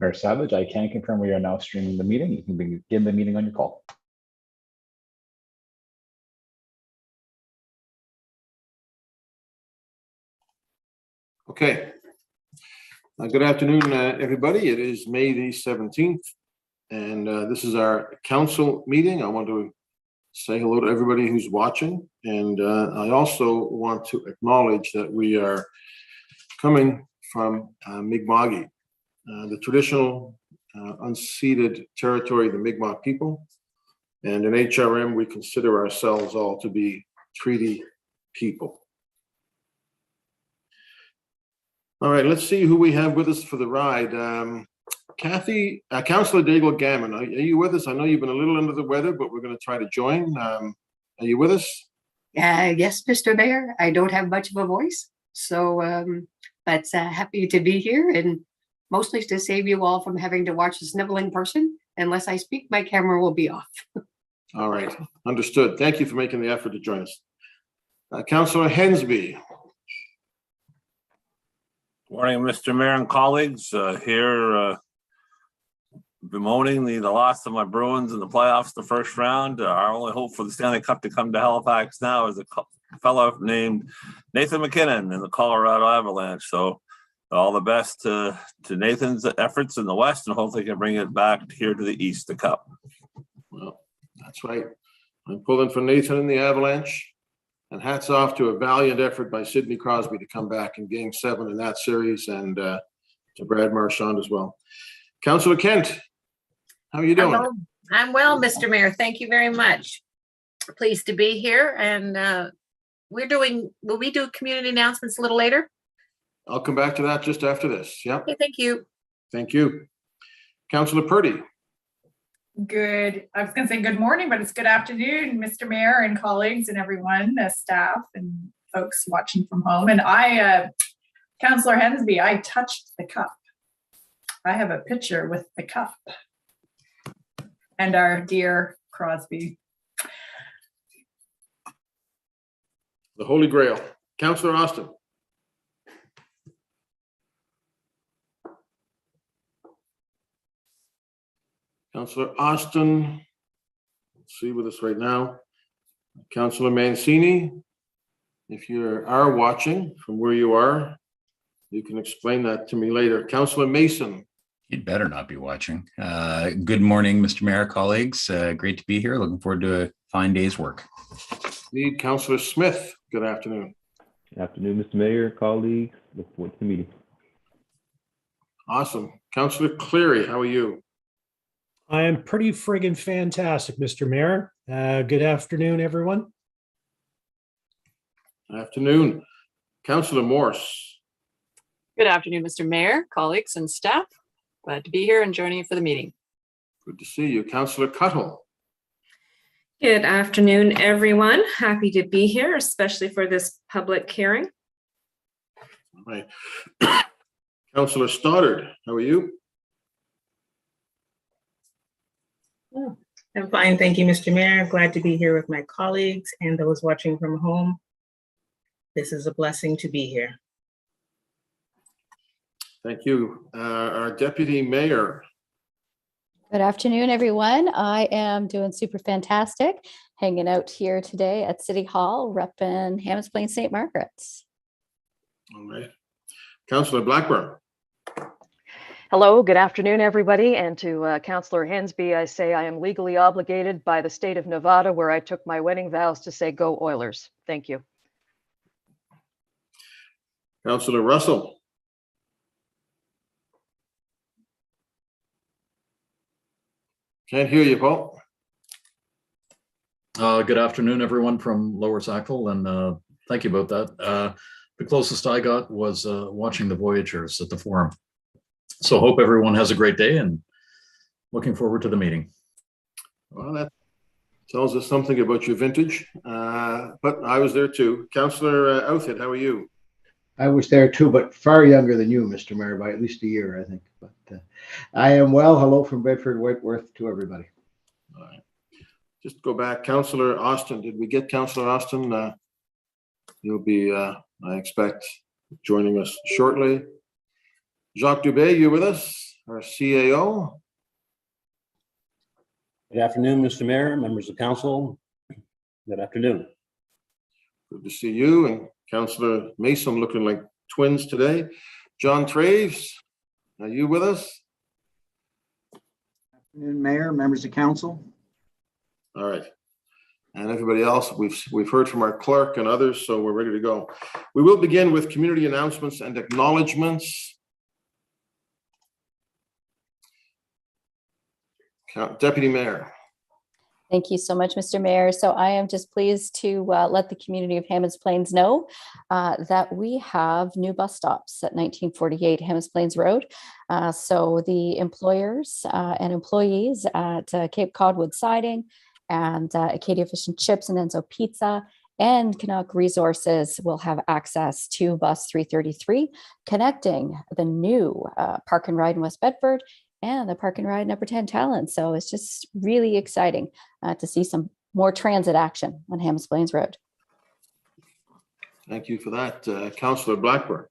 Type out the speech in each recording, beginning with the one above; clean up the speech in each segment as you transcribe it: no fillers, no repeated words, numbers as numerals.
Mayor Savage, I can confirm we are now streaming the meeting. You can begin the meeting on your call. Okay. Good afternoon, everybody. It is May the 17th, and this is our council meeting. I want to say hello to everybody who's watching, and I also want to acknowledge that we are coming from Mi'kma'ki, the traditional unceded territory of the Mi'kmaq people, and in HRM we consider ourselves all to be treaty people. All right, let's see who we have with us for the ride. Kathy, Councillor Daigle Gammon, are you with us? I know you've been a little under the weather, but we're going to try to join. Are you with us? Yes, Mr. Mayor. I don't have much of a voice, so but happy to be here, and mostly to save you all from having to watch a sniveling person. Unless I speak, my camera will be off. All right, understood. Thank you for making the effort to join us. Councillor Hensby. Morning, Mr. Mayor and colleagues. Here bemoaning the loss of my Bruins in the playoffs, the first round. Our only hope for the Stanley Cup to come to Halifax now is a fellow named Nathan McKinnon in the Colorado Avalanche. So all the best to Nathan's efforts in the West, and hopefully can bring it back here to the East, the Cup. Well, that's right. I'm pulling for Nathan in the Avalanche. And hats off to a valiant effort by Sidney Crosby to come back in Game 7 in that series, and to Brad Marchand as well. Councillor Kent, how are you doing? Hello. I'm well, Mr. Mayor. Thank you very much. Pleased to be here. And will we do community announcements a little later? I'll come back to that just after this. Yep. Okay, thank you. Thank you. Councillor Purdy. Good. I was going to say good morning, but it's good afternoon, Mr. Mayor and colleagues and everyone, staff and folks watching from home. And Councillor Hensby, I touched the cup. I have a picture with the cup and our dear Crosby. The Holy Grail. Councillor Austin. Councillor Austin, let's see with us right now. Councillor Mancini, if you are watching from where you are, you can explain that to me later. Councillor Mason. You'd better not be watching. Good morning, Mr. Mayor, colleagues. Great to be here. Looking forward to a fine day's work. Lead Councillor Smith. Good afternoon. Good afternoon, Mr. Mayor, colleagues. Look forward to the meeting. Awesome. Councillor Cleary, how are you? I am pretty friggin' fantastic, Mr. Mayor. Good afternoon, everyone. Afternoon. Councillor Morse. Good afternoon, Mr. Mayor, colleagues, and staff. Glad to be here and joining you for the meeting. Good to see you. Councillor Cuttle. Good afternoon, everyone. Happy to be here, especially for this public hearing. All right. Councillor Stoddard, how are you? I'm fine, thank you, Mr. Mayor. Glad to be here with my colleagues and those watching from home. This is a blessing to be here. Thank you. Our Deputy Mayor. Good afternoon, everyone. I am doing super fantastic, hanging out here today at City Hall, repping Hammonds Plains St. Margaret's. All right. Councillor Blackburn. Hello, good afternoon, everybody. And to Councillor Hensby, I say I am legally obligated by the state of Nevada, where I took my wedding vows, to say go Oilers. Thank you. Councillor Russell. Can't hear you, Paul. Good afternoon, everyone from Lower Sackville, and thank you about that. The closest I got was watching the Voyagers at the Forum. So hope everyone has a great day and looking forward to the meeting. Well, that tells us something about your vintage, but I was there too. Councillor Outfit, how are you? I was there too, but far younger than you, Mr. Mayor, by at least a year, I think. But I am well. Hello from Bedford Whiteworth to everybody. All right. Just go back. Councillor Austin, did we get Councillor Austin? You'll be, I expect, joining us shortly. Jacques Dubé, you with us? our CAO. Good afternoon, Mr. Mayor, members of council. Good afternoon. Good to see you and Councillor Mason looking like twins today. John Traves, are you with us? Afternoon, Mayor, members of council. All right. And everybody else, we've heard from our clerk and others, so we're ready to go. We will begin with community announcements and acknowledgements. Deputy Mayor. Thank you so much, Mr. Mayor. So I am just pleased to let the community of Hammonds Plains know that we have new bus stops at 1948 Hammonds Plains Road. So the employers and employees at Cape Codwood Siding and Acadia Fish and Chips and Enzo Pizza and Canuck Resources will have access to bus 333, connecting the new Park and Ride in West Bedford and the Park and Ride in Upper Tantallon. So it's just really exciting to see some more transit action on Hammonds Plains Road. Thank you for that. Councillor Blackburn.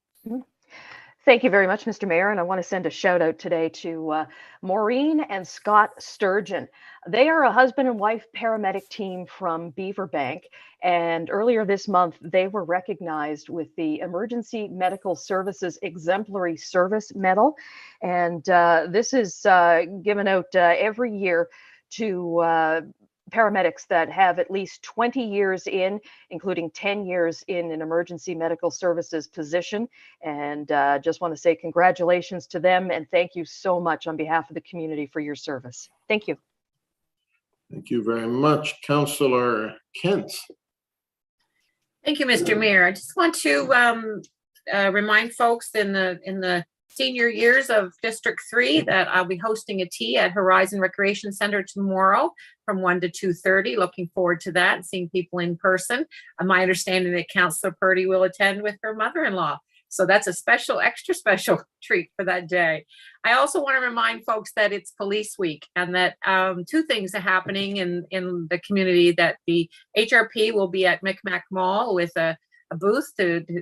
Thank you very much, Mr. Mayor. And I want to send a shout out today to Maureen and Scott Sturgeon. They are a husband and wife paramedic team from Beaver Bank. And earlier this month, they were recognized with the Emergency Medical Services Exemplary Service Medal. And this is given out every year to paramedics that have at least 20 years in, including 10 years in an emergency medical services position. And just want to say congratulations to them and thank you so much on behalf of the community for your service. Thank you. Thank you very much. Councillor Kent. Thank you, Mr. Mayor. I just want to remind folks in the senior years of District 3 that I'll be hosting a tea at Horizon Recreation Center tomorrow from 1 to 2:30. Looking forward to that and seeing people in person. My understanding that Councillor Purdy will attend with her mother-in-law. So that's a special, extra special treat for that day. I also want to remind folks that it's Police Week and that two things are happening in the community, that the HRP will be at Micmac Mall with a booth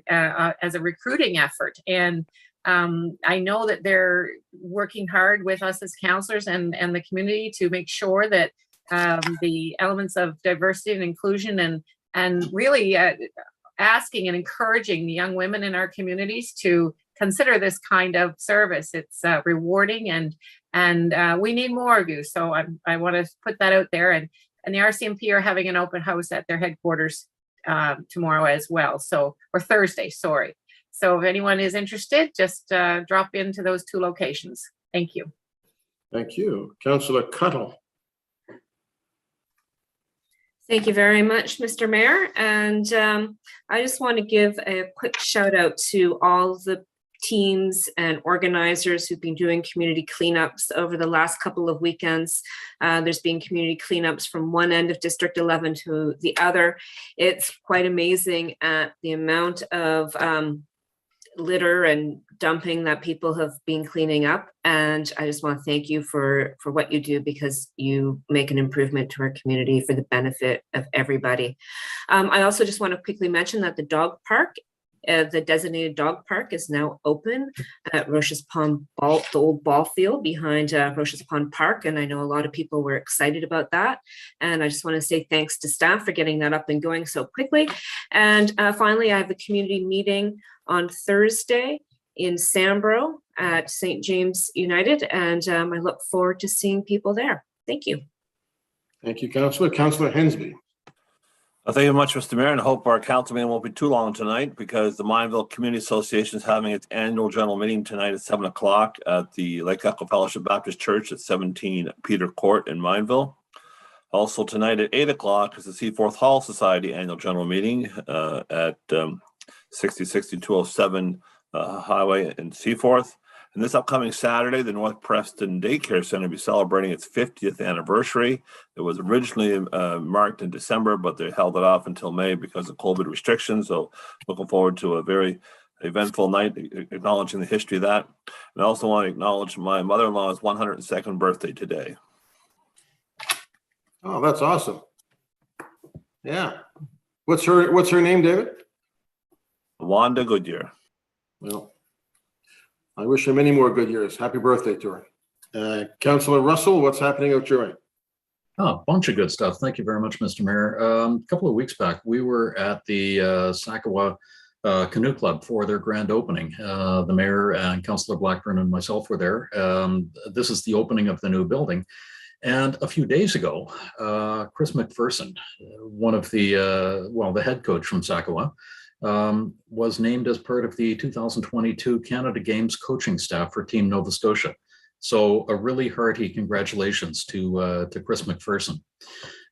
as a recruiting effort. And I know that they're working hard with us as counselors and the community to make sure that the elements of diversity and inclusion and really asking and encouraging the young women in our communities to consider this kind of service. It's rewarding and we need more of you. So I want to put that out there. And the RCMP are having an open house at their headquarters tomorrow as well. Or Thursday, sorry. So if anyone is interested, just drop into those two locations. Thank you. Thank you. Councillor Cuttle. Thank you very much, Mr. Mayor. And I just want to give a quick shout out to all the teams and organizers who've been doing community cleanups over the last couple of weekends. There's been community cleanups from one end of District 11 to the other. It's quite amazing at the amount of litter and dumping that people have been cleaning up. And I just want to thank you for what you do, because you make an improvement to our community for the benefit of everybody. I also just want to quickly mention that the dog park, the designated dog park, is now open at Roche's Pond the old ball field behind Roche's Pond Park. And I know a lot of people were excited about that. And I just want to say thanks to staff for getting that up and going so quickly. And finally, I have a community meeting on Thursday in Sambro at St. James United. And I look forward to seeing people there. Thank you. Thank you, Councillor. Councillor Hensby. Thank you very much, Mr. Mayor, and I hope our council meeting won't be too long tonight, because the Mineville Community Association is having its annual general meeting tonight at 7 o'clock at the Lake Echo Fellowship Baptist Church at 17 Peter Court in Mineville. Also tonight at 8 o'clock is the Seaforth Hall Society annual general meeting at 606207 Highway in Seaforth. And this upcoming Saturday, the North Preston Daycare Center will be celebrating its 50th anniversary. It was originally marked in December, but they held it off until May because of COVID restrictions. So looking forward to a very eventful night, acknowledging the history of that. And I also want to acknowledge my mother-in-law's 102nd birthday today. Oh, that's awesome. Yeah. What's her name, David? Wanda Goodyear. Well, I wish her many more good years. Happy birthday to her. Councillor Russell, what's happening out your way? Oh, a bunch of good stuff. Thank you very much, Mr. Mayor. A couple of weeks back, we were at the Sakawa Canoe Club for their grand opening. The mayor and Councillor Blackburn and myself were there. This is the opening of the new building. And a few days ago, Chris McPherson, one of the head coach from Sakawa, was named as part of the 2022 Canada Games coaching staff for Team Nova Scotia. So a really hearty congratulations to Chris McPherson.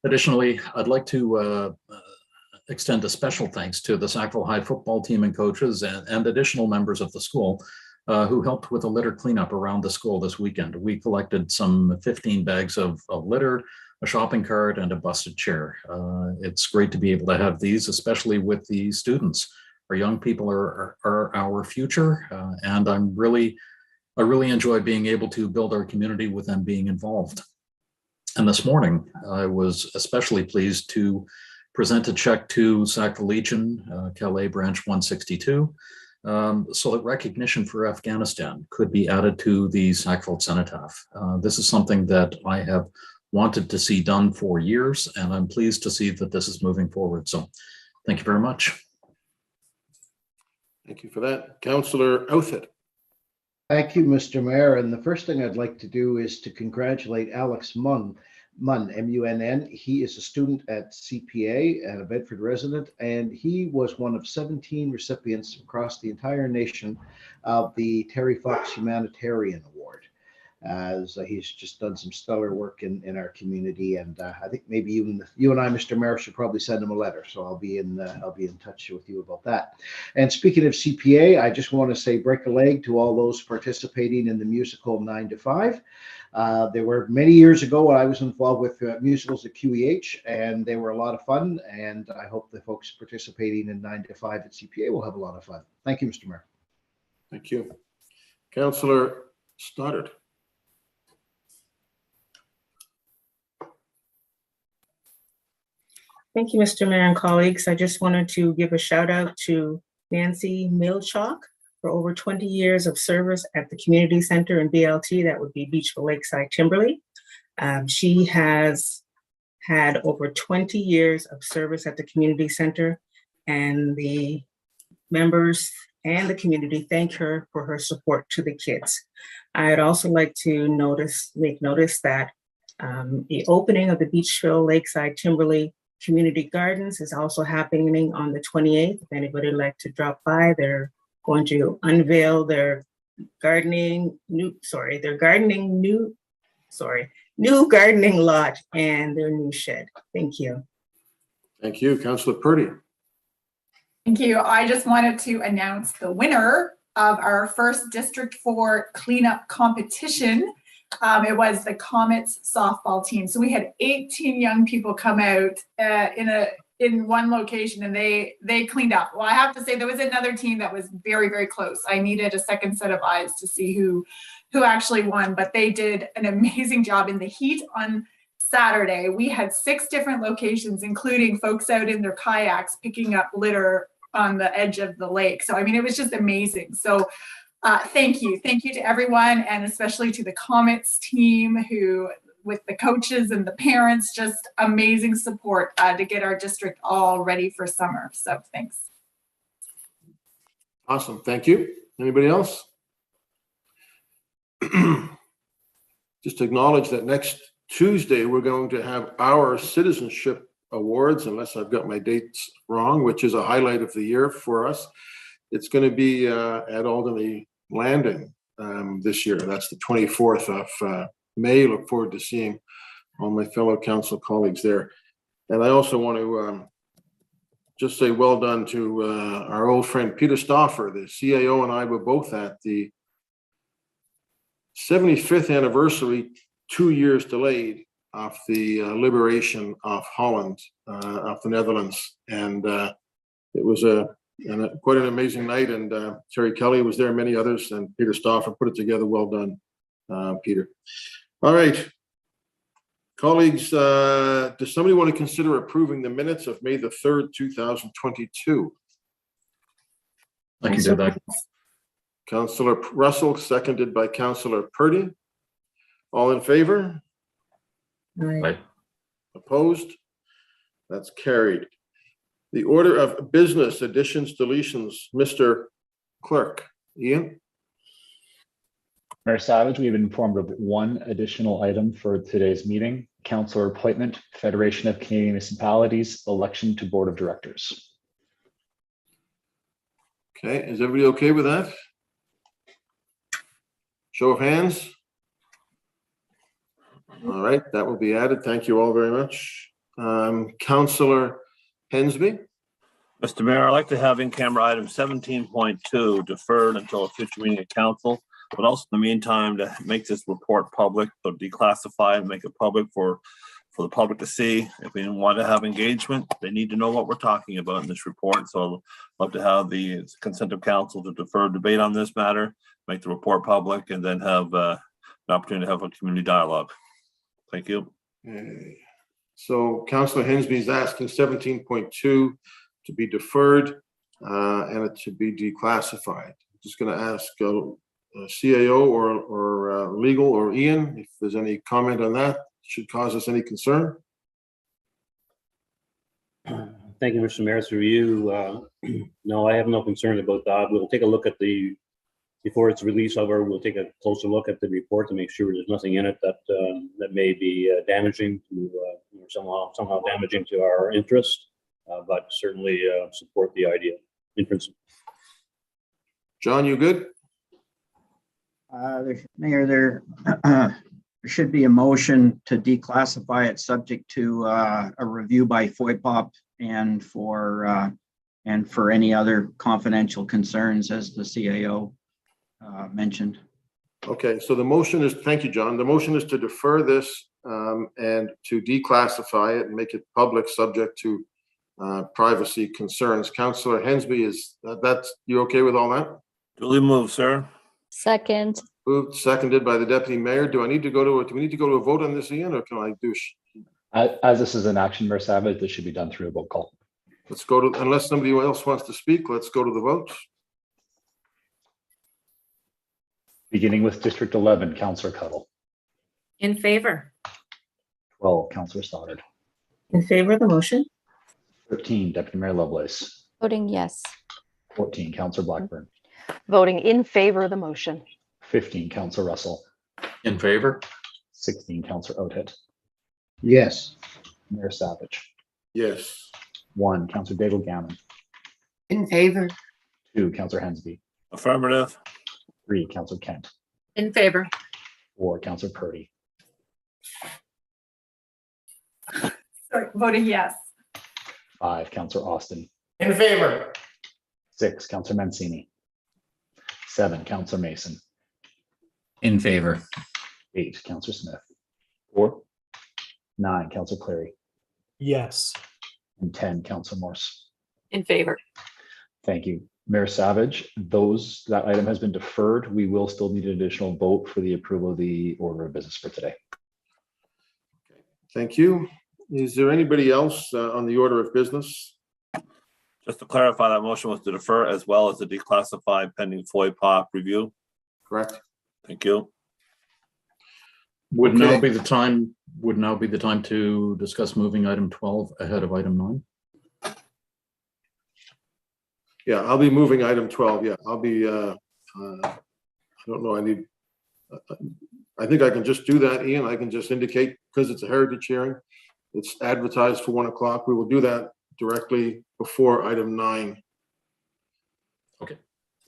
Additionally, I'd like to extend a special thanks to the Sackville High football team and coaches and additional members of the school who helped with a litter cleanup around the school this weekend. We collected some 15 bags of litter, a shopping cart, and a busted chair. It's great to be able to have these, especially with the students. Our young people are our future, and I really enjoy being able to build our community with them being involved. And this morning, I was especially pleased to present a check to Sackville Legion, Calais Branch 162, so that recognition for Afghanistan could be added to the Sackville Cenotaph. This is something that I have wanted to see done for years, and I'm pleased to see that this is moving forward. So thank you very much. Thank you for that. Councillor Outfit. Thank you, Mr. Mayor. And the first thing I'd like to do is to congratulate Alex Munn, M-U-N-N. He is a student at CPA and a Bedford resident, and he was one of 17 recipients across the entire nation of the Terry Fox Humanitarian Award. As he's just done some stellar work in our community, and I think maybe you and I, Mr. Mayor, should probably send him a letter. So I'll be in touch with you about that. And speaking of CPA, I just want to say break a leg to all those participating in the musical 9 to 5. There were many years ago when I was involved with musicals at QEH, and they were a lot of fun. And I hope the folks participating in 9 to 5 at CPA will have a lot of fun. Thank you, Mr. Mayor. Thank you. Councillor Stoddard. Thank you, Mr. Mayor and colleagues. I just wanted to give a shout out to Nancy Milchalk for over 20 years of service at the community center in BLT. That would be Beachville Lakeside Timberley. She has had over 20 years of service at the community center, and the members and the community thank her for her support to the kids. I'd also like to make notice that the opening of the Beachville Lakeside Timberley Community Gardens is also happening on the 28th. If anybody would like to drop by, they're going to unveil their new gardening lot and their new shed. Thank you. Thank you, Councillor Purdy. Thank you. I just wanted to announce the winner of our first District 4 cleanup competition. It was the Comets softball team. So we had 18 young people come out in one location, and they cleaned up. Well, I have to say there was another team that was very, very close. I needed a second set of eyes to see who actually won, but they did an amazing job in the heat on Saturday. We had 6 different locations, including folks out in their kayaks picking up litter on the edge of the lake. So, I mean, it was just amazing. So thank you to everyone, and especially to the Comets team, who with the coaches and the parents, just amazing support to get our district all ready for summer. So thanks. Awesome, thank you. Anybody else? Just to acknowledge that next Tuesday we're going to have our Citizenship Awards, unless I've got my dates wrong, which is a highlight of the year for us. It's going to be at Alderney Landing this year. That's the 24th of May. Look forward to seeing all my fellow council colleagues there. And I also want to just say well done to our old friend Peter Stauffer. The CAO and I were both at the 75th anniversary, 2 years delayed, of the liberation of Holland, of the Netherlands. And it was quite an amazing night, and Terry Kelly was there, many others, and Peter Stauffer put it together. Well done, Peter. All right, colleagues, does somebody want to consider approving the minutes of May the 3rd, 2022? I can do that. Councillor Russell, seconded by Councillor Purdy. All in favor? Aye. Opposed? That's carried. The order of business, additions, deletions, Mr. Clerk. Ian? Mayor Savage, we have been informed of one additional item for today's meeting. Councillor appointment, Federation of Canadian Municipalities, election to Board of Directors. Okay, is everybody okay with that? Show of hands. All right, that will be added. Thank you all very much. Councillor Hensby. Mr. Mayor, I'd like to have in-camera item 17.2 deferred until a future meeting of council, but also in the meantime to make this report public, so declassify and make it public for the public to see. If we want to have engagement, they need to know what we're talking about in this report. So I'd love to have the consent of council to defer debate on this matter, make the report public, and then have an opportunity to have a community dialogue. Thank you. Okay. So Councillor Hensby is asking 17.2 to be deferred and it to be declassified. I'm just going to ask CAO or legal or Ian if there's any comment on that. Should cause us any concern. Thank you, Mr. Mayor. Through you. No, I have no concern about that. We'll take a look at before it's released, however, we'll take a closer look at the report to make sure there's nothing in it that that may be damaging to somehow damaging to our interest, but certainly support the idea in principle. John, you good? Mayor, there should be a motion to declassify it subject to a review by FOIPOP and for any other confidential concerns as the CAO mentioned. Okay, so the motion is, thank you, John. The motion is to defer this and to declassify it and make it public subject to privacy concerns. Councillor Hensby, is that's you okay with all that? Duly moved, sir. Second. Moved, seconded by the deputy mayor. Do we need to go to a vote on this, Ian, or can I do? As this is an action, Mayor Savage, this should be done through a vote call. Let's go to, unless somebody else wants to speak, let's go to the vote. Beginning with District 11, Councillor Cuttle. In favor. 12, Councillor Stoddard. In favor of the motion? 13, Deputy Mayor Lovelace. Voting yes. 14, Councillor Blackburn. Voting in favor of the motion. 15, Councillor Russell. In favor? 16, Councillor Oathead. Yes. Mayor Savage. Yes. 1, Councillor Daigle Gammon. In favor. 2, Councillor Hensby. Affirmative. 3, Councillor Kent. In favor. 4, Councillor Purdy. Sorry, voting yes. 5, Councillor Austin. In favor. 6, Councillor Mancini. 7, Councillor Mason. In favor. 8, Councillor Smith. 4, 9, Councillor Clary. Yes. And 10, Councillor Morse. In favor. Thank you. Mayor Savage, that item has been deferred. We will still need an additional vote for the approval of the order of business for today. Thank you. Is there anybody else on the order of business? Just to clarify, that motion was to defer as well as to declassify pending FOIPOP review. Correct. Thank you. Would now be the time to discuss moving item 12 ahead of item 9? Yeah, I'll be moving item 12. Yeah, I'll be, I don't know, I think I can just do that, Ian. I can just indicate, because it's a heritage hearing, it's advertised for 1 o'clock. We will do that directly before item 9. Okay.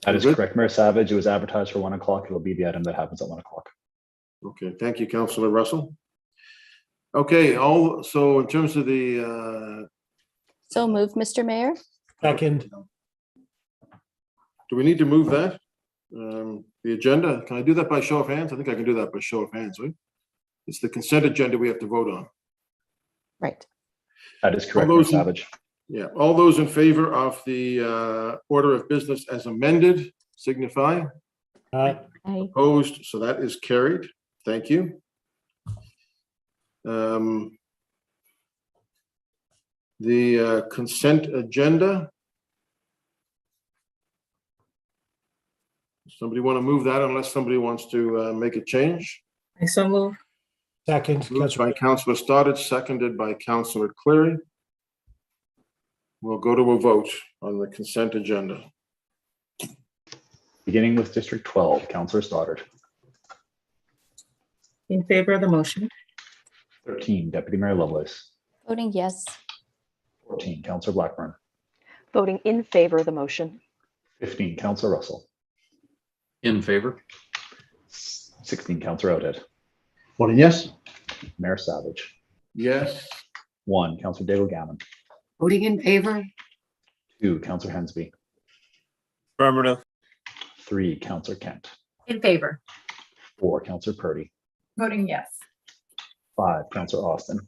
That is correct, Mayor Savage. It was advertised for 1 o'clock. It will be the item that happens at 1 o'clock. Okay, thank you, Councillor Russell. Okay, so in terms of the So moved, Mr. Mayor. Second. do we need to move that? The agenda, can I do that by show of hands? I think I can do that by show of hands, right? It's the consent agenda we have to vote on. Right. That is correct, Mayor Savage. Yeah, all those in favor of the order of business as amended, signify. Aye. Opposed, so that is carried. Thank you. The consent agenda. Somebody want to move that unless somebody wants to make a change? I so move. Second, Moved by Councillor Stoddard, seconded by Councillor Cleary. We'll go to a vote on the consent agenda. Beginning with District 12, Councillor Stoddard. In favor of the motion. 13, Deputy Mayor Lovelace. Voting yes. 14, Councillor Blackburn. Voting in favor of the motion. 15, Councillor Russell. In favor. 16, Councillor Outhead. Voting yes. Mayor Savage. Yes. 1, Councillor Daigle Gammon. Voting in favor. 2, Councillor Hensby. Affirmative. 3, Councillor Kent. In favor. 4, Councillor Purdy. Voting yes. 5, Councillor Austin.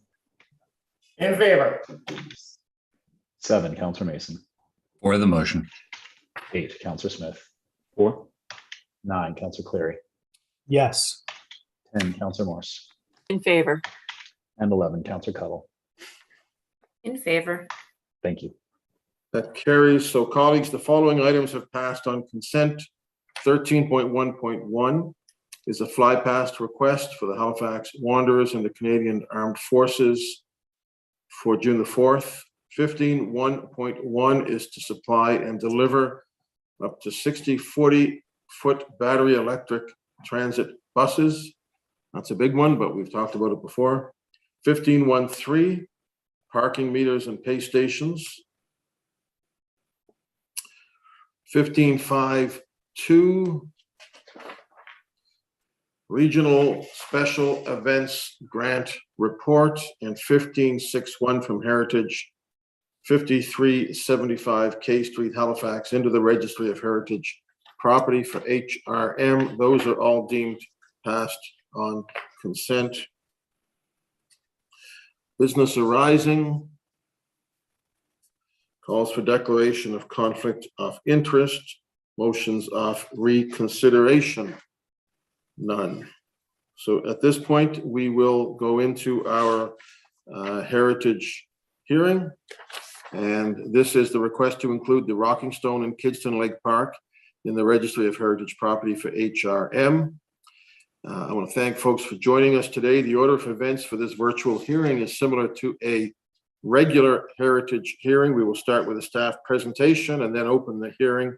In favor. 7, Councillor Mason. For the motion. 8, Councillor Smith. 4. 9, Councillor Cleary. Yes. 10, Councillor Morse. In favor. And 11, Councillor Cuttle. In favor. Thank you. That carries. So colleagues, the following items have passed on consent. 13.1.1 is a fly past request for the Halifax Wanderers and the Canadian Armed Forces for June the 4th. 15.1.1 is to supply and deliver up to 60 40-foot battery electric transit buses. That's a big one, but we've talked about it before. 15.1.3, parking meters and pay stations. 15.5.2, regional special events grant report, and 15.6.1 from Heritage, 5375 K Street, Halifax, into the Registry of Heritage Property for HRM. Those are all deemed passed on consent. Business arising. Calls for declaration of conflict of interest. Motions of reconsideration. None. So at this point, we will go into our heritage hearing. And this is the request to include the Rocking Stone and Kidston Lake Park in the Registry of Heritage Property for HRM. I want to thank folks for joining us today. The order of events for this virtual hearing is similar to a regular heritage hearing. We will start with a staff presentation and then open the hearing.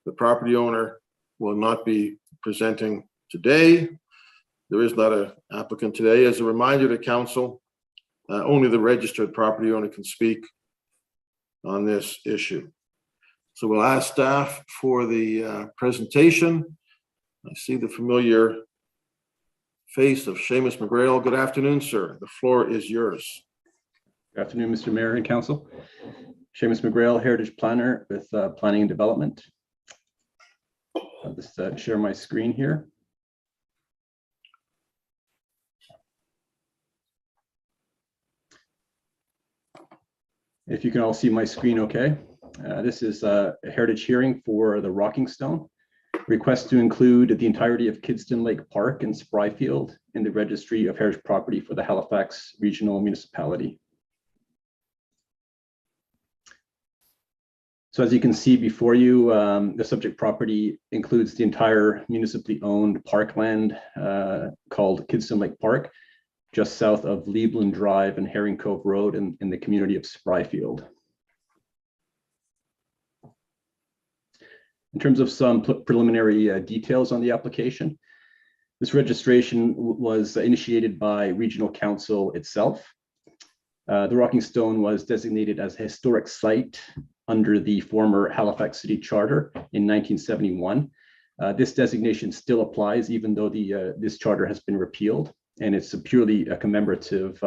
The property owner will not be presenting today. There is not an applicant today. As a reminder to council, only the registered property owner can speak on this issue. So we'll ask staff for the presentation. I see the familiar face of Seamus McGrail. Good afternoon, sir. The floor is yours. Good afternoon, Mr. Mayor and Council. Seamus McGrail, Heritage Planner with Planning and Development. I'll just share my screen here. If you can all see my screen okay. This is a heritage hearing for the Rocking Stone. Request to include the entirety of Kidston Lake Park and Spry Field in the Registry of Heritage Property for the Halifax Regional Municipality. So as you can see before you, the subject property includes the entire municipally owned parkland called Kidston Lake Park, just south of Leibland Drive and Herring Cove Road in the community of Spry Field. In terms of some preliminary details on the application, this registration was initiated by Regional Council itself. The Rocking Stone was designated as a historic site under the former Halifax City Charter in 1971. This designation still applies even though this charter has been repealed, and it's purely a commemorative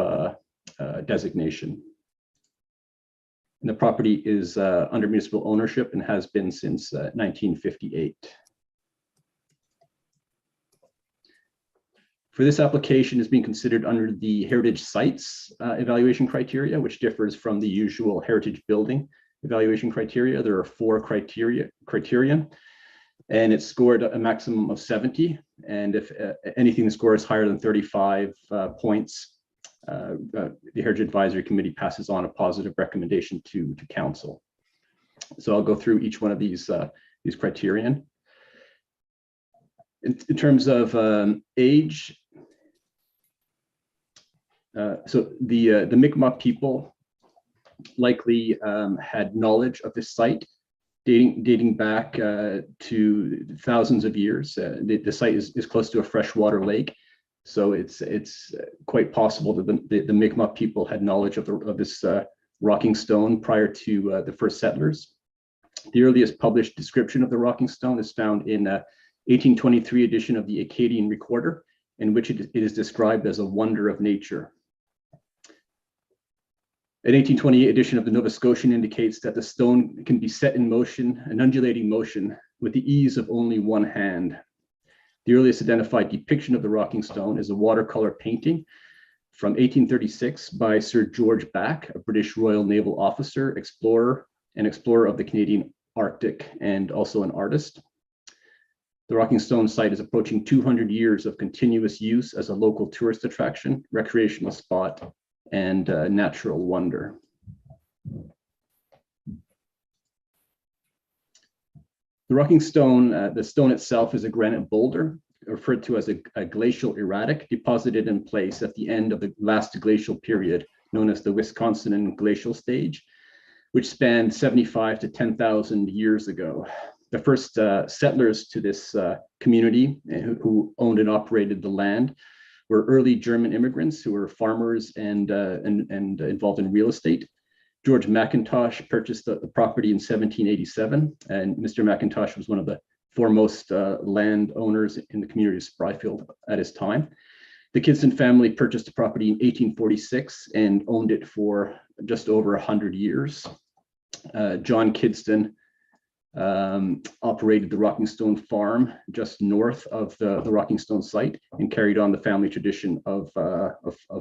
designation. And the property is under municipal ownership and has been since 1958. For this application is being considered under the heritage sites evaluation criteria, which differs from the usual heritage building evaluation criteria. There are 4 criterion, and it's scored a maximum of 70. And if anything scores higher than 35 points, the Heritage Advisory Committee passes on a positive recommendation to council. So I'll go through each one of these criterion. In terms of age, so the Mi'kmaq people likely had knowledge of this site dating back to thousands of years. The site is close to a freshwater lake, so it's quite possible that the Mi'kmaq people had knowledge of this rocking stone prior to the first settlers. The earliest published description of the rocking stone is found in 1823 edition of the Acadian Recorder, in which it is described as a wonder of nature. An 1828 edition of the Nova Scotian indicates that the stone can be set in motion, an undulating motion, with the ease of only one hand. The earliest identified depiction of the rocking stone is a watercolor painting from 1836 by Sir George Back, a British Royal Naval officer, explorer of the Canadian Arctic, and also an artist. The rocking stone site is approaching 200 years of continuous use as a local tourist attraction, recreational spot, and natural wonder. The rocking stone, the stone itself is a granite boulder, referred to as a glacial erratic, deposited in place at the end of the last glacial period, known as the Wisconsin glacial stage, which spanned 75 to 10,000 years ago. The first settlers to this community who owned and operated the land were early German immigrants who were farmers and involved in real estate. George McIntosh purchased the property in 1787, and Mr. McIntosh was one of the foremost landowners in the community of Spryfield at his time. The Kidston family purchased the property in 1846 and owned it for just over 100 years. John Kidston operated the Rocking Stone farm just north of the Rocking Stone site and carried on the family tradition of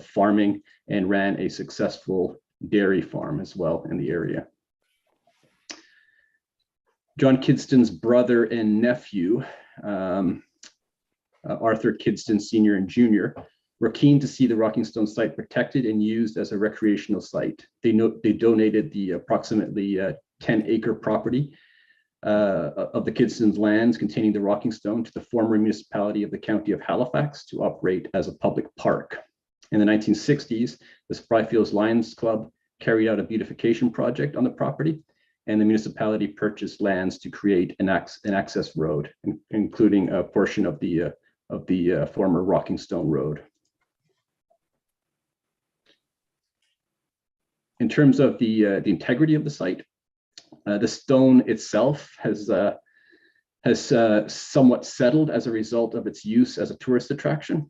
farming and ran a successful dairy farm as well in the area. John Kidston's brother and nephew, Arthur Kidston Sr. and Jr., were keen to see the Rocking Stone site protected and used as a recreational site. They donated the approximately 10-acre property of the Kidston's lands containing the Rocking Stone to the former municipality of the county of Halifax to operate as a public park. In the 1960s, the Spryfields Lions Club carried out a beautification project on the property, and the municipality purchased lands to create an access road, including a portion of the former Rocking Stone Road. In terms of the integrity of the site, the stone itself has somewhat settled as a result of its use as a tourist attraction.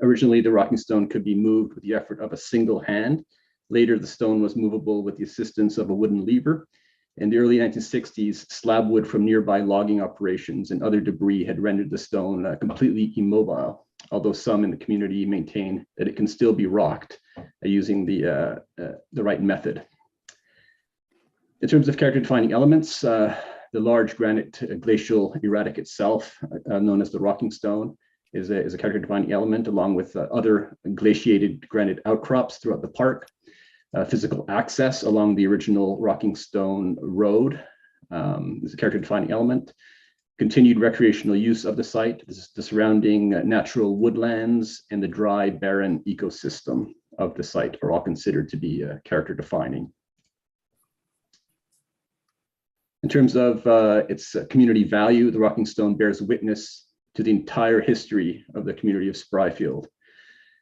Originally, the Rocking Stone could be moved with the effort of a single hand. Later, the stone was movable with the assistance of a wooden lever. In the early 1960s, slab wood from nearby logging operations and other debris had rendered the stone completely immobile, although some in the community maintain that it can still be rocked using the right method. In terms of character-defining elements, the large granite glacial erratic itself, known as the Rocking Stone, is a character-defining element, along with other glaciated granite outcrops throughout the park. Physical access along the original Rocking Stone Road is a character-defining element. Continued recreational use of the site, the surrounding natural woodlands, and the dry, barren ecosystem of the site are all considered to be character-defining. In terms of its community value, the Rocking Stone bears witness to the entire history of the community of Spryfield.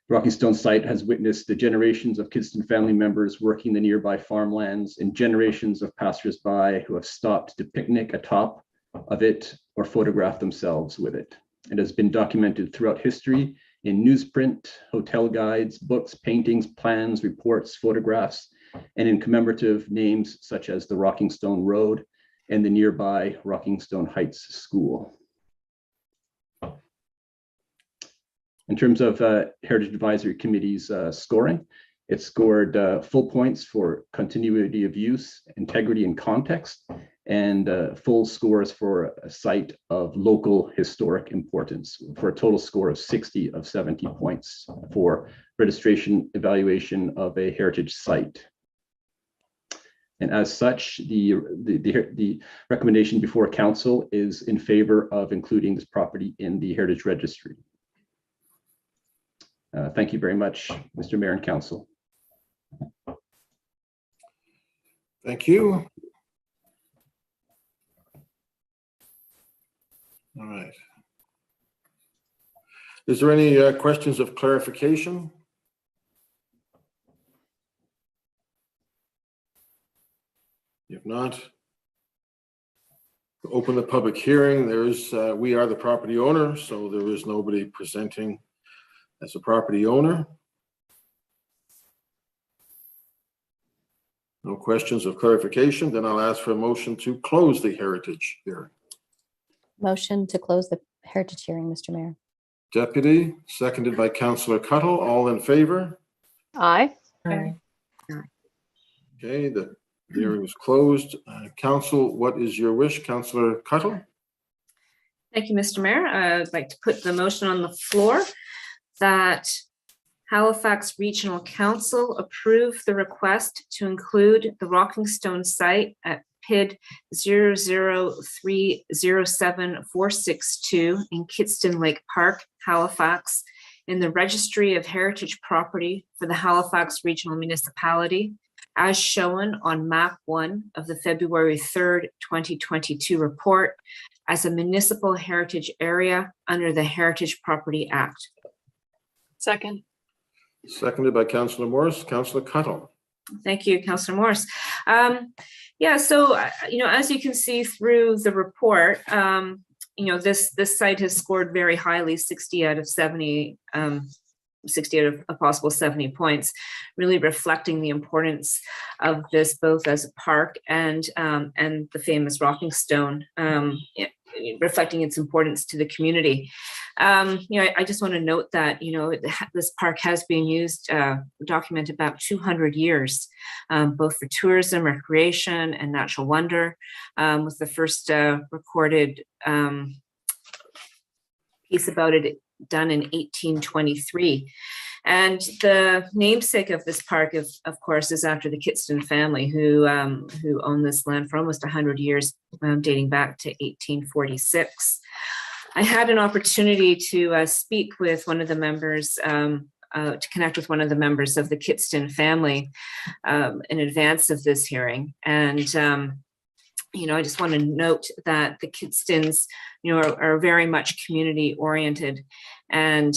The Rocking Stone site has witnessed the generations of Kidston family members working the nearby farmlands and generations of passersby who have stopped to picnic atop of it or photograph themselves with it. It has been documented throughout history in newsprint, hotel guides, books, paintings, plans, reports, photographs, and in commemorative names such as the Rocking Stone Road and the nearby Rocking Stone Heights School. In terms of Heritage Advisory Committee's scoring, it scored full points for continuity of use, integrity, and context, and full scores for a site of local historic importance, for a total score of 60 of 70 points for registration evaluation of a heritage site. And as such, the recommendation before council is in favor of including this property in the Heritage Registry. Thank you very much, Mr. Mayor and Council. Thank you. All right. Is there any questions of clarification? If not, open the public hearing. We are the property owner, so there is nobody presenting as a property owner. No questions of clarification, then I'll ask for a motion to close the heritage hearing. Motion to close the heritage hearing, Mr. Mayor. Deputy, seconded by Councillor Cuttle. All in favor? Aye. Aye. Okay, the hearing is closed. Council, what is your wish? Councillor Cuttle? Thank you, Mr. Mayor. I'd like to put the motion on the floor that Halifax Regional Council approve the request to include the Rocking Stone site at PID 003074662 in Kidston Lake Park, Halifax, in the Registry of Heritage Property for the Halifax Regional Municipality, as shown on map 1 of the February 3rd, 2022 report, as a municipal heritage area under the Heritage Property Act. Second. Seconded by Councillor Morris. Councillor Cuttle. Thank you, Councillor Morris. Yeah, so, as you can see through the report, this site has scored very highly, 60 out of 70, 60 out of a possible 70 points, really reflecting the importance of this both as a park and the famous Rocking Stone, reflecting its importance to the community. I just want to note that, this park has been used, documented about 200 years, both for tourism, recreation, and natural wonder, with the first recorded piece about it done in 1823. And the namesake of this park, of course, is after the Kidston family, who owned this land for almost 100 years, dating back to 1846. I had an opportunity to speak with one of the members, to connect with one of the members of the Kidston family in advance of this hearing. And I just want to note that the Kidstons, are very much community oriented and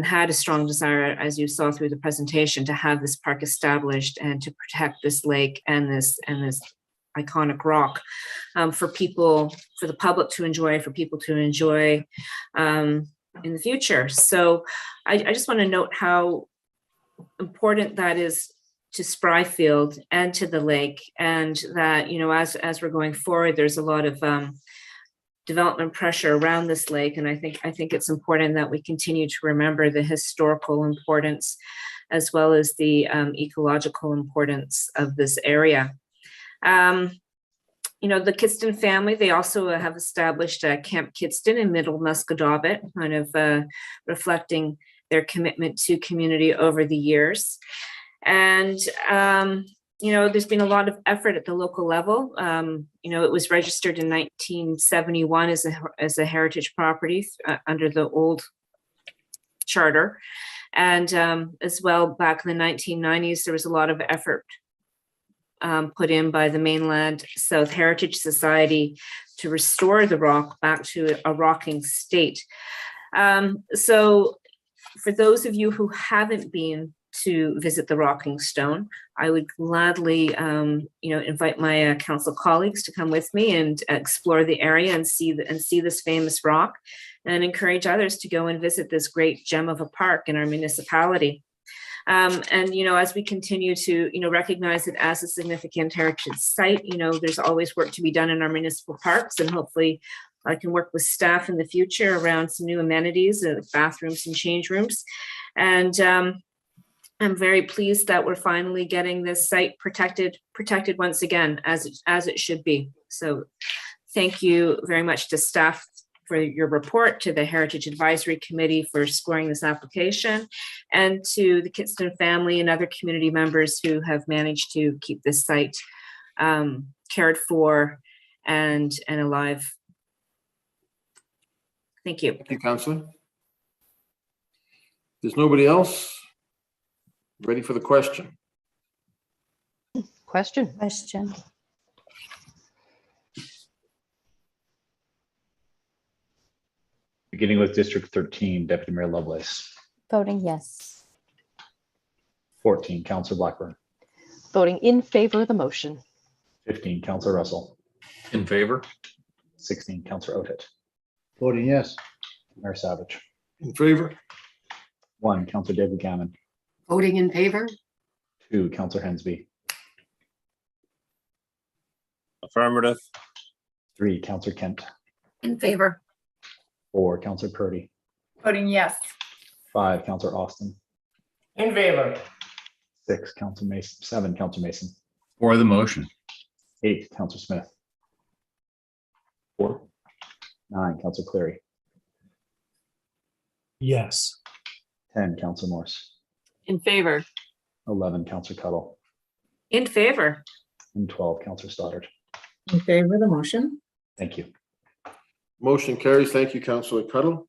had a strong desire, as you saw through the presentation, to have this park established and to protect this lake and this iconic rock for the public to enjoy, for people to enjoy in the future. So I just want to note how important that is to Spry Field and to the lake, and that, as we're going forward, there's a lot of development pressure around this lake, and I think it's important that we continue to remember the historical importance as well as the ecological importance of this area. The Kidston family, they also have established Camp Kidston in Middle Musquodoboit, kind of reflecting their commitment to community over the years. And there's been a lot of effort at the local level. It was registered in 1971 as a heritage property under the old charter. And as well, back in the 1990s, there was a lot of effort put in by the Mainland South Heritage Society to restore the rock back to a rocking state. So for those of you who haven't been to visit the Rocking Stone, I would gladly, invite my council colleagues to come with me and explore the area and see this famous rock, and encourage others to go and visit this great gem of a park in our municipality. As we continue to, recognize it as a significant heritage site, there's always work to be done in our municipal parks, and hopefully I can work with staff in the future around some new amenities, bathrooms and change rooms. And I'm very pleased that we're finally getting this site protected once again, as it should be. So thank you very much to staff for your report, to the Heritage Advisory Committee for scoring this application, and to the Kidston family and other community members who have managed to keep this site cared for, and alive. Thank you. Thank you, Councillor. There's nobody else? Ready for the question? Question. Question. Beginning with District 13, Deputy Mayor Lovelace. Voting yes. 14, Councillor Blackburn. Voting in favor of the motion. 15, Councillor Russell. In favor? 16, Councillor Oathit. Voting yes. Mayor Savage. In favor? 1, Councillor David Gammon. Voting in favor? 2, Councillor Hensby. Affirmative. 3, Councillor Kent. In favor. 4, Councillor Purdy. Voting yes. 5, Councillor Austin. In favor. 6, Councillor Mason. 7, Councillor Mason. For the motion. 8, Councillor Smith. 4, 9, Councillor Cleary. Yes. 10, Councillor Morse. In favor. 11, Councillor Cuttle. In favor. And 12, Councillor Stoddard. In favor of the motion. Thank you. Motion carries. Thank you, Councillor Cuttle.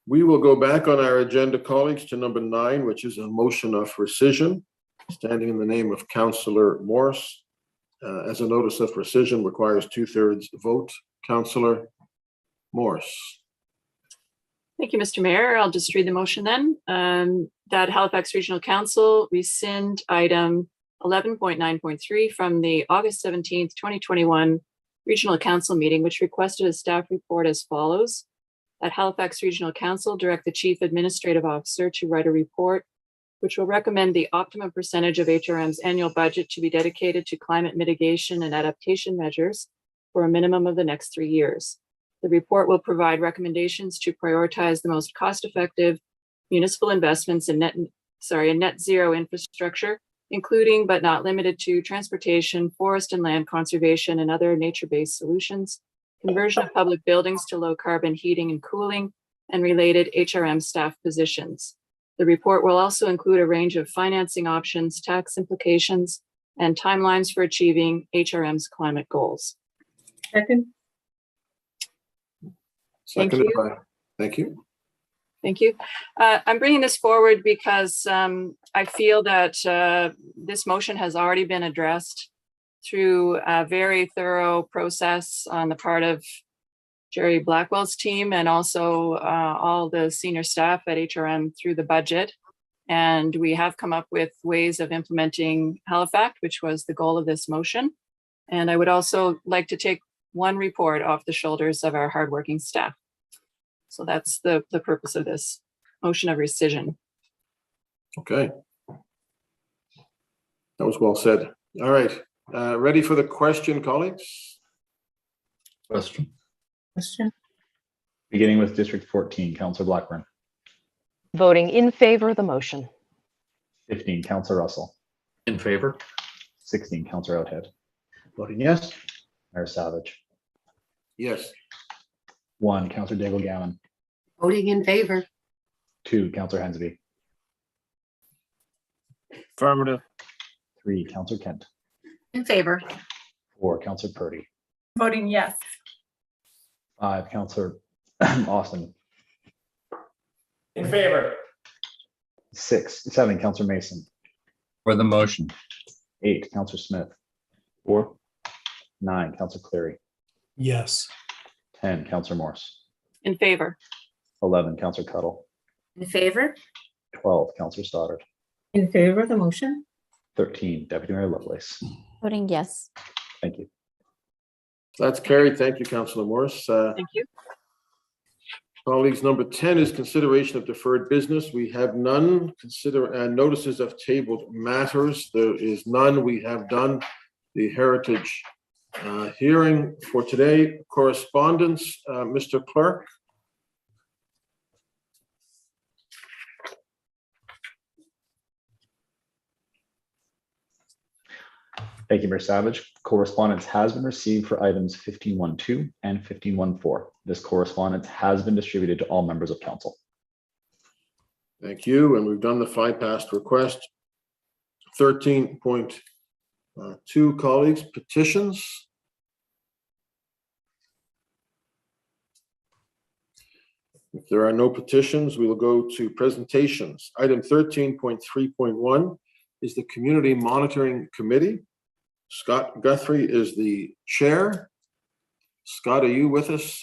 We will go back on our agenda, colleagues, to number 9, which is a motion of rescission, standing in the name of Councillor Morse. As a notice of rescission requires 2/3 vote. Councillor Morse. Thank you, Mr. Mayor. I'll just read the motion then. That Halifax Regional Council rescind item 11.9.3 from the August 17th, 2021 Regional Council meeting, which requested a staff report as follows. That Halifax Regional Council direct the Chief Administrative Officer to write a report which will recommend the optimum percentage of HRM's annual budget to be dedicated to climate mitigation and adaptation measures for a minimum of the next 3 years. The report will provide recommendations to prioritize the most cost-effective municipal investments in net zero infrastructure, including but not limited to transportation, forest and land conservation, and other nature-based solutions, conversion of public buildings to low-carbon heating and cooling, and related HRM staff positions. The report will also include a range of financing options, tax implications, and timelines for achieving HRM's climate goals. Second. Seconded by, thank you. Thank you. I'm bringing this forward because I feel that this motion has already been addressed through a very thorough process on the part of Jerry Blackwell's team and also all the senior staff at HRM through the budget. And we have come up with ways of implementing Halifax, which was the goal of this motion. And I would also like to take one report off the shoulders of our hardworking staff. So that's the purpose of this motion of rescission. Okay. That was well said. All right. Ready for the question, colleagues? Question. Question. Beginning with District 14, Councillor Blackburn. Voting in favor of the motion. 15, Councillor Russell. In favor. 16, Councillor Oathead. Voting yes. Mayor Savage. Yes. 1, Councillor Daigle Gammon. Voting in favor? 2, Councillor Hensby. Affirmative. 3, Councillor Kent. In favor? 4, Councillor Purdy. Voting yes. 5, Councillor Austin. In favor. 7, Councillor Mason. For the motion. 8, Councillor Smith. 4, 9, Councillor Cleary. Yes. 10, Councillor Morse. In favor? 11, Councillor Cuttle. In favor? 12, Councillor Stoddard. In favor of the motion. 13, Deputy Mayor Lovelace. Voting yes. Thank you. That's carried. Thank you, Councillor Morse. Thank you. Colleagues, number 10 is consideration of deferred business. We have none. Notices of tabled matters. There is none. We have done the heritage hearing for today. Correspondence, Mr. Clerk. Thank you, Mayor Savage. Correspondence has been received for items 15.1.2 and 15.1.4. This correspondence has been distributed to all members of council. Thank you. And we've done the fly past request. 13.2 Two colleagues, petitions. If there are no petitions, we will go to presentations. Item 13.3.1 is the Community Monitoring Committee. Scott Guthrie is the chair. Scott, are you with us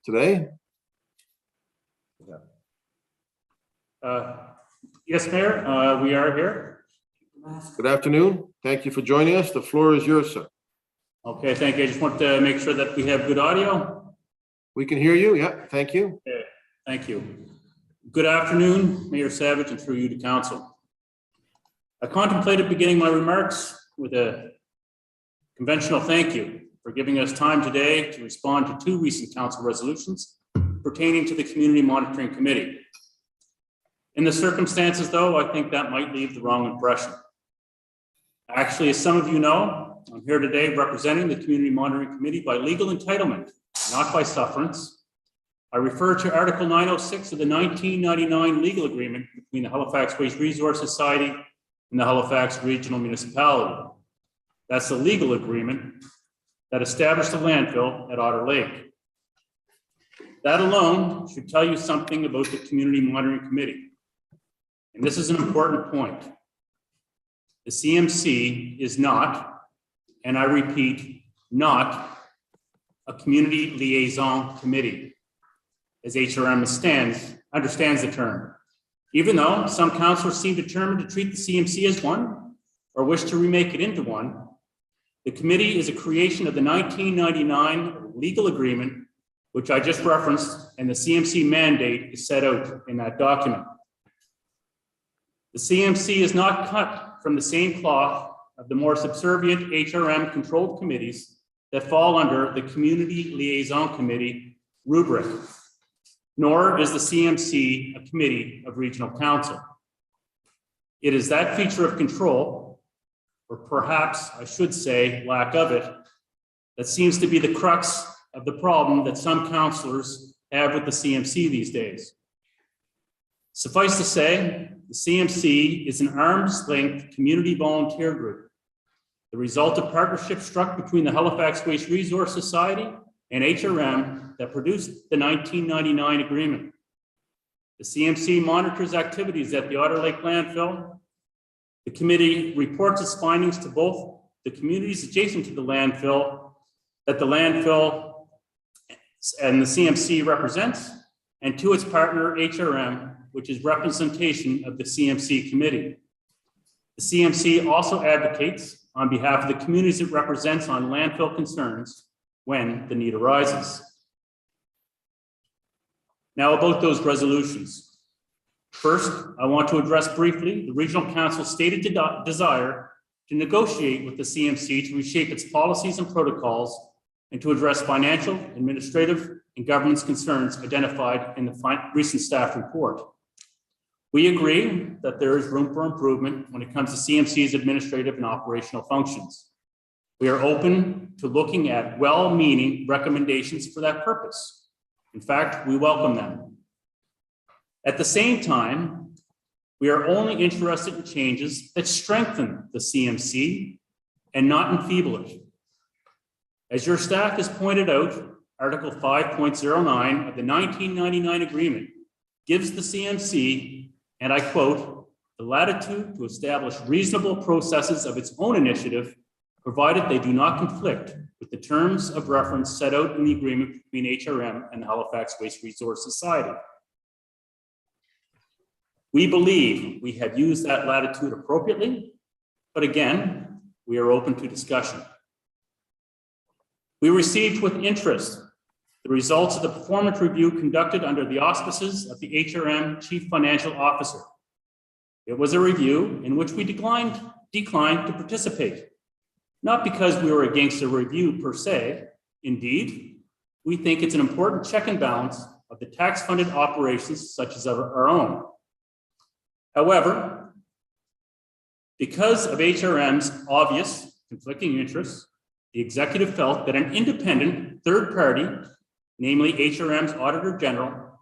today? Yes, Mayor, we are here. Good afternoon. Thank you for joining us. The floor is yours, sir. Okay, thank you. I just want to make sure that we have good audio. We can hear you. Yeah, thank you. Okay, thank you. Good afternoon, Mayor Savage, and through you to council. I contemplated beginning my remarks with a conventional thank you for giving us time today to respond to two recent council resolutions pertaining to the Community Monitoring Committee. In the circumstances, though, I think that might leave the wrong impression. Actually, as some of you know, I'm here today representing the Community Monitoring Committee by legal entitlement, not by sufferance. I refer to Article 906 of the 1999 legal agreement between the Halifax Waste Resource Society and the Halifax Regional Municipality. That's the legal agreement that established the landfill at Otter Lake. That alone should tell you something about the Community Monitoring Committee. And this is an important point. The CMC is not, and I repeat, not a community liaison committee, as HRM understands the term. Even though some councillors seem determined to treat the CMC as one, or wish to remake it into one, the committee is a creation of the 1999 legal agreement, which I just referenced, and the CMC mandate is set out in that document. The CMC is not cut from the same cloth of the more subservient HRM controlled committees that fall under the Community Liaison Committee rubric, nor is the CMC a committee of regional council. It is that feature of control, or perhaps I should say lack of it, that seems to be the crux of the problem that some councillors have with the CMC these days. Suffice to say, the CMC is an arm's length community volunteer group, the result of partnership struck between the Halifax Waste Resource Society and HRM that produced the 1999 agreement. The CMC monitors activities at the Otter Lake landfill. The committee reports its findings to both the communities adjacent to the landfill that the landfill and the CMC represents, and to its partner HRM, which is representation of the CMC committee. The CMC also advocates on behalf of the communities it represents on landfill concerns when the need arises. Now about those resolutions. First, I want to address briefly the Regional Council's stated desire to negotiate with the CMC to reshape its policies and protocols and to address financial, administrative, and governance concerns identified in the recent staff report. We agree that there is room for improvement when it comes to CMC's administrative and operational functions. We are open to looking at well-meaning recommendations for that purpose. In fact, we welcome them. At the same time, we are only interested in changes that strengthen the CMC and not enfeeble it. As your staff has pointed out, Article 5.09 of the 1999 agreement gives the CMC, and I quote, the latitude to establish reasonable processes of its own initiative, provided they do not conflict with the terms of reference set out in the agreement between HRM and the Halifax Waste Resource Society. We believe we have used that latitude appropriately, but again, we are open to discussion. We received with interest the results of the performance review conducted under the auspices of the HRM Chief Financial Officer. It was a review in which we declined to participate, not because we were against the review per se. Indeed, we think it's an important check and balance of the tax-funded operations such as our own. However, because of HRM's obvious conflicting interests, the executive felt that an independent third party, namely HRM's Auditor General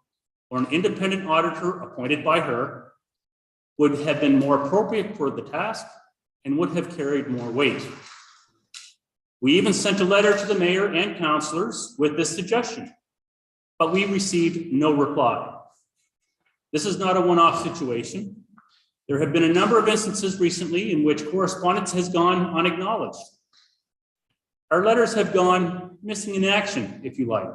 or an independent auditor appointed by her, would have been more appropriate for the task and would have carried more weight. We even sent a letter to the mayor and councillors with this suggestion, but we received no reply. This is not a one-off situation. There have been a number of instances recently in which correspondence has gone unacknowledged. Our letters have gone missing in action, if you like.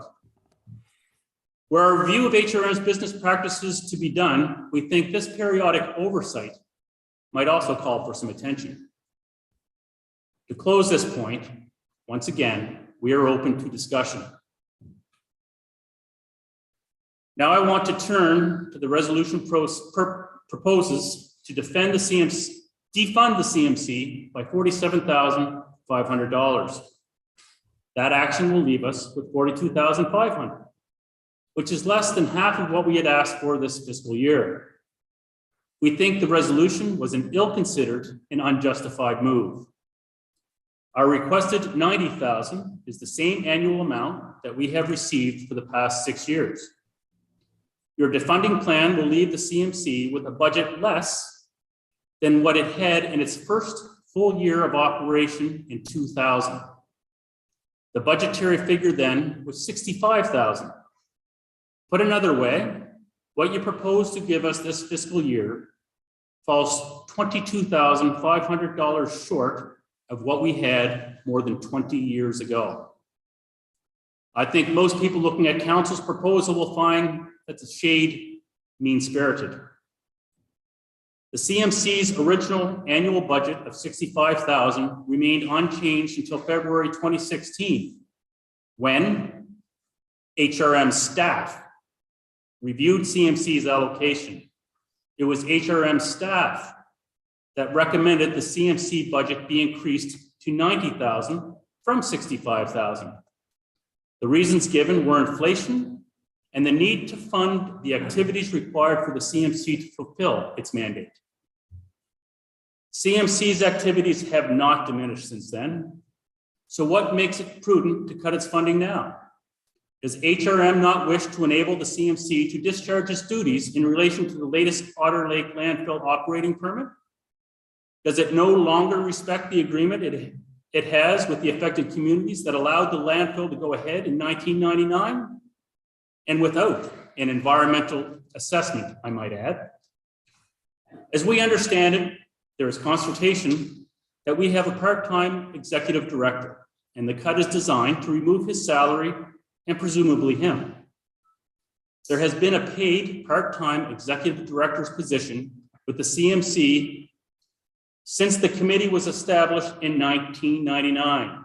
Where our review of HRM's business practices to be done, we think this periodic oversight might also call for some attention. To close this point, once again, we are open to discussion. Now I want to turn to the resolution proposes to defund the CMC by $47,500. That action will leave us with $42,500, which is less than half of what we had asked for this fiscal year. We think the resolution was an ill-considered and unjustified move. Our requested $90,000 is the same annual amount that we have received for the past 6 years. Your defunding plan will leave the CMC with a budget less than what it had in its first full year of operation in 2000. The budgetary figure then was $65,000. Put another way, what you propose to give us this fiscal year falls $22,500 short of what we had more than 20 years ago. I think most people looking at council's proposal will find that the shade mean-spirited. The CMC's original annual budget of $65,000 remained unchanged until February 2016, when HRM staff reviewed CMC's allocation. It was HRM staff that recommended the CMC budget be increased to $90,000 from $65,000. The reasons given were inflation and the need to fund the activities required for the CMC to fulfill its mandate. CMC's activities have not diminished since then. So what makes it prudent to cut its funding now? Does HRM not wish to enable the CMC to discharge its duties in relation to the latest Otter Lake landfill operating permit? Does it no longer respect the agreement it has with the affected communities that allowed the landfill to go ahead in 1999? And without an environmental assessment, I might add. As we understand it, there is consultation that we have a part-time executive director, and the cut is designed to remove his salary and presumably him. There has been a paid part-time executive director's position with the CMC since the committee was established in 1999.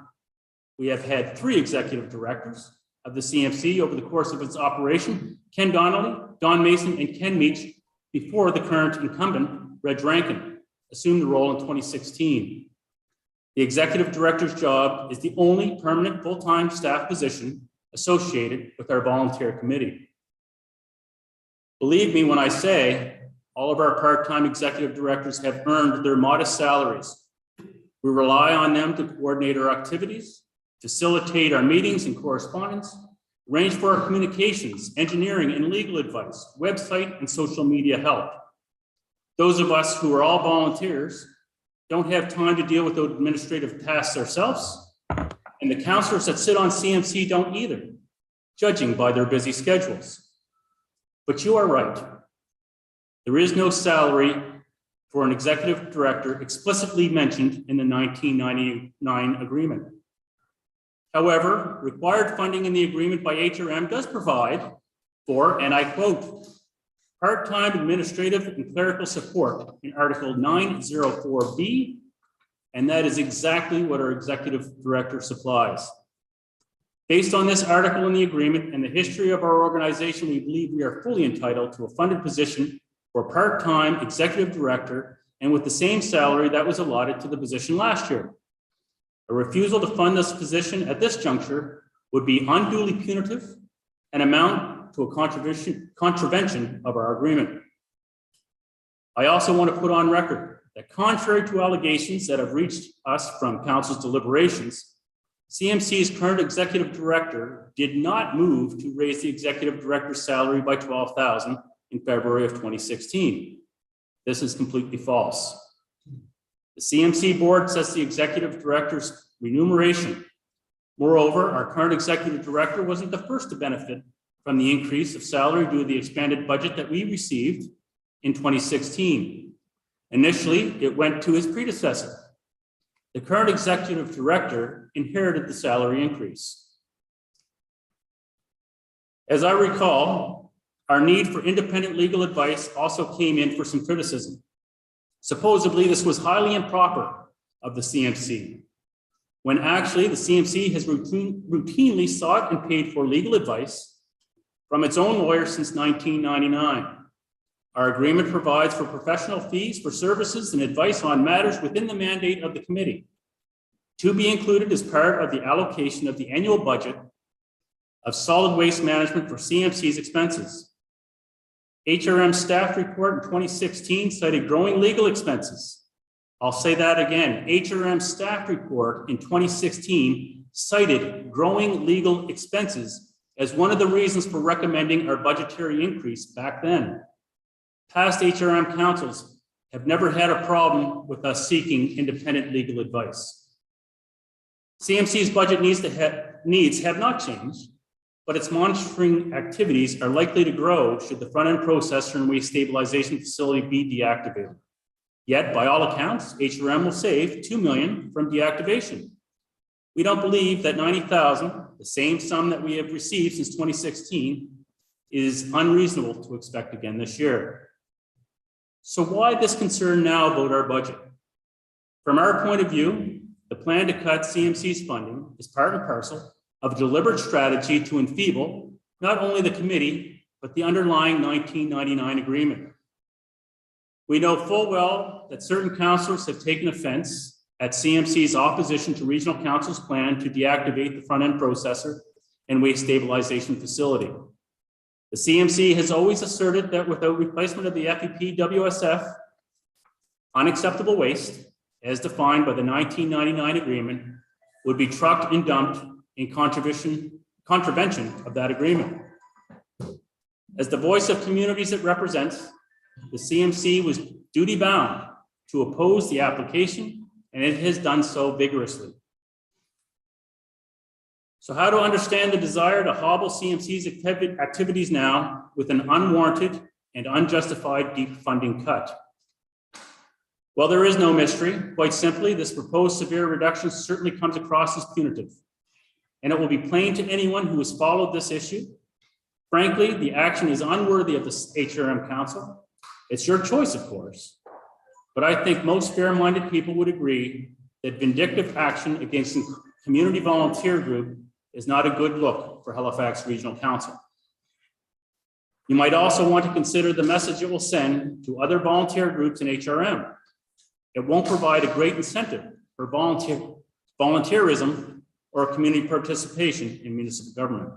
We have had 3 executive directors of the CMC over the course of its operation: Ken Donnelly, Don Mason, and Ken Meach, before the current incumbent, Reg Rankin, assumed the role in 2016. The executive director's job is the only permanent full-time staff position associated with our volunteer committee. Believe me when I say all of our part-time executive directors have earned their modest salaries. We rely on them to coordinate our activities, facilitate our meetings and correspondence, arrange for our communications, engineering and legal advice, website and social media help. Those of us who are all volunteers don't have time to deal with those administrative tasks ourselves, and the councillors that sit on CMC don't either, judging by their busy schedules. But you are right. There is no salary for an executive director explicitly mentioned in the 1999 agreement. However, required funding in the agreement by HRM does provide for, and I quote, part-time administrative and clerical support in Article 904B, and that is exactly what our executive director supplies. Based on this article in the agreement and the history of our organization, we believe we are fully entitled to a funded position for part-time executive director and with the same salary that was allotted to the position last year. A refusal to fund this position at this juncture would be unduly punitive and amount to a contravention of our agreement. I also want to put on record that contrary to allegations that have reached us from council's deliberations, CMC's current executive director did not move to raise the executive director's salary by $12,000 in February of 2016. This is completely false. The CMC board sets the executive director's remuneration. Moreover, our current executive director wasn't the first to benefit from the increase of salary due to the expanded budget that we received in 2016. Initially, it went to his predecessor. The current executive director inherited the salary increase. As I recall, our need for independent legal advice also came in for some criticism. Supposedly, this was highly improper of the CMC, when actually the CMC has routinely sought and paid for legal advice from its own lawyers since 1999. Our agreement provides for professional fees for services and advice on matters within the mandate of the committee, to be included as part of the allocation of the annual budget of solid waste management for CMC's expenses. HRM staff report in 2016 cited growing legal expenses. I'll say that again. HRM staff report in 2016 cited growing legal expenses as one of the reasons for recommending our budgetary increase back then. Past HRM councils have never had a problem with us seeking independent legal advice. CMC's budget needs have not changed, but its monitoring activities are likely to grow should the front-end processor and waste stabilization facility be deactivated. Yet, by all accounts, HRM will save $2 million from deactivation. We don't believe that $90,000, the same sum that we have received since 2016, is unreasonable to expect again this year. So why this concern now about our budget? From our point of view, the plan to cut CMC's funding is part and parcel of a deliberate strategy to enfeeble not only the committee, but the underlying 1999 agreement. We know full well that certain councillors have taken offense at CMC's opposition to regional council's plan to deactivate the front-end processor and waste stabilization facility. The CMC has always asserted that without replacement of the FEP WSF, unacceptable waste, as defined by the 1999 agreement, would be trucked and dumped in contravention of that agreement. As the voice of communities it represents, the CMC was duty-bound to oppose the application, and it has done so vigorously. So how to understand the desire to hobble CMC's activities now with an unwarranted and unjustified deep funding cut? Well, there is no mystery. Quite simply, this proposed severe reduction certainly comes across as punitive, and it will be plain to anyone who has followed this issue. Frankly, the action is unworthy of the HRM Council. It's your choice, of course, but I think most fair-minded people would agree that vindictive action against a community volunteer group is not a good look for Halifax Regional Council. You might also want to consider the message it will send to other volunteer groups in HRM. It won't provide a great incentive for volunteerism or community participation in municipal government.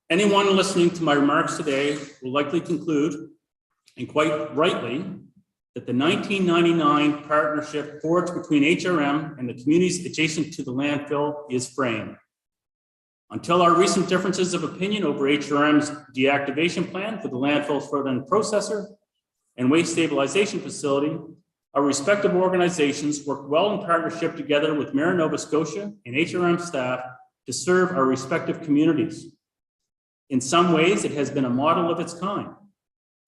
Anyone listening to my remarks today will likely conclude, and quite rightly, that the 1999 partnership forged between HRM and the communities adjacent to the landfill is framed. Until our recent differences of opinion over HRM's deactivation plan for the landfill's front-end processor and waste stabilization facility, our respective organizations worked well in partnership together with Mayor Nova Scotia and HRM staff to serve our respective communities. In some ways, it has been a model of its kind.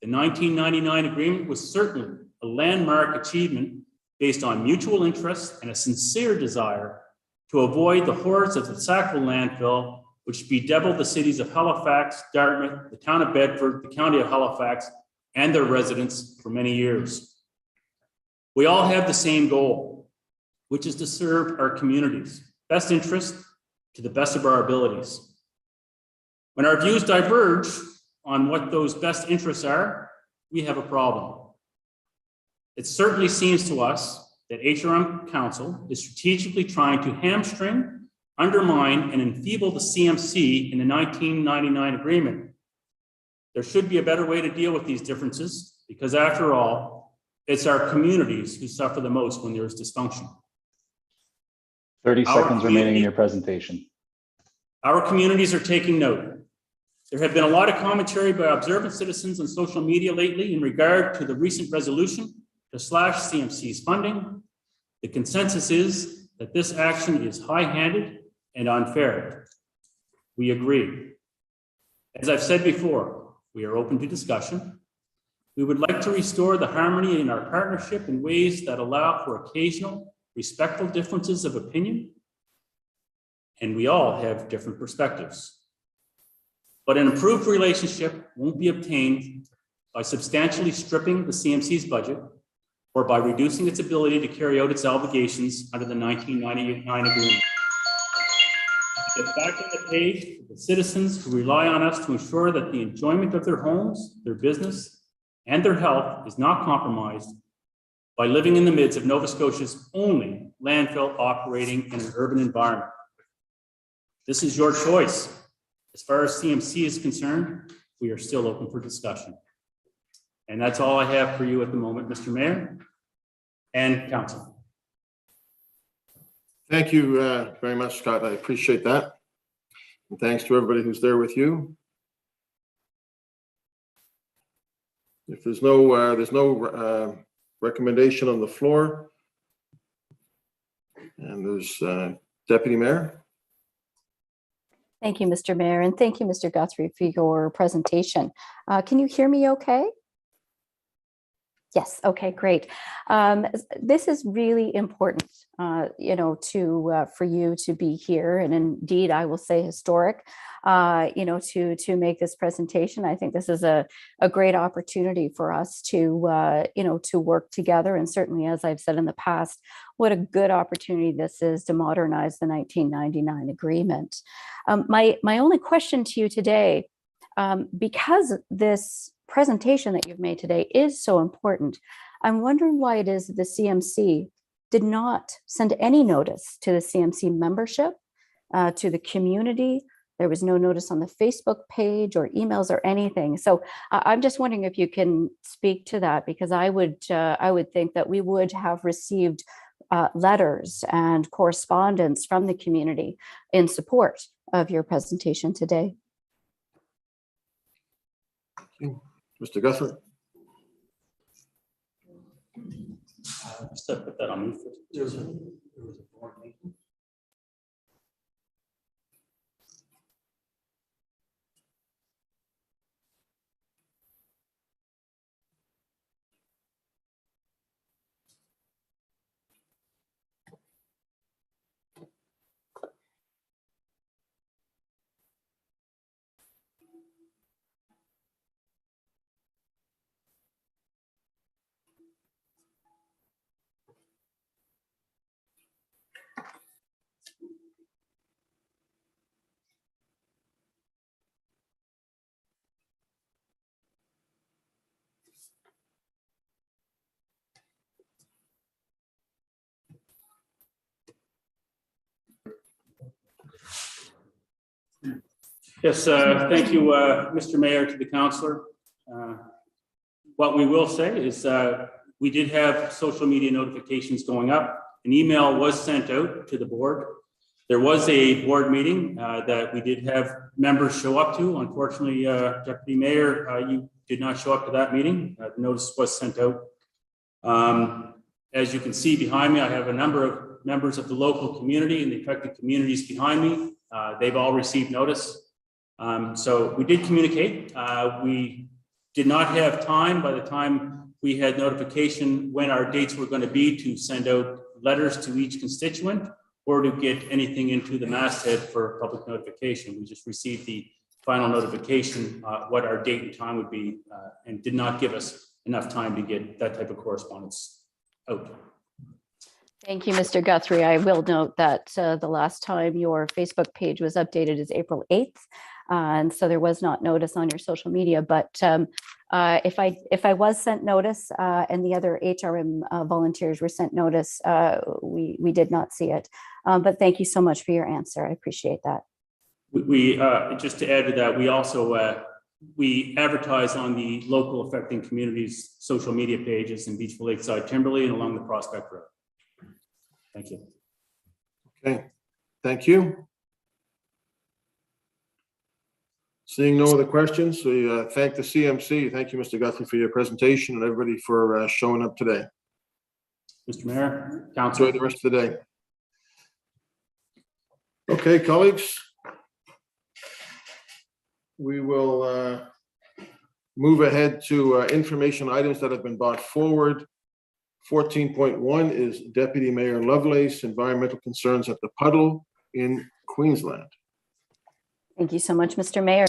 The 1999 agreement was certainly a landmark achievement based on mutual interest and a sincere desire to avoid the horrors of the Sackville landfill, which bedeviled the cities of Halifax, Dartmouth, the town of Bedford, the county of Halifax, and their residents for many years. We all have the same goal, which is to serve our communities' best interest to the best of our abilities. When our views diverge on what those best interests are, we have a problem. It certainly seems to us that HRM Council is strategically trying to hamstring, undermine, and enfeeble the CMC in the 1999 agreement. There should be a better way to deal with these differences because, after all, it's our communities who suffer the most when there is dysfunction. 30 seconds remaining in your presentation. Our communities are taking note. There have been a lot of commentary by observant citizens on social media lately in regard to the recent resolution to slash CMC's funding. The consensus is that this action is high-handed and unfair. We agree. As I've said before, we are open to discussion. We would like to restore the harmony in our partnership in ways that allow for occasional, respectful differences of opinion, and we all have different perspectives. But an improved relationship won't be obtained by substantially stripping the CMC's budget or by reducing its ability to carry out its obligations under the 1999 agreement. To get back on the page for the citizens who rely on us to ensure that the enjoyment of their homes, their business, and their health is not compromised by living in the midst of Nova Scotia's only landfill operating in an urban environment. This is your choice. As far as CMC is concerned, we are still open for discussion. And that's all I have for you at the moment, Mr. Mayor and Council. Thank you very much, Scott. I appreciate that. And thanks to everybody who's there with you. If there's no recommendation on the floor, and there's Deputy Mayor. Thank you, Mr. Mayor, and thank you, Mr. Guthrie, for your presentation. Can you hear me okay? Yes, okay, great. This is really important, for you to be here, and indeed, I will say historic, to make this presentation. I think this is a great opportunity for us to, to work together. And certainly, as I've said in the past, what a good opportunity this is to modernize the 1999 agreement. My only question to you today, because this presentation that you've made today is so important, I'm wondering why it is that the CMC did not send any notice to the CMC membership, to the community. There was no notice on the Facebook page or emails or anything. So I'm just wondering if you can speak to that, because I would think that we would have received letters and correspondence from the community in support of your presentation today. Mr. Guthrie. Just to put that on me. There was a board meeting. Yes, thank you, Mr. Mayor, to the councillor. What we will say is we did have social media notifications going up. An email was sent out to the board. There was a board meeting that we did have members show up to. Unfortunately, Deputy Mayor, you did not show up to that meeting. The notice was sent out. As you can see behind me, I have a number of members of the local community and the affected communities behind me. They've all received notice. So we did communicate. We did not have time by the time we had notification when our dates were going to be to send out letters to each constituent or to get anything into the masthead for public notification. We just received the final notification what our date and time would be and did not give us enough time to get that type of correspondence out. Thank you, Mr. Guthrie. I will note that the last time your Facebook page was updated is April 8th. And so there was not notice on your social media, but if I was sent notice and the other HRM volunteers were sent notice, we did not see it. But thank you so much for your answer. I appreciate that. We just to add to that, we also we advertise on the local affecting communities social media pages in Beachville Lakeside, Timberley, and along the Prospect Road. Thank you. Okay, thank you. Seeing no other questions, we thank the CMC. Thank you, Mr. Guthrie, for your presentation and everybody for showing up today. Mr. Mayor, Council. Enjoy the rest of the day. Okay, colleagues. We will move ahead to information items that have been brought forward. 14.1 is Deputy Mayor Lovelace, environmental concerns at the Puddle in Queensland. Thank you so much, Mr. Mayor.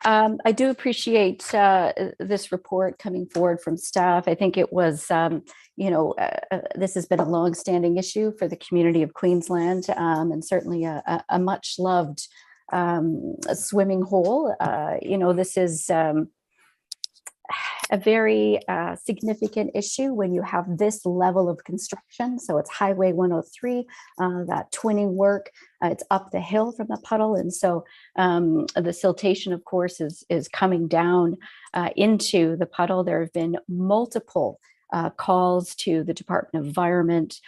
I do appreciate this report coming forward from staff. I think it was, this has been a long-standing issue for the community of Queensland, and certainly a much-loved swimming hole. This is a very significant issue when you have this level of construction. So it's Highway 103, that twinning work, it's up the hill from the puddle. And so the siltation, of course, is coming down into the puddle. There have been multiple calls to the Department of Environment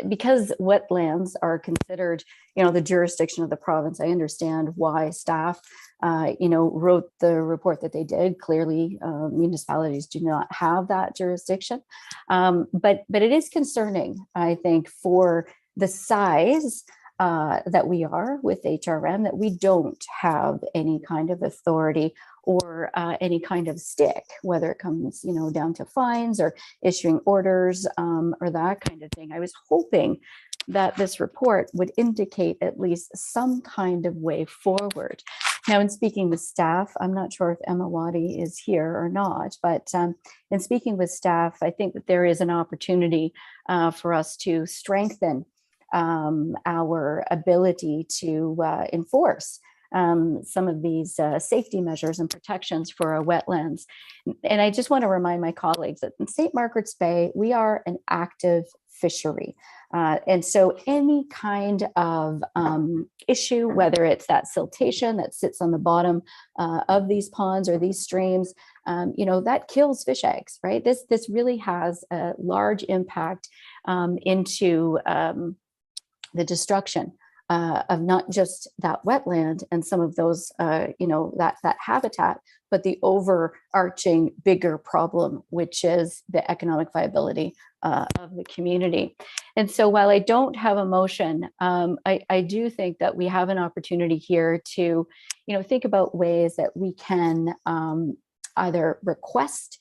because wetlands are considered, the jurisdiction of the province. I understand why staff, wrote the report that they did. Clearly, municipalities do not have that jurisdiction, but it is concerning, I think, for the size that we are with HRM, that we don't have any kind of authority or any kind of stick, whether it comes, down to fines or issuing orders or that kind of thing. I was hoping that this report would indicate at least some kind of way forward. Now, in speaking with staff, I'm not sure if Emma Waddy is here or not, but in speaking with staff, I think that there is an opportunity for us to strengthen our ability to enforce some of these safety measures and protections for our wetlands. And I just want to remind my colleagues that in St. Margaret's Bay, we are an active fishery. And so any kind of issue, whether it's that siltation that sits on the bottom of these ponds or these streams, that kills fish eggs, right? This really has a large impact into the destruction of not just that wetland and some of those, that habitat, but the overarching bigger problem, which is the economic viability of the community. And so while I don't have a motion, I do think that we have an opportunity here to, think about ways that we can either request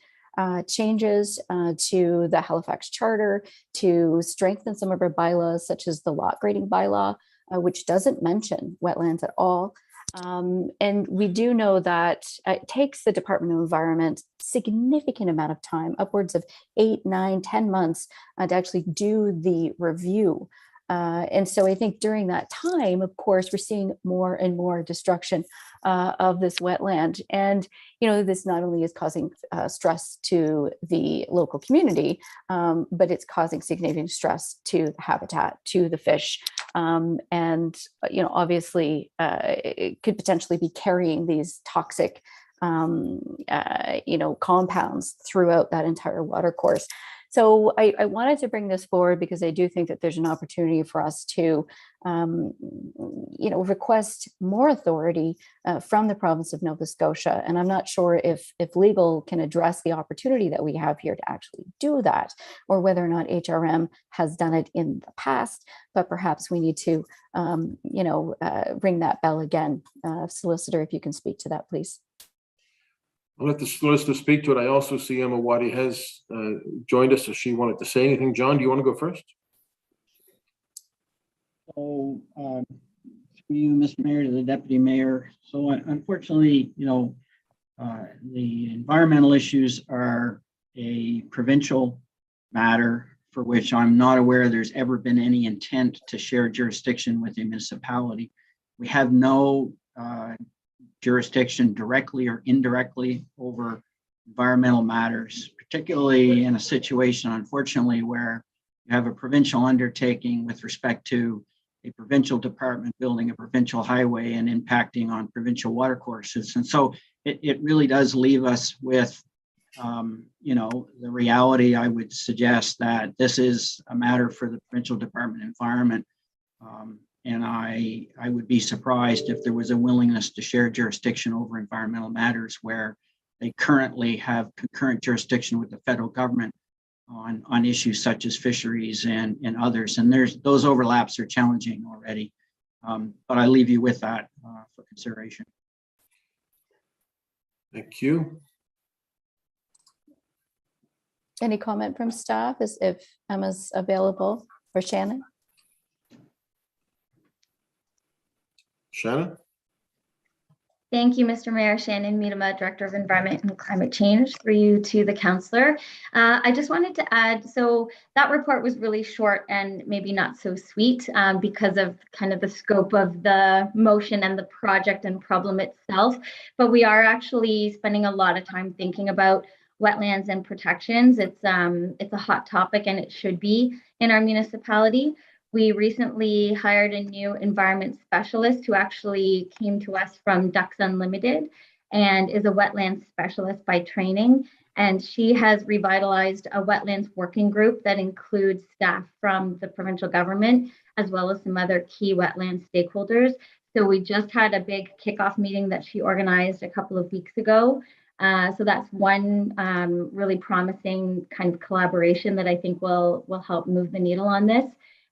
changes to the Halifax Charter to strengthen some of our bylaws, such as the lot grading bylaw, which doesn't mention wetlands at all. And we do know that it takes the Department of Environment significant amount of time, upwards of 8, 9, 10 months to actually do the review. And so I think during that time, of course, we're seeing more and more destruction of this wetland. And, this not only is causing stress to the local community, but it's causing significant stress to the habitat, to the fish. And, obviously, it could potentially be carrying these toxic, compounds throughout that entire water course. So I wanted to bring this forward because I do think that there's an opportunity for us to, request more authority from the province of Nova Scotia. And I'm not sure if legal can address the opportunity that we have here to actually do that, or whether or not HRM has done it in the past, but perhaps we need to, ring that bell again. Solicitor, if you can speak to that, please. I'll let the solicitor speak to it. I also see Emma Waddy has joined us, if she wanted to say anything. John, do you want to go first? So, through you, Mr. Mayor, to the Deputy Mayor. So unfortunately, the environmental issues are a provincial matter for which I'm not aware there's ever been any intent to share jurisdiction with a municipality. We have no jurisdiction directly or indirectly over environmental matters, particularly in a situation, unfortunately, where you have a provincial undertaking with respect to a provincial department building a provincial highway and impacting on provincial water courses. And so it really does leave us with, the reality. I would suggest that this is a matter for the provincial Department of Environment. And I would be surprised if there was a willingness to share jurisdiction over environmental matters where they currently have concurrent jurisdiction with the federal government on issues such as fisheries and others. And those overlaps are challenging already. But I leave you with that for consideration. Thank you. Any comment from staff as if Emma's available, or Shannon? Shannon? Thank you, Mr. Mayor. Shannon Miedema, Director of Environment and Climate Change, through you to the councillor. I just wanted to add, so that report was really short and maybe not so sweet because of kind of the scope of the motion and the project and problem itself. But we are actually spending a lot of time thinking about wetlands and protections. It's a hot topic and it should be in our municipality. We recently hired a new environment specialist who actually came to us from Ducks Unlimited and is a wetlands specialist by training. And she has revitalized a wetlands working group that includes staff from the provincial government, as well as some other key wetland stakeholders. So we just had a big kickoff meeting that she organized a couple of weeks ago. So that's one really promising kind of collaboration that I think will help move the needle on this.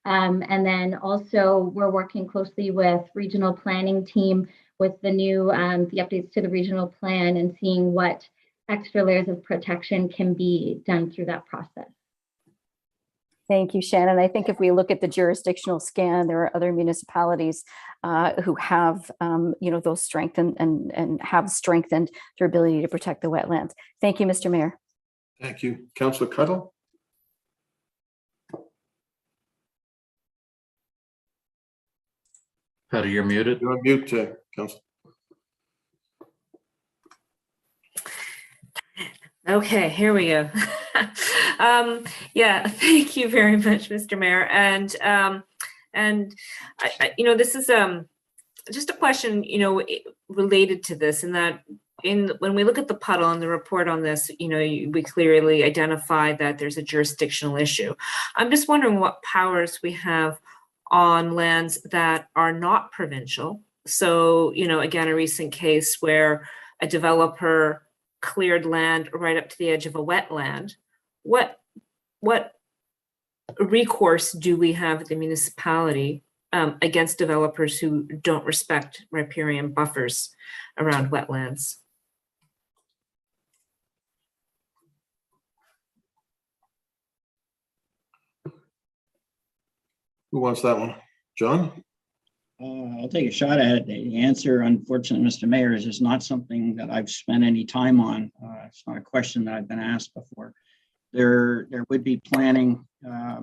And then also we're working closely with regional planning team with the new the updates to the regional plan and seeing what extra layers of protection can be done through that process. Thank you, Shannon. I think if we look at the jurisdictional scan, there are other municipalities who have, those strength and have strengthened their ability to protect the wetlands. Thank you, Mr. Mayor. Thank you. Councillor Cuttle? Patty, you're muted. You're on mute, Councillor. Okay, here we go. Yeah, thank you very much, Mr. Mayor. And this is just a question, related to this, in that when we look at the puddle and the report on this, we clearly identify that there's a jurisdictional issue. I'm just wondering what powers we have on lands that are not provincial. So, again, a recent case where a developer cleared land right up to the edge of a wetland. What recourse do we have at the municipality against developers who don't respect riparian buffers around wetlands? Who wants that one? John? I'll take a shot at it. The answer, unfortunately, Mr. Mayor, is just not something that I've spent any time on. It's not a question that I've been asked before. There would be planning. I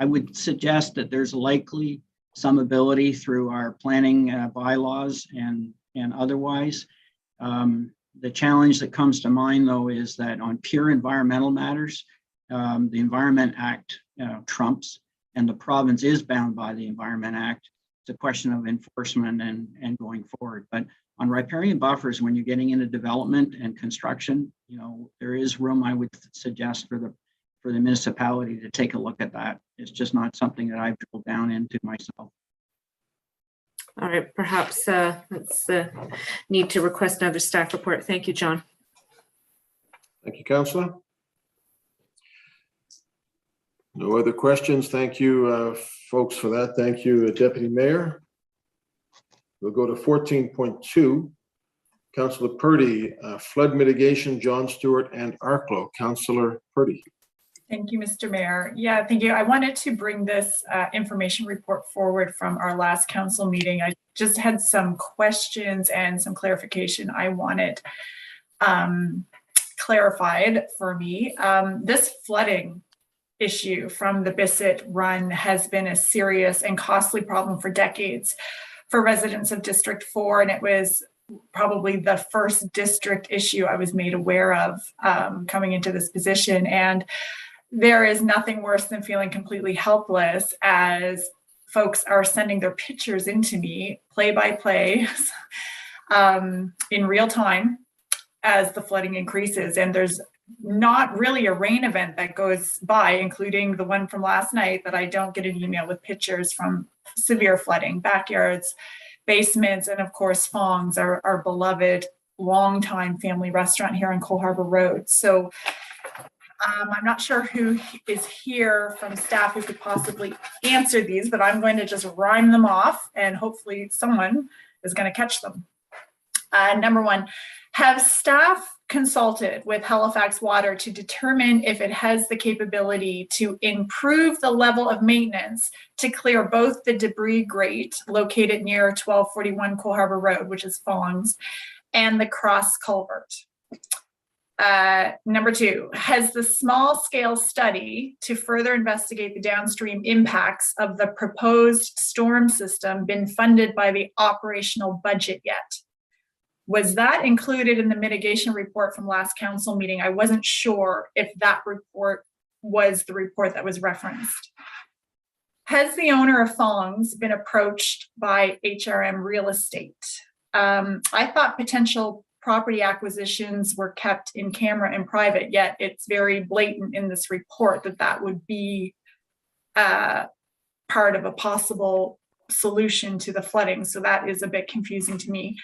would suggest that there's likely some ability through our planning bylaws and otherwise. The challenge that comes to mind, though, is that on pure environmental matters, the Environment Act trumps, and the province is bound by the Environment Act. It's a question of enforcement and going forward. But on riparian buffers, when you're getting into development and construction, there is room, I would suggest, for the municipality to take a look at that. It's just not something that I've drilled down into myself. All right, perhaps let's need to request another staff report. Thank you, John. Thank you, Councillor. No other questions. Thank you, folks, for that. Thank you, Deputy Mayor. We'll go to 14.2. Councillor Purdy, flood mitigation, John Stewart and Arklow. Councillor Purdy. Thank you, Mr. Mayor. Yeah, thank you. I wanted to bring this information report forward from our last council meeting. I just had some questions and some clarification I wanted clarified for me. This flooding issue from the Bissett Run has been a serious and costly problem for decades for residents of District 4, and it was probably the first district issue I was made aware of coming into this position. And there is nothing worse than feeling completely helpless as folks are sending their pictures into me play by play in real time as the flooding increases. And there's not really a rain event that goes by, including the one from last night, that I don't get an email with pictures from severe flooding, backyards, basements, and of course Fong's, our beloved longtime family restaurant here on Cole Harbour Road. So I'm not sure who is here from staff who could possibly answer these, but I'm going to just rhyme them off and hopefully someone is going to catch them. Number one, have staff consulted with Halifax Water to determine if it has the capability to improve the level of maintenance to clear both the debris grate located near 1241 Cole Harbour Road, which is Fong's, and the cross culvert? Number two, has the small scale study to further investigate the downstream impacts of the proposed storm system been funded by the operational budget yet? Was that included in the mitigation report from last council meeting? I wasn't sure if that report was the report that was referenced. Has the owner of Fong's been approached by HRM Real Estate? I thought potential property acquisitions were kept in camera and private, yet it's very blatant in this report that that would be part of a possible solution to the flooding. So that is a bit confusing to me.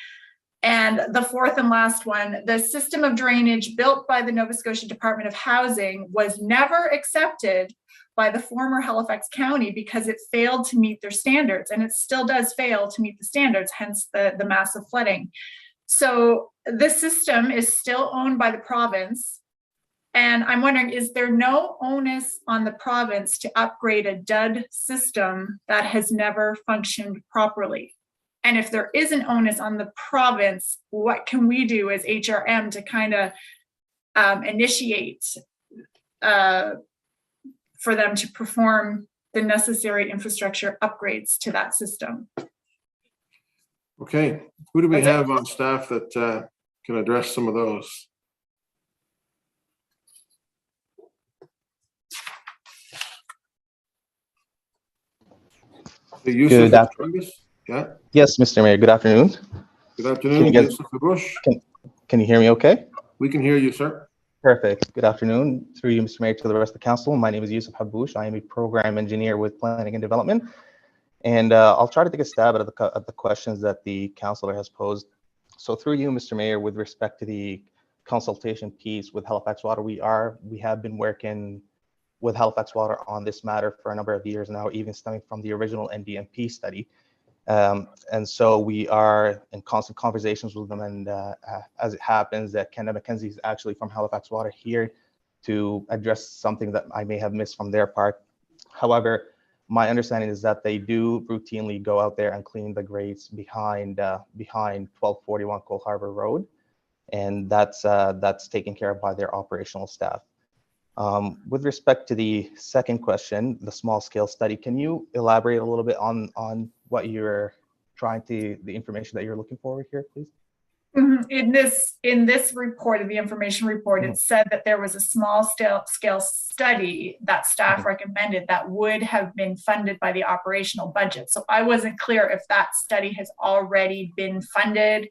And the fourth and last one, the system of drainage built by the Nova Scotia Department of Housing was never accepted by the former Halifax County because it failed to meet their standards, and it still does fail to meet the standards, hence the massive flooding. So this system is still owned by the province. And I'm wondering, is there no onus on the province to upgrade a dud system that has never functioned properly? And if there is an onus on the province, what can we do as HRM to kind of initiate for them to perform the necessary infrastructure upgrades to that system? Okay, who do we have on staff that can address some of those? Good afternoon. Yeah. Yes, Mr. Mayor, good afternoon. Good afternoon, Yusuf Bush. Can you hear me okay? We can hear you, sir. Perfect. Good afternoon. Through you, Mr. Mayor, to the rest of the council. My name is Yusuf Haboush. I am a program engineer with Planning and Development. And I'll try to take a stab at the questions that the councillor has posed. So through you, Mr. Mayor, with respect to the consultation piece with Halifax Water, we have been working with Halifax Water on this matter for a number of years now, even stemming from the original NDMP study. And so we are in constant conversations with them. And as it happens, that Kenna McKenzie is actually from Halifax Water here to address something that I may have missed from their part. However, my understanding is that they do routinely go out there and clean the grates behind 1241 Cole Harbour Road, and that's taken care of by their operational staff. With respect to the second question, the small scale study, can you elaborate a little bit on what you're the information that you're looking for here, please? In this report, in the information report, it said that there was a small scale study that staff recommended that would have been funded by the operational budget. So I wasn't clear if that study has already been funded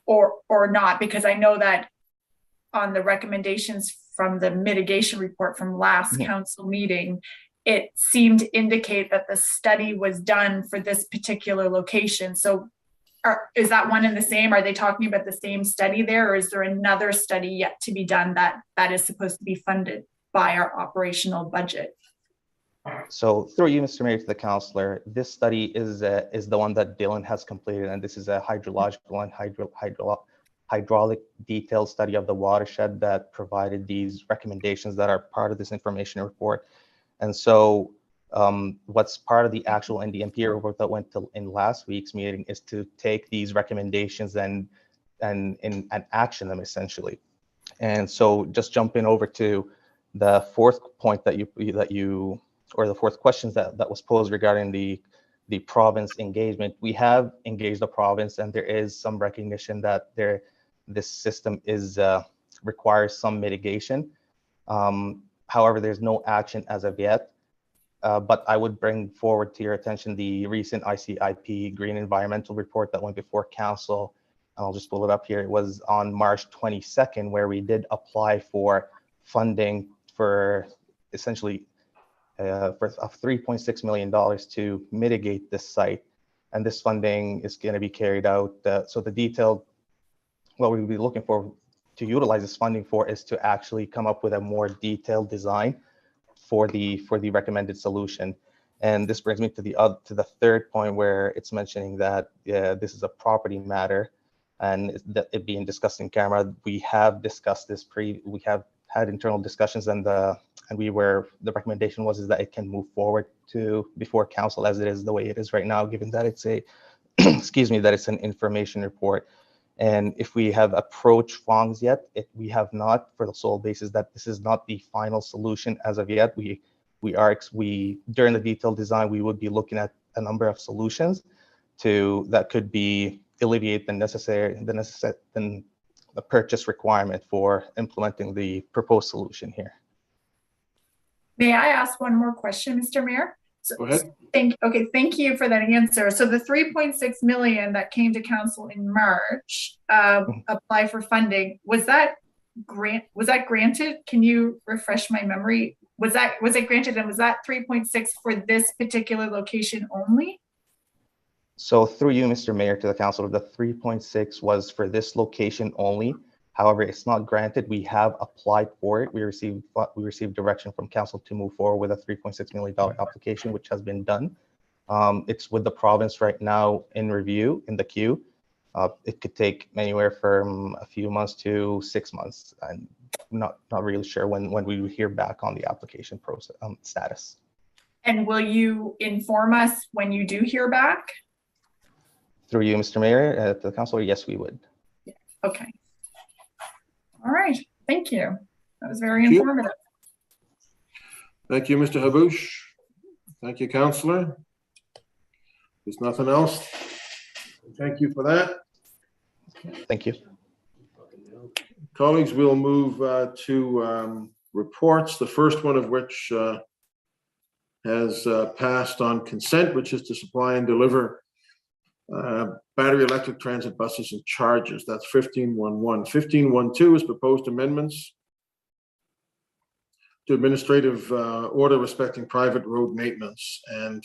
or not, because I know that on the recommendations from the mitigation report from last council meeting, it seemed to indicate that the study was done for this particular location. So is that one and the same? Are they talking about the same study there, or is there another study yet to be done that is supposed to be funded by our operational budget? So through you, Mr. Mayor, to the councillor, this study is the one that Dylan has completed, and this is a hydrological and hydraulic detailed study of the watershed that provided these recommendations that are part of this information report. And so what's part of the actual NDMP report that went in last week's meeting is to take these recommendations and action them essentially. And so just jumping over to the fourth point or the fourth questions that was posed regarding the province engagement. We have engaged the province, and there is some recognition that this system requires some mitigation. However, there's no action as of yet. But I would bring forward to your attention the recent ICIP Green Environmental Report that went before Council I'll just pull it up here. It was on March 22nd where we did apply for funding for essentially of $3.6 million to mitigate this site. And this funding is going to be carried out. So the detailed, what we will be looking for to utilize this funding for is to actually come up with a more detailed design for the recommended solution. And this brings me to the third point where it's mentioning that this is a property matter and that it being discussed in camera. We have discussed this we have had internal discussions, and the recommendation was that it can move forward to before council as it is the way it is right now, given that it's a excuse me, that it's an information report. And if we have approached Fong's yet, we have not, for the sole basis that this is not the final solution as of yet. We during the detailed design, we would be looking at a number of solutions that could be alleviate the purchase requirement for implementing the proposed solution here. May I ask one more question, Mr. Mayor? Go ahead. Thank you for that answer. So the 3.6 million that came to council in March, apply for funding, was that granted? Can you refresh my memory? Was it granted, and was that 3.6 for this particular location only? So through you, Mr. Mayor, to the council, the 3.6 was for this location only. However, it's not granted. We have applied for it. We received direction from council to move forward with a $3.6 million application, which has been done. It's with the province right now in review in the queue. It could take anywhere from a few months to 6 months. I'm not really sure when we will hear back on the application process status. And will you inform us when you do hear back? Through you, Mr. Mayor, to the council, yes, we would. Okay. All right. Thank you. That was very informative. Thank you, Mr. Haboush. Thank you, Councillor. There's nothing else. Thank you for that. Thank you. Colleagues, we'll move to reports, the first one of which has passed on consent, which is to supply and deliver battery electric transit buses and chargers. That's 1511. 1512 is proposed amendments to administrative order respecting private road maintenance and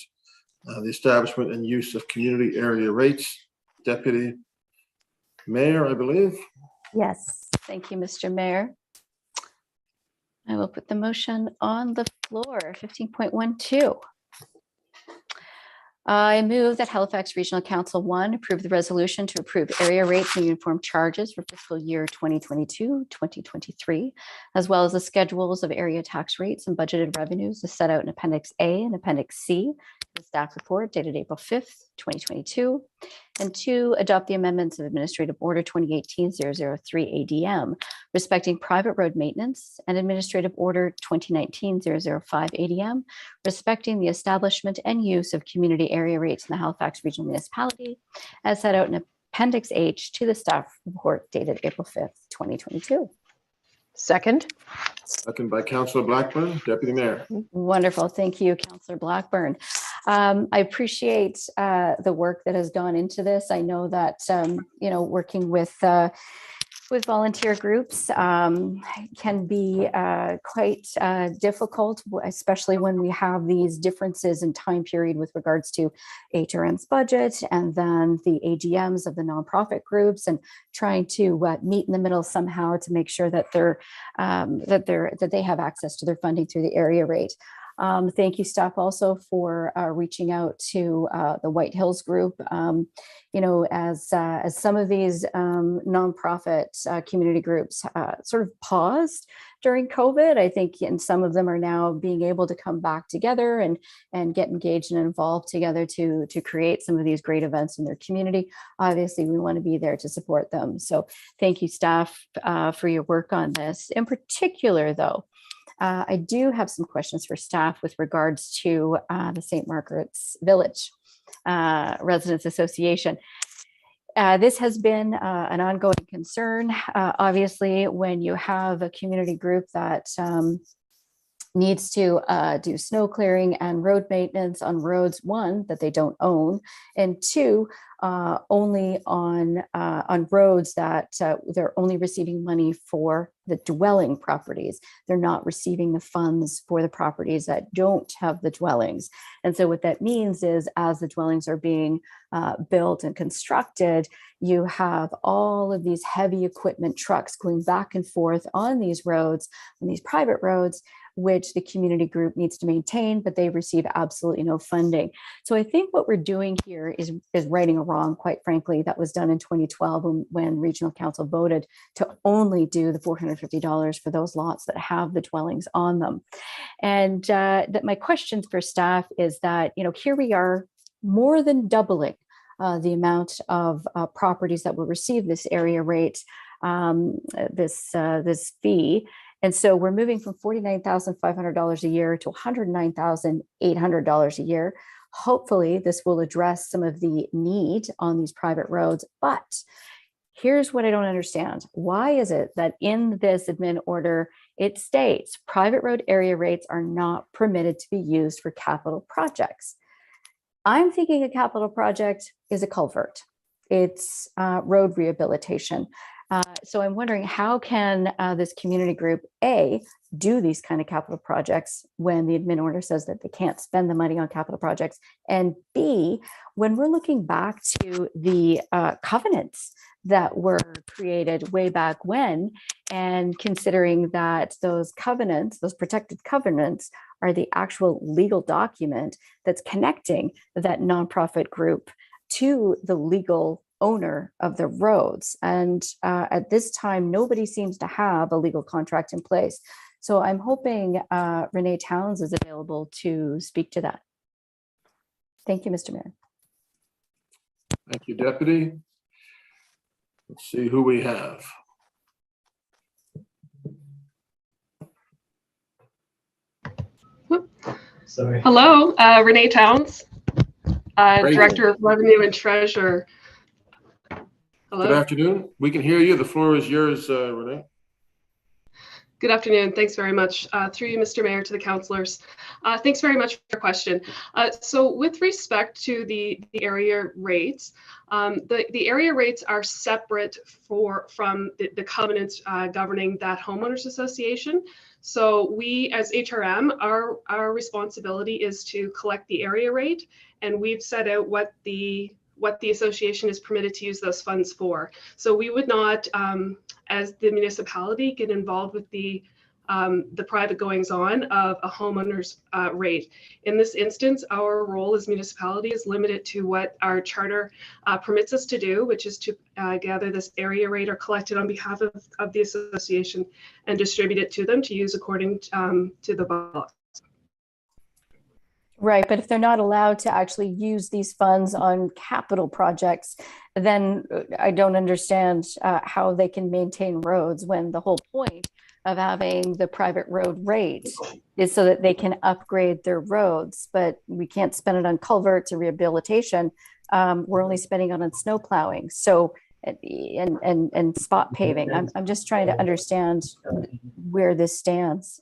the establishment and use of community area rates. Deputy Mayor, I believe. Yes, thank you, Mr. Mayor. I will put the motion on the floor, 15.12. I move that Halifax Regional Council 1 approve the resolution to approve area rates and uniform charges for fiscal year 2022-2023, as well as the schedules of area tax rates and budgeted revenues as set out in Appendix A and Appendix C, the staff report dated April 5th, 2022. And 2, adopt the amendments of Administrative Order 2018-003 ADM respecting private road maintenance and Administrative Order 2019-005 ADM respecting the establishment and use of community area rates in the Halifax Regional Municipality as set out in Appendix H to the staff report dated April 5th, 2022. Second. Second by Councillor Blackburn. Deputy Mayor. Wonderful. Thank you, Councillor Blackburn. I appreciate the work that has gone into this. I know that, working with volunteer groups can be quite difficult, especially when we have these differences in time period with regards to HRM's budget and then the AGMs of the nonprofit groups, and trying to meet in the middle somehow to make sure that they have access to their funding through the area rate. Thank you, staff, also for reaching out to the White Hills group. As some of these nonprofit community groups sort of paused during COVID, I think, and some of them are now being able to come back together and get engaged and involved together to create some of these great events in their community. Obviously, we want to be there to support them. So thank you, staff, for your work on this. In particular, though, I do have some questions for staff with regards to the St. Margaret's Village Residents Association. This has been an ongoing concern. Obviously, when you have a community group that needs to do snow clearing and road maintenance on roads, one, that they don't own, and two, only on roads that they're only receiving money for the dwelling properties. They're not receiving the funds for the properties that don't have the dwellings. And so what that means is, as the dwellings are being built and constructed, you have all of these heavy equipment trucks going back and forth on these roads, on these private roads, which the community group needs to maintain, but they receive absolutely no funding. So I think what we're doing here is righting a wrong, quite frankly, that was done in 2012 when Regional Council voted to only do the $450 for those lots that have the dwellings on them. And that my questions for staff is that, here we are more than doubling the amount of properties that will receive this area rate, this fee. And so we're moving from $49,500 a year to $109,800 a year. Hopefully this will address some of the need on these private roads. But here's what I don't understand. Why is it that in this admin order, it states private road area rates are not permitted to be used for capital projects? I'm thinking a capital project is a culvert. It's road rehabilitation. So I'm wondering, how can this community group, A, do these kind of capital projects when the admin order says that they can't spend the money on capital projects? And B, when we're looking back to the covenants that were created way back when, and considering that those covenants, those protected covenants, are the actual legal document that's connecting that nonprofit group to the legal owner of the roads. And at this time, nobody seems to have a legal contract in place. So I'm hoping Renee Towns is available to speak to that. Thank you, Mr. Mayor. Thank you, Deputy. Let's see who we have. Sorry. Hello, Renee Towns, Great. Director of Revenue and Treasurer. Hello. Good afternoon. We can hear you. The floor is yours, Renee. Good afternoon. Thanks very much. Through you, Mr. Mayor, to the councillors. Thanks very much for your question. So with respect to the area rates, the area rates are separate from the covenants governing that homeowners association. So we, as HRM, our responsibility is to collect the area rate, and we've set out what the association is permitted to use those funds for. So we would not, as the municipality, get involved with the private goings on of a homeowner's rate. In this instance, our role as municipality is limited to what our charter permits us to do, which is to gather this area rate or collect it on behalf of the association and distribute it to them to use according to the bylaws. Right, but if they're not allowed to actually use these funds on capital projects, then I don't understand how they can maintain roads, when the whole point of having the private road rate is so that they can upgrade their roads. But we can't spend it on culverts or rehabilitation. We're only spending it on snow plowing. So and spot paving. I'm just trying to understand where this stands.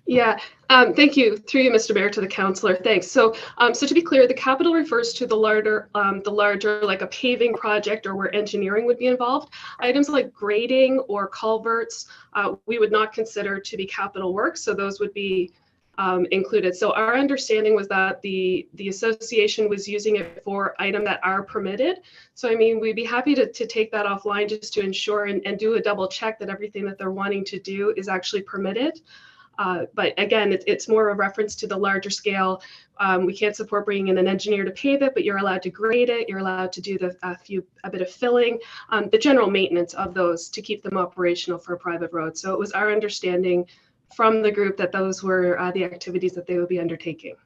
Yeah, thank you. Through you, Mr. Mayor, to the councillor. Thanks. So, so to be clear, the capital refers to the larger, like a paving project or where engineering would be involved. Items like grading or culverts, we would not consider to be capital work. So those would be included. So our understanding was that the association was using it for items that are permitted. So I mean, we'd be happy to take that offline just to ensure and do a double check that everything that they're wanting to do is actually permitted. But again, it's more a reference to the larger scale. We can't support bringing in an engineer to pave it, but you're allowed to grade it. You're allowed to do a bit of filling, the general maintenance of those to keep them operational for a private road. So it was our understanding from the group that those were the activities that they would be undertaking.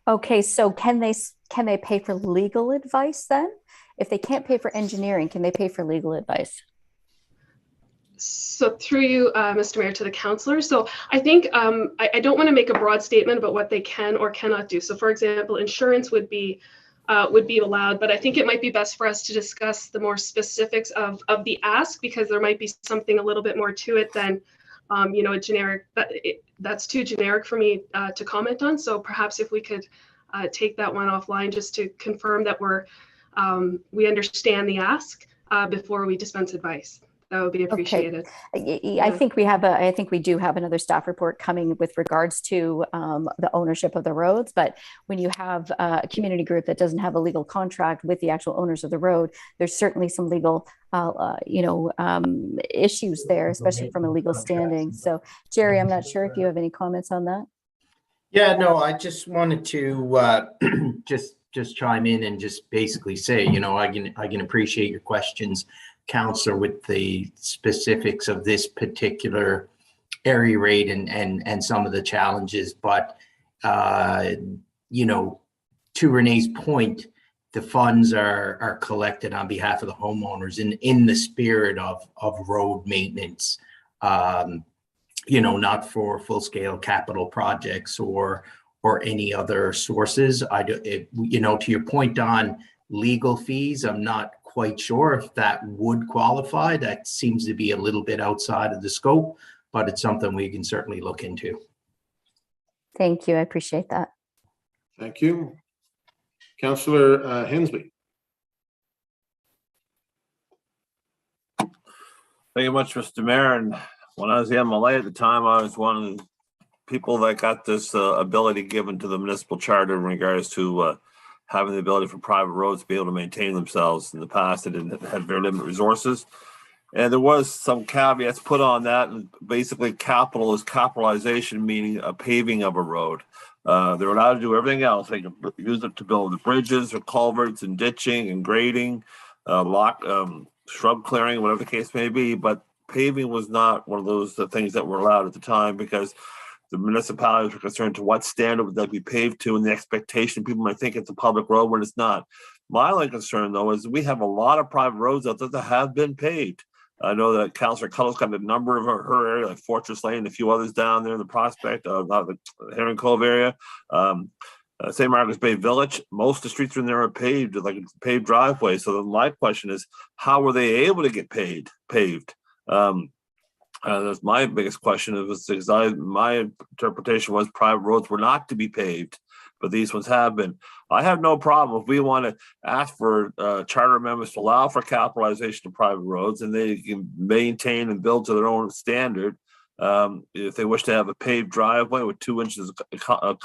Okay, so can they pay for legal advice then? If they can't pay for engineering, can they pay for legal advice? So through you, Mr. Mayor, to the councillor. So I think I don't want to make a broad statement about what they can or cannot do. So for example, insurance would be allowed, but I think it might be best for us to discuss the more specifics of the ask, because there might be something a little bit more to it than you know, a generic, that's too generic for me to comment on. So perhaps if we could take that one offline just to confirm that we understand the ask before we dispense advice. That would be appreciated. Okay. I think I think we do have another staff report coming with regards to the ownership of the roads. But when you have a community group that doesn't have a legal contract with the actual owners of the road, there's certainly some legal, issues there, especially from a legal standing. So, Jerry, I'm not sure if you have any comments on that. Yeah, no, I just wanted to just chime in and just basically say, you know, I can appreciate your questions, Councillor, with the specifics of this particular area rate and some of the challenges. But, you know, to Renee's point, the funds are collected on behalf of the homeowners in the spirit of road maintenance, you know, not for full-scale capital projects or any other sources. You know, to your point on legal fees, I'm not quite sure if that would qualify. That seems to be a little bit outside of the scope, but it's something we can certainly look into. Thank you. I appreciate that. Thank you. Councillor Hensby. Thank you much, Mr. Mayor. And when I was the MLA at the time, I was one of the people that got this ability given to the municipal charter in regards to having the ability for private roads to be able to maintain themselves. In the past, they didn't have very limited resources. And there was some caveats put on that. And basically, capital is capitalization, meaning a paving of a road. They're allowed to do everything else. They can use it to build the bridges or culverts and ditching and grading, shrub clearing, whatever the case may be. But paving was not one of those things that were allowed at the time, because the municipalities were concerned to what standard would that be paved to, and the expectation people might think it's a public road when it's not. My only concern, though, is we have a lot of private roads out there that have been paved. I know that Councillor Cuddle's got a number of her area, like Fortress Lane, a few others down there in the Prospect, the Heron Cove area. St. Margaret's Bay Village, most of the streets in there are paved, like a paved driveway. So my question is, how were they able to get paved? That's my biggest question. My interpretation was private roads were not to be paved, but these ones have been. I have no problem if we want to ask for charter amendments to allow for capitalization of private roads, and they can maintain and build to their own standard. If they wish to have a paved driveway with 2 inches of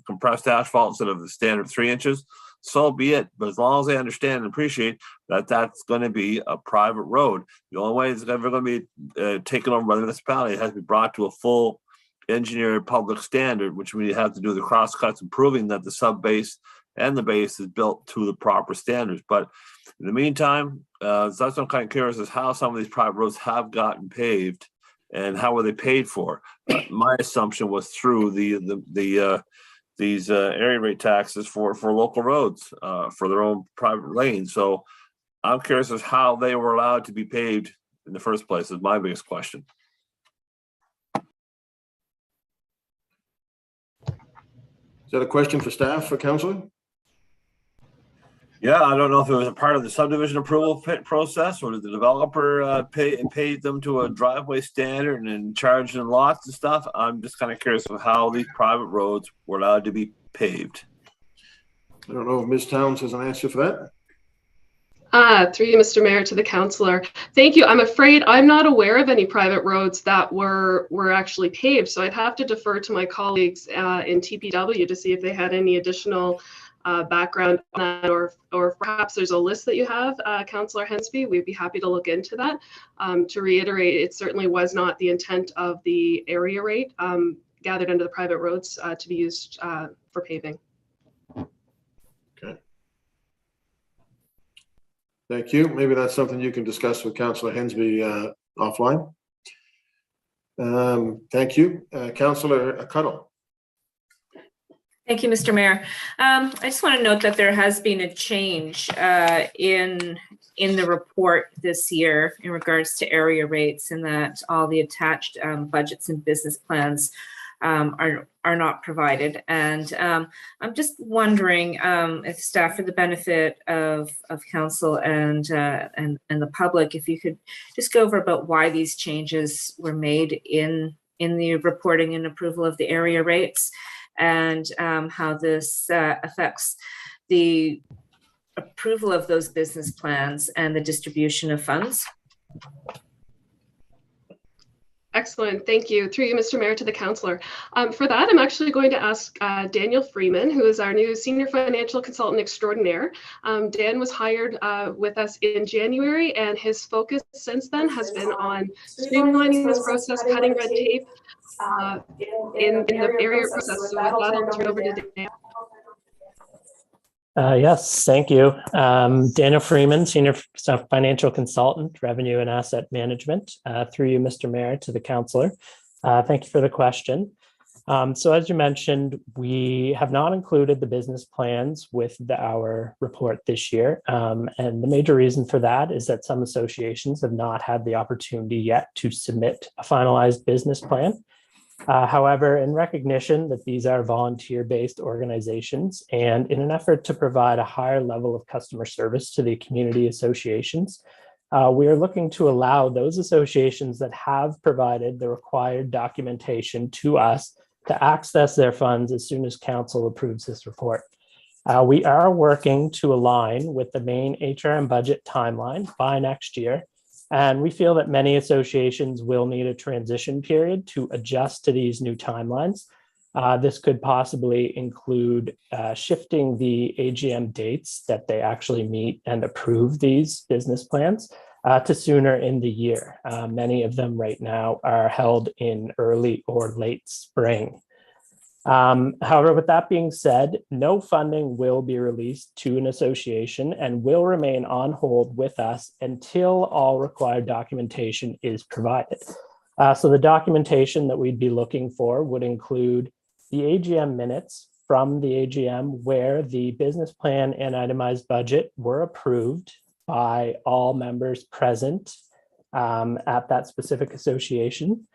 compressed asphalt instead of the standard 3 inches, so be it. But as long as they understand and appreciate that that's going to be a private road, the only way it's ever going to be taken over by the municipality, it has to be brought to a full engineered public standard, which we have to do the crosscuts and proving that the sub base and the base is built to the proper standards. But in the meantime, that's what I'm kind of curious is how some of these private roads have gotten paved and how were they paid for. My assumption was through these area rate taxes for local roads for their own private lanes. So I'm curious as how they were allowed to be paved in the first place is my biggest question. Is that a question for staff, for Councillor? Yeah, I don't know if it was a part of the subdivision approval process, or did the developer pay them to a driveway standard and then charge them lots and stuff. I'm just kind of curious of how these private roads were allowed to be paved. I don't know if Ms. Towns has an answer for that. Through you, Mr. Mayor, to the councillor. Thank you. I'm afraid I'm not aware of any private roads that were actually paved, so I'd have to defer to my colleagues in TPW to see if they had any additional background on that, or perhaps there's a list that you have, Councillor Hensby. We'd be happy to look into that. To reiterate, it certainly was not the intent of the area rate gathered under the private roads to be used for paving. Okay. Thank you. Maybe that's something you can discuss with Councillor Hensby offline. Thank you. Councillor Cuddle. Thank you, Mr. Mayor. I just want to note that there has been a change in the report this year in regards to area rates, and that all the attached budgets and business plans are not provided. And I'm just wondering if staff, for the benefit of council and the public, if you could just go over about why these changes were made in the reporting and approval of the area rates, and how this affects the approval of those business plans and the distribution of funds. Excellent, thank you. Through you, Mr. Mayor, to the councillor. For that, I'm actually going to ask Daniel Freeman, who is our new Senior Financial Consultant Extraordinaire. Dan was hired with us in January, and his focus since then has been on streamlining this process, cutting red tape in the area process. So with that, I'll turn over to Daniel. Yes, thank you. Daniel Freeman, Senior Financial Consultant, Revenue and Asset Management. Through you, Mr. Mayor, to the councillor. Thank you for the question. So as you mentioned, we have not included the business plans with our report this year. And the major reason for that is that some associations have not had the opportunity yet to submit a finalized business plan. However, in recognition that these are volunteer-based organizations, and in an effort to provide a higher level of customer service to the community associations, we are looking to allow those associations that have provided the required documentation to us to access their funds as soon as council approves this report. We are working to align with the main HRM budget timeline by next year. And we feel that many associations will need a transition period to adjust to these new timelines. This could possibly include shifting the AGM dates that they actually meet and approve these business plans to sooner in the year. Many of them right now are held in early or late spring. However, with that being said, no funding will be released to an association and will remain on hold with us until all required documentation is provided. So the documentation that we'd be looking for would include the AGM minutes from the AGM where the business plan and itemized budget were approved by all members present at that specific association.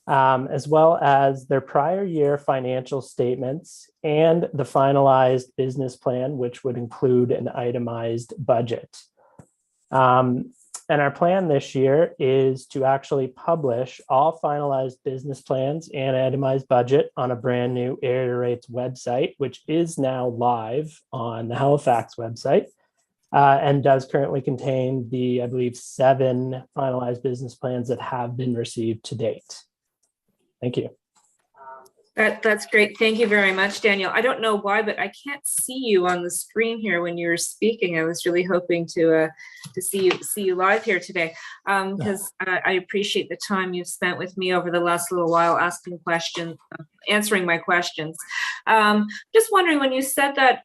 As well as their prior year financial statements and the finalized business plan, which would include an itemized budget. And our plan this year is to actually publish all finalized business plans and itemized budget on a brand new area rates website, which is now live on the Halifax website. And does currently contain the, I believe, 7 finalized business plans that have been received to date. Thank you. That's great. Thank you very much, Daniel. I don't know why, but I can't see you on the screen here when you were speaking. I was really hoping to see you live here today, because I appreciate the time you've spent with me over the last little while asking questions, answering my questions. Just wondering, when you said that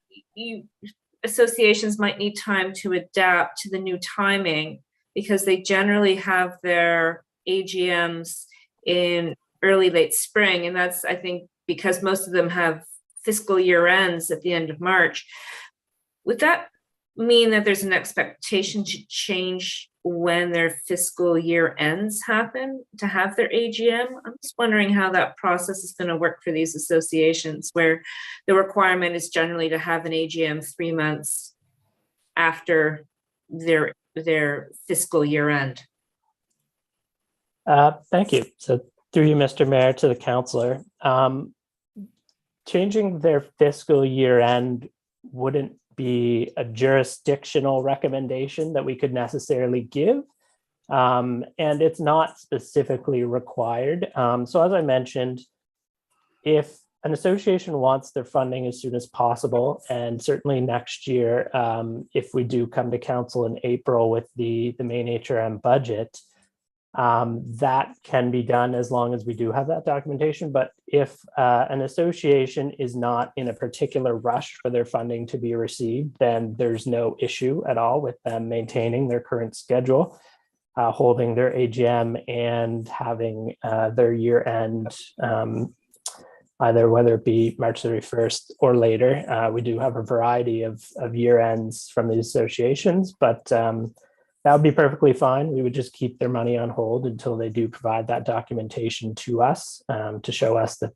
associations might need time to adapt to the new timing because they generally have their AGMs in early, late spring. And that's, I think, because most of them have fiscal year ends at the end of March. Would that mean that there's an expectation to change when their fiscal year ends happen to have their AGM? I'm just wondering how that process is going to work for these associations where the requirement is generally to have an AGM 3 months after their fiscal year end. Thank you. So through you, Mr. Mayor, to the councillor, changing their fiscal year end wouldn't be a jurisdictional recommendation that we could necessarily give. And it's not specifically required. So as I mentioned, if an association wants their funding as soon as possible, and certainly next year, if we do come to council in April with the main HRM budget, that can be done as long as we do have that documentation. But if an association is not in a particular rush for their funding to be received, then there's no issue at all with them maintaining their current schedule, holding their AGM and having their year end, either whether it be March 31st or later. We do have a variety of year ends from these associations, but That would be perfectly fine. We would just keep their money on hold until they do provide that documentation to us to show us that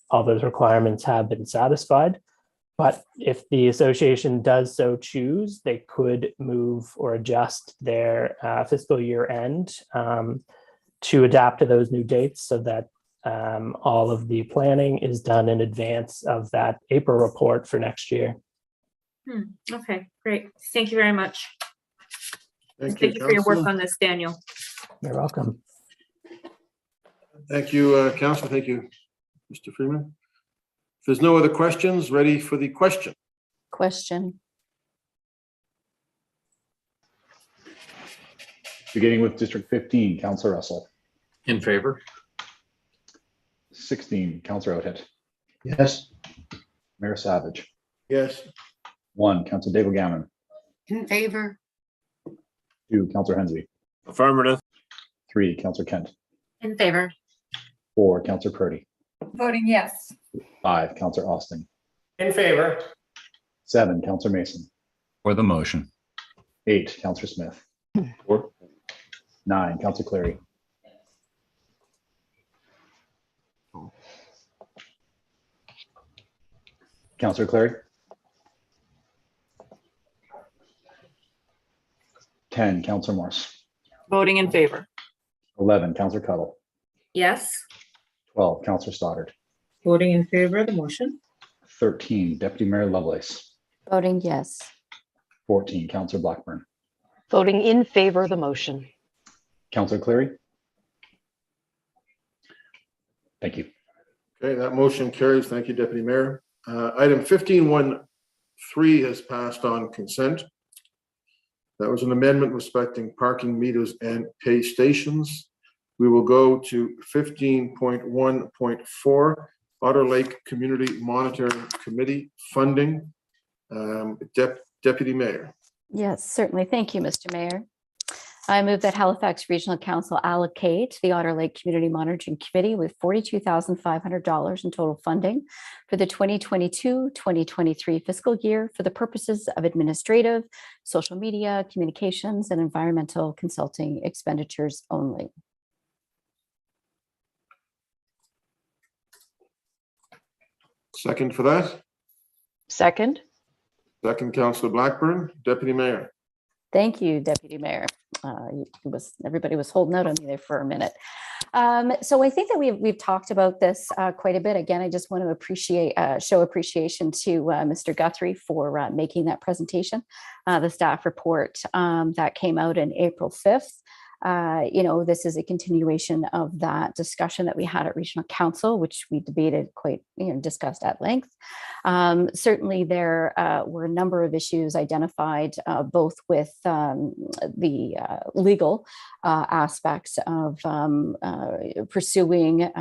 all those requirements have been satisfied. But if the association does so choose, they could move or adjust their fiscal year end to adapt to those new dates so that all of the planning is done in advance of that April report for next year. Okay, great. Thank you very much. Thank Thank you, you for your work Councillor. on this, Daniel. You're welcome. Thank you, Councillor. Thank you, Mr. Freeman. If there's no other questions, ready for the question. Question. Beginning with District 15, Councillor Russell. In favor? 16, Councillor Oathead. Yes. Mayor Savage. Yes. 1, Councillor Dave O'Gammon. In favor? 2, Councillor Hensby. Affirmative. 3, Councillor Kent. In favor? 4, Councillor Purdy. Voting yes. 5, Councillor Austin. In favor? 7, Councillor Mason. For the motion. 8, Councillor Smith. 9, Councillor Clary. 10, Councillor Morse. Voting in favor. 11, Councillor Cuttle. Yes. 12, Councillor Stoddard. Voting in favor of the motion. 13, Deputy Mayor Lovelace. Voting yes. 14, Councillor Blackburn. Voting in favor of the motion. Councillor Clary. Thank you. Okay, that motion carries. Thank you, Deputy Mayor. Item 15.1.3 has passed on consent. That was an amendment respecting parking meters and pay stations. We will go to 15.1.4, Otter Lake Community Monitoring Committee funding. Deputy Mayor. Yes, certainly. Thank you, Mr. Mayor. I move that Halifax Regional Council allocate the Otter Lake Community Monitoring Committee with $42,500 in total funding for the 2022-2023 fiscal year for the purposes of administrative, social media, communications, and environmental consulting expenditures only. Second for that. Second. Second, Councillor Blackburn. Deputy Mayor. Thank you, Deputy Mayor. Everybody was holding out on me there for a minute. So I think that we've talked about this quite a bit. Again, I just want to show appreciation to Mr. Guthrie for making that presentation, the staff report that came out on April 5th. This is a continuation of that discussion that we had at Regional Council, which we debated discussed at length. Certainly there were a number of issues identified, both with the legal aspects of pursuing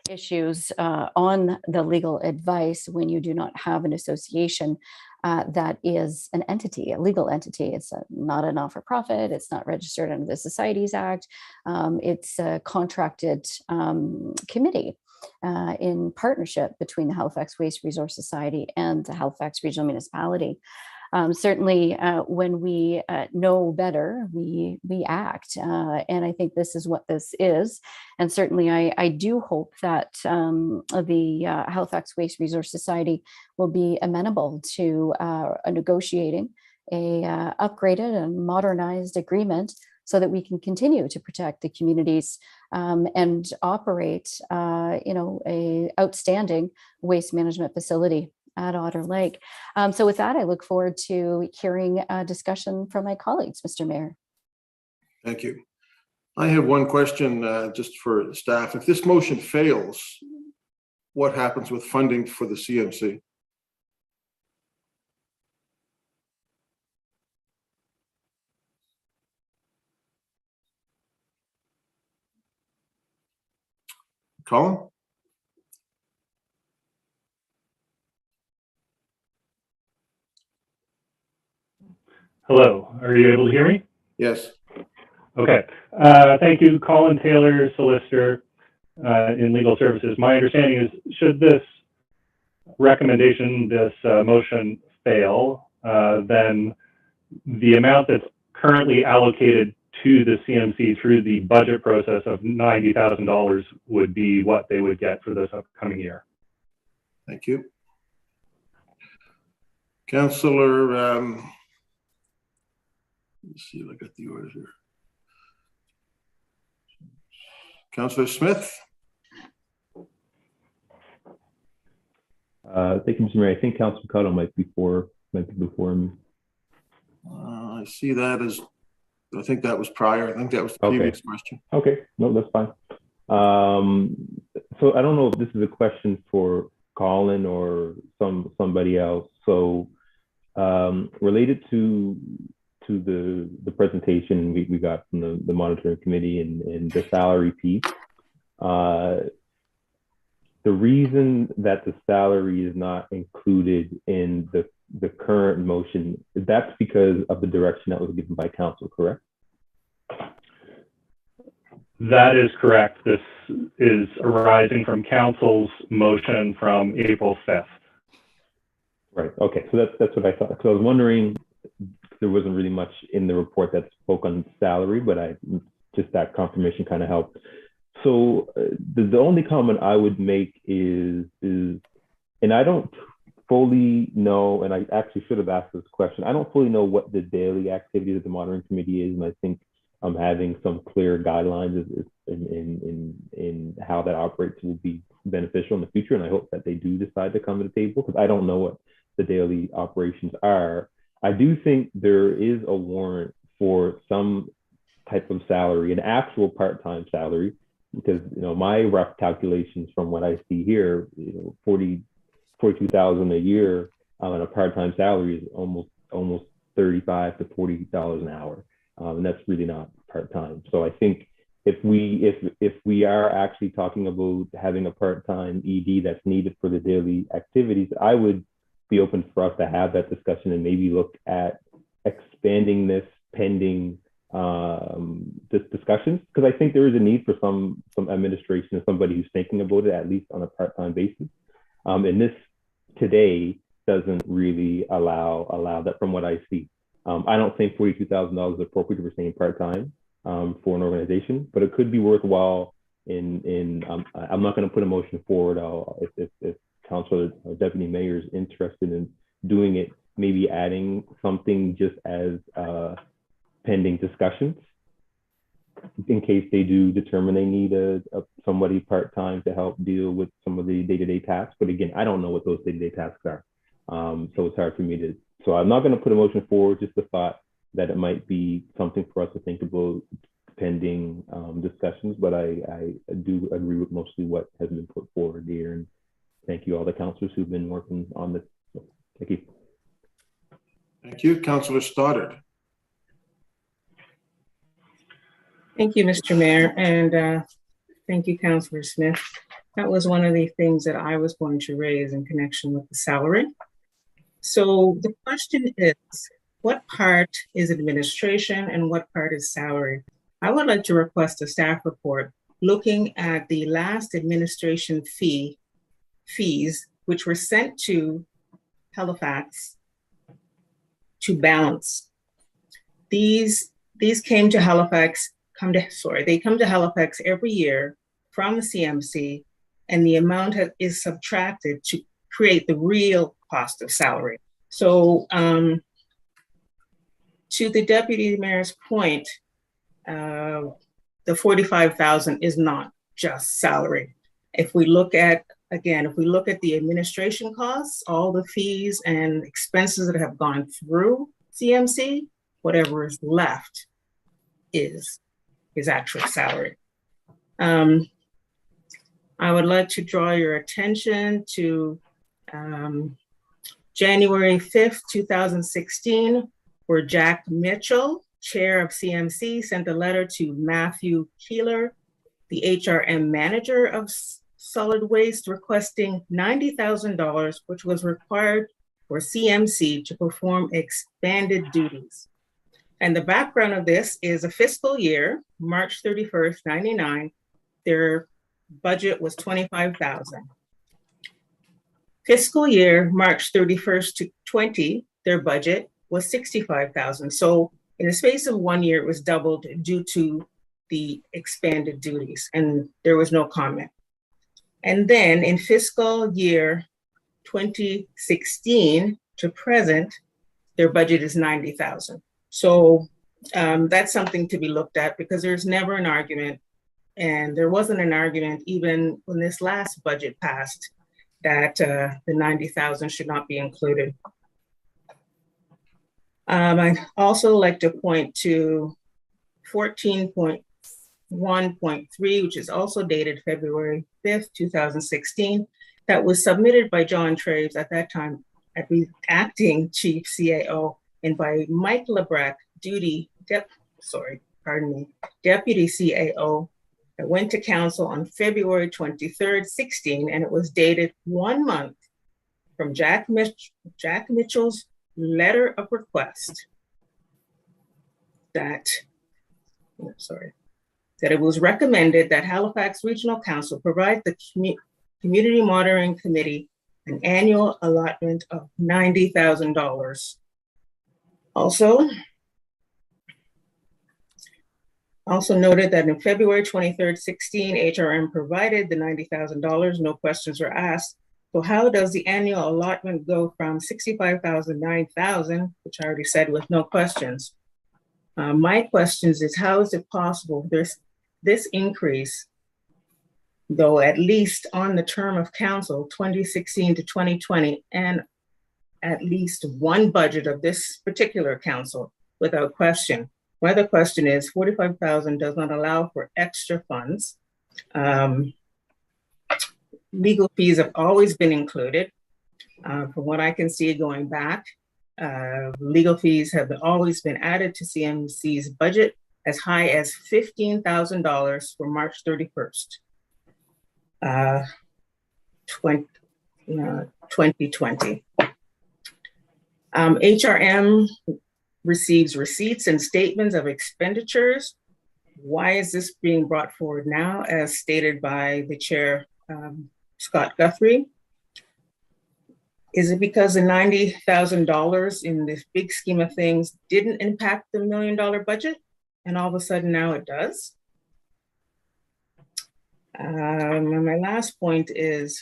issues on the legal advice when you do not have an association that is an entity, a legal entity. It's not a not-for-profit. It's not registered under the Societies Act. It's a contracted committee in partnership between the Halifax Waste Resource Society and the Halifax Regional Municipality. Certainly, when we know better, we act. And I think this is what this is. And certainly, I do hope that the Halifax Waste Resource Society will be amenable to negotiating a upgraded and modernized agreement so that we can continue to protect the communities and operate, a outstanding waste management facility at Otter Lake. So with that, I look forward to hearing a discussion from my colleagues, Mr. Mayor. Thank you. I have one question just for staff. If this motion fails, what happens with funding for the CMC? Colin? Hello, are you able to hear me? Yes. Okay. Thank you, Colin Taylor, solicitor in legal services. My understanding is, should this recommendation, this motion fail, then the amount that's currently allocated to the CMC through the budget process of $90,000 would be what they would get for this upcoming year. Thank you. Councillor, let's see if I got the orders here. Councillor Smith. Thank you, Mr. Mayor. I think Councillor Cotto might be before me. I see that as, I think that was prior. I think that was the previous question. Okay, no, that's fine. So I don't know if this is a question for Colin or somebody else. So related to the presentation we got from the monitoring committee and the salary piece, the reason that the salary is not included in the current motion, that's because of the direction that was given by council, correct? That is correct. This is arising from council's motion from April 5th. Right. Okay. So that's what I thought. So I was wondering, there wasn't really much in the report that spoke on salary, but just that confirmation kind of helped. So the only comment I would make is, and I don't fully know, and I actually should have asked this question, I don't fully know what the daily activity of the monitoring committee is, and I think having some clear guidelines in how that operates will be beneficial in the future, and I hope that they do decide to come to the table, because I don't know what the daily operations are. I do think there is a warrant for some type of salary, an actual part-time salary, because my rough calculations from what I see here, $42,000 a year on a part-time salary is almost $35 to $40 an hour, and that's really not part-time. So I think if we are actually talking about having a part-time ED that's needed for the daily activities, I would be open for us to have that discussion and maybe look at expanding this pending this discussion, because I think there is a need for some administration and somebody who's thinking about it, at least on a part-time basis. And this today doesn't really allow that from what I see. I don't think $42,000 is appropriate for saying part-time for an organization, but it could be worthwhile I'm not going to put a motion forward. If Councilor or Deputy Mayor is interested in doing it, maybe adding something just as pending discussions in case they do determine they need somebody part-time to help deal with some of the day-to-day tasks. But again, I don't know what those day-to-day tasks are. So it's hard for me so I'm not going to put a motion forward, just the thought that it might be something for us to think about pending discussions, but I do agree with mostly what has been put forward here. And thank you all the councillors who've been working on this. So, thank you. Thank you. Councillor Stoddard. Thank you, Mr. Mayor, and thank you, Councillor Smith. That was one of the things that I was going to raise in connection with the salary. So the question is, what part is administration and what part is salary? I would like to request a staff report looking at the last administration fees, which were sent to Halifax to balance. These came to Halifax, they come to Halifax every year from the CMC, and the amount is subtracted to create the real cost of salary. So to the Deputy Mayor's point, the $45,000 is not just salary. If we look at the administration costs, all the fees and expenses that have gone through CMC, whatever is left is actual salary. I would like to draw your attention to January 5th, 2016, where Jack Mitchell, chair of CMC, sent a letter to Matthew Keeler, the HRM manager of solid waste, requesting $90,000, which was required for CMC to perform expanded duties. And the background of this is a fiscal year, March 31st, 99, their budget was $25,000. Fiscal year, March 31st to 20, their budget was $65,000. So In the space of 1 year, it was doubled due to the expanded duties, and there was no comment. And then in fiscal year 2016 to present, their budget is $90,000. So that's something to be looked at, because there's never an argument, and there wasn't an argument even when this last budget passed, that the $90,000 should not be included. I'd also like to point to 14.1.3, which is also dated February 5th, 2016, that was submitted by John Traves at that time at the acting chief CAO, and by Mike Lebrecht, deputy CAO, that went to council on February 23rd, 16, and it was dated 1 month from Jack Mitchell's letter of request that it was recommended that Halifax Regional Council provide the Community Monitoring Committee an annual allotment of $90,000. Also noted that in February 23rd, 16, HRM provided the $90,000, no questions were asked. So how does the annual allotment go from $65,000 to $9,000, which I already said with no questions? My questions is, how is it possible there's this increase, though at least on the term of council 2016 to 2020, and at least one budget of this particular council without question? My other question is, $45,000 does not allow for extra funds. Legal fees have always been included. From what I can see going back, legal fees have always been added to CMC's budget as high as $15,000 for March 31st, 2020. HRM receives receipts and statements of expenditures. Why is this being brought forward now, as stated by the chair, Scott Guthrie? Is it because the $90,000 in this big scheme of things didn't impact the $1 million budget, and all of a sudden now it does? And my last point is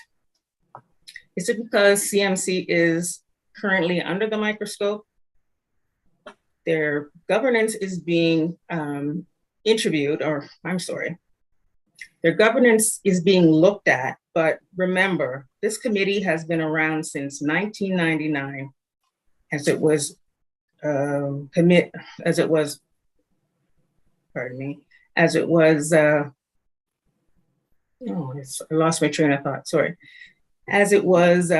it because CMC is currently under the microscope? Their governance is being their governance is being looked at, but remember, this committee has been around since 1999, I lost my train of thought, sorry. As it was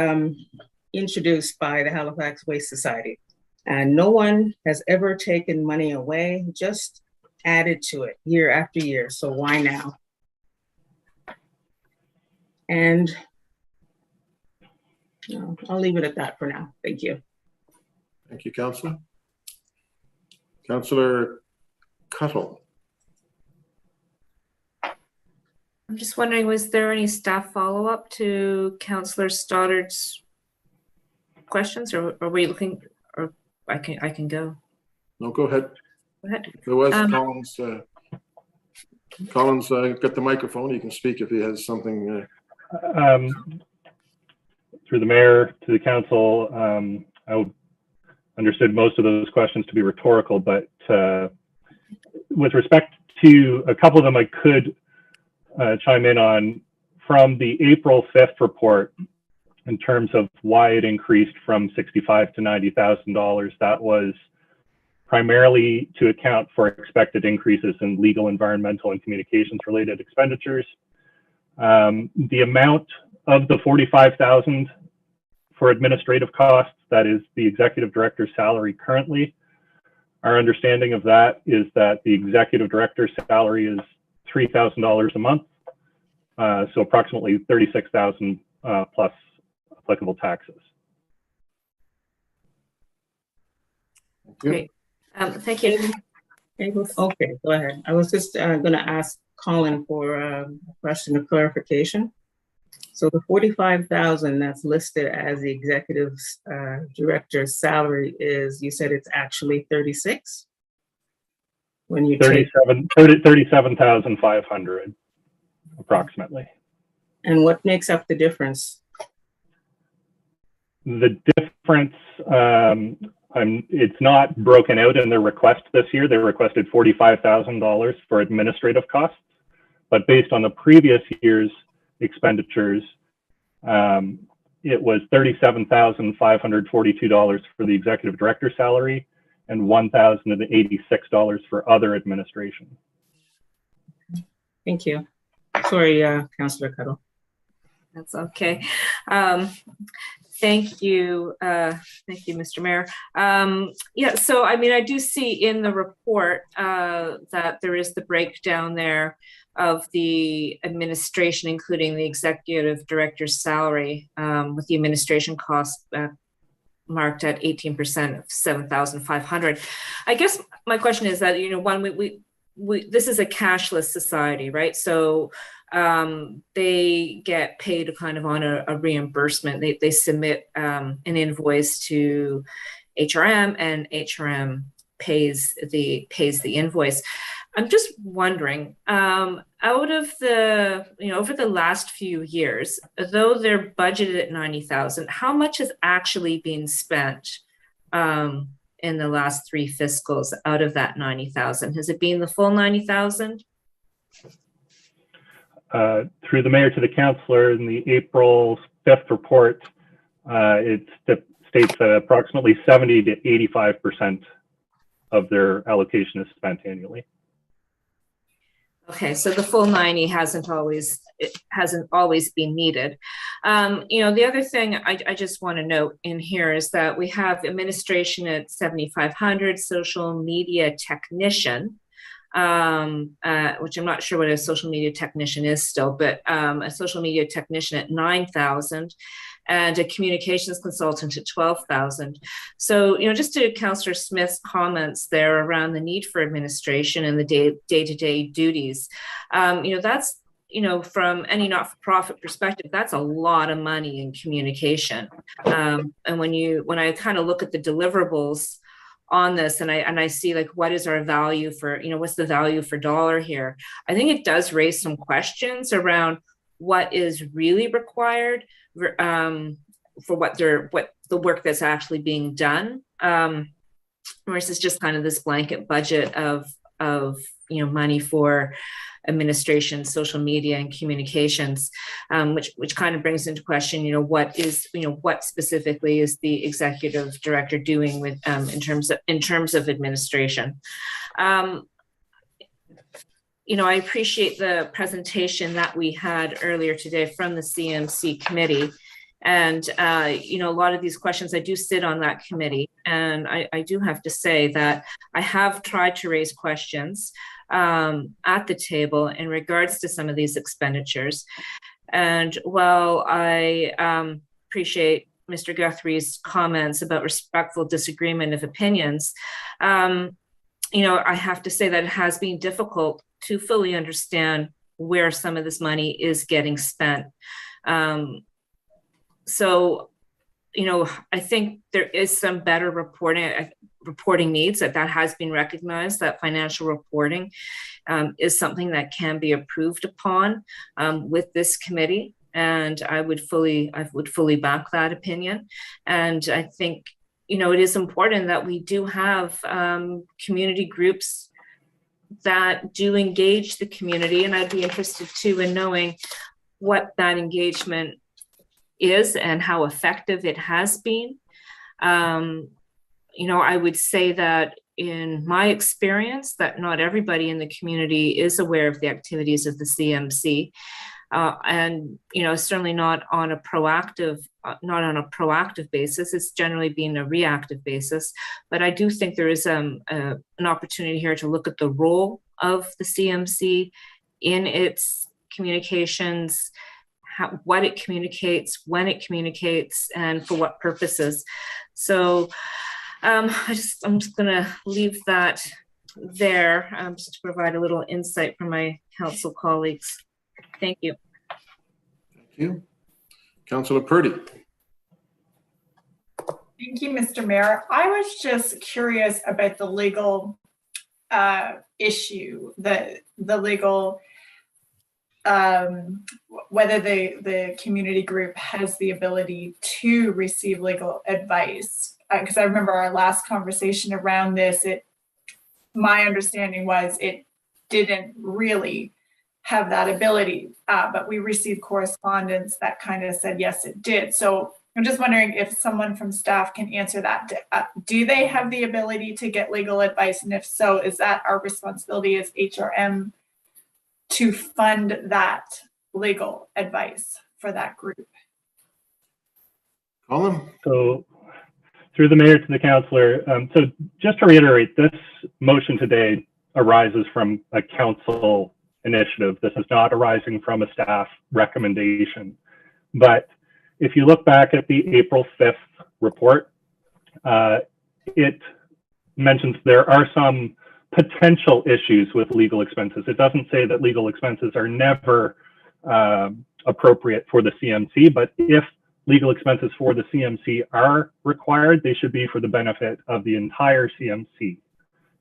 introduced by the Halifax Waste Society. And no one has ever taken money away, just added to it year after year. So why now? And I'll leave it at that for now. Thank you. Thank you, Councillor. Councillor Cuttle. I'm just wondering, was there any staff follow-up to Councillor Stoddard's questions, or are we looking, or I can go? No, go ahead. Go ahead. There was Collins got the microphone. You can speak if he has something. Through the mayor to the council, I understood most of those questions to be rhetorical, but with respect to a couple of them, I could chime in on from the April 5th report in terms of why it increased from $65,000 to $90,000. That was primarily to account for expected increases in legal, environmental, and communications related expenditures. The amount of the $45,000 for administrative costs, that is the executive director's salary currently. Our understanding of that is that the executive director's salary is $3,000 a month, so approximately $36,000 plus applicable taxes. Great. Thank you. Okay, go ahead. I was just going to ask Colin for a question of clarification. So the $45,000 that's listed as the executive director's salary is, you said it's actually 36? when you take, 37,500 approximately. and what makes up the difference? The difference, it's not broken out in their request this year. They requested $45,000 for administrative costs, but based on the previous year's expenditures, it was $37,542 for the executive director salary and $1,086 for other administration. Thank you. Sorry, Councillor Cuddle. That's okay. Thank you. Thank you, Mr. Mayor. Yeah, so I mean, I do see in the report that there is the breakdown there of the administration, including the executive director's salary, with the administration costs marked at 18% of 7,500. I guess my question is that, you know, one, this is a cashless society, right? So they get paid kind of on a reimbursement. They submit an invoice to HRM, and HRM pays the invoice. I'm just wondering, out of the, you know, over the last few years, though they're budgeted at 90,000, how much has actually been spent in the last 3 fiscals out of that 90,000? Has it been the full 90,000? Through the mayor to the councillor, in the April 5th report, it states that approximately 70 to 85% of their allocation is spent annually. Okay, so the full 90 hasn't always been needed. You know, the other thing I just want to note in here is that we have administration at 7,500, social media technician, which I'm not sure what a social media technician is still, but a social media technician at 9,000, and a communications consultant at 12,000. So, you know, just to Councillor Smith's comments there around the need for administration and the day-to-day duties, you know, that's, you know, from any not-for-profit perspective, that's a lot of money in communication. And when I kind of look at the deliverables on this, and I see like, what is our value for, you know, what's the value for dollar here? I think it does raise some questions around what is really required for what the work that's actually being done, versus just kind of this blanket budget of you know, money for administration, social media, and communications, which kind of brings into question, you know, what specifically is the executive director doing with in terms of administration. You know, I appreciate the presentation that we had earlier today from the CMC committee. And, you know, a lot of these questions, I do sit on that committee. And I do have to say that I have tried to raise questions at the table in regards to some of these expenditures. And while I appreciate Mr. Guthrie's comments about respectful disagreement of opinions, you know, I have to say that it has been difficult to fully understand where some of this money is getting spent. So, you know, I think there is some better reporting needs that has been recognized, that financial reporting is something that can be improved upon with this committee. And I would fully back that opinion. And I think, you know, it is important that we do have community groups that do engage the community. And I'd be interested too in knowing what that engagement is and how effective it has been. You know, I would say that in my experience, that not everybody in the community is aware of the activities of the CMC. And, you know, certainly not on a proactive basis. It's generally been a reactive basis. But I do think there is an opportunity here to look at the role of the CMC in its communications, what it communicates, when it communicates, and for what purposes. So I'm just going to leave that there, just to provide a little insight from my council colleagues. Thank you. Thank you. Councillor Purdy. Thank you, Mr. Mayor. I was just curious about the legal issue, the legal, whether the community group has the ability to receive legal advice. Because I remember our last conversation around this, my understanding was it didn't really have that ability, but we received correspondence that kind of said, yes, it did. So I'm just wondering if someone from staff can answer that. Do they have the ability to get legal advice? And if so, is that our responsibility as HRM to fund that legal advice for that group? Colin? So through the mayor to the councillor, so just to reiterate, this motion today arises from a council initiative. This is not arising from a staff recommendation. But if you look back at the April 5th report, it mentions there are some potential issues with legal expenses. It doesn't say that legal expenses are never appropriate for the CMC, but if legal expenses for the CMC are required, they should be for the benefit of the entire CMC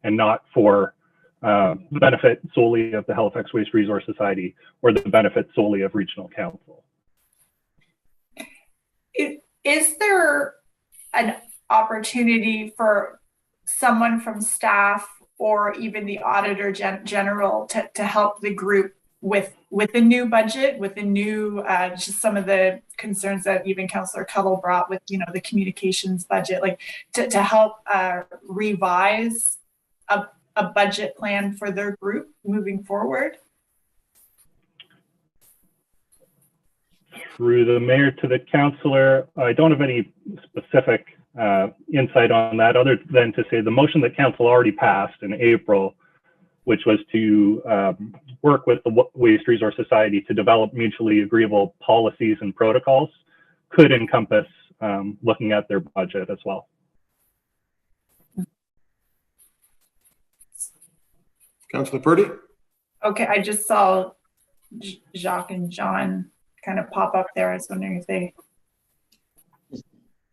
and not for the benefit solely of the Halifax Waste Resource Society or the benefit solely of regional council. Is there an opportunity for someone from staff or even the auditor general to help the group with the new budget, with the new, just some of the concerns that even Councillor Cuttle brought with, the communications budget, like to help revise a budget plan for their group moving forward? Through the mayor to the councillor, I don't have any specific insight on that other than to say the motion that council already passed in April, which was to work with the Waste Resource Society to develop mutually agreeable policies and protocols, could encompass looking at their budget as well. Councillor Purdy? Okay, I just saw Jacques and John kind of pop up there. I was wondering if they...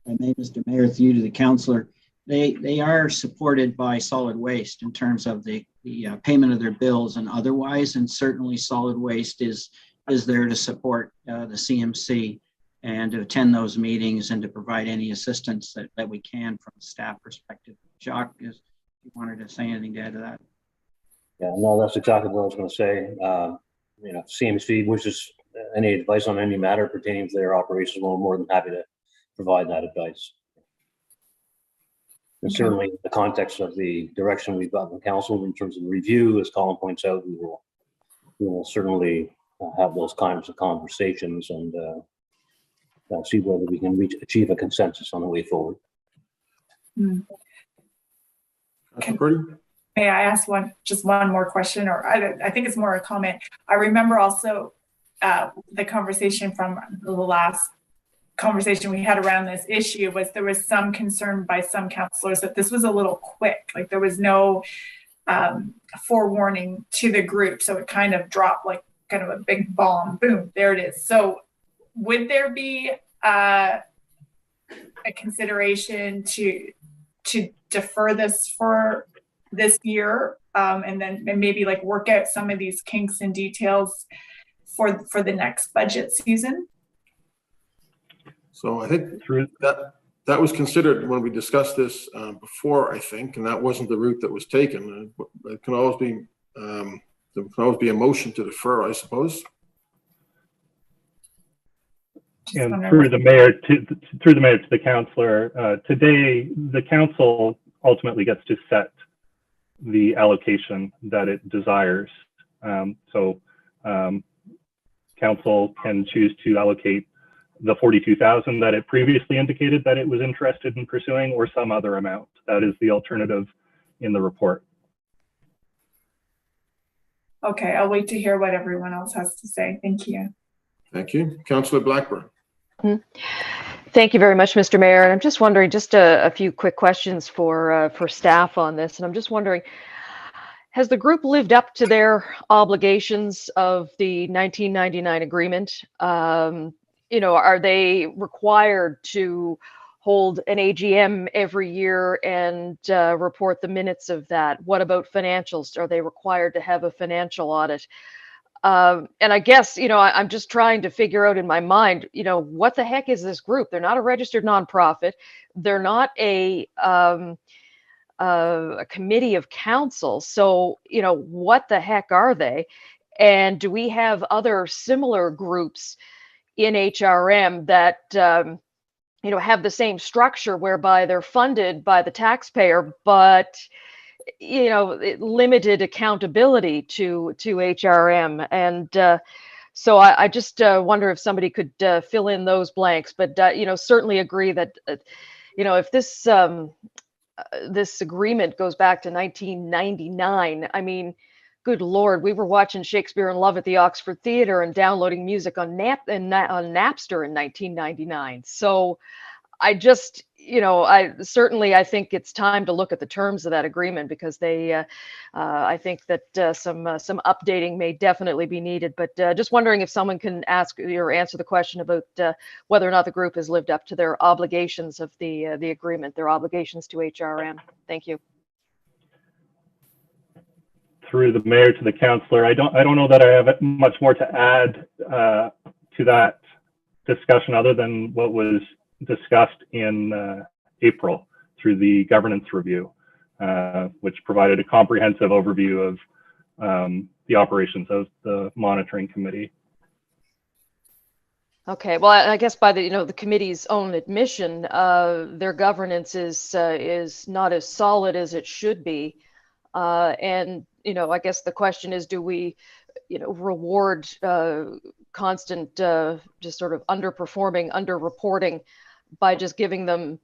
My name is Mr. Mayor, through to the councillor. They are supported by solid waste in terms of the payment of their bills and otherwise, and certainly solid waste is there to support the CMC and to attend those meetings and to provide any assistance that we can from a staff perspective. Jacques, if you wanted to say anything to add to that. Yeah, no, that's exactly what I was going to say. CMC wishes any advice on any matter pertaining to their operations, we're more than happy to provide that advice. And certainly in the context of the direction we've got from council in terms of review, as Colin points out, we will certainly have those kinds of conversations and see whether we can achieve a consensus on the way forward. May I ask just one more question, or I think it's more a comment. I remember also the conversation from the last conversation we had around this issue was there was some concern by some councillors that this was a little quick, like there was no forewarning to the group, so it kind of dropped like kind of a big bomb, boom, there it is. So would there be a consideration to defer this for this year and then maybe like work out some of these kinks and details for the next budget season? So I think that was considered when we discussed this before, I think, and that wasn't the route that was taken. It can always be there can always be a motion to defer, I suppose. And through the mayor to the councillor, today the council ultimately gets to set the allocation that it desires. Council can choose to allocate the 42,000 that it previously indicated that it was interested in pursuing, or some other amount. That is the alternative in the report. Okay, I'll wait to hear what everyone else has to say. Thank you. Thank you. Councillor Blackburn. Thank you very much, Mr. Mayor. And I'm just wondering, just a few quick questions for staff on this. And I'm just wondering, has the group lived up to their obligations of the 1999 agreement? Are they required to hold an AGM every year and report the minutes of that? What about financials? Are they required to have a financial audit? And I guess, I'm just trying to figure out in my mind, what the heck is this group? They're not a registered nonprofit. They're not a committee of council. So, what the heck are they? And do we have other similar groups in HRM that, have the same structure whereby they're funded by the taxpayer, but limited accountability to HRM? And so I just wonder if somebody could fill in those blanks. But certainly agree that if this agreement goes back to 1999, I mean, good Lord, we were watching Shakespeare in Love at the Oxford Theatre and downloading music on Napster in 1999. So I just, I think it's time to look at the terms of that agreement, because I think that some updating may definitely be needed. But just wondering if someone can ask or answer the question about whether or not the group has lived up to their obligations of the agreement, their obligations to HRM. Thank you. Through the mayor to the councillor, I don't know that I have much more to add to that discussion other than what was discussed in April through the governance review, which provided a comprehensive overview of the operations of the monitoring committee. Okay, well, I guess by the committee's own admission, their governance is not as solid as it should be, and I guess the question is, do we reward constant just sort of underperforming, underreporting by just giving them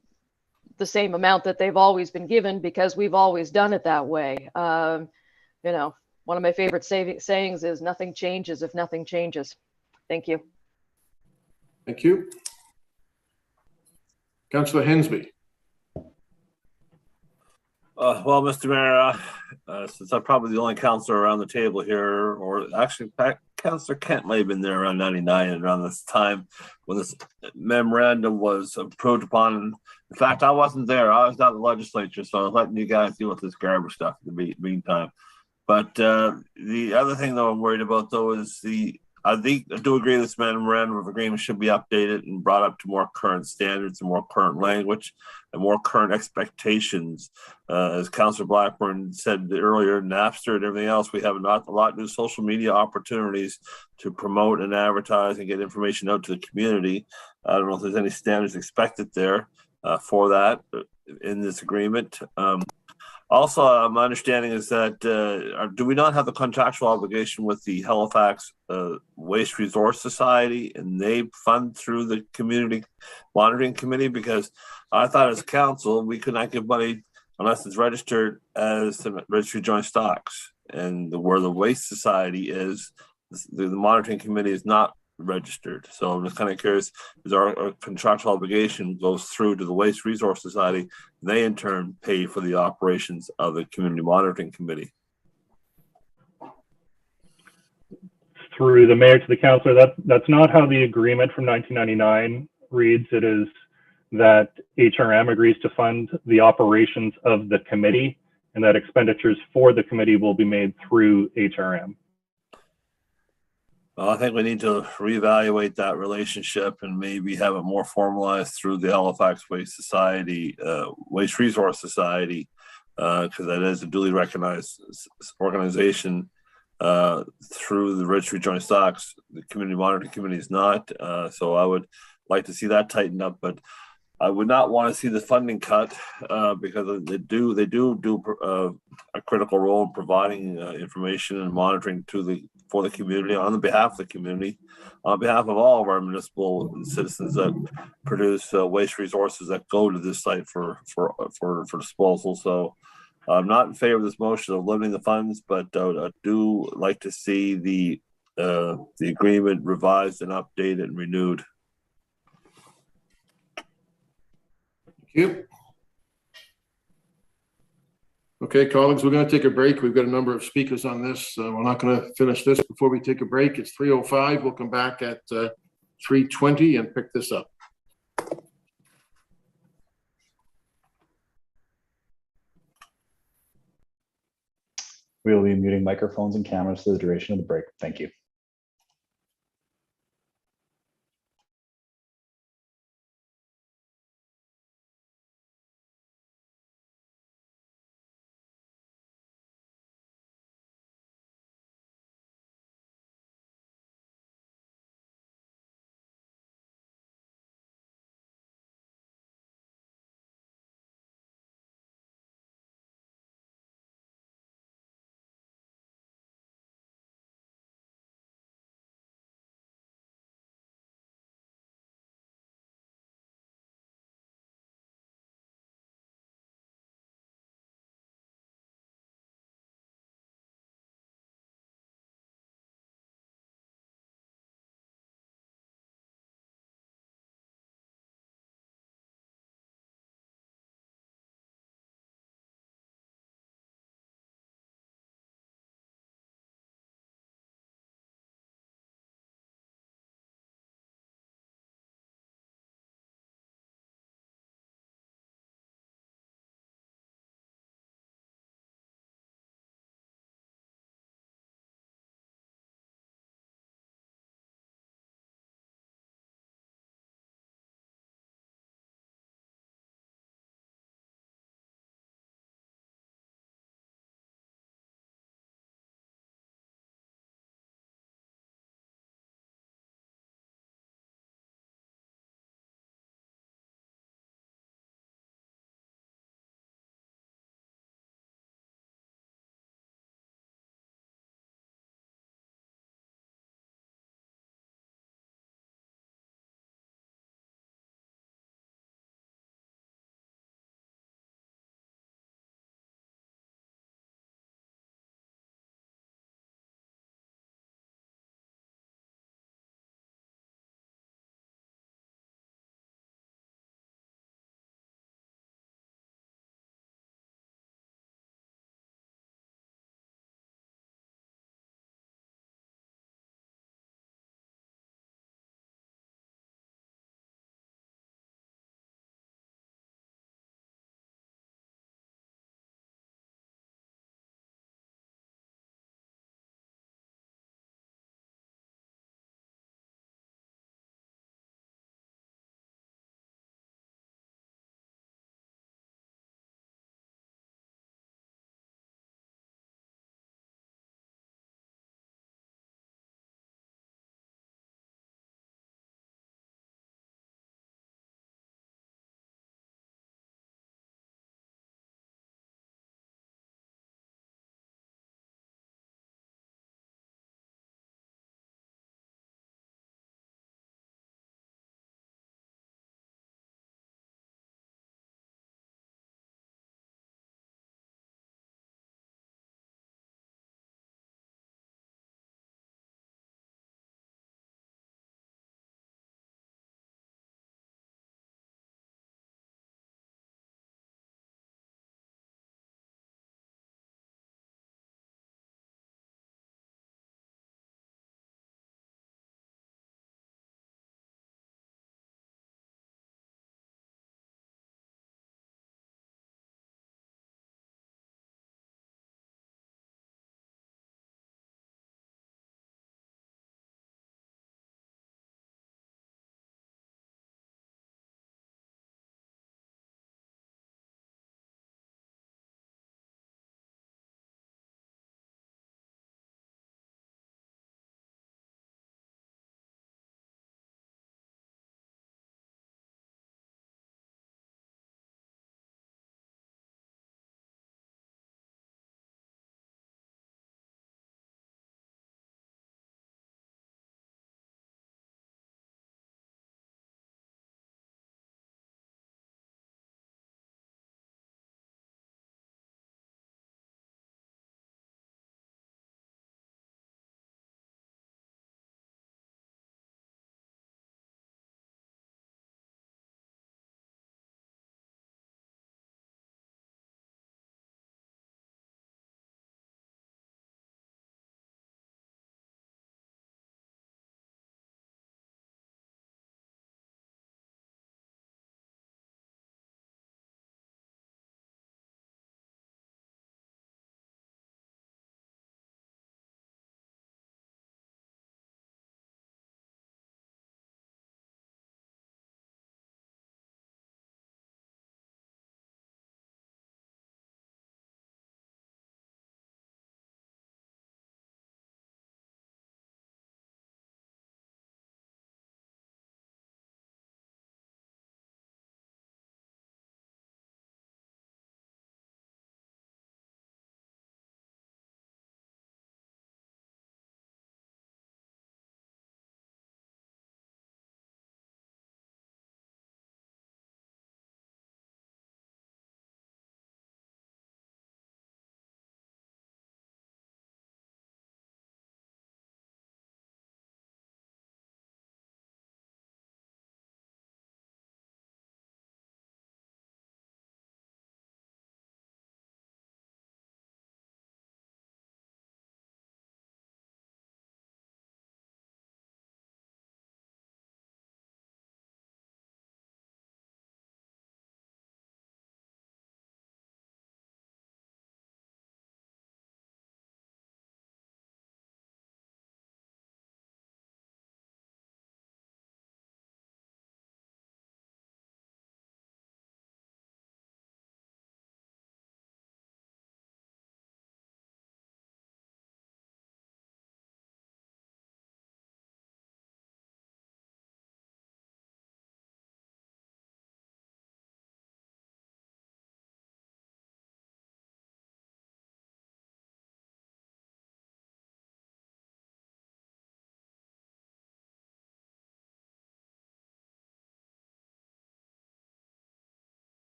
the same amount that they've always been given, because we've always done it that way? One of my favorite sayings is, nothing changes if nothing changes. Thank you. Thank you. Councillor Hensby. Well, Mr. Mayor, since I'm probably the only councillor around the table here, or actually Councillor Kent may have been there around 99 and around this time when this memorandum was approved upon. In fact, I wasn't there. I was not in the legislature, so I was letting you guys deal with this garbage stuff in the meantime. But the other thing, though, I'm worried about, though, is I do agree this memorandum of agreement should be updated and brought up to more current standards and more current language and more current expectations. As Councillor Blackburn said earlier, Napster and everything else, we have a lot of new social media opportunities to promote and advertise and get information out to the community. I don't know if there's any standards expected there for that in this agreement. Also, my understanding is that do we not have the contractual obligation with the Halifax Waste Resource Society, and they fund through the Community Monitoring Committee? Because I thought as council, we could not give money unless it's registered as the Registry Joint Stocks. And where the Waste Society is, the Monitoring Committee is not registered. So I'm just kind of curious, is our contractual obligation goes through to the Waste Resource Society, and they in turn pay for the operations of the Community Monitoring Committee? Through the mayor to the councillor, that's not how the agreement from 1999 reads. It is that HRM agrees to fund the operations of the committee, and that expenditures for the committee will be made through HRM. Well, I think we need to reevaluate that relationship and maybe have it more formalized through the Halifax Waste Society, Waste Resource Society, because that is a duly recognized organization through the Registry Joint Stocks. The Community Monitoring Committee is not, so I would like to see that tightened up, but I would not want to see the funding cut because they do a critical role in providing information and monitoring for the community, on the behalf of the community, on behalf of all of our municipal citizens that produce waste resources that go to this site for disposal. So I'm not in favor of this motion of limiting the funds, but I do like to see the agreement revised and updated and renewed. Thank you. Okay, colleagues, we're going to take a break. We've got a number of speakers on this. We're not going to finish this before we take a break. It's 3:05. We'll come back at 3:20 and pick this up. We will be muting microphones and cameras for the duration of the break. Thank you.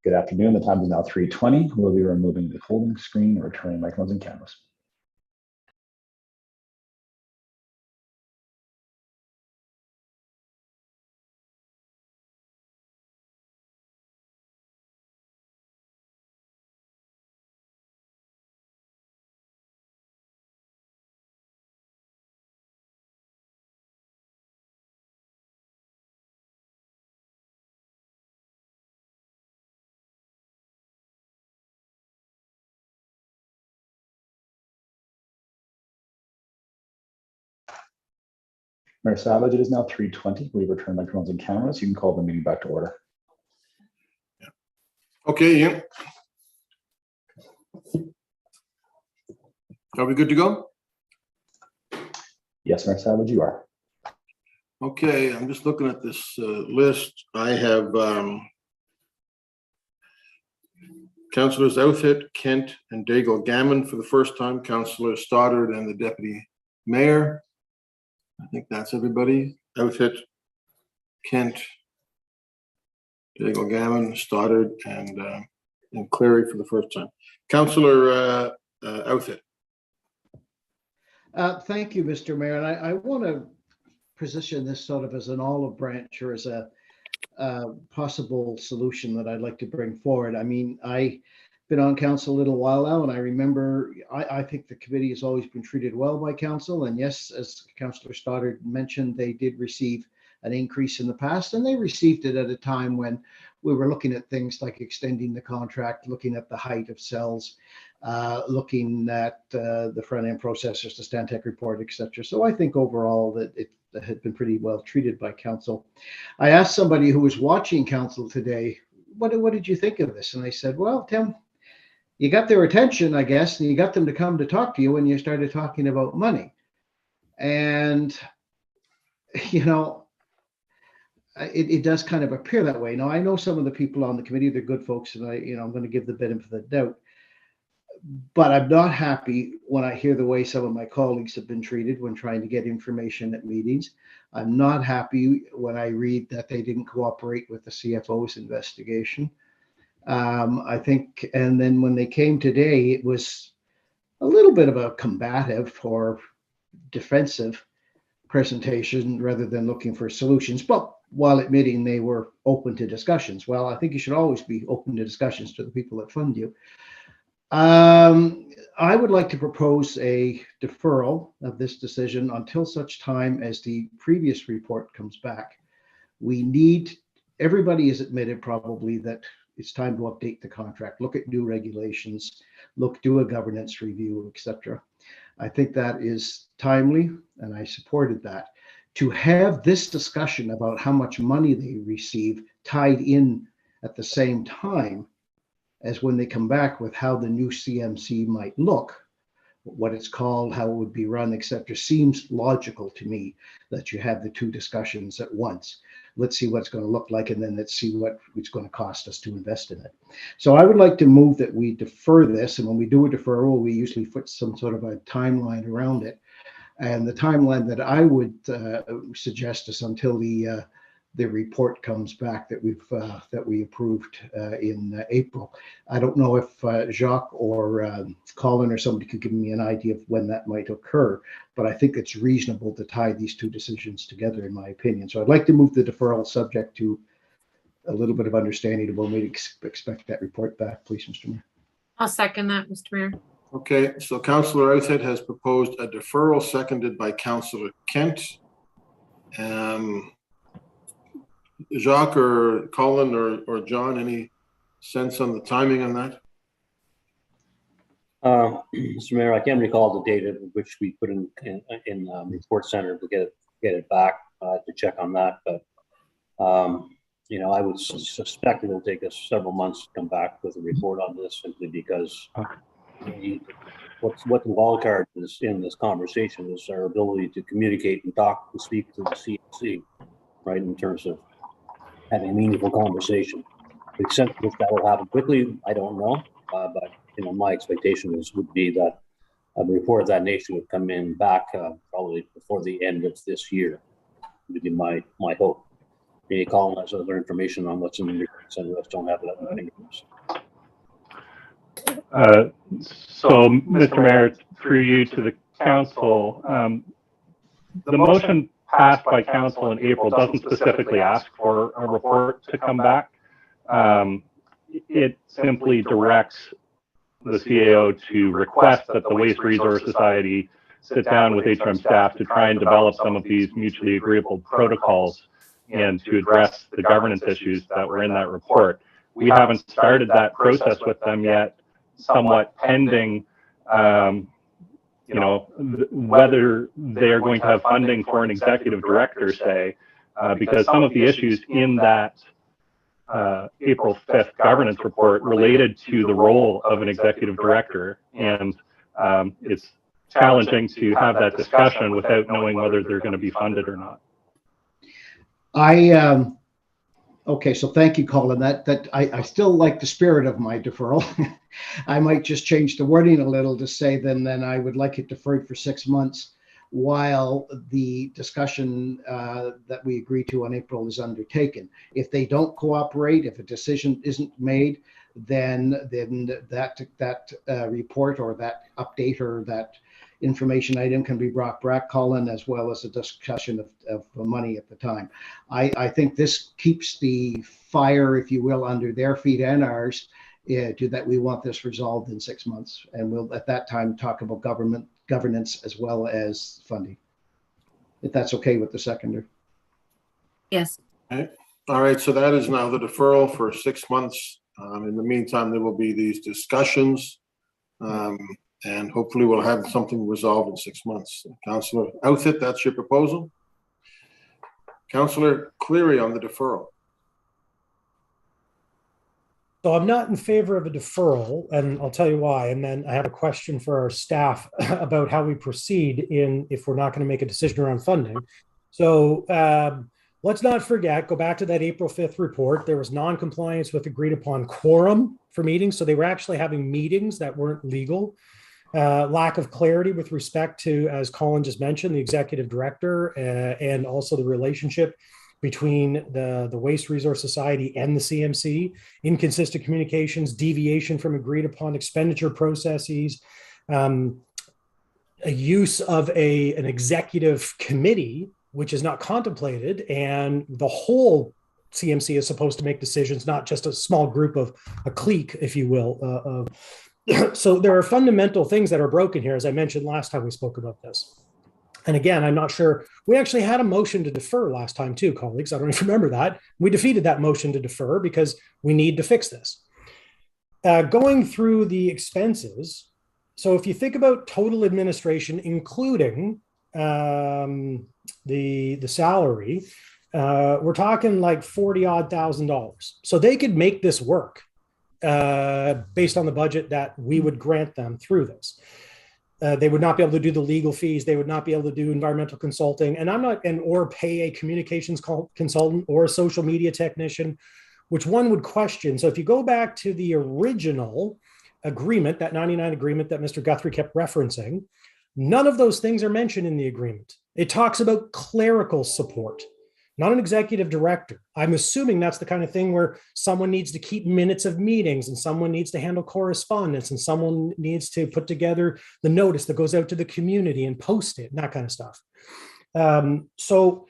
Good afternoon. The time is now 3:20. We'll be removing the folding screen and returning microphones and cameras. Mayor Savage, it is now 3:20. We return microphones and cameras. You can call the meeting back to order. Okay, yeah. Are we good to go? Yes, Mayor Savage, you are. Okay, I'm just looking at this list. I have Councillors Outfit, Kent, and Daigle Gammon for the first time, Councillor Stoddard and the Deputy Mayor. I think that's everybody. Outfit, Kent, Daigle Gammon, Stoddard, and Clary for the first time. Councillor Outfit. Thank you, Mr. Mayor. And I want to position this sort of as an olive branch or as a possible solution that I'd like to bring forward. I mean, I've been on council a little while now, and I remember I think the committee has always been treated well by council. And yes, as Councillor Stoddard mentioned, they did receive an increase in the past, and they received it at a time when we were looking at things like extending the contract, looking at the height of cells, looking at the front-end processors, the Stantec report, etc. So I think overall that it had been pretty well treated by council. I asked somebody who was watching council today, what did you think of this? And they said, well, Tim, you got their attention, I guess, and you got them to come to talk to you when you started talking about money. And, you know, it does kind of appear that way. Now, I know some of the people on the committee, they're good folks, and I'm going to give the benefit of the doubt. But I'm not happy when I hear the way some of my colleagues have been treated when trying to get information at meetings. I'm not happy when I read that they didn't cooperate with the CFO's investigation. I think, and then when they came today, it was a little bit of a combative or defensive presentation rather than looking for solutions, but while admitting they were open to discussions. Well, I think you should always be open to discussions to the people that fund you. I would like to propose a deferral of this decision until such time as the previous report comes back. Everybody has admitted probably that it's time to update the contract, look at new regulations, do a governance review, etc. I think that is timely, and I supported that. To have this discussion about how much money they receive tied in at the same time as when they come back with how the new CMC might look, what it's called, how it would be run, etc., seems logical to me that you have the two discussions at once. Let's see what it's going to look like, and then let's see what it's going to cost us to invest in it. So I would like to move that we defer this, and when we do a deferral, we usually put some sort of a timeline around it. And the timeline that I would suggest is until the report comes back that we approved in April. I don't know if Jacques or Colin or somebody could give me an idea of when that might occur, but I think it's reasonable to tie these two decisions together, in my opinion. So I'd like to move the deferral subject to a little bit of understanding of when we expect that report back, please, Mr. Mayor. I'll second that, Mr. Mayor. Okay, so Councillor Outhhead has proposed a deferral, seconded by Councillor Kent. Jacques or Colin or John, any sense on the timing on that? Mr. Mayor, I can't recall the date at which we put in report center to get it back to check on that, but you know, I would suspect it will take us several months to come back with a report on this, simply because what the wild card is in this conversation is our ability to communicate and talk and speak to the CMC, right, in terms of having a meaningful conversation. The extent to which that will happen quickly, I don't know, but you know, my expectation would be that a report of that nature would come in back probably before the end of this year, would be my hope. Maybe Colin has other information on what's in the agreements and the rest don't have that in the agreements. So, Mr. Mayor, through you to the council, the motion passed by council in April doesn't specifically ask for a report to come back. It simply directs the CAO to request that the Waste Resource Society sit down with HRM staff to try and develop some of these mutually agreeable protocols and to address the governance issues that were in that report. We haven't started that process with them yet, somewhat pending, whether they're going to have funding for an executive director, say, because some of the issues in that April 5th governance report related to the role of an executive director, and it's challenging to have that discussion without knowing whether they're going to be funded or not. Okay, so thank you, Colin. I still like the spirit of my deferral. I might just change the wording a little to say then I would like it deferred for 6 months while the discussion that we agreed to in April is undertaken. If they don't cooperate, if a decision isn't made, then that report or that update or that information item can be brought back, Colin, as well as a discussion of money at the time. I think this keeps the fire, if you will, under their feet and ours, to that we want this resolved in 6 months. And we'll at that time talk about governance as well as funding, if that's okay with the seconder. Yes. Okay. All right, so that is now the deferral for 6 months. In the meantime, there will be these discussions. And hopefully we'll have something resolved in 6 months. Councillor Outfit, that's your proposal. Councillor Cleary on the deferral. So I'm not in favor of a deferral, and I'll tell you why. And then I have a question for our staff about how we proceed if we're not going to make a decision around funding. So let's not forget, go back to that April 5th report. There was non-compliance with agreed upon quorum for meetings. So they were actually having meetings that weren't legal. Lack of clarity with respect to, as Colin just mentioned, the executive director and also the relationship between the Waste Resource Society and the CMC, inconsistent communications, deviation from agreed upon expenditure processes, a use of an executive committee, which is not contemplated, and the whole CMC is supposed to make decisions, not just a small group of a clique, if you will. So there are fundamental things that are broken here, as I mentioned last time we spoke about this. And again, I'm not sure, we actually had a motion to defer last time too, colleagues. I don't even remember that. We defeated that motion to defer because we need to fix this. Going through the expenses, so if you think about total administration, including the salary, we're talking like $40,000. So they could make this work based on the budget that we would grant them through this. They would not be able to do the legal fees. They would not be able to do environmental consulting, or pay a communications consultant or a social media technician, which one would question. So if you go back to the original agreement, that 99 agreement that Mr. Guthrie kept referencing, none of those things are mentioned in the agreement. It talks about clerical support, not an executive director. I'm assuming that's the kind of thing where someone needs to keep minutes of meetings and someone needs to handle correspondence and someone needs to put together the notice that goes out to the community and post it and that kind of stuff. So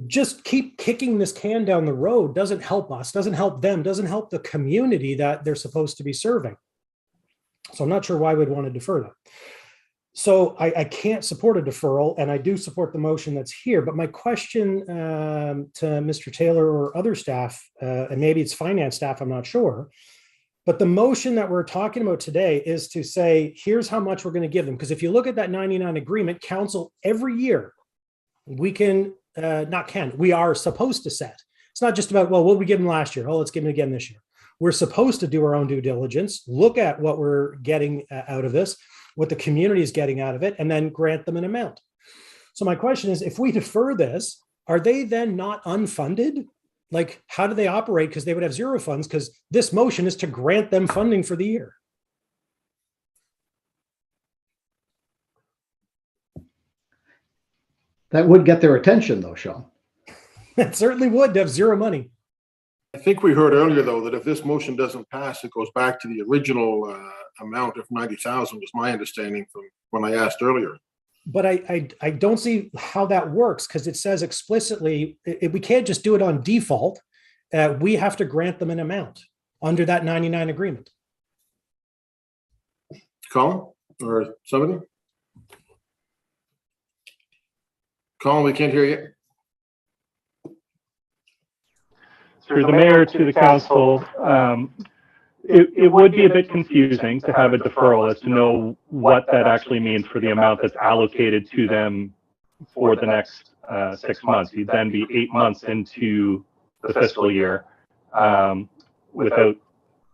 just keep kicking this can down the road doesn't help us, doesn't help them, doesn't help the community that they're supposed to be serving. So I'm not sure why we'd want to defer that. So I can't support a deferral, and I do support the motion that's here. But my question to Mr. Taylor or other staff, and maybe it's finance staff, I'm not sure, but the motion that we're talking about today is to say, here's how much we're going to give them. Because if you look at that 99 agreement, council every year, we are supposed to set. It's not just about, well, what did we give them last year? Oh, let's give them again this year. We're supposed to do our own due diligence, look at what we're getting out of this, what the community is getting out of it, and then grant them an amount. So my question is, if we defer this, are they then not unfunded? Like, how do they operate? Because they would have zero funds, because this motion is to grant them funding for the year. That would get their attention though, Sean. It certainly would to have zero money. I think we heard earlier, though, that if this motion doesn't pass, it goes back to the original amount of 90,000, was my understanding from when I asked earlier. But I don't see how that works, because it says explicitly we can't just do it on default. We have to grant them an amount under that 99 agreement. Colin or somebody? Colin, we can't hear you. Through the mayor to the council, it would be a bit confusing to have a deferral as to know what that actually means for the amount that's allocated to them for the next 6 months. You'd then be 8 months into the fiscal year without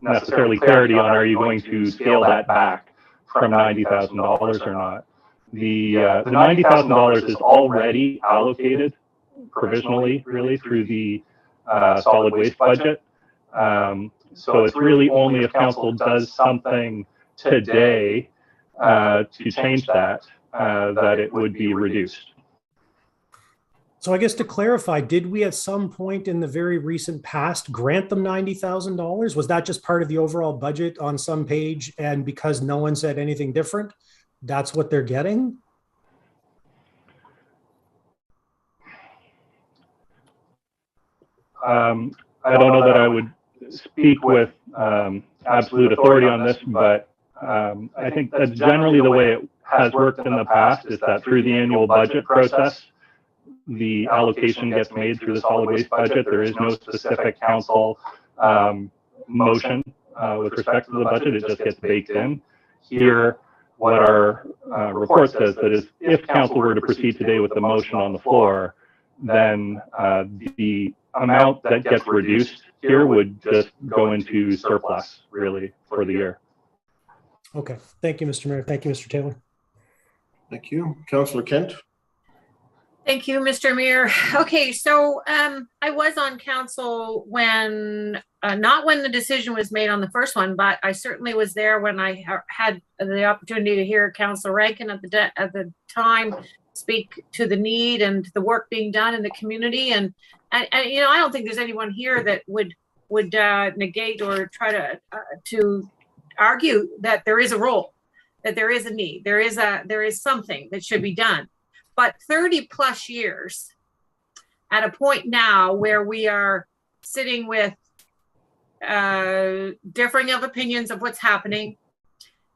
necessarily clarity on, are you going to scale that back from $90,000 or not? The $90,000 is already allocated provisionally, really, through the solid waste budget. So it's really only if council does something today to change that, that it would be reduced. So I guess to clarify, did we at some point in the very recent past grant them $90,000? Was that just part of the overall budget on some page, and because no one said anything different, that's what they're getting? I don't know that I would speak with absolute authority on this, but I think that's generally the way it has worked in the past, is that through the annual budget process, the allocation gets made through the solid waste budget. There is no specific council motion with respect to the budget. It just gets baked in. Here, what our report says that is, if council were to proceed today with the motion on the floor, then the amount that gets reduced here would just go into surplus, really, for the year. Okay. Thank you, Mr. Mayor. Thank you, Mr. Taylor. Thank you. Councillor Kent. Thank you, Mr. Mayor. Okay, so I was on council when, not when the decision was made on the first one, but I certainly was there when I had the opportunity to hear Councillor Rankin at the time speak to the need and the work being done in the community. And you know, I don't think there's anyone here that would negate or try to argue that there is a role, that there is a need, there is something that should be done. But 30 plus years at a point now where we are sitting with differing of opinions of what's happening,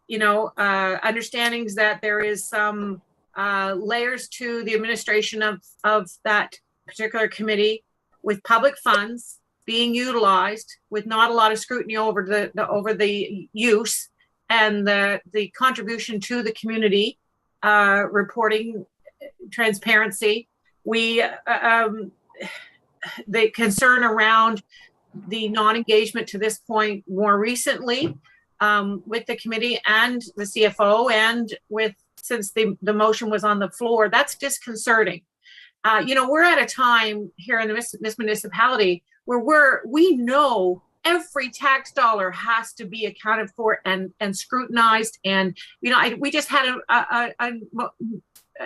you know, understandings that there is some layers to the administration of that particular committee, with public funds being utilized with not a lot of scrutiny over the use and the contribution to the community, reporting, transparency. We the concern around the non-engagement to this point more recently with the committee and the CFO, and since the motion was on the floor, that's disconcerting. You know, we're at a time here in this municipality where we know every tax dollar has to be accounted for and scrutinized. And, you know, we just had an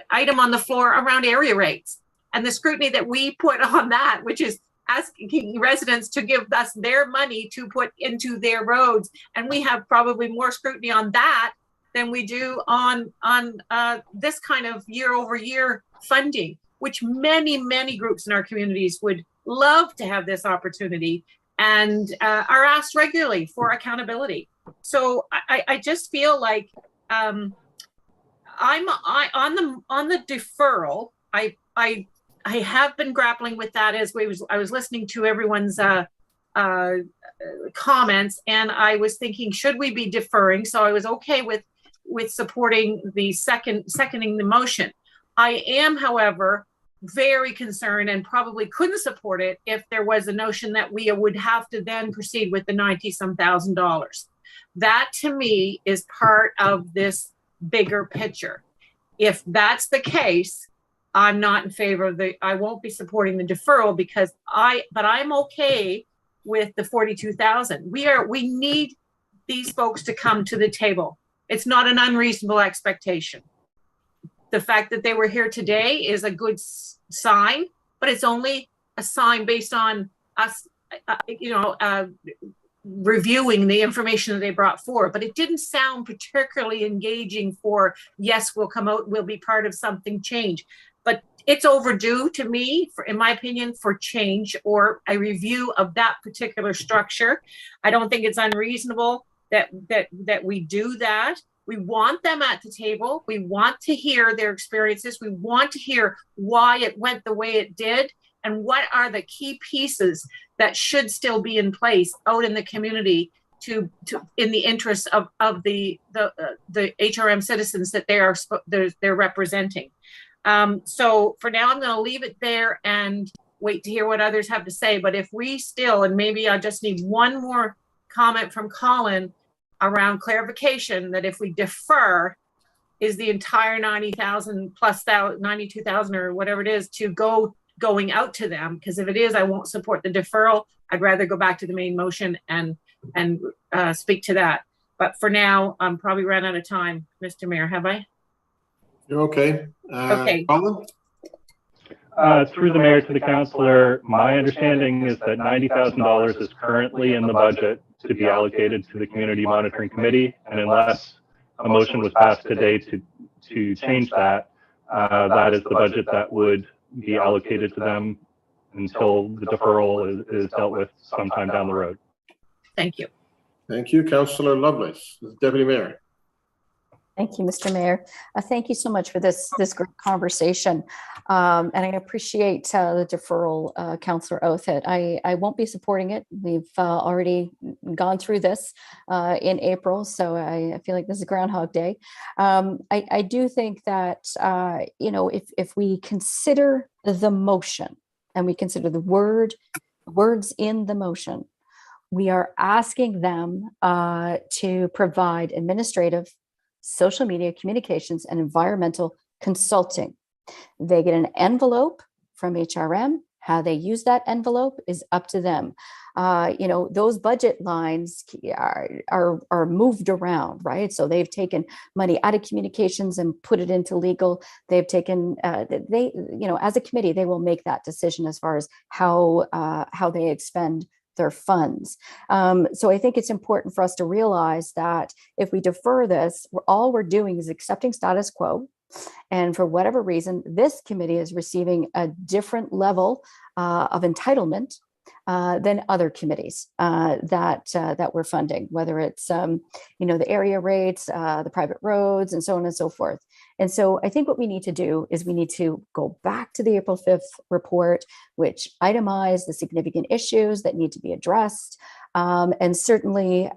item on the floor around area rates and the scrutiny that we put on that, which is asking residents to give us their money to put into their roads. And we have probably more scrutiny on that than we do on this kind of year-over-year funding, which many groups in our communities would love to have this opportunity and are asked regularly for accountability. So I just feel like I'm on the deferral. I have been grappling with that as I was listening to everyone's comments, and I was thinking, should we be deferring? So I was okay with supporting the seconding the motion. I am, however, very concerned and probably couldn't support it if there was a notion that we would have to then proceed with the $90-some thousand. That to me is part of this bigger picture. If that's the case, I'm not in favor of I won't be supporting the deferral but I'm okay with the 42,000. We need these folks to come to the table. It's not an unreasonable expectation. The fact that they were here today is a good sign, but it's only assign based on us, reviewing the information that they brought forward, but it didn't sound particularly engaging for, yes, we'll come out, we'll be part of something change. But it's overdue to me, in my opinion, for change or a review of that particular structure. I don't think it's unreasonable that we do that. We want them at the table. We want to hear their experiences. We want to hear why it went the way it did and what are the key pieces that should still be in place out in the community to in the interest of the HRM citizens that they're representing. So for now, I'm going to leave it there and wait to hear what others have to say. But if we still, and maybe I just need one more comment from Colin around clarification, that if we defer, is the entire 90,000 plus 92,000 or whatever it is going out to them? Because if it is, I won't support the deferral. I'd rather go back to the main motion and speak to that. But for now, I'm probably run out of time, Mr. Mayor. Have I? You're okay. Okay. Colin? Through the mayor to the councillor, my understanding is that $90,000 is currently in the budget to be allocated to the Community Monitoring Committee, and unless a motion was passed today to change that, that is the budget that would be allocated to them until the deferral is dealt with sometime down the road. Thank you. Thank you, Councillor Lovelace, Deputy Mayor. Thank you, Mr. Mayor. Thank you so much for this great conversation. And I appreciate the deferral, Councillor Oathett. I won't be supporting it. We've already gone through this in April, so I feel like this is Groundhog Day. I do think that, if we consider the motion and we consider the words in the motion, we are asking them to provide administrative, social media communications, and environmental consulting. They get an envelope from HRM. How they use that envelope is up to them. Those budget lines are moved around, right? So they've taken money out of communications and put it into legal. They've taken, as a committee, they will make that decision as far as how they expend their funds. So I think it's important for us to realize that if we defer this, all we're doing is accepting status quo. And for whatever reason, this committee is receiving a different level of entitlement than other committees that we're funding, whether it's the area rates, the private roads, and so on and so forth. And so I think what we need to do is we need to go back to the April 5th report, which itemized the significant issues that need to be addressed, and certainly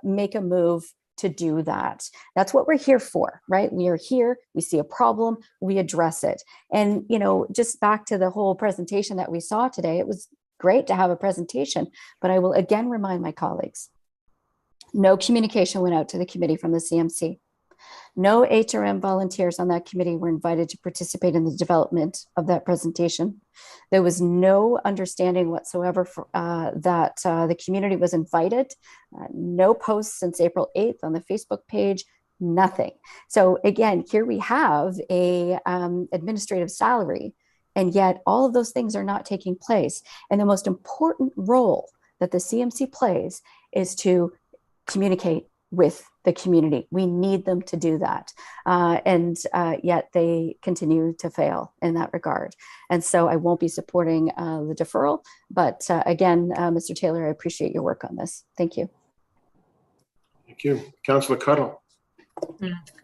make a move to do that. That's what we're here for, right? We are here, we see a problem, we address it. And, just back to the whole presentation that we saw today, it was great to have a presentation, but I will again remind my colleagues, no communication went out to the committee from the CMC. No HRM volunteers on that committee were invited to participate in the development of that presentation. There was no understanding whatsoever that the community was invited. No posts since April 8th on the Facebook page, nothing. So again, here we have a administrative salary, and yet all of those things are not taking place. And the most important role that the CMC plays is to communicate with the community. We need them to do that. And yet they continue to fail in that regard. And so I won't be supporting the deferral. But again, Mr. Taylor, I appreciate your work on this. Thank you. Thank you. Councillor Cuttle.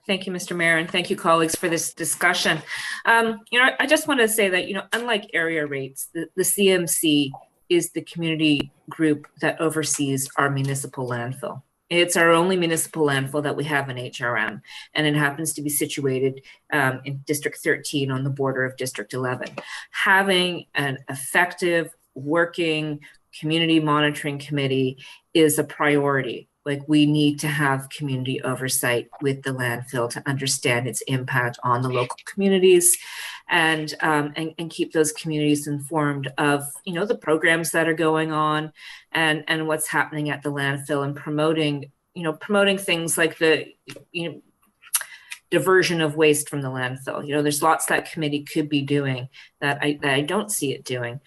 Thank you, Mr. Mayor, and thank you, colleagues, for this discussion. I just want to say that, unlike area rates, the CMC is the community group that oversees our municipal landfill. It's our only municipal landfill that we have in HRM, and it happens to be situated in District 13 on the border of District 11. Having an effective, working community monitoring committee is a priority. Like, we need to have community oversight with the landfill to understand its impact on the local communities, and keep those communities informed of the programs that are going on and what's happening at the landfill, and promoting things like the diversion of waste from the landfill. There's lots that committee could be doing that I don't see it doing.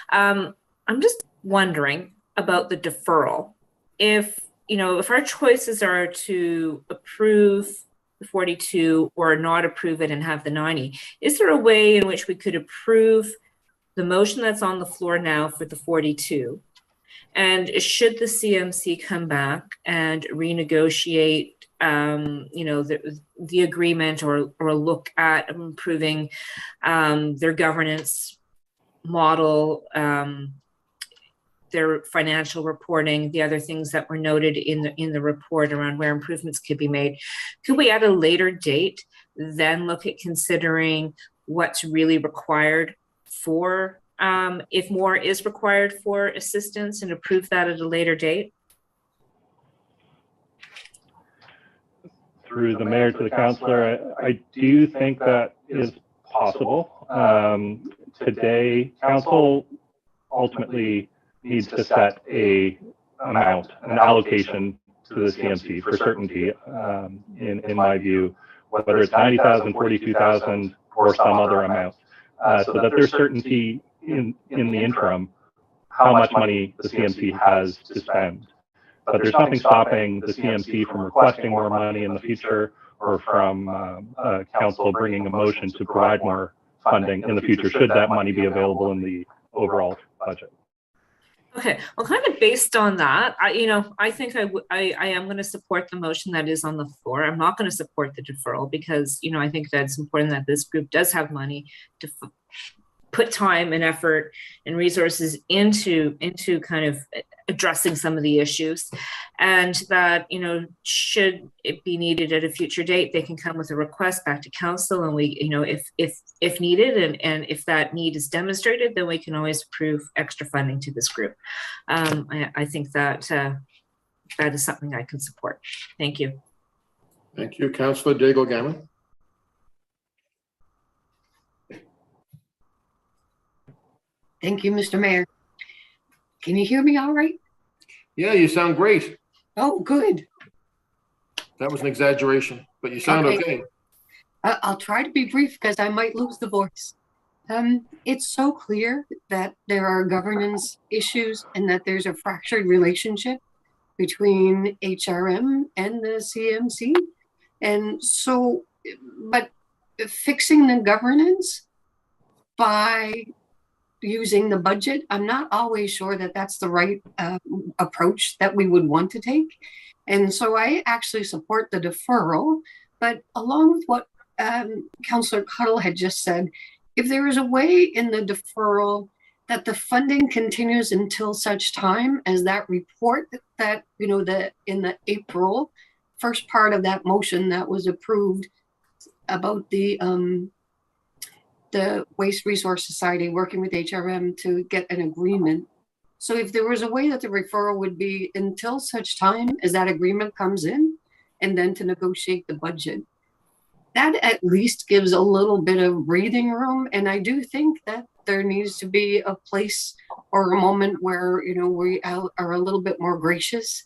I'm just wondering about the deferral. If our choices are to approve the 42 or not approve it and have the 90, is there a way in which we could approve the motion that's on the floor now for the 42? And should the CMC come back and renegotiate, the agreement or look at improving their governance model, their financial reporting, the other things that were noted in the report around where improvements could be made, could we at a later date then look at considering what's really required for, if more is required for assistance, and approve that at a later date? Through the mayor to the councillor, I do think that is possible. Today, council ultimately needs to set an allocation to the CMC for certainty, in my view, whether it's 90,000, 42,000, or some other amount, so that there's certainty in the interim how much money the CMC has to spend. But there's nothing stopping the CMC from requesting more money in the future, or from council bringing a motion to provide more funding in the future, should that money be available in the overall budget. Okay, well, kind of based on that, I think I am going to support the motion that is on the floor. I'm not going to support the deferral because, I think that it's important that this group does have money to put time and effort and resources into kind of addressing some of the issues, and that, should it be needed at a future date, they can come with a request back to council, and we, if needed, and if that need is demonstrated, then we can always approve extra funding to this group. I think that that is something I can support. Thank you. Thank you, Councillor Daigle Gammon. Thank you, Mr. Mayor. Can you hear me all right? Yeah, you sound great. Oh, good. That was an exaggeration, but you sound okay. I'll try to be brief because I might lose the voice. It's so clear that there are governance issues and that there's a fractured relationship between HRM and the CMC. And so, but fixing the governance by using the budget, I'm not always sure that that's the right approach that we would want to take. And so I actually support the deferral, but along with what Councillor Cuddle had just said, if there is a way in the deferral that the funding continues until such time as that report that, in the April first part of that motion that was approved about the Waste Resource Society working with HRM to get an agreement. So if there was a way that the referral would be until such time as that agreement comes in, and then to negotiate the budget, that at least gives a little bit of breathing room. And I do think that there needs to be a place or a moment where, we are a little bit more gracious.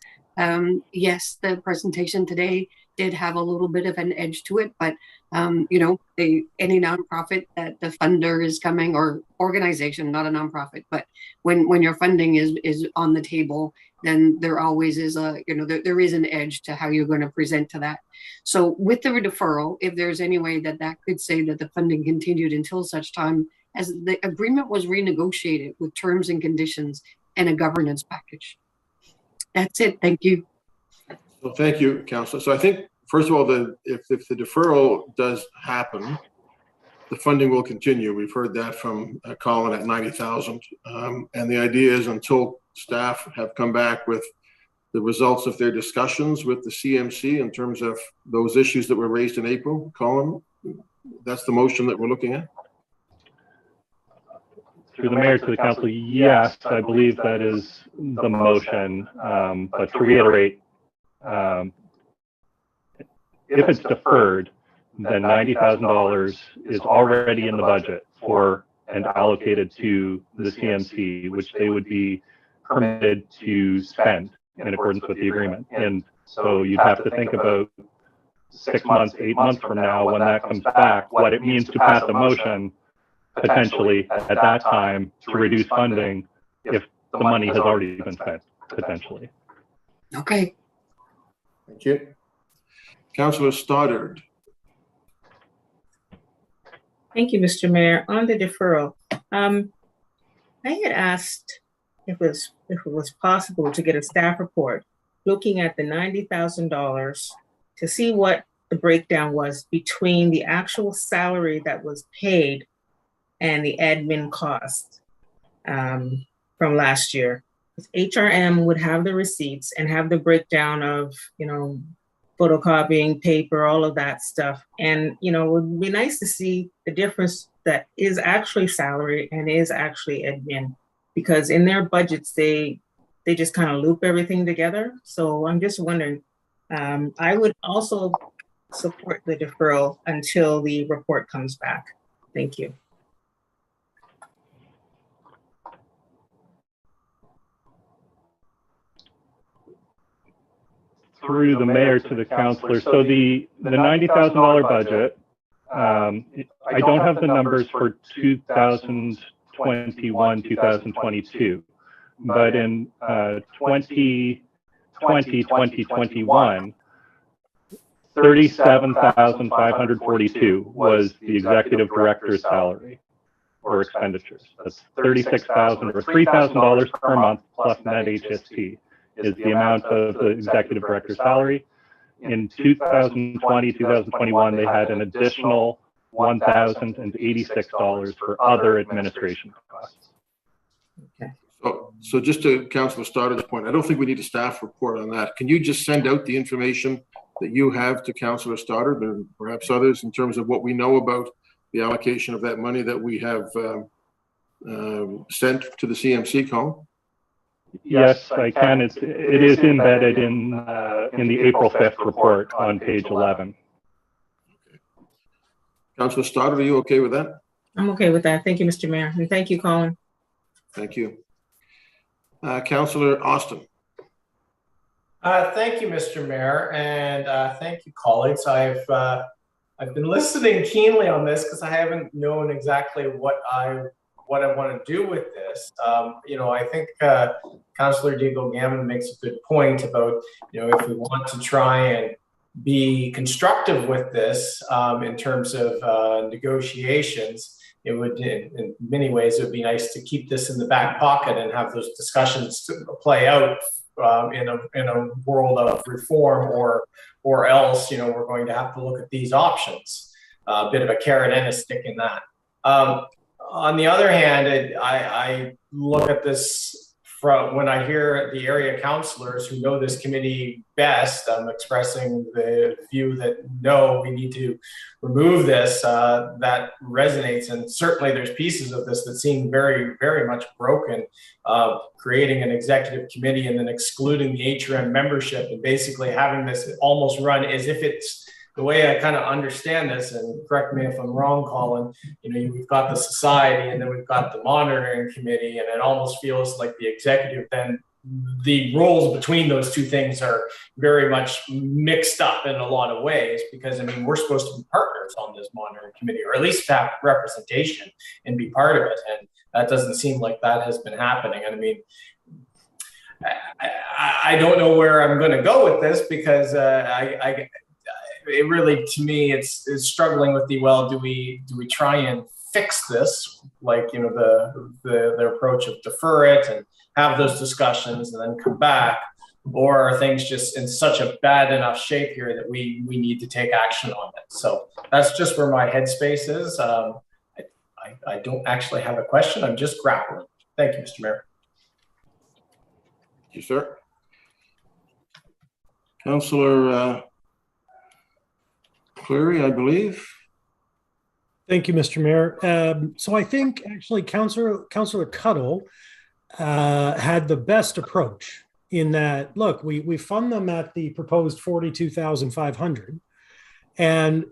Yes, the presentation today did have a little bit of an edge to it, but any nonprofit that the funder is coming, or organization, not a nonprofit, but when your funding is on the table, then there always is there is an edge to how you're going to present to that. So with the deferral, if there's any way that could say that the funding continued until such time as the agreement was renegotiated with terms and conditions and a governance package. That's it. Thank you. Well, thank you, Councillor. So I think, first of all, if the deferral does happen, the funding will continue. We've heard that from Colin at 90,000. And the idea is, until staff have come back with the results of their discussions with the CMC in terms of those issues that were raised in April, Colin, that's the motion that we're looking at? Through the mayor to the council, yes, I believe that is the motion. But to reiterate, if it's deferred, then $90,000 is already in the budget for and allocated to the CMC, which they would be permitted to spend in accordance with the agreement. And so you'd have to think about 6 months, 8 months from now, when that comes back, what it means to pass a motion potentially at that time to reduce funding if the money has already been spent, potentially. Okay. Thank you. Councillor Stoddard. Thank you, Mr. Mayor. On the deferral, I had asked if it was possible to get a staff report looking at the $90,000 to see what the breakdown was between the actual salary that was paid and the admin cost from last year. HRM would have the receipts and have the breakdown of, photocopying, paper, all of that stuff. And, it would be nice to see the difference that is actually salary and is actually admin, because in their budgets, they just kind of loop everything together. So I'm just wondering, I would also support the deferral until the report comes back. Thank you. Through the mayor to the councillor. So the $90,000 budget, I don't have the numbers for 2021, 2022, but in 2020, 2021, 37,542 was the executive director's salary or expenditures. That's $36,000 or $3,000 per month plus net HST. Is the amount of the executive director's salary. In 2020, 2021, they had an additional $1,086 for other administration costs. Okay. So just to Councillor Stoddard's point, I don't think we need a staff report on that. Can you just send out the information that you have to Councillor Stoddard and perhaps others in terms of what we know about the allocation of that money that we have sent to the CMC column? Yes, I can. It is embedded in the April 5th report on page 11. Okay. Councillor Stoddard, are you okay with that? I'm okay with that. Thank you, Mr. Mayor. And thank you, Colin. Thank you. Councillor Austin. Thank you, Mr. Mayor, and thank you, colleagues. I've been listening keenly on this because I haven't known exactly what I want to do with this. I think Councillor Deagle-Gammon makes a good point about, if we want to try and be constructive with this in terms of negotiations, it would, in many ways, it would be nice to keep this in the back pocket and have those discussions play out in a world of reform, or else, we're going to have to look at these options. A bit of a carrot and a stick in that. On the other hand, I look at this from when I hear the area councillors who know this committee best, expressing the view that no, we need to remove this. That resonates, and certainly there's pieces of this that seem very, very much broken. Creating an executive committee and then excluding the HRM membership and basically having this almost run as if it's the way I kind of understand this, and correct me if I'm wrong, Colin, we've got the society and then we've got the monitoring committee, and it almost feels like the executive, then the roles between those two things are very much mixed up in a lot of ways, because we're supposed to be partners on this monitoring committee, or at least have representation and be part of it. And that doesn't seem like that has been happening. I don't know where I'm going to go with this, because it really, to me, it's struggling with do we try and fix this, like the approach of defer it and have those discussions and then come back, or are things just in such a bad enough shape here that we need to take action on it? So that's just where my headspace is. I don't actually have a question. I'm just grappling. Thank you, Mr. Mayor. Thank you, sir. Councillor Cleary, I believe. Thank you, Mr. Mayor. So I think actually Councillor Cuddle had the best approach in that, look, we fund them at the proposed 42,500, and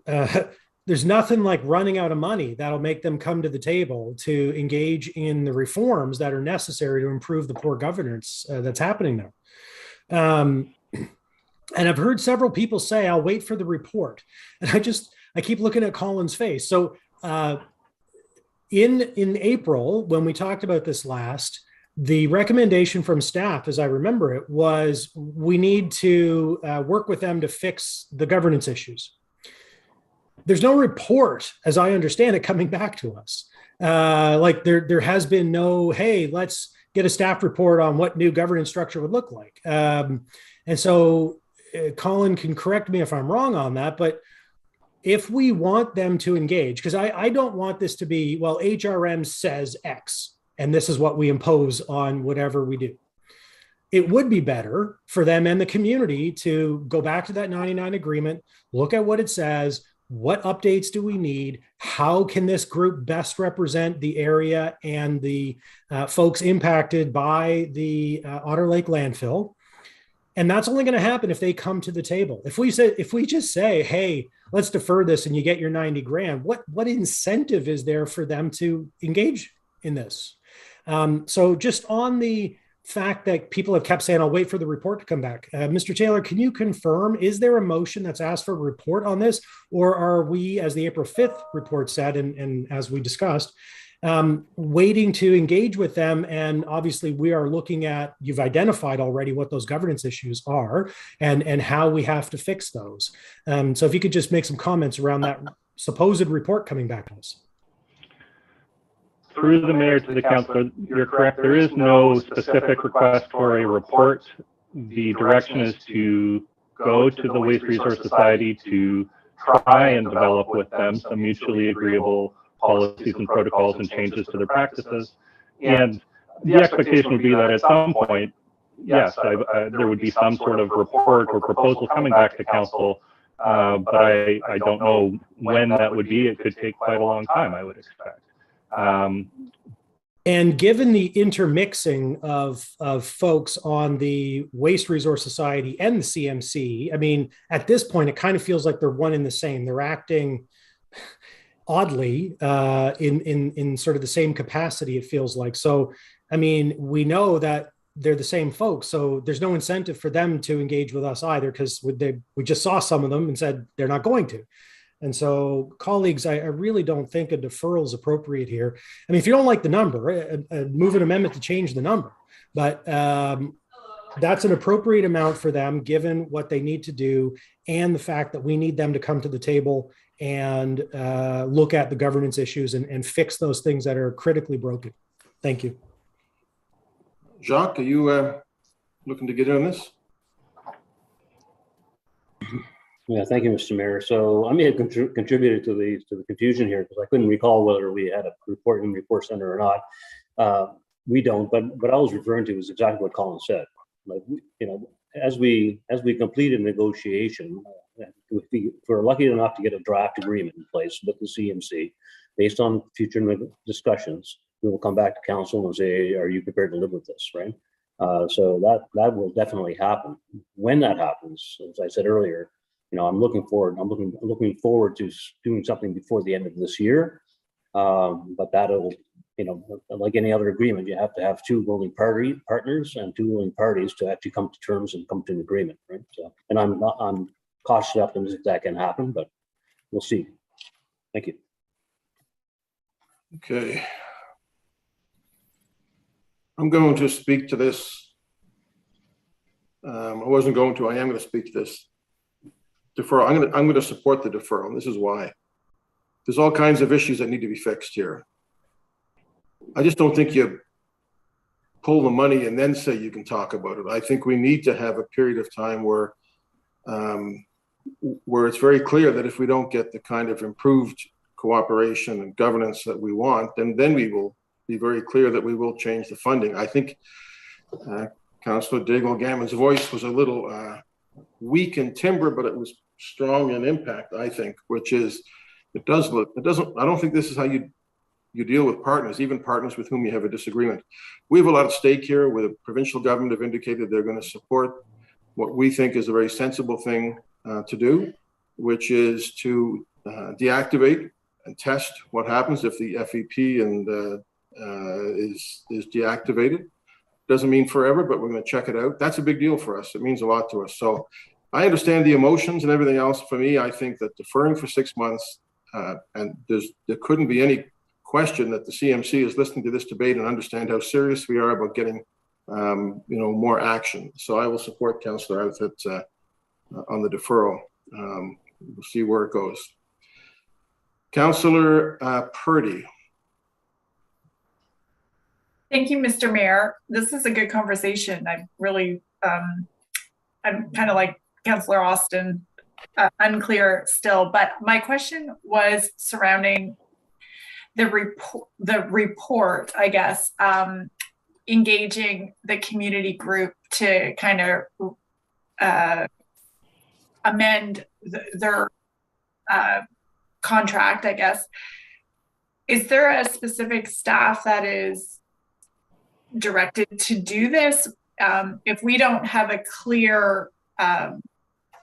there's nothing like running out of money that'll make them come to the table to engage in the reforms that are necessary to improve the poor governance that's happening now. And I've heard several people say, I'll wait for the report. And I keep looking at Colin's face. So in April, when we talked about this last, the recommendation from staff, as I remember it, was we need to work with them to fix the governance issues. There's no report, as I understand it, coming back to us. Like there has been no, hey, let's get a staff report on what new governance structure would look like. And so Colin can correct me if I'm wrong on that, but if we want them to engage, because I don't want this to be, well, HRM says X, and this is what we impose on whatever we do. It would be better for them and the community to go back to that 99 agreement, look at what it says, what updates do we need, how can this group best represent the area and the folks impacted by the Otter Lake landfill. And that's only going to happen if they come to the table. If we just say, hey, let's defer this and you get your 90 grand, what incentive is there for them to engage in this? So just on the fact that people have kept saying, I'll wait for the report to come back. Mr. Taylor, can you confirm, is there a motion that's asked for a report on this? Or are we, as the April 5th report said, and as we discussed, waiting to engage with them? And obviously we are looking at, you've identified already what those governance issues are and how we have to fix those. So if you could just make some comments around that supposed report coming back to us. Through the mayor to the councillor, you're correct. There is no specific request for a report. The direction is to go to the Waste Resource Society to try and develop with them some mutually agreeable policies and protocols and changes to their practices. And the expectation would be that at some point, yes, there would be some sort of report or proposal coming back to council, but I don't know when that would be. It could take quite a long time, I would expect. And given the intermixing of folks on the Waste Resource Society and the CMC, I mean, at this point, it kind of feels like they're one and the same. They're acting oddly in sort of the same capacity, it feels like. So, I mean, we know that they're the same folks, so there's no incentive for them to engage with us either, because we just saw some of them and said they're not going to. And so, colleagues, I really don't think a deferral is appropriate here. I mean, if you don't like the number, move an amendment to change the number. But that's an appropriate amount for them, given what they need to do and the fact that we need them to come to the table and look at the governance issues and fix those things that are critically broken. Thank you. Jacques, are you looking to get in on this? Yeah, thank you, Mr. Mayor. So I may have contributed to the confusion here because I couldn't recall whether we had a report in the report center or not. We don't, but what I was referring to is exactly what Colin said. Like, as we complete a negotiation, if we're lucky enough to get a draft agreement in place with the CMC, based on future discussions, we will come back to council and say, "Are you prepared to live with this?" Right. So that will definitely happen. When that happens, as I said earlier, I'm looking forward to doing something before the end of this year. But that'll, like any other agreement, you have to have two willing partners and two willing parties to actually come to terms and come to an agreement, right? So, and I'm cautiously optimistic that can happen, but we'll see. Thank you. Okay. I'm going to speak to this. I wasn't going to. I am going to speak to this deferral. I'm going to support the deferral. This is why. There's all kinds of issues that need to be fixed here. I just don't think you pull the money and then say you can talk about it. I think we need to have a period of time where it's very clear that if we don't get the kind of improved cooperation and governance that we want, then we will be very clear that we will change the funding. I think Councillor Daigle-Gammon's voice was a little weak in timbre, but it was strong in impact, I think, which is, I don't think this is how you deal with partners, even partners with whom you have a disagreement. We have a lot at stake here, where the provincial government have indicated they're going to support what we think is a very sensible thing to do, which is to deactivate and test what happens if the FEP is deactivated. Doesn't mean forever, but we're going to check it out. That's a big deal for us. It means a lot to us. So I understand the emotions and everything else. For me, I think that deferring for 6 months, and there couldn't be any question that the CMC is listening to this debate and understand how serious we are about getting more action. So I will support Councillor Outfit on the deferral. We'll see where it goes. Councillor Purdy. Thank you, Mr. Mayor. This is a good conversation. I really, I'm kind of like Councillor Austin, unclear still, but my question was surrounding the report, I guess, engaging the community group to kind of amend their contract, I guess. Is there a specific staff that is directed to do this? If we don't have a clear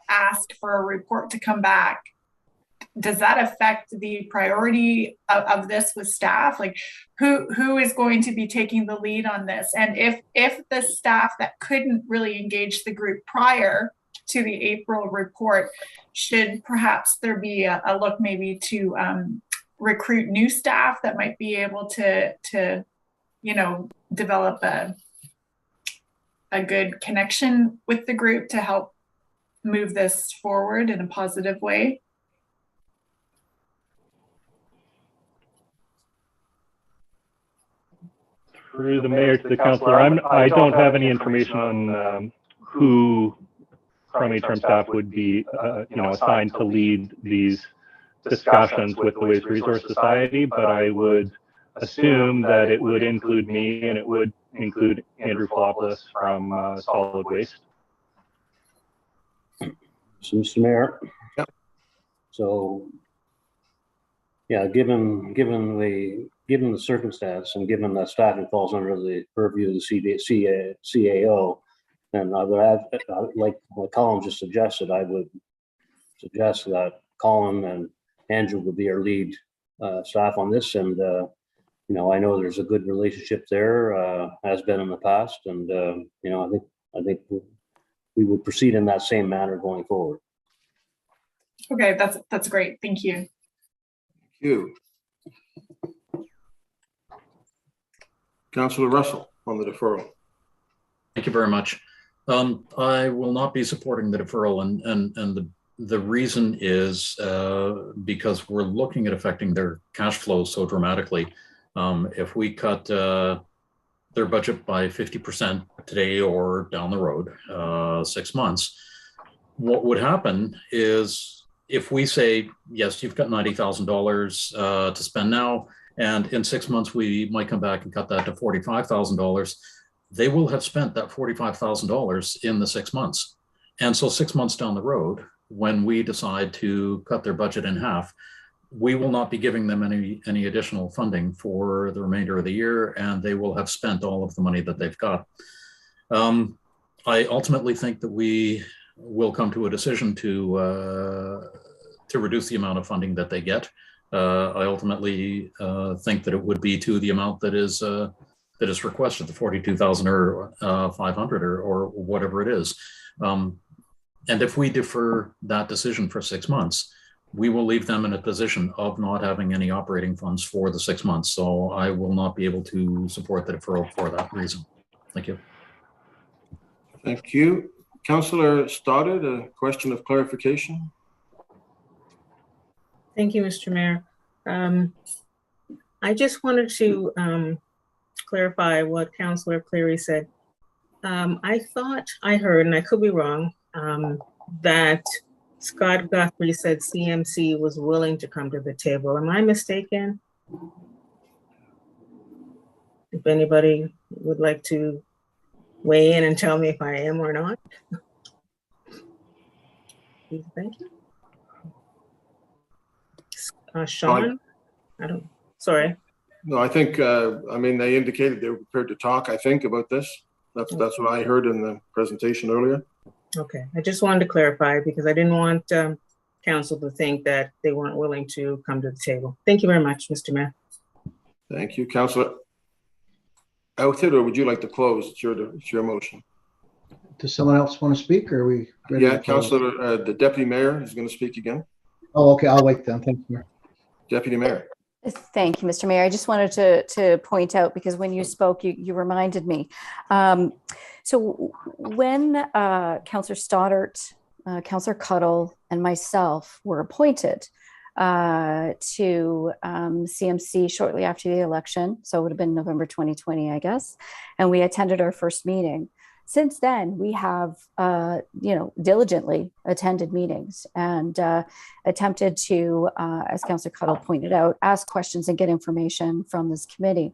ask for a report to come back, does that affect the priority of this with staff? Like who is going to be taking the lead on this? And if the staff that couldn't really engage the group prior to the April report, should perhaps there be a look maybe to recruit new staff that might be able to develop a good connection with the group to help move this forward in a positive way? Through the mayor to the councillor, I don't have any information on who from HRM staff would be assigned to lead these discussions with the Waste Resource Society, but I would assume that it would include me and it would include Andrew Flopoulos from Solid Waste. So, Mr. Mayor. Yep. So, yeah, given the circumstance and given that staffing falls under the purview of the CAO, then I would have, like Colin just suggested, I would suggest that Colin and Andrew would be our lead staff on this. And, I know there's a good relationship there, has been in the past. And, I think we would proceed in that same manner going forward. Okay, that's great. Thank you. Thank you. Councillor Russell on the deferral. Thank you very much. I will not be supporting the deferral, and the reason is because we're looking at affecting their cash flow so dramatically. If we cut their budget by 50% today or down the road, 6 months, what would happen is if we say, yes, you've got $90,000 to spend now, and in 6 months we might come back and cut that to $45,000, they will have spent that $45,000 in the 6 months. And so 6 months down the road, when we decide to cut their budget in half, we will not be giving them any additional funding for the remainder of the year, and they will have spent all of the money that they've got. I ultimately think that we will come to a decision to reduce the amount of funding that they get. I ultimately think that it would be to the amount that is requested, the 42,000 or 500 or whatever it is. And if we defer that decision for 6 months, we will leave them in a position of not having any operating funds for the 6 months. So I will not be able to support the deferral for that reason. Thank you. Thank you. Councillor Stoddard, a question of clarification. Thank you, Mr. Mayor. I just wanted to clarify what Councillor Cleary said. I thought I heard, and I could be wrong, that Scott Guthrie said CMC was willing to come to the table. Am I mistaken? If anybody would like to weigh in and tell me if I am or not. Thank you. Sean? Sorry. No, I think, they indicated they were prepared to talk, I think, about this. That's what I heard in the presentation earlier. Okay, I just wanted to clarify because I didn't want council to think that they weren't willing to come to the table. Thank you very much, Mr. Mayor. Thank you. Councillor Outfit, or would you like to close? It's your motion. Does someone else want to speak, or are we ready? Yeah, to close? Councillor, the Deputy Mayor is going to speak again. Oh, okay, I'll wait then. Thank you. Deputy Mayor. Thank you, Mr. Mayor. I just wanted to point out, because when you spoke, you reminded me. So when Councillor Stoddart, Councillor Cuddle, and myself were appointed to CMC shortly after the election, so it would have been November 2020, I guess, and we attended our first meeting. Since then, we have, diligently attended meetings and attempted to, as Councillor Cuddle pointed out, ask questions and get information from this committee.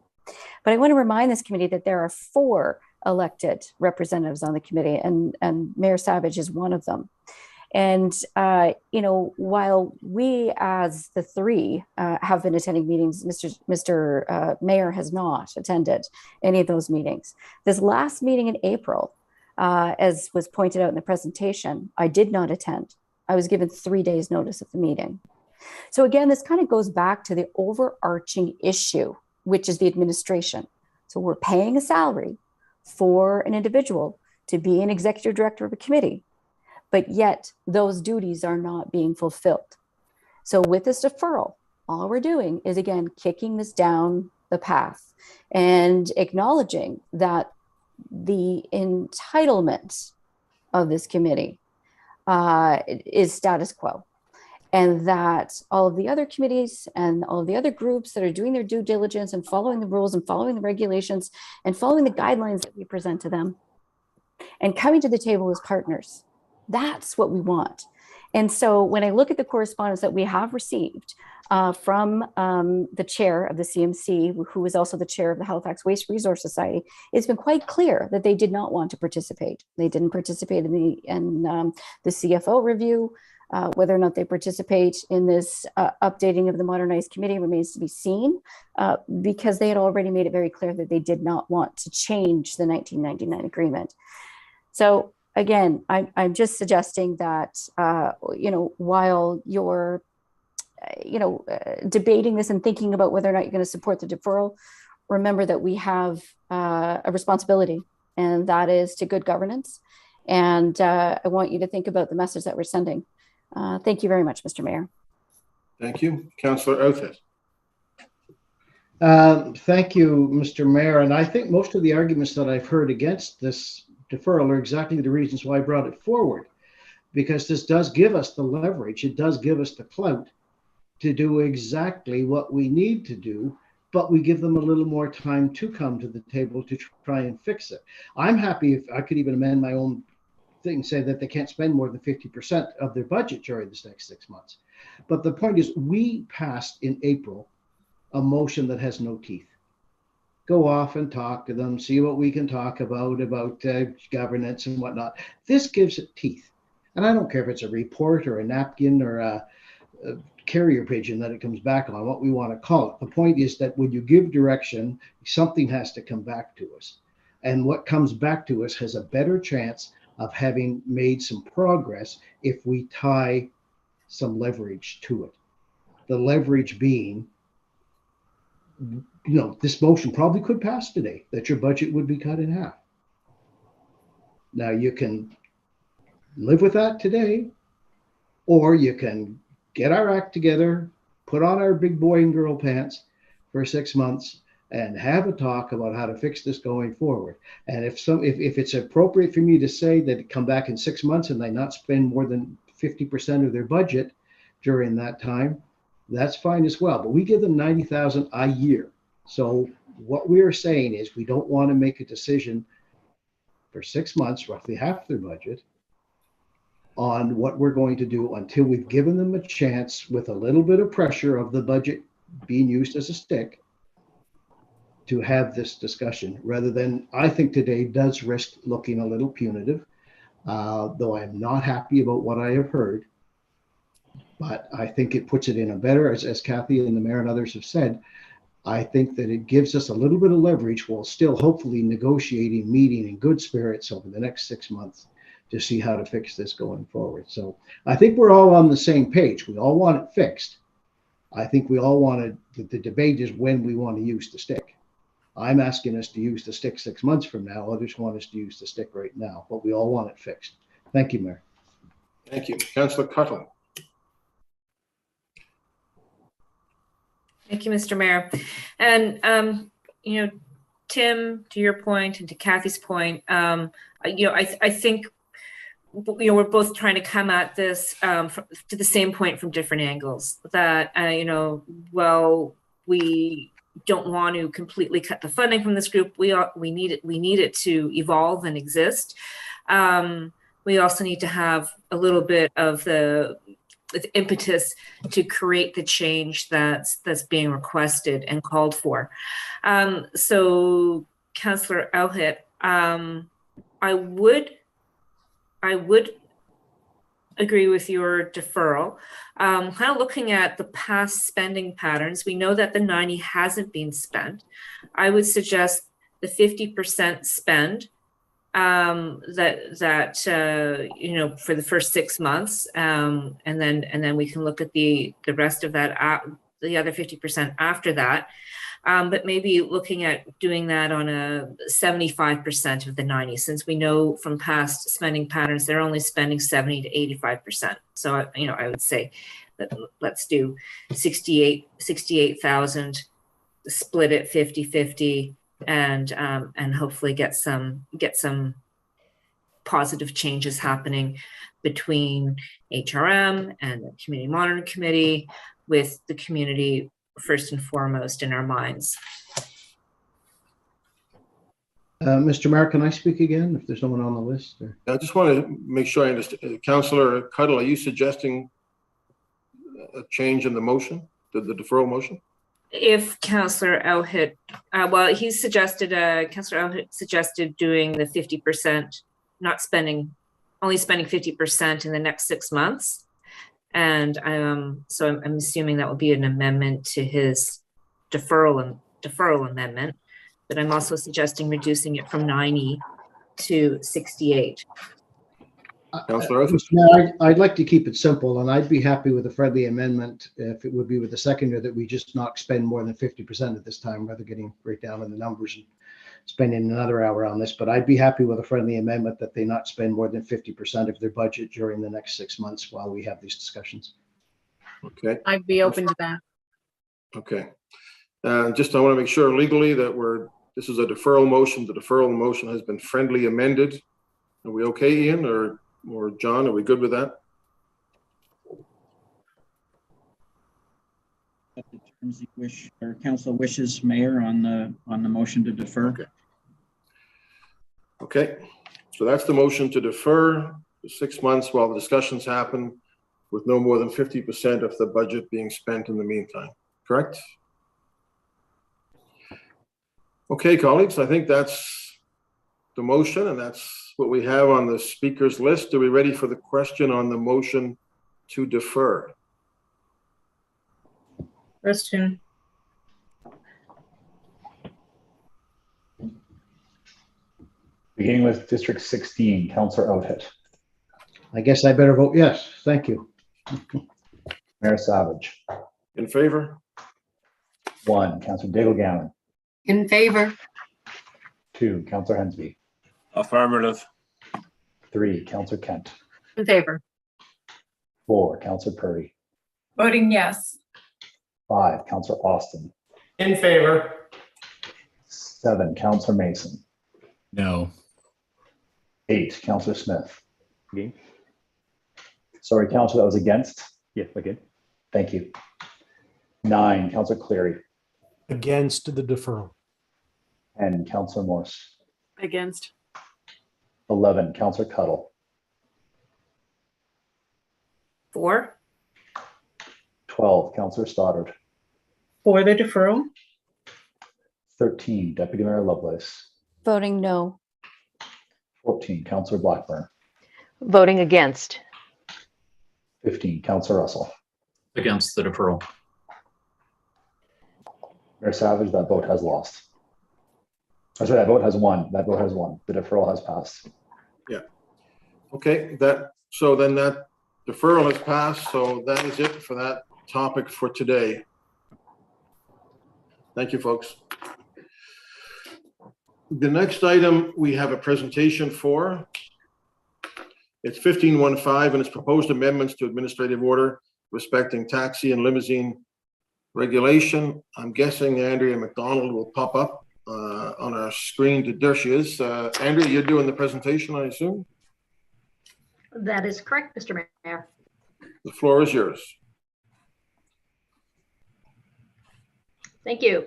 But I want to remind this committee that there are 4 elected representatives on the committee, and Mayor Savage is one of them. And, while we as the 3 have been attending meetings, Mr. Mayor has not attended any of those meetings. This last meeting in April, as was pointed out in the presentation, I did not attend. I was given 3 days notice of the meeting. So again, this kind of goes back to the overarching issue, which is the administration. So we're paying a salary for an individual to be an executive director of a committee, but yet those duties are not being fulfilled. So with this deferral, all we're doing is, again, kicking this down the path and acknowledging that the entitlement of this committee is status quo, and that all of the other committees and all of the other groups that are doing their due diligence and following the rules and following the regulations and following the guidelines that we present to them and coming to the table as partners. That's what we want. And so when I look at the correspondence that we have received from the chair of the CMC, who is also the chair of the Halifax Waste Resource Society, it's been quite clear that they did not want to participate. They didn't participate in the CFO review. Whether or not they participate in this updating of the modernized committee remains to be seen, because they had already made it very clear that they did not want to change the 1999 agreement. So again, I'm just suggesting that, while you're, debating this and thinking about whether or not you're going to support the deferral, remember that we have a responsibility, and that is to good governance. And I want you to think about the message that we're sending. Thank you very much, Mr. Mayor. Thank you. Councillor Outfit. Thank you, Mr. Mayor. And I think most of the arguments that I've heard against this deferral are exactly the reasons why I brought it forward, because this does give us the leverage. It does give us the clout to do exactly what we need to do, but we give them a little more time to come to the table to try and fix it. I'm happy if I could even amend my own thing, say that they can't spend more than 50% of their budget during this next 6 months. But the point is, we passed in April a motion that has no teeth. Go off and talk to them, see what we can talk about governance and whatnot. This gives it teeth. And I don't care if it's a report or a napkin or a carrier pigeon that it comes back on, what we want to call it. The point is that when you give direction, something has to come back to us. And what comes back to us has a better chance of having made some progress if we tie some leverage to it. The leverage being, this motion probably could pass today, that your budget would be cut in half. Now you can live with that today, or you can get our act together, put on our big boy and girl pants for 6 months and have a talk about how to fix this going forward. And if it's appropriate for me to say that it come back in 6 months and they not spend more than 50% of their budget during that time, that's fine as well. But we give them $90,000 a year. So what we're saying is we don't want to make a decision for 6 months, roughly half their budget, on what we're going to do until we've given them a chance, with a little bit of pressure of the budget being used as a stick, to have this discussion, rather than, I think today does risk looking a little punitive, though I'm not happy about what I have heard. But I think it puts it in a better, as Kathy and the mayor and others have said, I think that it gives us a little bit of leverage while still hopefully negotiating, meeting in good spirits over the next 6 months to see how to fix this going forward. So I think we're all on the same page. We all want it fixed. I think we all want it. The debate is when we want to use the stick. I'm asking us to use the stick 6 months from now. Others want us to use the stick right now, but we all want it fixed. Thank you, Mayor. Thank you. Councillor Cuttle. Thank you, Mr. Mayor. And, you know, Tim, to your point and to Kathy's point, you know, I think, you know, we're both trying to come at this to the same point from different angles. That, you know, well, we don't want to completely cut the funding from this group. We need it to evolve and exist. We also need to have a little bit of the impetus to create the change that's being requested and called for. So, Councillor Elhit, I would agree with your deferral. Kind of looking at the past spending patterns, we know that the 90 hasn't been spent. I would suggest the 50% spend that you know, for the first 6 months, and then we can look at the rest of that, the other 50% after that. But maybe looking at doing that on a 75% of the 90, since we know from past spending patterns they're only spending 70 to 85%. So you know, I would say that let's do 68,000, split it 50-50. And hopefully get some positive changes happening between HRM and the Community Monitoring Committee, with the community first and foremost in our minds. Mr. Mayor, can I speak again if there's someone on the list? Or? I just want to make sure I understand. Councillor Cuttle, are you suggesting a change in the motion, the deferral motion? If Councillor Elhit, well, he suggested, Councillor Elhit suggested doing the 50%, not spending, only spending 50% in the next 6 months. And so I'm assuming that will be an amendment to his deferral amendment. But I'm also suggesting reducing it from 90 to 68. I'd like to keep it simple, and I'd be happy with a friendly amendment if it would be with the seconder that we just not spend more than 50% at this time, rather getting right down in the numbers and spending another hour on this. But I'd be happy with a friendly amendment that they not spend more than 50% of their budget during the next 6 months while we have these discussions. Okay. I'd be open to that. Okay. Just I want to make sure legally that this is a deferral motion. The deferral motion has been friendly amended. Are we okay, Ian, or John, are we good with that? The terms you wish, or council wishes, Mayor, on the motion to defer. Okay. So that's the motion to defer for 6 months while the discussions happen, with no more than 50% of the budget being spent in the meantime. Correct? Okay, colleagues, I think that's the motion, and that's what we have on the speakers list. Are we ready for the question on the motion to defer? Question. Beginning with District 16, Councillor Elhit. I guess I better vote yes. Thank you. Mayor Savage. In favor? 1, Councillor Daigle-Gammon. In favor. 2, Councillor Hensby. Affirmative. 3, Councillor Kent. In favor. 4, Councillor Purdy. Voting yes. 5, Councillor Austin. In favor. 7, Councillor Mason. No. 8, Councillor Smith. Against? Sorry, Councillor, that was against? Yes, again. Thank you. 9, Councillor Cleary. Against the deferral. 10, Councillor Morse. Against. 11, Councillor Cuttle. 4. 12, Councillor Stoddard. For the deferral. 13, Deputy Mayor Lovelace. Voting no. 14, Councillor Blackburn. Voting against. 15, Councillor Russell. Against the deferral. Mayor Savage, that vote has lost. I'm sorry, that vote has won. That vote has won. The deferral has passed. Yeah. Okay, so then that deferral has passed. So that is it for that topic for today. Thank you, folks. The next item we have a presentation for. It's 1515 and it's proposed amendments to administrative order respecting taxi and limousine regulation. I'm guessing Andrea McDonald will pop up on our screen. There she is. Andrea, you're doing the presentation, I assume? That is correct, Mr. Mayor. The floor is yours. Thank you.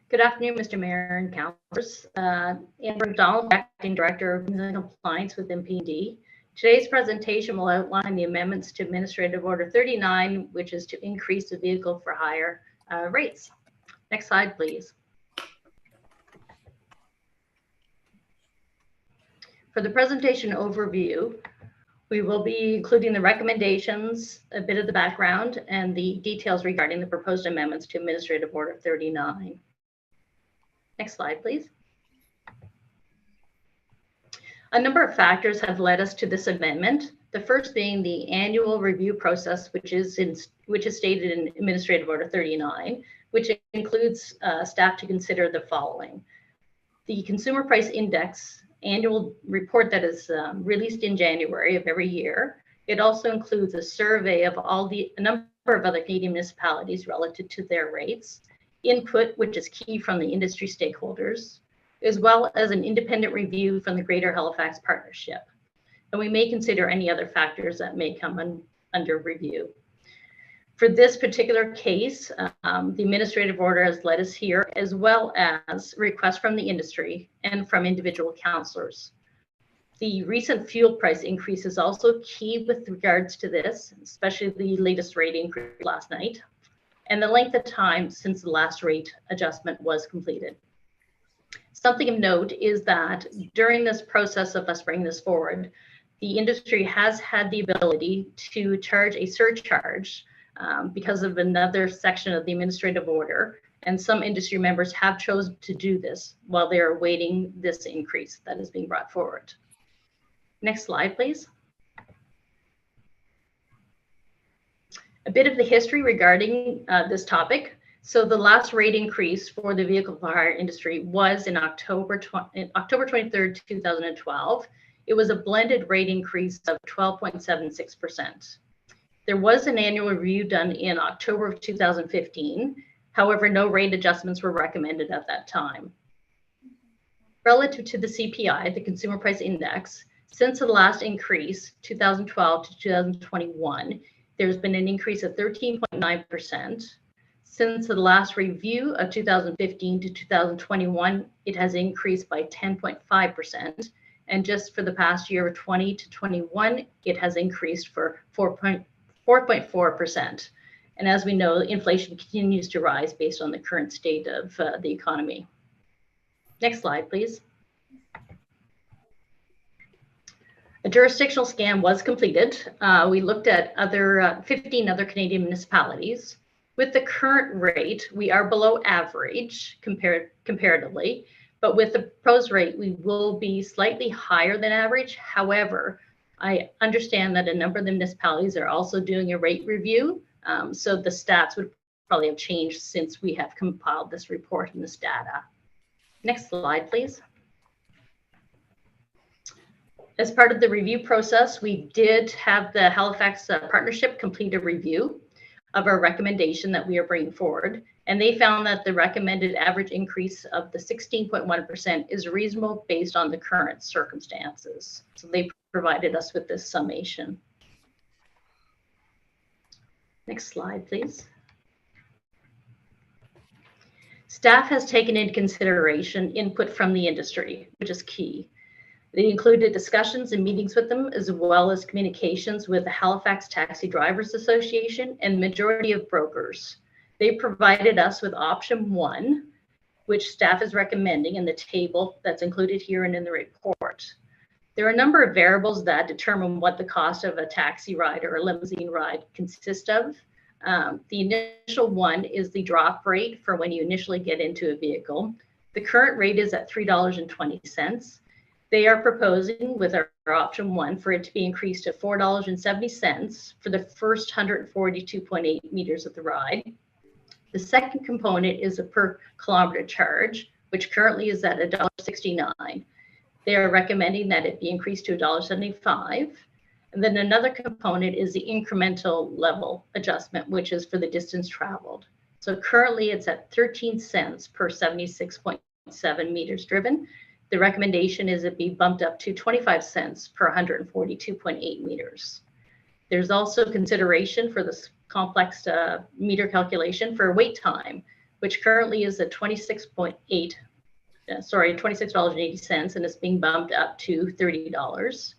Good afternoon, Mr. Mayor and councilors. Andrew McDonald, Acting Director of Compliance with MPD. Today's presentation will outline the amendments to Administrative Order 39, which is to increase the vehicle for hire rates. Next slide, please. For the presentation overview, we will be including the recommendations, a bit of the background, and the details regarding the proposed amendments to Administrative Order 39. Next slide, please. A number of factors have led us to this amendment. The first being the annual review process, which is stated in Administrative Order 39, which includes staff to consider the following: the Consumer Price Index annual report that is released in January of every year. It also includes a survey of a number of other Canadian municipalities relative to their rates, input, which is key from the industry stakeholders, as well as an independent review from the Greater Halifax Partnership. And we may consider any other factors that may come under review. For this particular case, the administrative order has led us here, as well as requests from the industry and from individual councillors. The recent fuel price increase is also key with regards to this, especially the latest rate increase last night, and the length of time since the last rate adjustment was completed. Something of note is that during this process of us bringing this forward, the industry has had the ability to charge a surcharge because of another section of the administrative order, and some industry members have chosen to do this while they're awaiting this increase that is being brought forward. Next slide, please. A bit of the history regarding this topic. So the last rate increase for the vehicle for hire industry was in October 23rd, 2012. It was a blended rate increase of 12.76%. There was an annual review done in October of 2015. However, no rate adjustments were recommended at that time. Relative to the CPI, the Consumer Price Index, since the last increase, 2012 to 2021, there's been an increase of 13.9%. Since the last review of 2015 to 2021, it has increased by 10.5%. And just for the past year of 20 to 21, it has increased for 4.4%. And as we know, inflation continues to rise based on the current state of the economy. Next slide, please. A jurisdictional scan was completed. We looked at 15 other Canadian municipalities. With the current rate, we are below average comparatively, but with the proposed rate, we will be slightly higher than average. However, I understand that a number of the municipalities are also doing a rate review, so the stats would probably have changed since we have compiled this report and this data. Next slide, please. As part of the review process, we did have the Halifax Partnership complete a review of our recommendation that we are bringing forward, and they found that the recommended average increase of the 16.1% is reasonable based on the current circumstances. So they provided us with this summation. Next slide, please. Staff has taken into consideration input from the industry, which is key. They included discussions and meetings with them, as well as communications with the Halifax Taxi Drivers Association and majority of brokers. They provided us with option 1, which staff is recommending in the table that's included here and in the report. There are a number of variables that determine what the cost of a taxi ride or a limousine ride consists of. The initial one is the drop rate for when you initially get into a vehicle. The current rate is at $3.20. They are proposing with our option 1 for it to be increased to $4.70 for the first 142.8 meters of the ride. The second component is a per kilometer charge, which currently is at $1.69. They are recommending that it be increased to $1.75. And then another component is the incremental level adjustment, which is for the distance traveled. So currently it's at 13 cents per 76.7 meters driven. The recommendation is it be bumped up to 25 cents per 142.8 meters. There's also consideration for this complex meter calculation for wait time, which currently is at $26.80, and it's being bumped up to $30.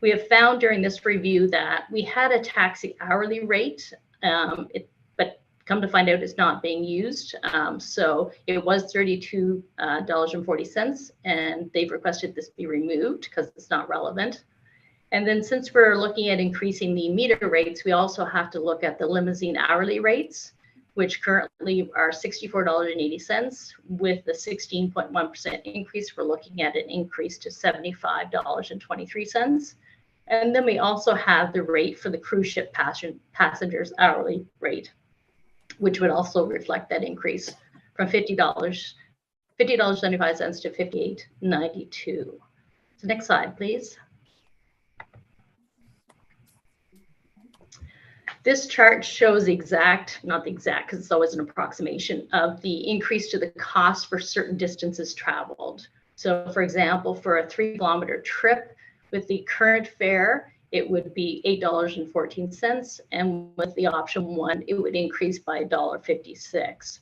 We have found during this review that we had a taxi hourly rate, but come to find out it's not being used. So it was $32.40, and they've requested this be removed because it's not relevant. And then since we're looking at increasing the meter rates, we also have to look at the limousine hourly rates, which currently are $64.80. With the 16.1% increase, we're looking at an increase to $75.23. And then we also have the rate for the cruise ship passengers hourly rate, which would also reflect that increase from $50.75 to $58.92. So next slide, please. This chart shows the exact, not the exact, because it's always an approximation of the increase to the cost for certain distances traveled. So for example, for a 3-kilometer trip with the current fare, it would be $8.14. And with the option 1, it would increase by $1.56.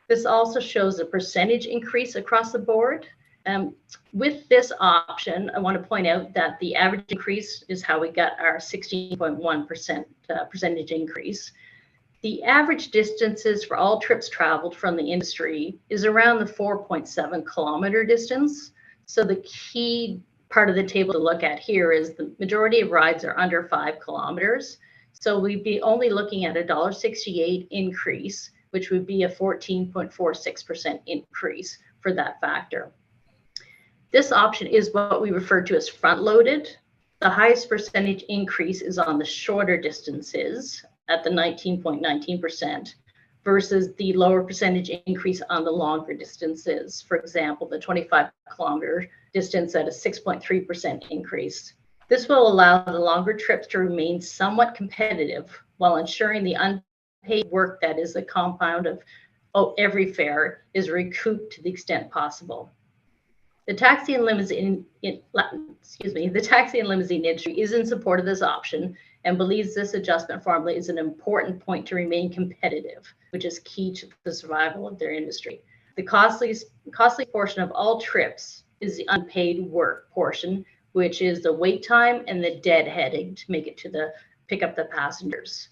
This also shows a percentage increase across the board. With this option, I want to point out that the average increase is how we got our 16.1% percentage increase. The average distances for all trips traveled from the industry is around the 4.7 kilometer distance. So the key part of the table to look at here is the majority of rides are under 5 kilometers. So we'd be only looking at a $1.68 increase, which would be a 14.46% increase for that factor. This option is what we refer to as front-loaded. The highest percentage increase is on the shorter distances at the 19.19% versus the lower percentage increase on the longer distances. For example, the 25-kilometer distance at a 6.3% increase. This will allow the longer trips to remain somewhat competitive while ensuring the unpaid work that is a compound of every fare is recouped to the extent possible. The taxi and limousine industry is in support of this option and believes this adjustment formula is an important point to remain competitive, which is key to the survival of their industry. The costly portion of all trips is the unpaid work portion, which is the wait time and the deadheading to make it to pick up the passengers.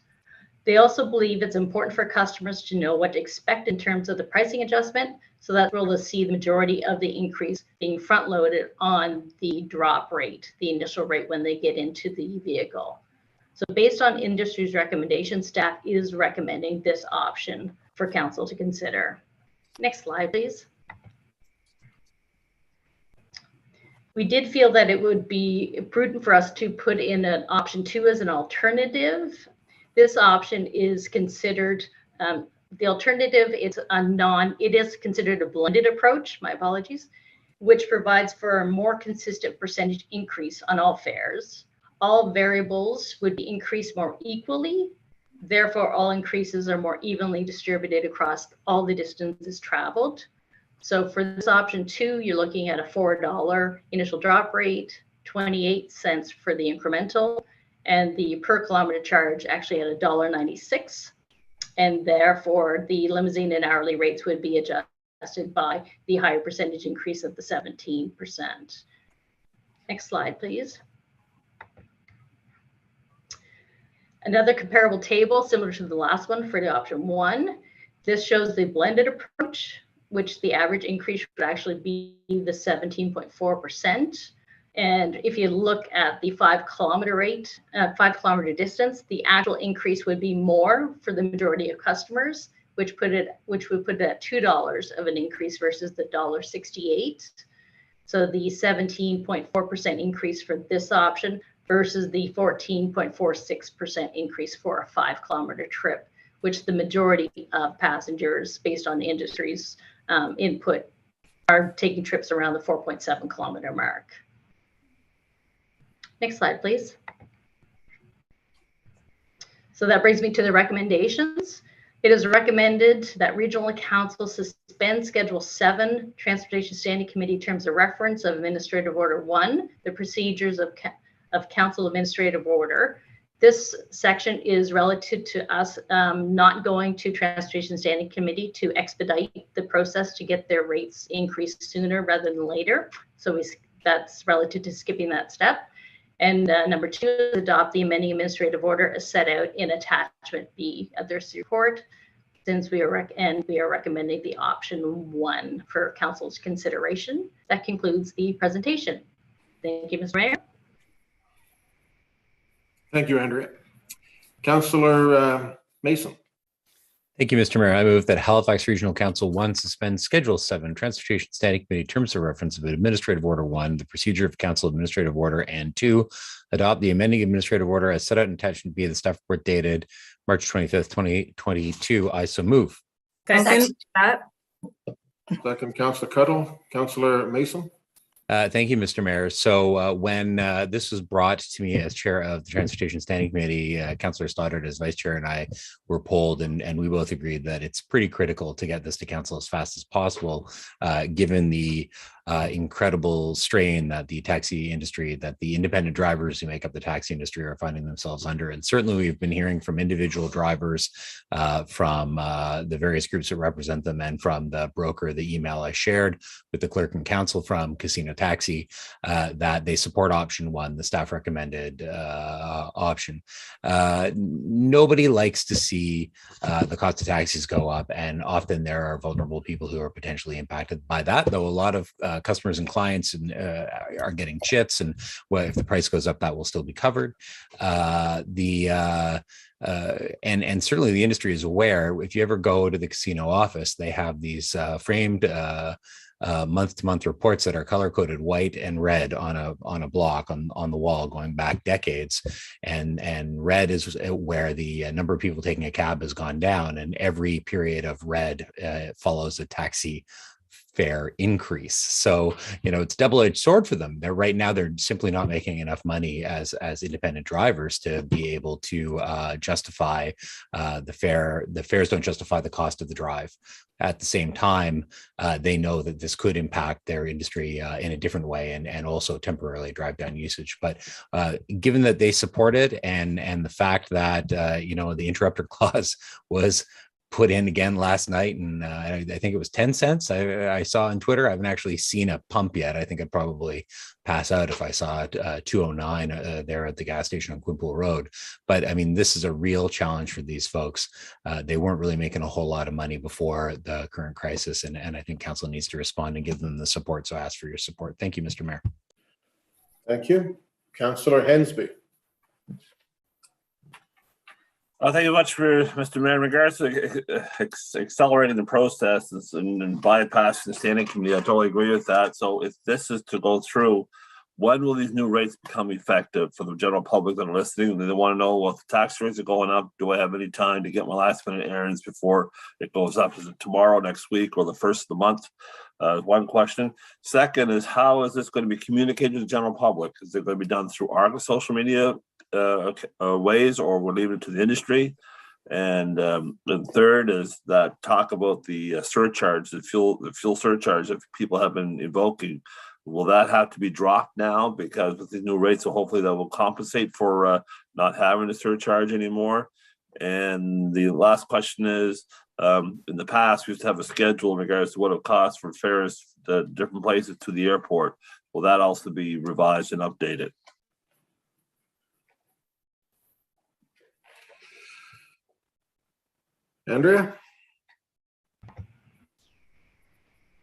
They also believe it's important for customers to know what to expect in terms of the pricing adjustment, so that's where they'll see the majority of the increase being front-loaded on the drop rate, the initial rate when they get into the vehicle. So based on industry's recommendations, staff is recommending this option for council to consider. Next slide, please. We did feel that it would be prudent for us to put in an option 2 as an alternative. This option is considered, the alternative is it is considered a blended approach, my apologies, which provides for a more consistent percentage increase on all fares. All variables would be increased more equally. Therefore, all increases are more evenly distributed across all the distances traveled. So for this option 2, you're looking at a $4 initial drop rate, 28 cents for the incremental, and the per kilometer charge actually at $1.96. And therefore, the limousine and hourly rates would be adjusted by the higher percentage increase of the 17%. Next slide, please. Another comparable table similar to the last one for the option 1. This shows the blended approach, which the average increase would actually be the 17.4%. And if you look at the 5 kilometer distance, the actual increase would be more for the majority of customers, which would put it at $2 of an increase versus the $1.68. So the 17.4% increase for this option versus the 14.46% increase for a 5 kilometer trip, which the majority of passengers, based on the industry's input, are taking trips around the 4.7 kilometer mark. Next slide, please. So that brings me to the recommendations. It is recommended that Regional Council suspend Schedule 7, Transportation Standing Committee Terms of Reference of Administrative Order 1, the procedures of Council Administrative Order. This section is relative to us not going to Transportation Standing Committee to expedite the process to get their rates increased sooner rather than later. So that's relative to skipping that step. And number 2 is adopt the amending administrative order as set out in attachment B of this report, since we are recommending the option 1 for council's consideration. That concludes the presentation. Thank you, Mr. Mayor. Thank you, Andrea. Councillor Mason. Thank you, Mr. Mayor. I move that Halifax Regional Council 1 suspend Schedule 7 Transportation Standing Committee Terms of Reference of Administrative Order 1, the procedure of Council Administrative Order, and 2, adopt the amending administrative order as set out in attachment B of the staff report dated March 25th, 2022. I so move. Second. Second, Councillor Cuddle. Councillor Mason. Thank you, Mr. Mayor. So when this was brought to me as chair of the Transportation Standing Committee, Councillor Stoddard as vice chair and I were polled, and we both agreed that it's pretty critical to get this to council as fast as possible, given the incredible strain that the taxi industry, that the independent drivers who make up the taxi industry are finding themselves under. And certainly we've been hearing from individual drivers, from the various groups that represent them, and from the broker, the email I shared with the clerk and council from Casino Taxi, that they support option 1, the staff recommended option. Nobody likes to see the cost of taxis go up, and often there are vulnerable people who are potentially impacted by that, though a lot of customers and clients are getting chits, and if the price goes up, that will still be covered. And certainly the industry is aware. If you ever go to the casino office, they have these framed month-to-month reports that are color-coded white and red on a block on the wall going back decades, and red is where the number of people taking a cab has gone down, and every period of red follows a taxi fare increase. So, it's a double-edged sword for them. They're simply not making enough money as independent drivers to be able to justify the fare. The fares don't justify the cost of the drive. At the same time, they know that this could impact their industry in a different way, and also temporarily drive down usage. But given that they support it, and the fact that the interrupter clause was put in again last night, and I think it was 10 cents. I saw on Twitter. I haven't actually seen a pump yet. I think I'd probably pass out if I saw it 209 there at the gas station on Quimpool Road. But I mean, this is a real challenge for these folks. They weren't really making a whole lot of money before the current crisis, and I think council needs to respond and give them the support. So I ask for your support. Thank you, Mr. Mayor. Thank you. Councillor Hensby. Thank you much, for Mr. Mayor. In regards to accelerating the processes and bypassing the standing committee, I totally agree with that. So if this is to go through, when will these new rates become effective for the general public that are listening? They want to know, well, if the tax rates are going up, do I have any time to get my last minute errands before it goes up? Is it tomorrow, next week, or the first of the month? One question. Second is, how is this going to be communicated to the general public? Is it going to be done through our social media ways, or we'll leave it to the industry? And third is that talk about the surcharge, the fuel surcharge that people have been invoking. Will that have to be dropped now, because with the new rates, so hopefully that will compensate for not having a surcharge anymore? And the last question is, in the past, we used to have a schedule in regards to what it costs for fares to different places to the airport. Will that also be revised and updated? Andrea?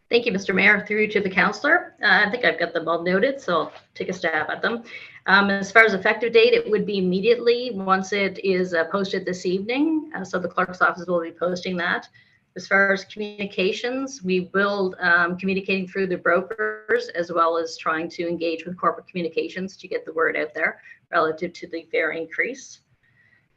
Thank you, Mr. Mayor. Through to the councillor. I think I've got them all noted, so I'll take a stab at them. As far as effective date, it would be immediately once it is posted this evening. So the clerk's office will be posting that. As far as communications, we will communicating through the brokers, as well as trying to engage with corporate communications to get the word out there relative to the fare increase.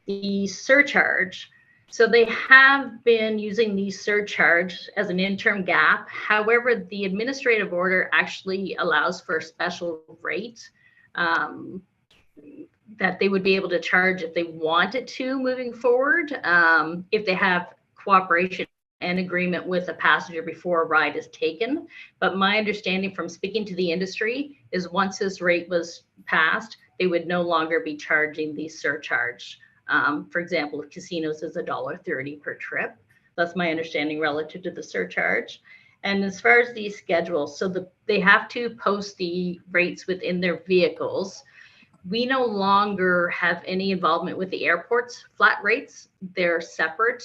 The surcharge. So they have been using the surcharge as an interim gap. However, the administrative order actually allows for a special rate that they would be able to charge if they wanted to moving forward, if they have cooperation and agreement with a passenger before a ride is taken. But my understanding from speaking to the industry is once this rate was passed, they would no longer be charging the surcharge. For example, if casinos is $1.30 per trip. That's my understanding relative to the surcharge. And as far as the schedule, so they have to post the rates within their vehicles. We no longer have any involvement with the airport's flat rates. They're separate.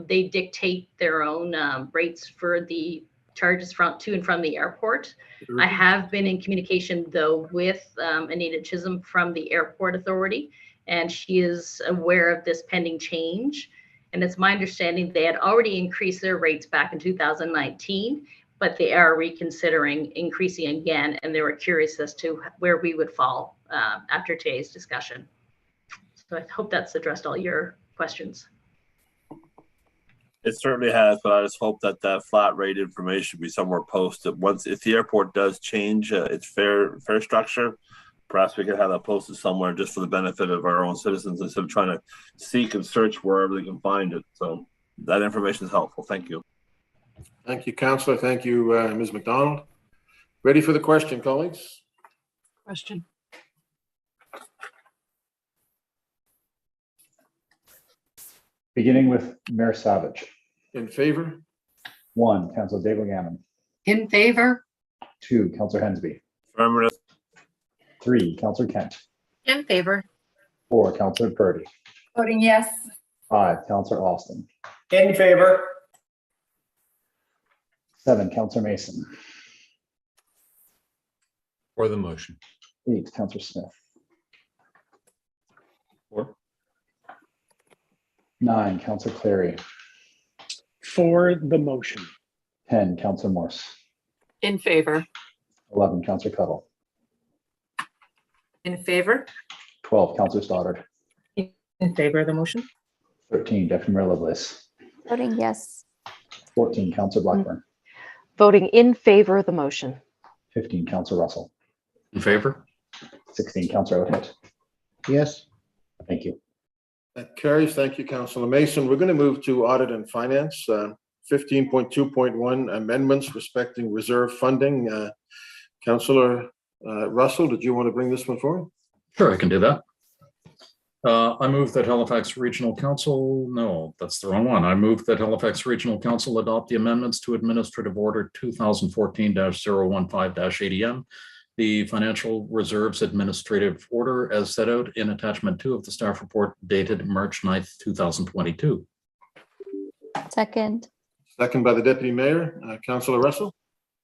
They dictate their own rates for the charges to and from the airport. I have been in communication though with Anita Chisholm from the Airport Authority, and she is aware of this pending change. And it's my understanding they had already increased their rates back in 2019, but they are reconsidering increasing again, and they were curious as to where we would fall after today's discussion. So I hope that's addressed all your questions. It certainly has, but I just hope that that flat rate information be somewhere posted. Once, if the airport does change its fare structure, perhaps we could have that posted somewhere just for the benefit of our own citizens instead of trying to seek and search wherever they can find it. So that information is helpful. Thank you. Thank you, Councillor. Thank you, Ms. McDonald. Ready for the question, colleagues? Question. Beginning with Mayor Savage. In favor? 1, Councillor Daigle Gammon. In favor? 2, Councillor Hensby. Affirmative. 3, Councillor Kent. In favor. 4, Councillor Purdy. Voting yes. 5, Councillor Austin. In favor. 7, Councillor Mason. For the motion. 8, Councillor Smith. 4. 9, Councillor Clary. For the motion. 10, Councillor Morse. In favor. 11, Councillor Cuttle. In favor. 12, Councillor Stoddard. In favor of the motion. 13, Deputy Mayor Lovelace. Voting yes. 14, Councillor Blackburn. Voting in favor of the motion. 15, Councillor Russell. In favor. 16, Councillor Outhead. Yes. Thank you. That carries. Thank you, Councillor Mason. We're going to move to Audit and Finance. 15.2.1 amendments respecting reserve funding. Councillor Russell, did you want to bring this one forward? Sure, I can do that. I move that Halifax Regional Council, no, that's the wrong one. I move that Halifax Regional Council adopt the amendments to Administrative Order 2014-015-ADM, the Financial Reserves Administrative Order as set out in Attachment 2 of the staff report dated March 9th, 2022. Second. Second by the Deputy Mayor. Councillor Russell.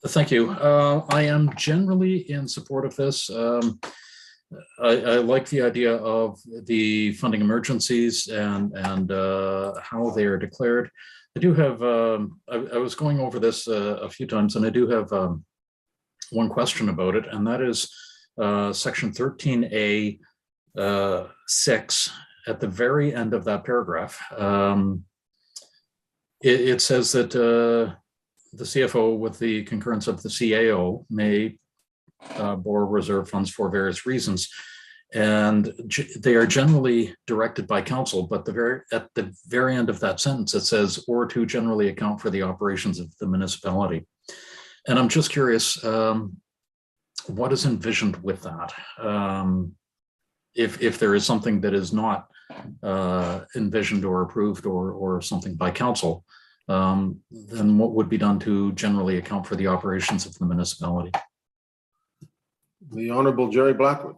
Thank you. I am generally in support of this. I like the idea of the funding emergencies and how they are declared. I do have, I was going over this a few times, and I do have one question about it, and that is section 13A 6 at the very end of that paragraph. It says that the CFO, with the concurrence of the CAO, may borrow reserve funds for various reasons, and they are generally directed by council. But at the very end of that sentence, it says, or to generally account for the operations of the municipality. And I'm just curious, what is envisioned with that? If there is something that is not envisioned or approved or something by council, then what would be done to generally account for the operations of the municipality? The Honourable Jerry Blackwood.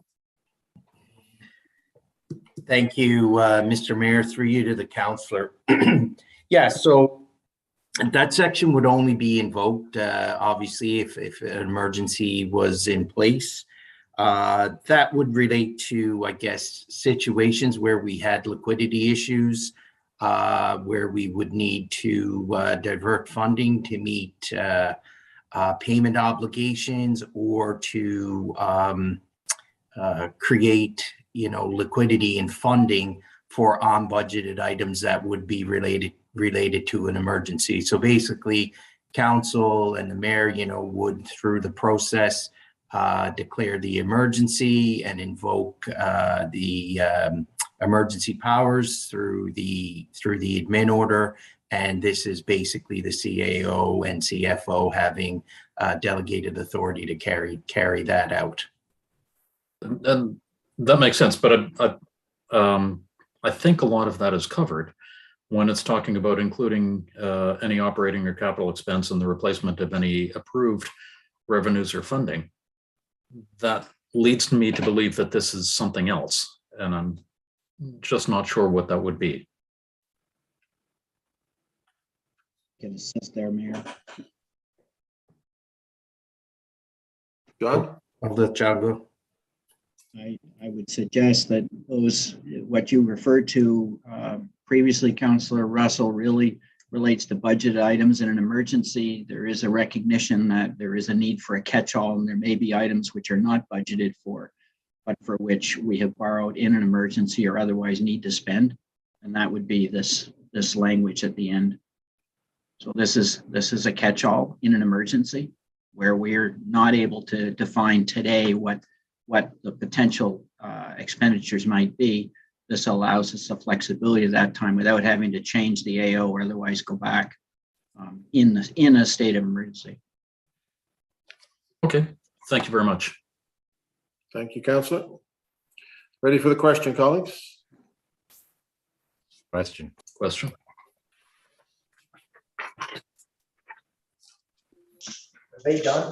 Thank you, Mr. Mayor, through you to the councillor. Yeah, so that section would only be invoked, obviously, if an emergency was in place. That would relate to, I guess, situations where we had liquidity issues, where we would need to divert funding to meet payment obligations, or to create, liquidity and funding for unbudgeted items that would be related to an emergency. So basically, council and the mayor, would through the process declare the emergency and invoke the emergency powers through the admin order. And this is basically the CAO and CFO having delegated authority to carry that out. And that makes sense, but I think a lot of that is covered when it's talking about including any operating or capital expense and the replacement of any approved revenues or funding. That leads me to believe that this is something else, and I'm just not sure what that would be. Can assist there, Mayor. John? I'll let John go. I would suggest that what you referred to previously, Councillor Russell, really relates to budget items in an emergency. There is a recognition that there is a need for a catch-all, and there may be items which are not budgeted for, but for which we have borrowed in an emergency or otherwise need to spend. And that would be this language at the end. So this is a catch-all in an emergency where we're not able to define today what the potential expenditures might be. This allows us the flexibility at that time without having to change the AO or otherwise go back in a state of emergency. Okay, thank you very much. Thank you, Councillor. Ready for the question, colleagues? Question.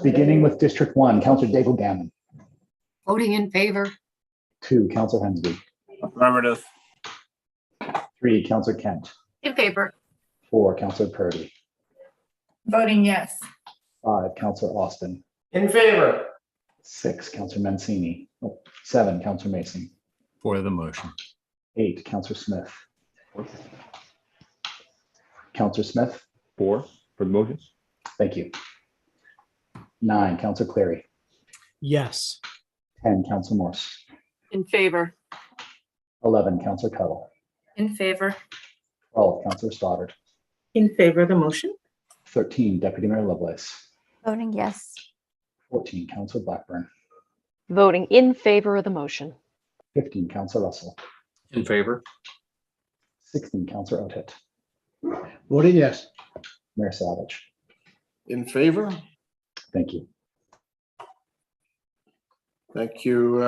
Beginning with District 1, Councillor Daigle Gammon. Voting in favor. 2, Councillor Hensby. Affirmative. 3, Councillor Kent. In favor. 4, Councillor Purdy. Voting yes. 5, Councillor Austin. In favor. 6, Councillor Mancini. 7, Councillor Mason. For the motion. 8, Councillor Smith. Councillor Smith. 4 for the motion. Thank you. 9, Councillor Clary. Yes. 10, Councillor Morse. In favor. 11, Councillor Cuttle. In favor. 12, Councillor Stoddard. In favor of the motion. 13, Deputy Mayor Lovelace. Voting yes. 14, Councillor Blackburn. Voting in favor of the motion. 15, Councillor Russell. In favor. 16, Councillor Otit. Voting yes. Mayor Savage. In favor? Thank you. Thank you.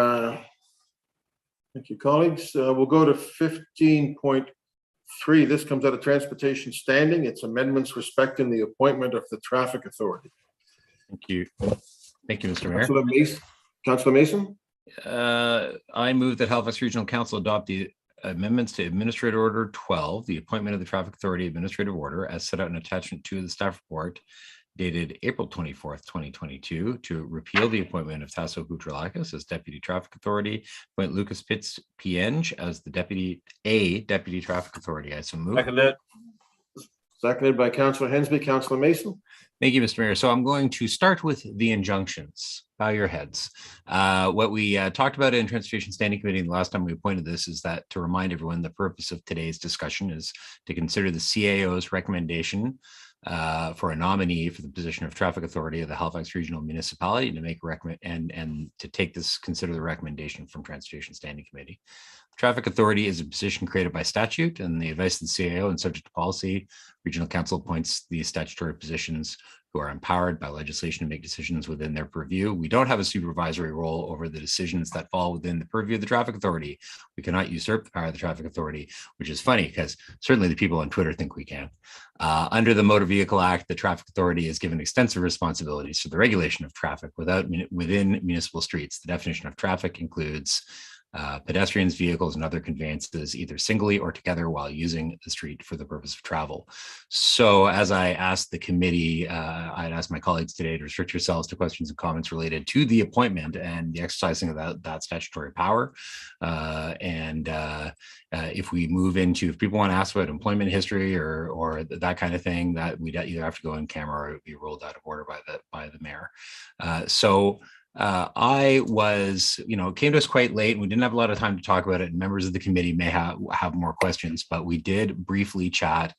Thank you, colleagues. We'll go to 15.3. This comes out of Transportation Standing. It's amendments respecting the appointment of the Traffic Authority. Thank you. Thank you, Mr. Mayor. Councillor Mason? I move that Halifax Regional Council adopt the amendments to Administrative Order 12, the appointment of the Traffic Authority Administrative Order, as set out in attachment 2 of the staff report dated April 24th, 2022, to repeal the appointment of Tasso Goutralakis as Deputy Traffic Authority, appoint Lucas Pitts Pienge as the Deputy Traffic Authority. I so move. Seconded by Councillor Hensby. Councillor Mason? Thank you, Mr. Mayor. So I'm going to start with the injunctions. Bow your heads. What we talked about in Transportation Standing Committee the last time we appointed this is that to remind everyone the purpose of today's discussion is to consider the CAO's recommendation for a nominee for the position of Traffic Authority of the Halifax Regional Municipality, to make a recommend and to take this, consider the recommendation from Transportation Standing Committee. Traffic Authority is a position created by statute, and the advice of the CAO and subject to policy, Regional Council appoints these statutory positions who are empowered by legislation to make decisions within their purview. We don't have a supervisory role over the decisions that fall within the purview of the Traffic Authority. We cannot usurp the power of the Traffic Authority, which is funny because certainly the people on Twitter think we can. Under the Motor Vehicle Act, the Traffic Authority is given extensive responsibilities for the regulation of traffic within municipal streets. The definition of traffic includes pedestrians, vehicles, and other conveyances, either singly or together while using the street for the purpose of travel. So as I asked the committee, I'd asked my colleagues today to restrict yourselves to questions and comments related to the appointment and the exercising of that statutory power. If we move into, if people want to ask about employment history or that kind of thing, that we'd either have to go in camera or it would be rolled out of order by the mayor. So I was, it came to us quite late and we didn't have a lot of time to talk about it. And members of the committee may have more questions, but we did briefly chat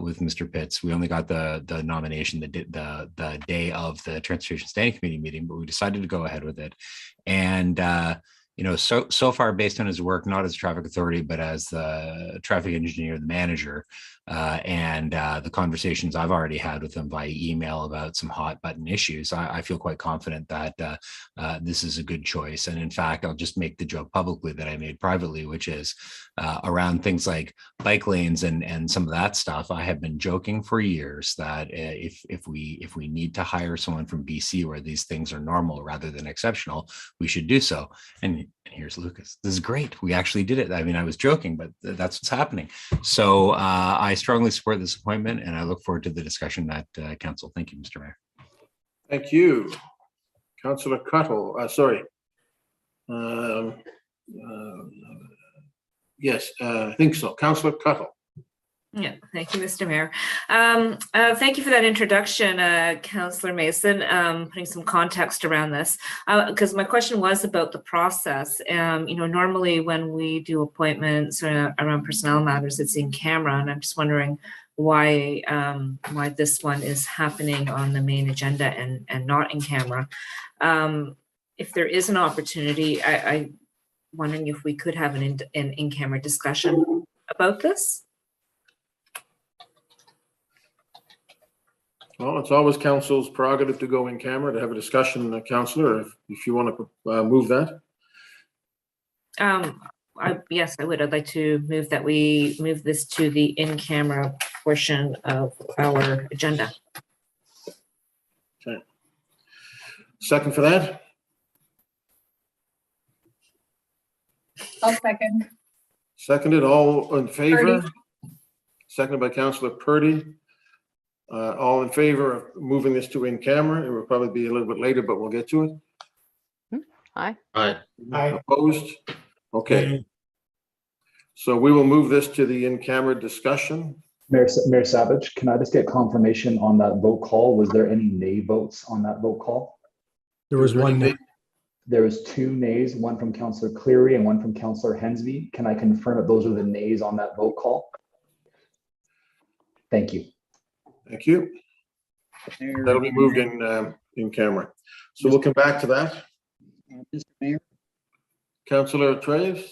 with Mr. Pitts. We only got the nomination the day of the Transportation Standing Committee meeting, but we decided to go ahead with it. And so far, based on his work, not as a traffic authority, but as the traffic engineer, the manager, and the conversations I've already had with him via email about some hot button issues, I feel quite confident that this is a good choice. And in fact, I'll just make the joke publicly that I made privately, which is around things like bike lanes and some of that stuff. I have been joking for years that if we need to hire someone from BC where these things are normal rather than exceptional, we should do so. And here's Lucas. This is great. We actually did it. I mean, I was joking, but that's what's happening. So I strongly support this appointment, and I look forward to the discussion at council. Thank you, Mr. Mayor. Thank you. Councillor Cuttle, yes, I think so. Councillor Cuttle. Yeah, thank you, Mr. Mayor. Thank you for that introduction, Councillor Mason, putting some context around this, because my question was about the process. Normally when we do appointments around personnel matters, it's in camera, and I'm just wondering why this one is happening on the main agenda and not in camera. If there is an opportunity, I'm wondering if we could have an in-camera discussion about this. Well, it's always council's prerogative to go in camera to have a discussion, councillor, if you want to move that. Yes, I would. I'd like to move that we move this to the in-camera portion of our agenda. Okay. Second for that? I'll second. Seconded, all in favor? Purdy. Seconded by Councillor Purdy. All in favor of moving this to in camera? It will probably be a little bit later, but we'll get to it. Aye. Aye. Opposed? Okay. So we will move this to the in-camera discussion. Mayor Savage, can I just get confirmation on that vote call? Was there any nay votes on that vote call? There was one nay. There was 2 nays, one from Councillor Cleary and one from Councillor Hensby. Can I confirm that those are the nays on that vote call? Thank you. Thank you. That'll be moved in camera. So we'll come back to that. Mr. Mayor, Councillor Traves.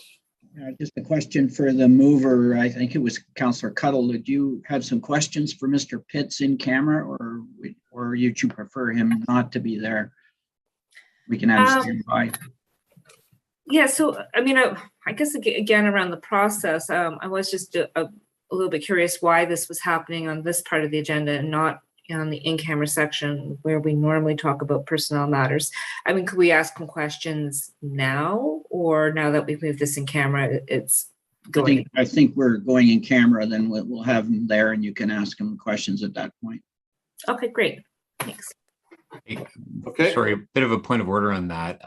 just a question for the mover. I think it was Councillor Cuttle. Did you have some questions for Mr. Pitts in camera, or would you prefer him not to be there? We can have a standby. Yeah, so I mean, I guess again around the process, I was just a little bit curious why this was happening on this part of the agenda and not on the in-camera section where we normally talk about personnel matters. I mean, could we ask him questions now, or now that we've moved this in camera, it's going? I think we're going in camera, then we'll have him there and you can ask him questions at that point. Okay, great. Thanks. Okay. Sorry, a bit of a point of order on that.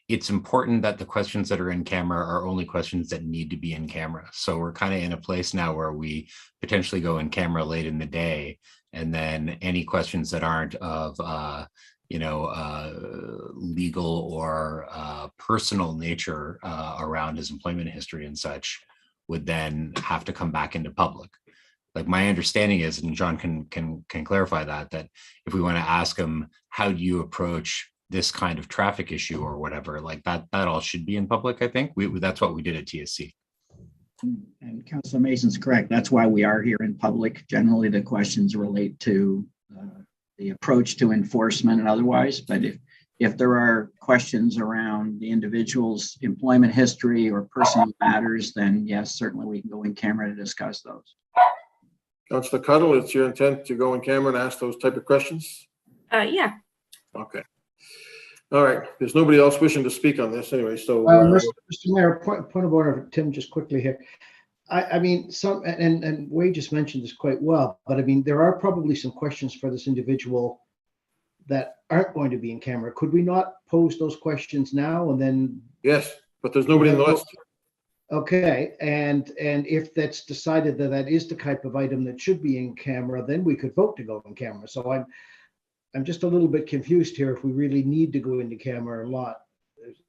It's important that the questions that are in camera are only questions that need to be in camera. So we're kind of in a place now where we potentially go in camera late in the day, and then any questions that aren't of legal or personal nature around his employment history and such would then have to come back into public. Like my understanding is, and John can clarify that if we want to ask him, how do you approach this kind of traffic issue or whatever, like that all should be in public. I think that's what we did at TSC. And Councilor Mason's correct. That's why we are here in public. Generally, the questions relate to the approach to enforcement and otherwise. But if there are questions around the individual's employment history or personal matters, then yes, certainly we can go in camera to discuss those. Councillor Cuttle, it's your intent to go in camera and ask those type of questions? Yeah. Okay. All right. There's nobody else wishing to speak on this anyway. So, Mr. Mayor, point of order, Tim, just quickly here. I mean, some and Wade just mentioned this quite well, but I mean, there are probably some questions for this individual that aren't going to be in camera. Could we not pose those questions now and then? Yes, but there's nobody in the list. Okay, and if that's decided that is the type of item that should be in camera, then we could vote to go in camera. So I'm just a little bit confused here if we really need to go into camera or not.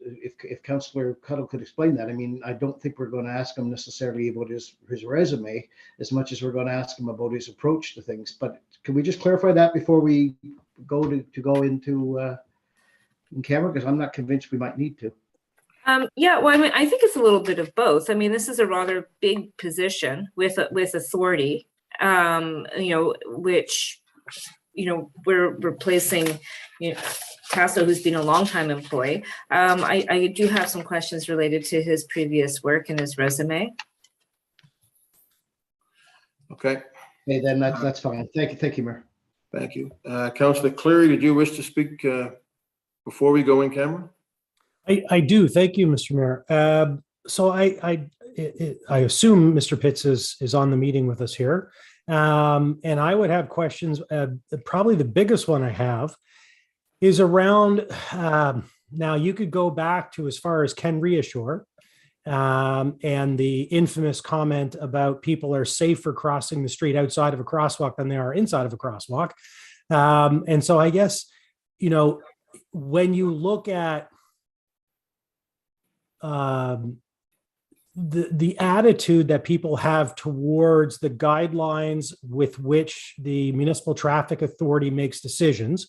If Councillor Cuddle could explain that. I mean, I don't think we're going to ask him necessarily about his resume as much as we're going to ask him about his approach to things. But can we just clarify that before we go go into in camera? Because I'm not convinced we might need to. Yeah, well, I mean, I think it's a little bit of both. I mean, this is a rather big position with authority, which, we're replacing, Tasso, who's been a longtime employee. I do have some questions related to his previous work and his resume. Okay. Okay, then that's fine. Thank you, Mayor. Thank you. Councillor Cleary, did you wish to speak before we go in camera? I do. Thank you, Mr. Mayor. So I assume Mr. Pitts is on the meeting with us here. And I would have questions. Probably the biggest one I have is around, now you could go back to as far as Ken Reassure and the infamous comment about people are safer crossing the street outside of a crosswalk than they are inside of a crosswalk. And so I guess, when you look at the attitude that people have towards the guidelines with which the Municipal Traffic Authority makes decisions,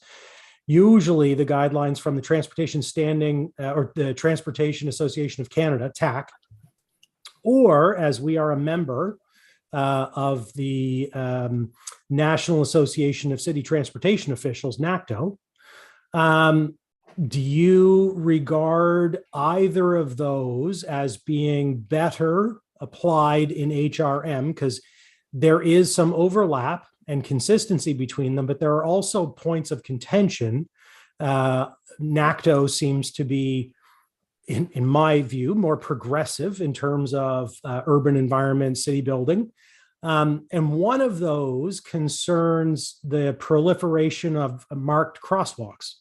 usually the guidelines from the Transportation Standing or the Transportation Association of Canada, TAC, or as we are a member of the National Association of City Transportation Officials, NACTO, do you regard either of those as being better applied in HRM? Because there is some overlap and consistency between them, but there are also points of contention. NACTO seems to be, in my view, more progressive in terms of urban environment, city building. And one of those concerns the proliferation of marked crosswalks.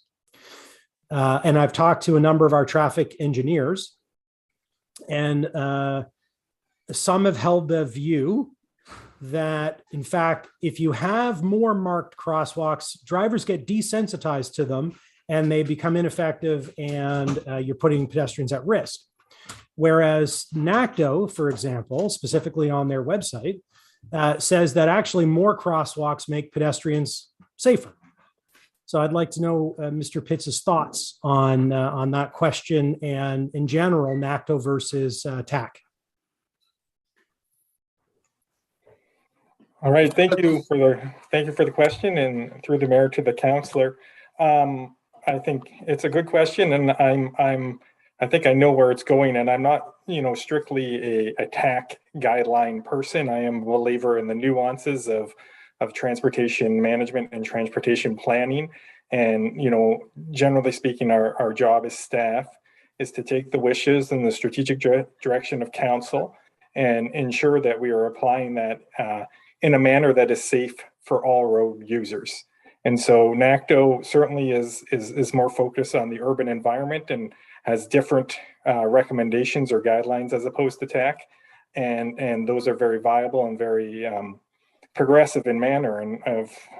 And I've talked to a number of our traffic engineers, and some have held the view that, in fact, if you have more marked crosswalks, drivers get desensitized to them and they become ineffective, and you're putting pedestrians at risk. Whereas NACTO, for example, specifically on their website, says that actually more crosswalks make pedestrians safer. So I'd like to know Mr. Pitts' thoughts on that question and, in general, NACTO versus TAC. All right, thank you for the question, and through the mayor to the councillor. I think it's a good question, and I think I know where it's going, and I'm not strictly a TAC guideline person. I am a believer in the nuances of transportation management and transportation planning. And, generally speaking, our job as staff is to take the wishes and the strategic direction of council and ensure that we are applying that in a manner that is safe for all road users. And so NACTO certainly is more focused on the urban environment and has different recommendations or guidelines as opposed to TAC. And those are very viable and very progressive in manner. And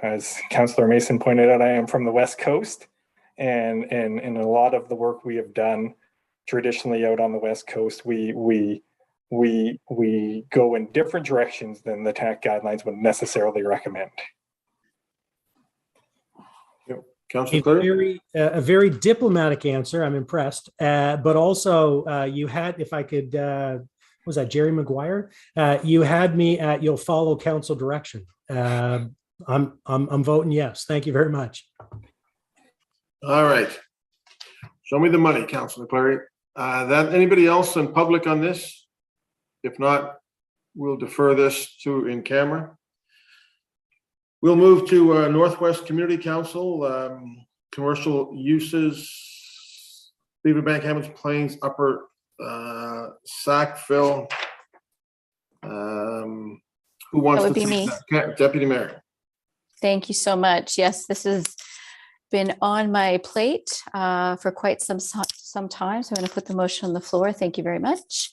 as Councillor Mason pointed out, I am from the West Coast, and in a lot of the work we have done traditionally out on the West Coast, we go in different directions than the TAC guidelines would necessarily recommend. A very diplomatic answer. I'm impressed. But also, you had, if I could, was that Jerry Maguire? You had me at you'll follow council direction. I'm voting yes. Thank you very much. All right. Show me the money, Councillor Clary. That anybody else in public on this? If not, we'll defer this to in camera. We'll move to Northwest Community Council, commercial uses, Beaverbank, Hamilton Plains, Upper Sackville. Who wants That would to be me. Deputy Mayor. Thank you so much. Yes, this is been on my plate for quite some time, so I'm going to put the motion on the floor. Thank you very much.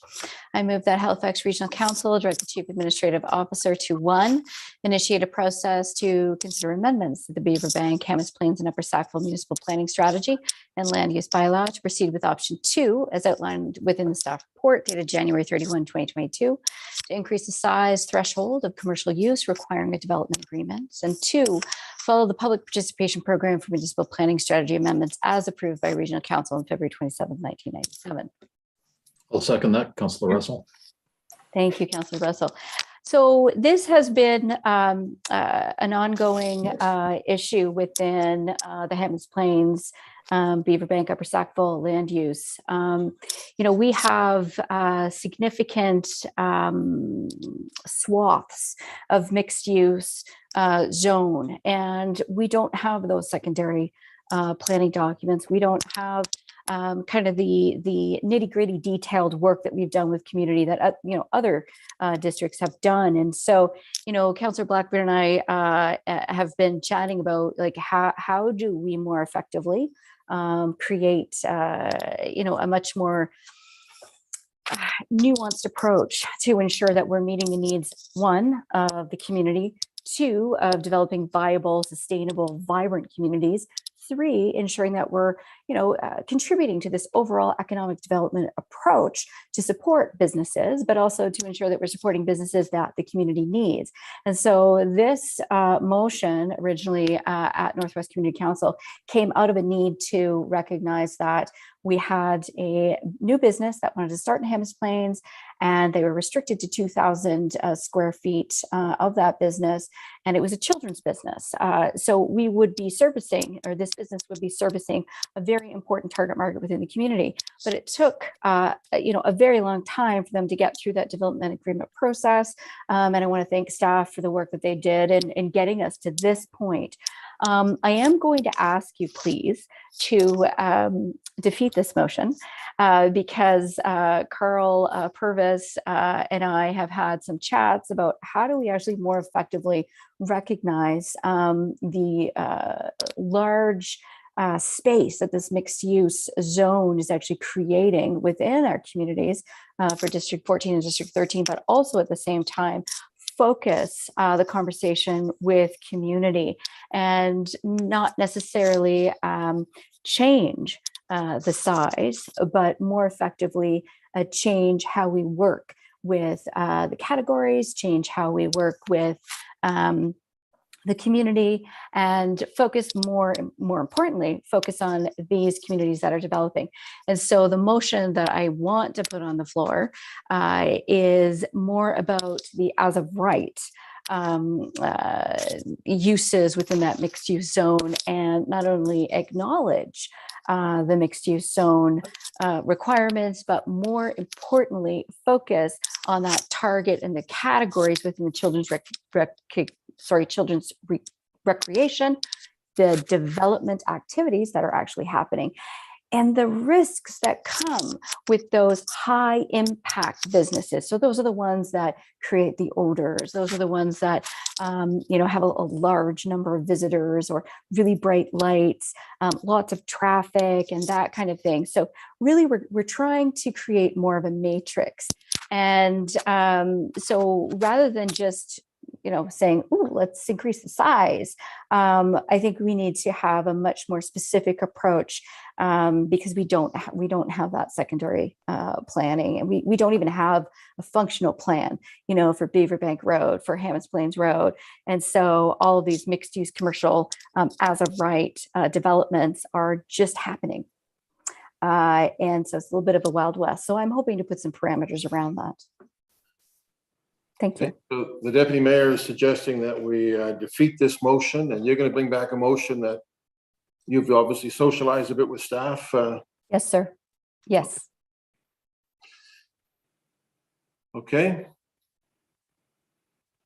I move that Halifax Regional Council direct the Chief Administrative Officer to 1, initiate a process to consider amendments to the Beaverbank, Hammond Plains, and Upper Sackville Municipal Planning Strategy and Land Use Bylaw to proceed with option 2 as outlined within the staff report dated January 31, 2022, to increase the size threshold of commercial use requiring a development agreement, and 2, follow the public participation program for municipal planning strategy amendments as approved by Regional Council on February 27, 1997. I'll second that, Councillor Russell. Thank you, Councillor Russell. So this has been an ongoing issue within the Hammond Plains, Beaverbank, Upper Sackville land use. We have significant swaths of mixed use zone, and we don't have those secondary planning documents. We don't have kind of the nitty-gritty detailed work that we've done with community that other districts have done. And so Councillor Blackburn and I have been chatting about like how do we more effectively create a much more nuanced approach to ensure that we're meeting the needs, 1, of the community, 2, of developing viable, sustainable, vibrant communities, 3, ensuring that we're, contributing to this overall economic development approach to support businesses, but also to ensure that we're supporting businesses that the community needs. And so this motion originally at Northwest Community Council came out of a need to recognize that we had a new business that wanted to start in Hammond Plains, and they were restricted to 2,000 square feet of that business, and it was a children's business. So we would be servicing, or this business would be servicing, a very important target market within the community. But it took, a very long time for them to get through that development agreement process. And I want to thank staff for the work that they did in getting us to this point. I am going to ask you, please, to defeat this motion because Carl Purvis and I have had some chats about how do we actually more effectively recognize the large space that this mixed use zone is actually creating within our communities for District 14 and District 13, but also at the same time focus the conversation with community and not necessarily change the size, but more effectively change how we work with the categories, change how we work with the community, and focus more importantly, focus on these communities that are developing. And so the motion that I want to put on the floor is more about the as of right uses within that mixed use zone, and not only acknowledge the mixed use zone requirements, but more importantly, focus on that target and the categories within the children's recreation, the development activities that are actually happening, and the risks that come with those high impact businesses. So those are the ones that create the odors. Those are the ones that, have a large number of visitors or really bright lights, lots of traffic and that kind of thing. So really we're trying to create more of a matrix. And so rather than just saying, "Ooh, let's increase the size," I think we need to have a much more specific approach because we don't have that secondary planning, and we don't even have a functional plan, for Beaverbank Road, for Hammond Plains Road, and so all of these mixed-use commercial as of right developments are just happening, and so it's a little bit of a Wild West. So I'm hoping to put some parameters around that. Thank you. So the deputy mayor is suggesting that we defeat this motion, and you're going to bring back a motion that you've obviously socialized a bit with staff. Yes, sir. Yes. Okay.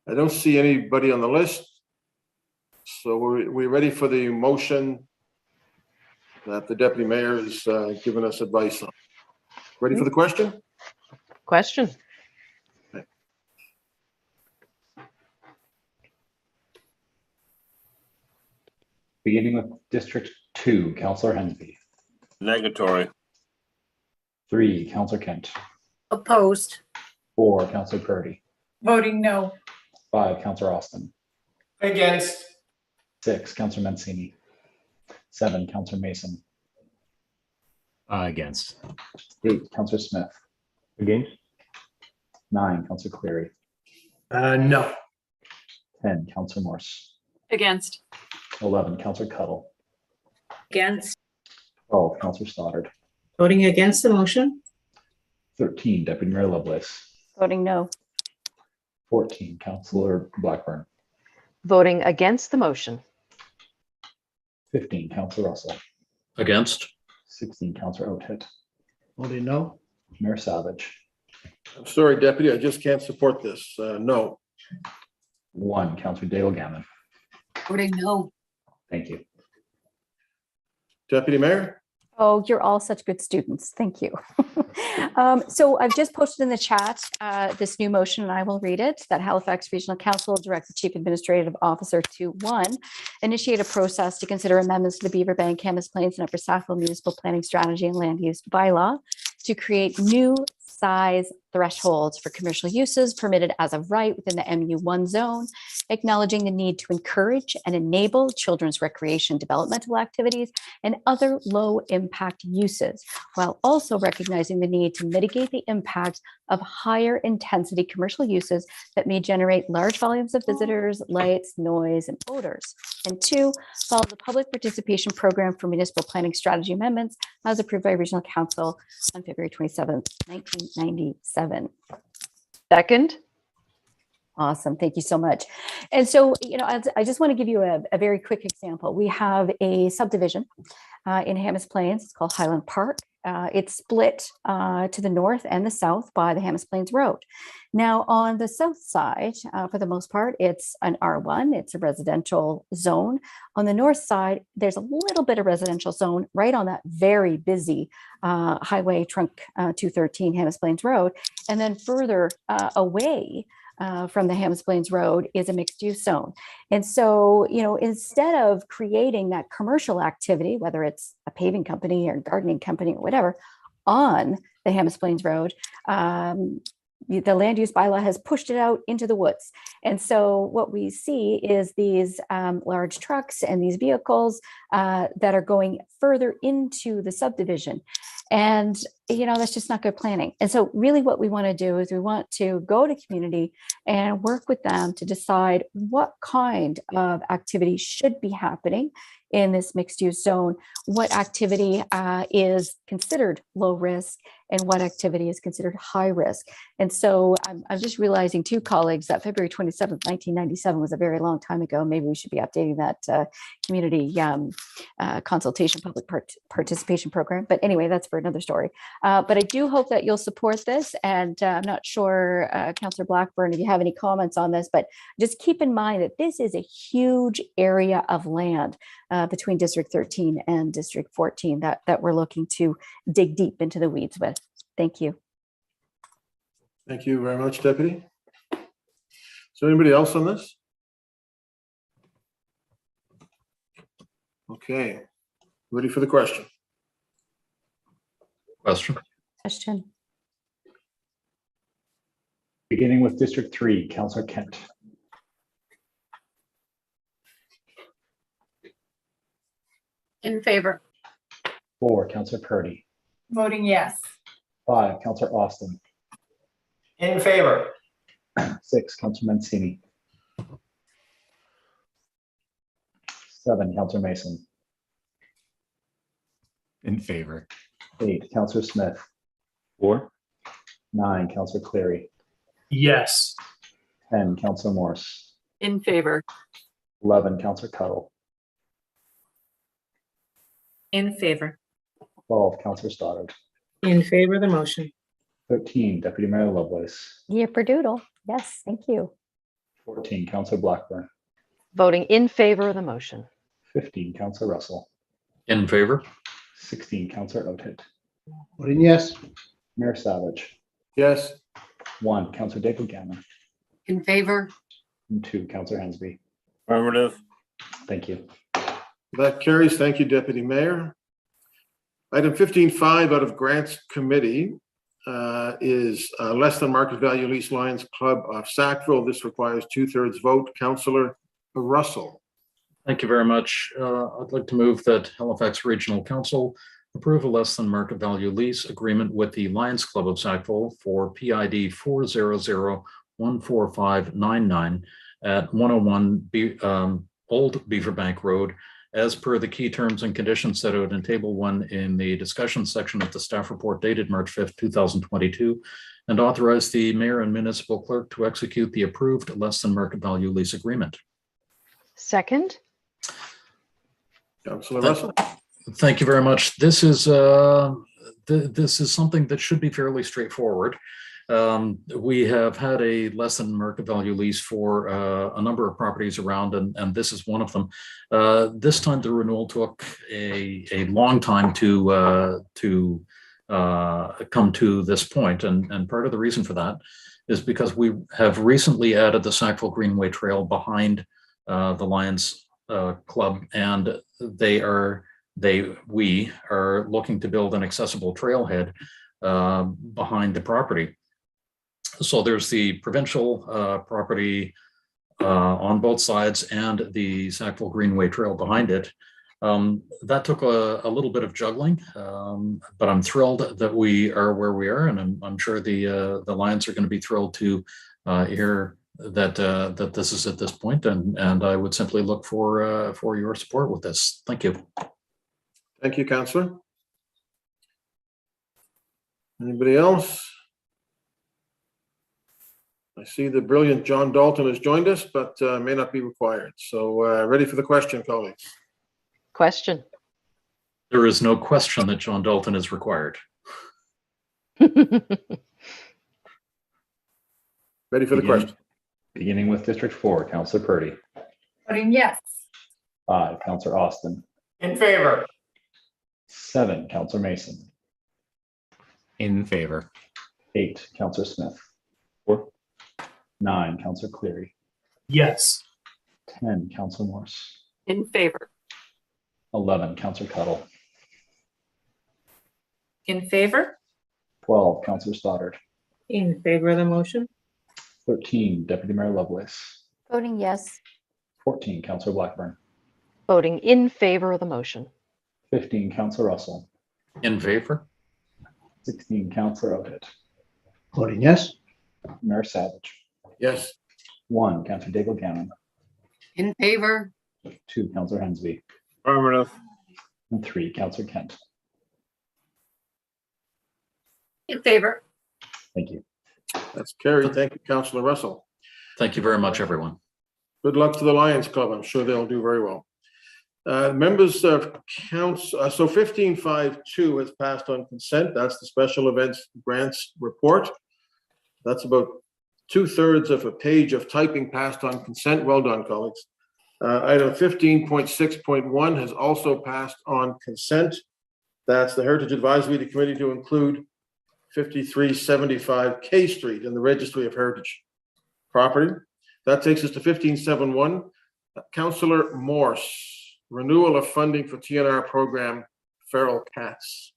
I don't see anybody on the list. So we're ready for the motion that the deputy mayor is giving us advice on. Ready for the question? Question. Beginning with District 2, Councillor Hensby. Negatory. 3, Councillor Kent. Opposed. 4, Councillor Purdy. Voting no. 5, Councillor Austin. Against. 6, Councillor Mancini. 7, Councillor Mason. Against. 8, Councillor Smith. Against? 9, Councillor Cleary. No. 10, Councillor Morse. Against. 11, Councillor Cuttle. Against. 12, Councillor Stoddard. Voting against the motion? 13, Deputy Mayor Lovelace. Voting no. 14, Councillor Blackburn. Voting against the motion. 15, Councillor Russell. Against. 16, Councillor Oathit. Voting no. Mayor Savage. I'm sorry, Deputy, I just can't support this. No. 1, Councillor Dale Gammon. Voting no. Thank you. Deputy Mayor? Oh, you're all such good students. Thank you. So I've just posted in the chat this new motion, and I will read it, that Halifax Regional Council direct the Chief Administrative Officer to 1, initiate a process to consider amendments to the Beaverbank, Hammers Plains, and Upper Sackville Municipal Planning Strategy and Land Use Bylaw to create new size thresholds for commercial uses permitted as of right within the MU1 zone, acknowledging the need to encourage and enable children's recreation developmental activities and other low impact uses, while also recognizing the need to mitigate the impact of higher intensity commercial uses that may generate large volumes of visitors, lights, noise, and odors. And 2, follow the public participation program for municipal planning strategy amendments as approved by Regional Council on February 27th, 1997. Second. Awesome. Thank you so much. And so, I just want to give you a very quick example. We have a subdivision in Hammers Plains. It's called Highland Park. It's split to the north and the south by the Hammers Plains Road. Now, on the south side, for the most part, it's an R1. It's a residential zone. On the north side, there's a little bit of residential zone right on that very busy highway trunk 213 Hammers Plains Road. And then further away from the Hammers Plains Road is a mixed use zone. And so, instead of creating that commercial activity, whether it's a paving company or gardening company or whatever, on the Hammers Plains Road, the land use bylaw has pushed it out into the woods. And so what we see is these large trucks and these vehicles that are going further into the subdivision. And, that's just not good planning. And so really what we want to do is we want to go to community and work with them to decide what kind of activity should be happening in this mixed use zone, what activity is considered low risk and what activity is considered high risk. And so I'm just realizing too, colleagues, that February 27th, 1997 was a very long time ago. Maybe we should be updating that community consultation public participation program. But anyway, that's for another story. But I do hope that you'll support this. And I'm not sure, Councillor Blackburn, if you have any comments on this, but just keep in mind that this is a huge area of land between District 13 and District 14 that we're looking to dig deep into the weeds with. Thank you. Thank you very much, Deputy. So anybody else on this? Okay, ready for the question? Question. Beginning with District 3, Councillor Kent. In favor. 4, Councillor Purdy. Voting yes. 5, Councillor Austin. In favor. 6, Councillor Mancini. 7, Councillor Mason. In favor. 8, Councillor Smith. 4. 9, Councillor Cleary. Yes. 10, Councillor Morse. In favor. 11, Councillor Cuttle. In favor. 12, Councillor Stoddard. In favor of the motion. 13, Deputy Mayor Lovelace. Yipperdoodle. Yes, thank you. 14, Councillor Blackburn. Voting in favor of the motion. 15, Councillor Russell. In favor. 16, Councillor Oathit. Voting yes. Mayor Savage. Yes. 1, Councillor Dale Gammon. In favor. And 2, Councillor Hensby. Affirmative. Thank you. That carries. Thank you, Deputy Mayor. Item 15.5 out of Grants Committee is less than market value lease Lions Club of Sackville. This requires 2/3 vote. Councillor Russell. Thank you very much. I'd like to move that Halifax Regional Council approve a less than market value lease agreement with the Lions Club of Sackville for PID 400-14599 at 101 Old Beaverbank Road, as per the key terms and conditions set out in Table 1 in the discussion section of the staff report dated March 5th, 2022, and authorize the mayor and municipal clerk to execute the approved less than market value lease agreement. Second. Councillor Russell. Thank you very much. This is something that should be fairly straightforward. We have had a less than market value lease for a number of properties around, and this is one of them. This time the renewal took a long time to come to this point, and part of the reason for that is because we have recently added the Sackville Greenway Trail behind the Lions Club, and we are looking to build an accessible trailhead behind the property. So there's the provincial property on both sides and the Sackville Greenway Trail behind it. That took a little bit of juggling, but I'm thrilled that we are where we are, and I'm sure the Lions are going to be thrilled to hear that this is at this point, and I would simply look for your support with this. Thank you. Thank you, Councillor. Anybody else? I see the brilliant John Dalton has joined us, but may not be required. So ready for the question, colleagues? Question. There is no question that John Dalton is required. Ready for the question. Beginning with District 4, Councillor Purdy. Voting yes. 5, Councillor Austin. In favor. 7, Councillor Mason. In favor. 8, Councillor Smith. 4. 9, Councillor Cleary. Yes. 10, Councillor Morse. In favor. 11, Councillor Cuttle. In favor? 12, Councillor Stoddard. In favor of the motion? 13, Deputy Mayor Lovelace. Voting yes. 14, Councillor Blackburn. Voting in favor of the motion. 15, Councillor Russell. In favor. 16, Councillor Oathit. Voting yes. Mayor Savage. Yes. 1, Councillor Daigle Gannon. In favor. 2, Councillor Hensby. Affirmative. And 3, Councillor Kent. In favor. Thank you. That's carried. Thank you, Councillor Russell. Thank you very much, everyone. Good luck to the Lions Club. I'm sure they'll do very well. Members of council, so 15.5.2 has passed on consent. That's the special events grants report. That's about 2/3 of a page of typing passed on consent. Well done, colleagues. Item 15.6.1 has also passed on consent. That's the Heritage Advisory Committee to include 5375 K Street in the Registry of Heritage Property. That takes us to 15.7.1. Councillor Morse. Renewal of funding for TNR program Feral Cats.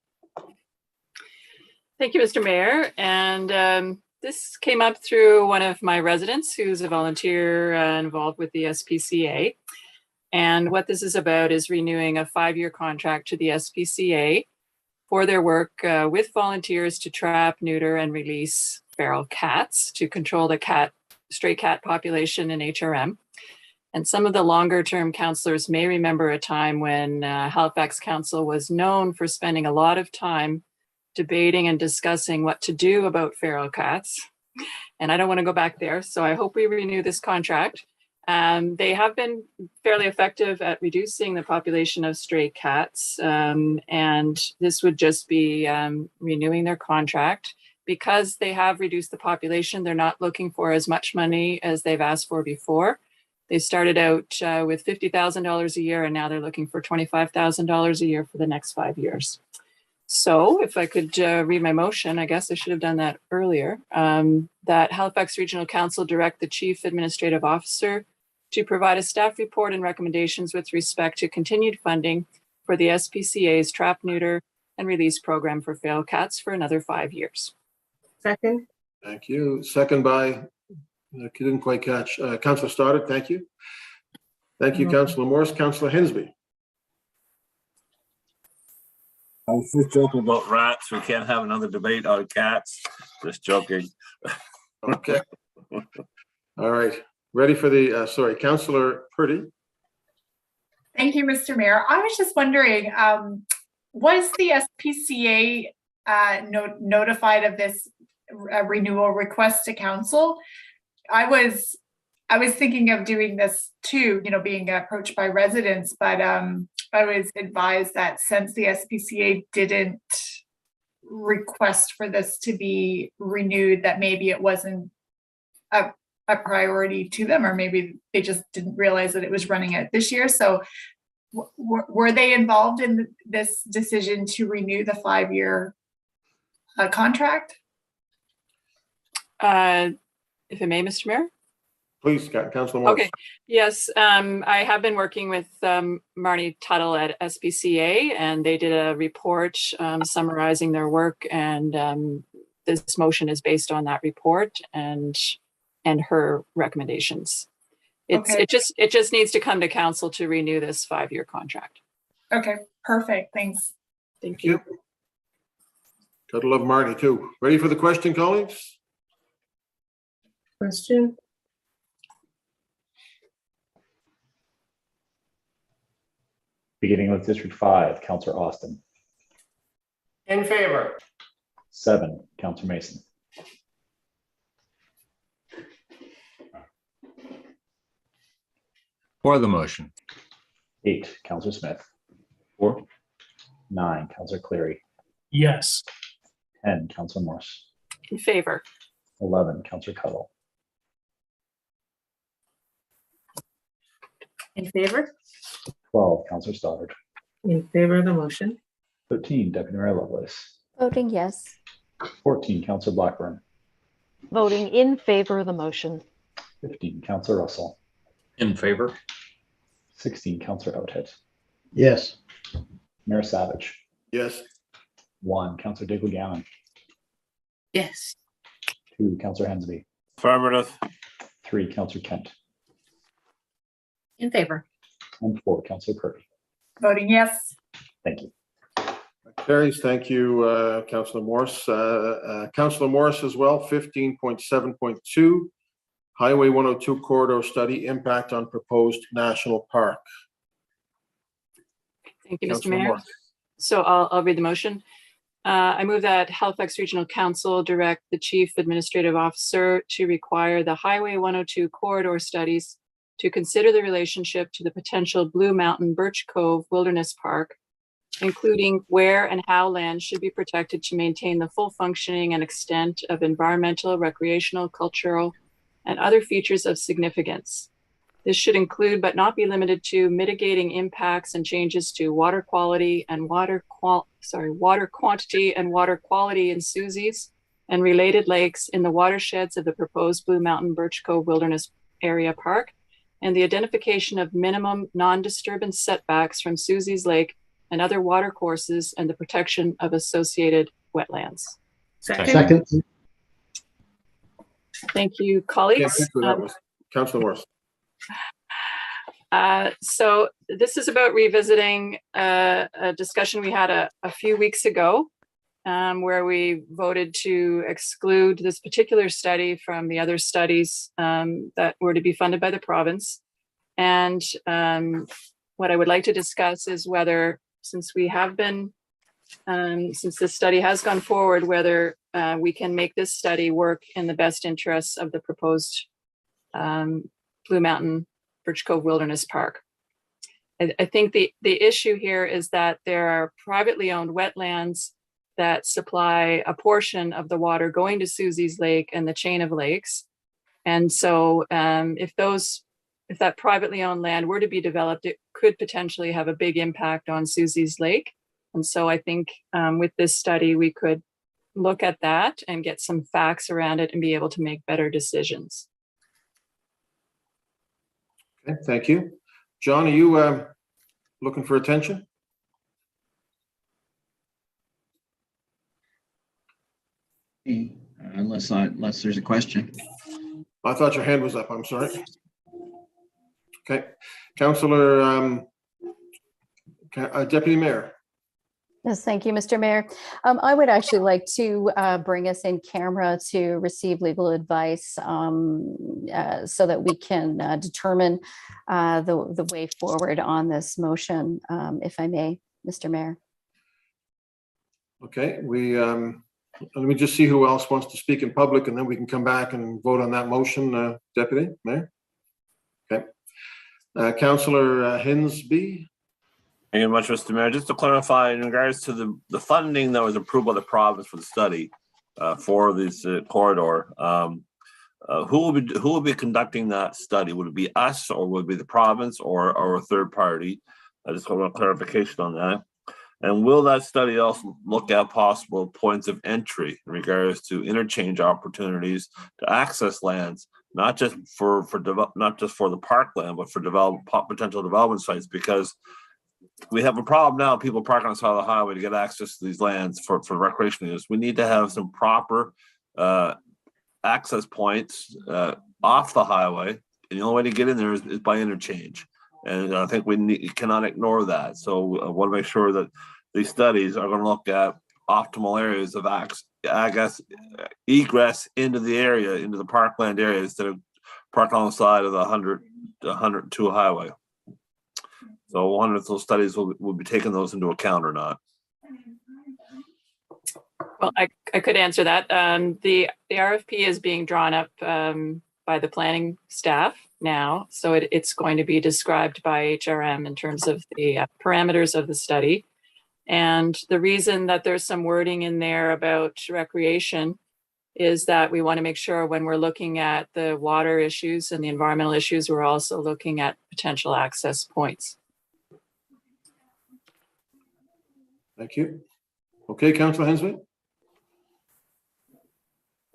Thank you, Mr. Mayor. And this came up through one of my residents who's a volunteer involved with the SPCA. And what this is about is renewing a 5-year contract to the SPCA for their work with volunteers to trap, neuter, and release feral cats to control the stray cat population in HRM. And some of the longer term councillors may remember a time when Halifax Council was known for spending a lot of time debating and discussing what to do about feral cats. And I don't want to go back there. So I hope we renew this contract. They have been fairly effective at reducing the population of stray cats. And this would just be renewing their contract. Because they have reduced the population, they're not looking for as much money as they've asked for before. They started out with $50,000 a year, and now they're looking for $25,000 a year for the next 5 years. So if I could read my motion, I guess I should have done that earlier, that Halifax Regional Council direct the Chief Administrative Officer to provide a staff report and recommendations with respect to continued funding for the SPCA's trap, neuter, and release program for feral cats for another 5 years. Second. Thank you. Second by, I didn't quite catch, Councillor Stoddard, thank you. Thank you, Councillor Morris. Councillor Hensby. I was just joking about rats. We can't have another debate on cats. Just joking. Okay. All right. Ready for the, sorry, Councillor Purdy. Thank you, Mr. Mayor. I was just wondering, was the SPCA notified of this renewal request to council? I was thinking of doing this too, you know, being approached by residents, but I was advised that since the SPCA didn't request for this to be renewed, that maybe it wasn't a priority to them, or maybe they just didn't realize that it was running out this year. So were they involved in this decision to renew the 5-year contract? If I may, Mr. Mayor? Please, Councillor Morris. Okay, yes, I have been working with Marnie Tuttle at SPCA, and they did a report summarizing their work, and this motion is based on that report and her recommendations. Okay. It just needs to come to council to renew this 5-year contract. Okay, perfect. Thanks. Thank you. Gotta love Marty too. Ready for the question, colleagues? Question. Beginning with District 5, Councillor Austin. In favor. 7, Councillor Mason. For the motion. 8, Councillor Smith. 4. 9, Councillor Cleary. Yes. 10, Councillor Morse. In favor. 11, Councillor Tuttle. In favor. 12, Councillor Stoddard. In favor of the motion. 13, Deputy Mayor Lovelace. Voting yes. 14, Councillor Blackburn. Voting in favor of the motion. 15, Councillor Russell. In favor. 16, Councillor Oudhead. Yes. Mayor Savage. Yes. 1, Councillor Diggle-Gammon. Yes. 2, Councillor Hensby. Affirmative. 3, Councillor Kent. In favor. And 4, Councillor Purdy. Voting yes. Thank you. Carries. Thank you, Councillor Morris. Councillor Morris as well, 15.7.2, Highway 102 corridor study impact on proposed national park. Thank you, Mr. Councillor Mayor. Morris. So I'll read the motion. I move that Halifax Regional Council direct the Chief Administrative Officer to require the Highway 102 corridor studies to consider the relationship to the potential Blue Mountain Birch Cove Wilderness Park, including where and how land should be protected to maintain the full functioning and extent of environmental, recreational, cultural, and other features of significance. This should include, but not be limited to, mitigating impacts and changes to water quality and water quantity and water quality in Susie's and related lakes in the watersheds of the proposed Blue Mountain Birch Cove Wilderness Area Park, and the identification of minimum non-disturbance setbacks from Susie's Lake and other water courses and the protection of associated wetlands. Second. Thank you, Yeah, colleagues. thank you. That was Councillor Morris. So this is about revisiting a discussion we had a few weeks ago, where we voted to exclude this particular study from the other studies that were to be funded by the province. And what I would like to discuss is whether, since we have been, since this study has gone forward, whether we can make this study work in the best interests of the proposed Blue Mountain Birch Cove Wilderness Park. I think the issue here is that there are privately owned wetlands that supply a portion of the water going to Susie's Lake and the chain of lakes. And so if that privately owned land were to be developed, it could potentially have a big impact on Susie's Lake. And so I think with this study, we could look at that and get some facts around it and be able to make better decisions. Okay, thank you. John, are you looking for attention? Unless there's a question. I thought your hand was up. I'm sorry. Okay, Councillor, Deputy Mayor. Yes, thank you, Mr. Mayor. I would actually like to bring us in camera to receive legal advice so that we can determine the way forward on this motion, if I may, Mr. Mayor. Okay, let me just see who else wants to speak in public, and then we can come back and vote on that motion, Deputy Mayor. Okay. Councillor Hensby. Thank you very much, Mr. Mayor. Just to clarify, in regards to the funding that was approved by the province for the study for this corridor, who will be conducting that study? Would it be us, or would it be the province, or a third party? I just want a clarification on that. And will that study also look at possible points of entry in regards to interchange opportunities to access lands, not just for the parkland, but for potential development sites? Because we have a problem now, people parking on the side of the highway to get access to these lands for recreational use. We need to have some proper access points off the highway. And the only way to get in there is by interchange. And I think we cannot ignore that. So I want to make sure that these studies are going to look at optimal areas of egress into the area, into the parkland area, instead of parking on the side of the 102 highway. So I wonder if those studies will be taking those into account or not. Well, I could answer that. The RFP is being drawn up by the planning staff now. So it's going to be described by HRM in terms of the parameters of the study. And the reason that there's some wording in there about recreation is that we want to make sure when we're looking at the water issues and the environmental issues, we're also looking at potential access points. Thank you. Okay, Councillor Hensby.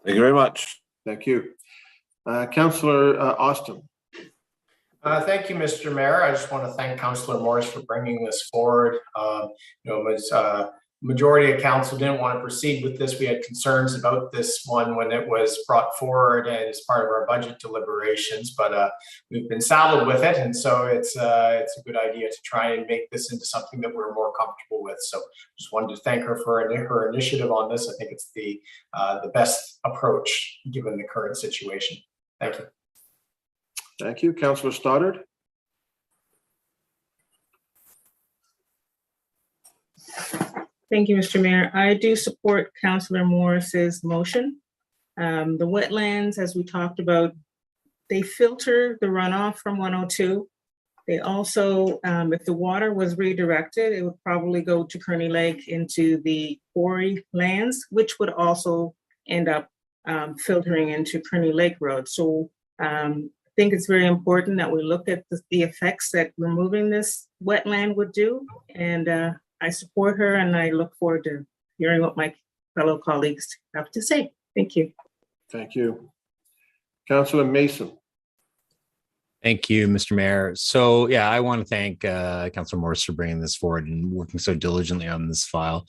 Thank you very much. Thank you. Councillor Austin. Thank you, Mr. Mayor. I just want to thank Councillor Morris for bringing this forward. Majority of council didn't want to proceed with this. We had concerns about this one when it was brought forward and as part of our budget deliberations, but we've been saddled with it, and so it's a good idea to try and make this into something that we're more comfortable with. So just wanted to thank her for her initiative on this. I think it's the best approach given the current situation. Thank you. Thank you. Councillor Stoddard. Thank you, Mr. Mayor. I do support Councillor Morris's motion. The wetlands, as we talked about, they filter the runoff from 102. They also, if the water was redirected, it would probably go to Kearney Lake into the quarry lands, which would also end up filtering into Kearney Lake Road. So I think it's very important that we look at the effects that removing this wetland would do. And I support her, and I look forward to hearing what my fellow colleagues have to say. Thank you. Thank you. Councillor Mason. Thank you, Mr. Mayor. So yeah, I want to thank Councillor Morris for bringing this forward and working so diligently on this file.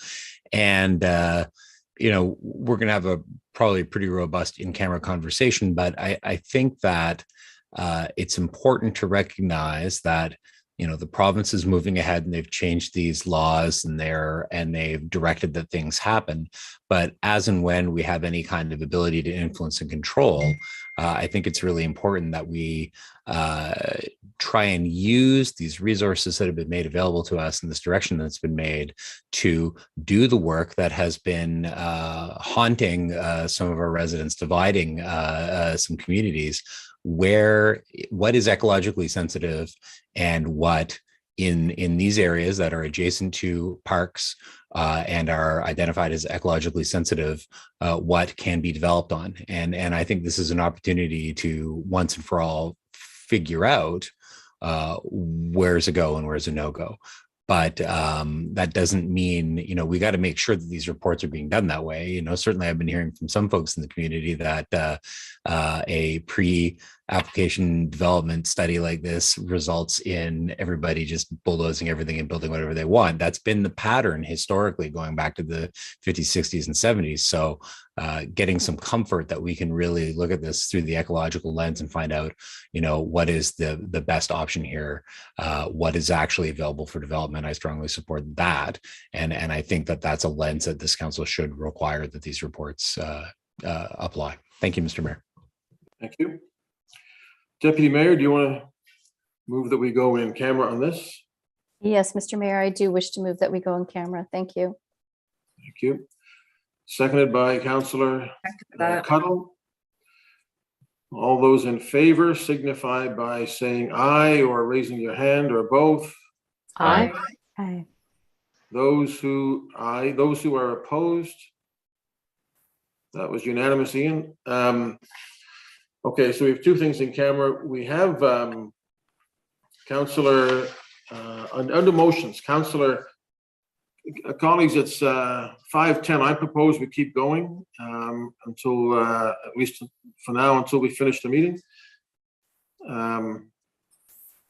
And we're going to have a probably pretty robust in-camera conversation, but I think that it's important to recognize that the province is moving ahead and they've changed these laws and they've directed that things happen. But as and when we have any kind of ability to influence and control, I think it's really important that we try and use these resources that have been made available to us in this direction that's been made to do the work that has been haunting some of our residents, dividing some communities, what is ecologically sensitive and what in these areas that are adjacent to parks and are identified as ecologically sensitive, what can be developed on. And I think this is an opportunity to once and for all figure out where's a go and where's a no-go. But that doesn't mean, we got to make sure that these reports are being done that way. Certainly I've been hearing from some folks in the community that a application development study like this results in everybody just bulldozing everything and building whatever they want. That's been the pattern historically going back to the 50s, 60s, and 70s. So getting some comfort that we can really look at this through the ecological lens and find out, what is the best option here, what is actually available for development. I strongly support that. And I think that that's a lens that this council should require that these reports apply. Thank you, Mr. Mayor. Thank you. Deputy Mayor, do you want to move that we go in camera on this? Yes, Mr. Mayor, I do wish to move that we go in camera. Thank you. Thank you. Seconded by Councillor Cuddle. All those in favor signify by saying aye or raising your hand or both. Aye. Aye. Those who are opposed. That was unanimous, Ian. Okay, so we have two things in camera. We have Councillor, under motions, Councillor, colleagues, it's 5:10. I propose we keep going until, at least for now, until we finish the meeting.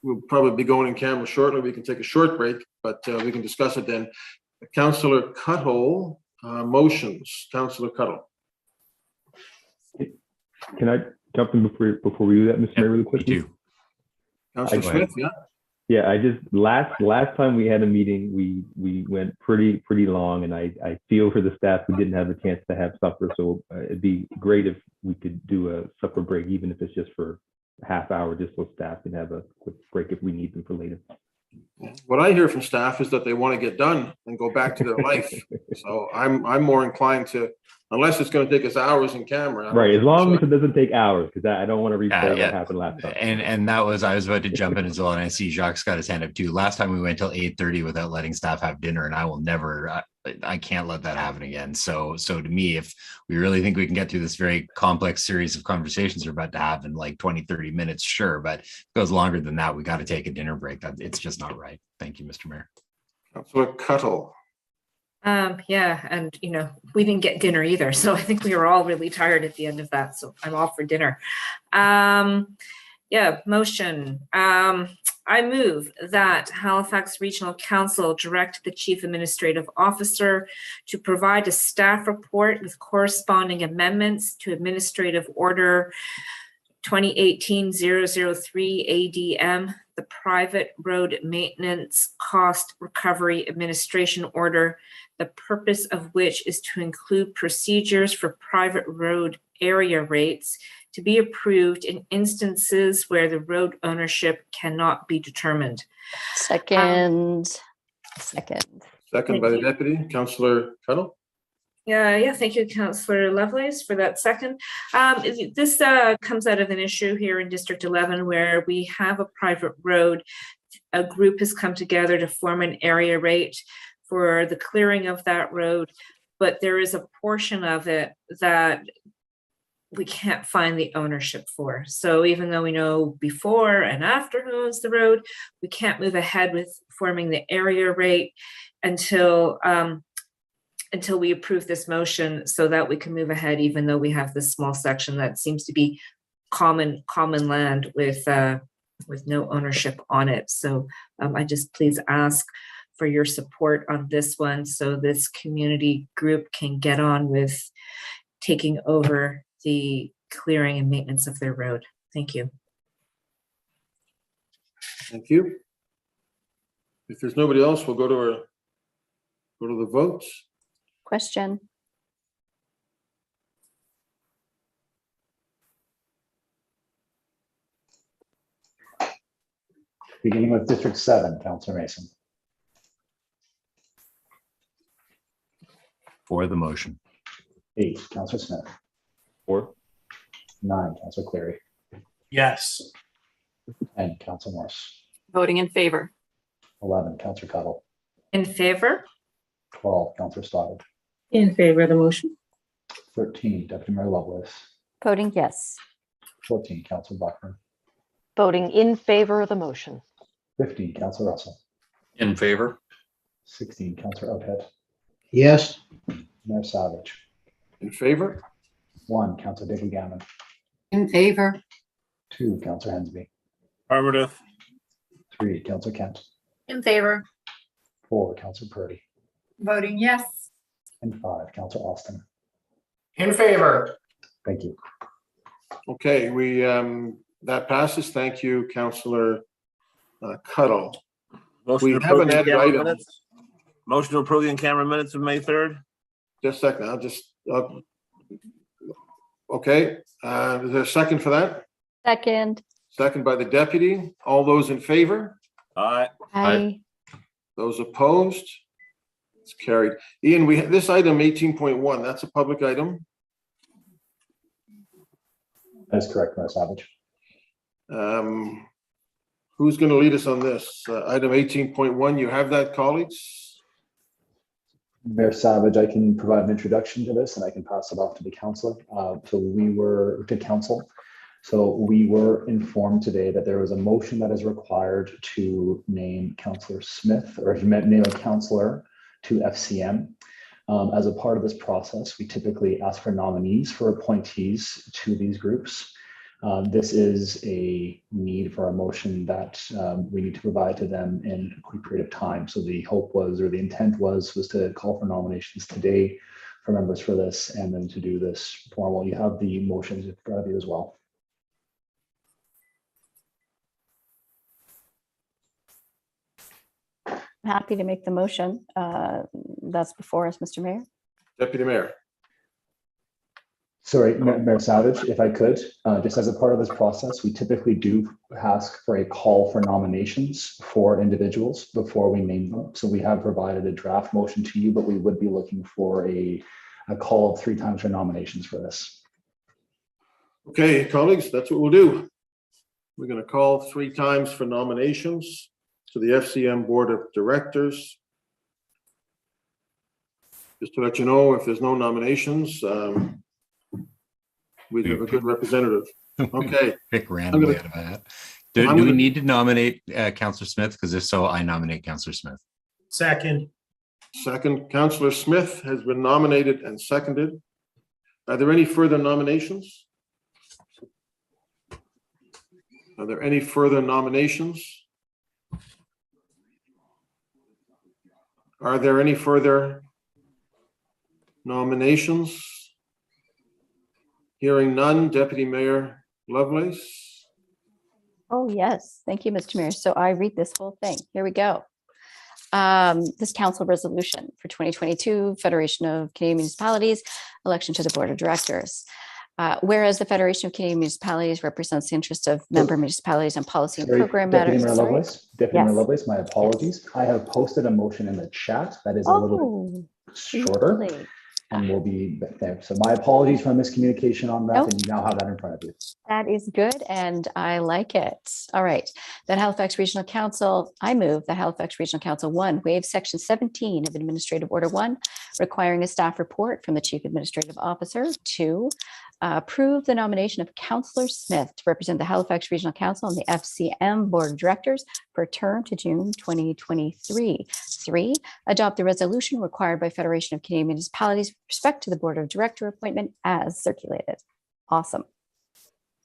We'll probably be going in camera shortly. We can take a short break, but we can discuss it then. Councillor Cuttle, motions. Councillor Cuttle. Can I jump in before we do that, Mr. Mayor, really quickly? Councillor Smith, yeah. Yeah, I just last time we had a meeting, we went pretty long, and I feel for the staff who didn't have a chance to have supper. So it'd be great if we could do a supper break, even if it's just for a half hour, just so staff can have a quick break if we need them for later. What I hear from staff is that they want to get done and go back to their life. So I'm more inclined to, unless it's going to take us hours in camera. Right, as long as it doesn't take hours, because I don't want to replay what happened last time. And that was, I was about to jump in as well, and I see Jacques got his hand up too. Last time we went till 8:30 without letting staff have dinner, and I will never, I can't let that happen again. So to me, if we really think we can get through this very complex series of conversations we're about to have in like 20-30 minutes, sure, but if it goes longer than that, we got to take a dinner break. It's just not right. Thank you, Mr. Mayor. Councillor Cuttle. Yeah, and we didn't get dinner either, so I think we were all really tired at the end of that. So I'm all for dinner. Yeah, motion. I move that Halifax Regional Council direct the Chief Administrative Officer to provide a staff report with corresponding amendments to Administrative Order 2018-003 ADM, the Private Road Maintenance Cost Recovery Administration Order, the purpose of which is to include procedures for private road area rates to be approved in instances where the road ownership cannot be determined. Second by the deputy, Councillor Cuttle. Yeah, thank you, Councillor Lovelace, for that second. This comes out of an issue here in District 11 where we have a private road. A group has come together to form an area rate for the clearing of that road, but there is a portion of it that we can't find the ownership for. So even though we know before and after who owns the road, we can't move ahead with forming the area rate until we approve this motion, so that we can move ahead, even though we have this small section that seems to be common land with no ownership on it. So I just please ask for your support on this one, so this community group can get on with taking over the clearing and maintenance of their road. Thank you. Thank you. If there's nobody else, we'll go to the votes. Question. Beginning with District 7, Councillor Mason. For the motion. 8, Councillor Smith. 4. 9, Councillor Cleary. Yes. 10, Councillor Morse. Voting in favor. 11, Councillor Cuttle. In favor. 12, Councillor Stoddard. In favor of the motion. 13, Deputy Mayor Lovelace. Voting yes. 14, Councillor Buckner. Voting in favor of the motion. 15, Councillor Russell. In favor. 16, Councillor Outhead. Yes. Mayor Savage. In favor. 1, Councillor Digley Gammon. In favor. 2, Counselor Hensby. Affirmative. 3, Counselor Kent. In favor. 4, Counselor Purdy. Voting yes. And 5, Counselor Austin. In favor. Thank you. Okay, that passes. Thank you, Counselor Cuddle. Motion We to have approve an the added in-camera item. minutes. Motion to approve the in-camera minutes of May 3rd. Just a second, I'll just, okay, is there a second for that? Second. Second by the deputy. All those in favor? Aye. Aye. Those opposed? It's carried. Ian, this item 18.1, that's a public item. That's correct, Mayor Savage. Who's going to lead us on this? Item 18.1, you have that, colleagues? Mayor Savage, I can provide an introduction to this and I can pass it off to the councilor. To council. So we were informed today that there was a motion that is required to name Councillor Smith, or if you meant name a councillor to FCM. As a part of this process, we typically ask for nominees for appointees to these groups. This is a need for a motion that we need to provide to them in a quick period of time. So the hope was, or the intent was to call for nominations today for members for this, and then to do this formal. You have the motions in front of you as well. Happy to make the motion. That's before us, Mr. Mayor. Deputy Mayor. Sorry, Mayor Savage, if I could, just as a part of this process, we typically do ask for a call for nominations for individuals before we name them. So we have provided a draft motion to you, but we would be looking for a call of 3 times for nominations for this. Okay, colleagues, that's what we'll do. We're going to call 3 times for nominations to the FCM Board of Directors. Just to let you know, if there's no nominations, we have a good representative. Okay. Pick randomly out of a hat. Do we need to nominate Councillor Smith? Because if so, I nominate Councillor Smith. Second. Second, Councillor Smith has been nominated and seconded. Are there any further nominations? Are there any further nominations? Are there any further nominations? Hearing none, Deputy Mayor Lovelace. Oh, yes. Thank you, Mr. Mayor. So I read this whole thing. Here we go. This council resolution for 2022 Federation of Canadian Municipalities election to the Board of Directors. Whereas the Federation of Canadian Municipalities represents the interest of member municipalities and policy and program Deputy matters. Mayor Lovelace, Deputy Mayor Lovelace, my apologies. I have posted a motion in the chat that is a little bit shorter. Really? And will be there. So my apologies for miscommunication on that, and you now have that in front of you. That is good, and I like it. All right. That Halifax Regional Council, I move that Halifax Regional Council 1 waive Section 17 of Administrative Order 1, requiring a staff report from the Chief Administrative Officer. 2, approve the nomination of Councillor Smith to represent the Halifax Regional Council and the FCM Board of Directors for a term to June 2023. 3, adopt the resolution required by Federation of Canadian Municipalities with respect to the Board of Director appointment as circulated. Awesome.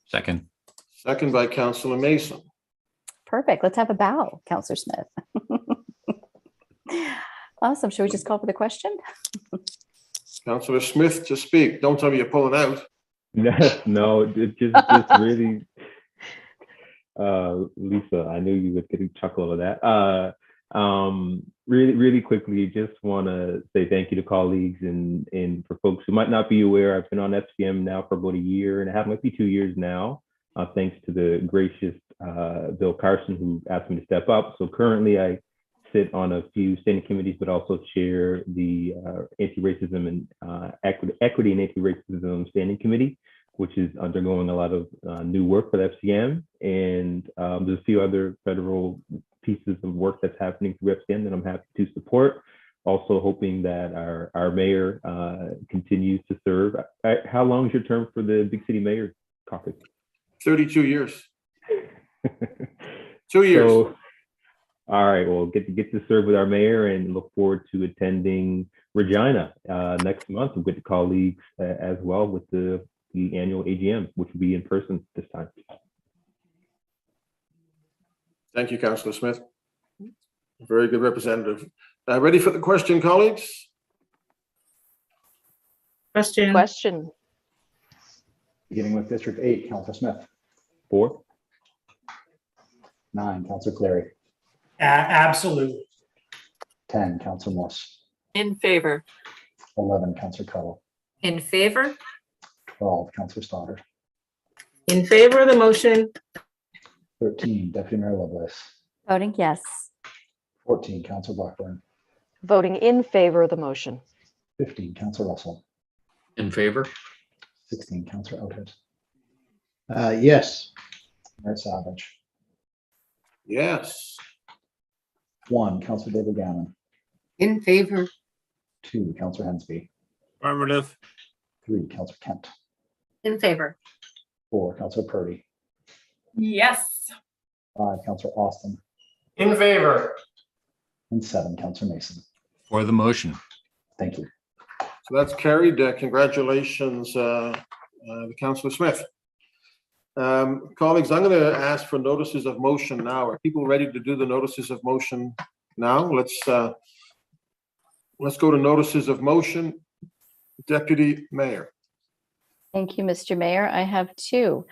Second. Second by Councillor Mason. Perfect. Let's have a bow, Councillor Smith. Awesome. Should we just call for the question? Councillor Smith to speak. Don't tell me you're pulling out. No, just really, Lisa, I knew you would get a chuckle over that. Really quickly, just want to say thank you to colleagues and for folks who might not be aware, I've been on FCM now for about 1.5 years, might be 2 years now, thanks to the gracious Bill Carson who asked me to step up. So currently I sit on a few standing committees, but also chair the anti-racism and equity and anti-racism standing committee, which is undergoing a lot of new work for the FCM. And there's a few other federal pieces of work that's happening through FCM that I'm happy to support. Also hoping that our mayor continues to serve. How long is your term for the Big City Mayor Caucus? 32 years. 2 years. So, all right, well, get to serve with our mayor and look forward to attending Regina next month with the colleagues as well with the annual AGM, which will be in person this time. Thank you, Councillor Smith. Very good representative. Ready for the question, colleagues? Question. Beginning with District 8, Councillor Smith. 4. 9, Councillor Clary. Absolutely. 10, Councillor Morse. In favor. 11, Councillor Cuttle. In favor? 12, Councillor Stoddard. In favor of the motion. 13, Deputy Mayor Lovelace. Voting yes. 14, Councillor Blackburn. Voting in favor of the motion. 15, Councillor Russell. In favor? 16, Councillor Outhit. Yes. Mayor Savage. Yes. 1, Councillor David Gannon. In favor. 2, Councillor Hensby. Affirmative. 3, Councillor Kent. In favor. 4, Councillor Purdy. Yes. 5, Councillor Austin. In favor. And 7, Councillor Mason. For the motion. Thank you. So that's carried. Congratulations, Councillor Smith. Colleagues, I'm going to ask for notices of motion now. Are people ready to do the notices of motion now? Let's go to notices of motion. Deputy Mayor. Thank you, Mr. Mayor. I have 2.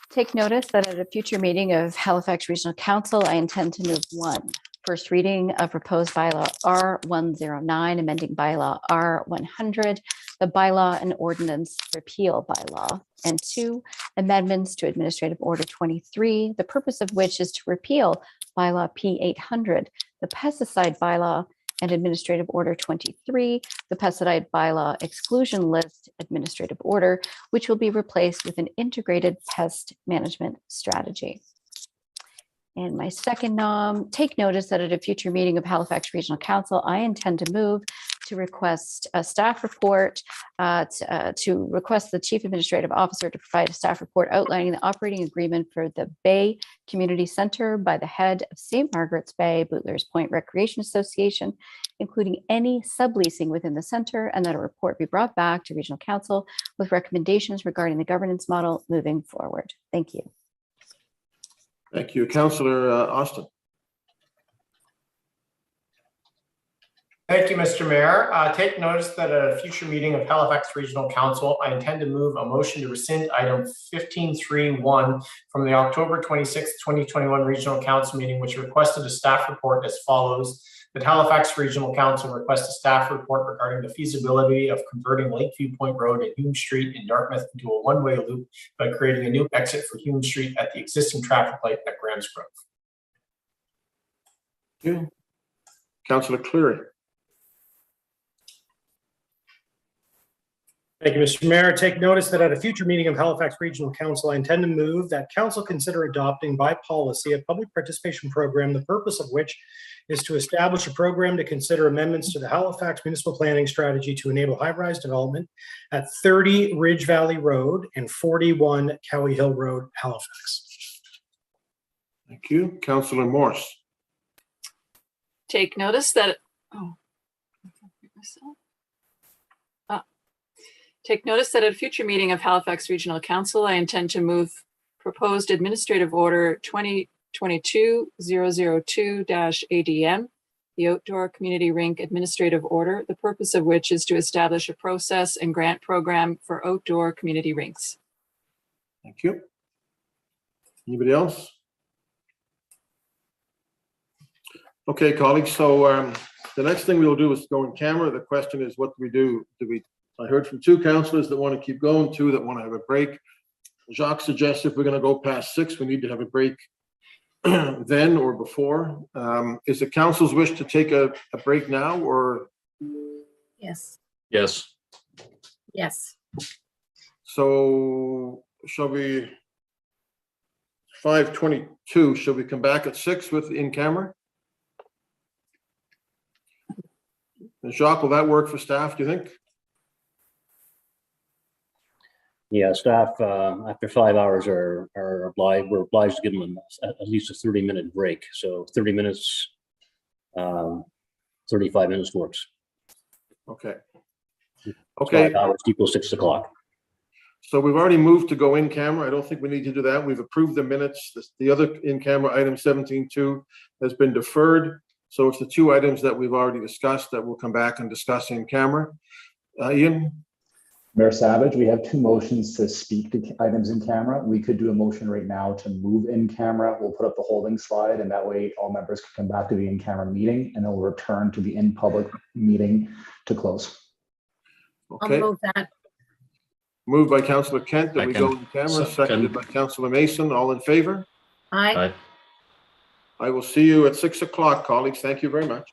Take notice that at a future meeting of Halifax Regional Council, I intend to move 1. First reading of proposed bylaw R109, amending bylaw R100, the bylaw and ordinance repeal bylaw. And 2, amendments to Administrative Order 23, the purpose of which is to repeal bylaw P800, the pesticide bylaw, and Administrative Order 23, the pesticide bylaw exclusion list administrative order, which will be replaced with an integrated pest management strategy. And my second nom, take notice that at a future meeting of Halifax Regional Council, I intend to move to request a staff report, to request the Chief Administrative Officer to provide a staff report outlining the operating agreement for the Bay Community Center by the head of St. Margaret's Bay Bootlers Point Recreation Association, including any subleasing within the center, and that a report be brought back to Regional Council with recommendations regarding the governance model moving forward. Thank you. Thank you. Councillor Austin. Thank you, Mr. Mayor. Take notice that at a future meeting of Halifax Regional Council, I intend to move a motion to rescind item 15.3.1 from the October 26, 2021 Regional Council meeting, which requested a staff report as follows. That Halifax Regional Council requests a staff report regarding the feasibility of converting Lakeview Point Road and Hume Street in Dartmouth into a one-way loop by creating a new exit for Hume Street at the existing traffic light at Grants Grove. Thank you. Councillor Cleary. Thank you, Mr. Mayor. Take notice that at a future meeting of Halifax Regional Council, I intend to move that council consider adopting by policy a public participation program, the purpose of which is to establish a program to consider amendments to the Halifax Municipal Planning Strategy to enable high-rise development at 30 Ridge Valley Road and 41 Cowie Hill Road, Halifax. Thank you. Councillor Morse. Take notice that, take notice that at a future meeting of Halifax Regional Council, I intend to move proposed Administrative Order 2022-002-ADM, the Outdoor Community Rink Administrative Order, the purpose of which is to establish a process and grant program for outdoor community rinks. Thank you. Anybody else? Okay, colleagues, so the next thing we'll do is go in camera. The question is, what do? I heard from 2 councillors that want to keep going, 2 that want to have a break. Jacques suggests if we're going to go past 6, we need to have a break then or before. Is the council's wish to take a break now or? Yes. Yes. Yes. So shall we, 5:22, shall we come back at 6 with in camera? And Jacques, will that work for staff, do you think? Yeah, staff after 5 hours we're obliged to give them at least a 30-minute break. So 30 minutes, 35 minutes works. Okay. 5 hours equals 6 o'clock. So we've already moved to go in camera. I don't think we need to do that. We've approved the minutes. The other in camera item 17.2 has been deferred. So it's the two items that we've already discussed that we'll come back and discuss in camera. Ian? Mayor Savage, we have two motions to speak to items in camera. We could do a motion right now to move in camera. We'll put up the holding slide, and that way all members can come back to the in-camera meeting, and then we'll return to the in-public meeting to close. Okay. I'll move that. Moved by Councillor Kent that we go in camera, Second. seconded by Councillor Mason. All in favor? Aye. I will see you at 6 o'clock, colleagues. Thank you very much.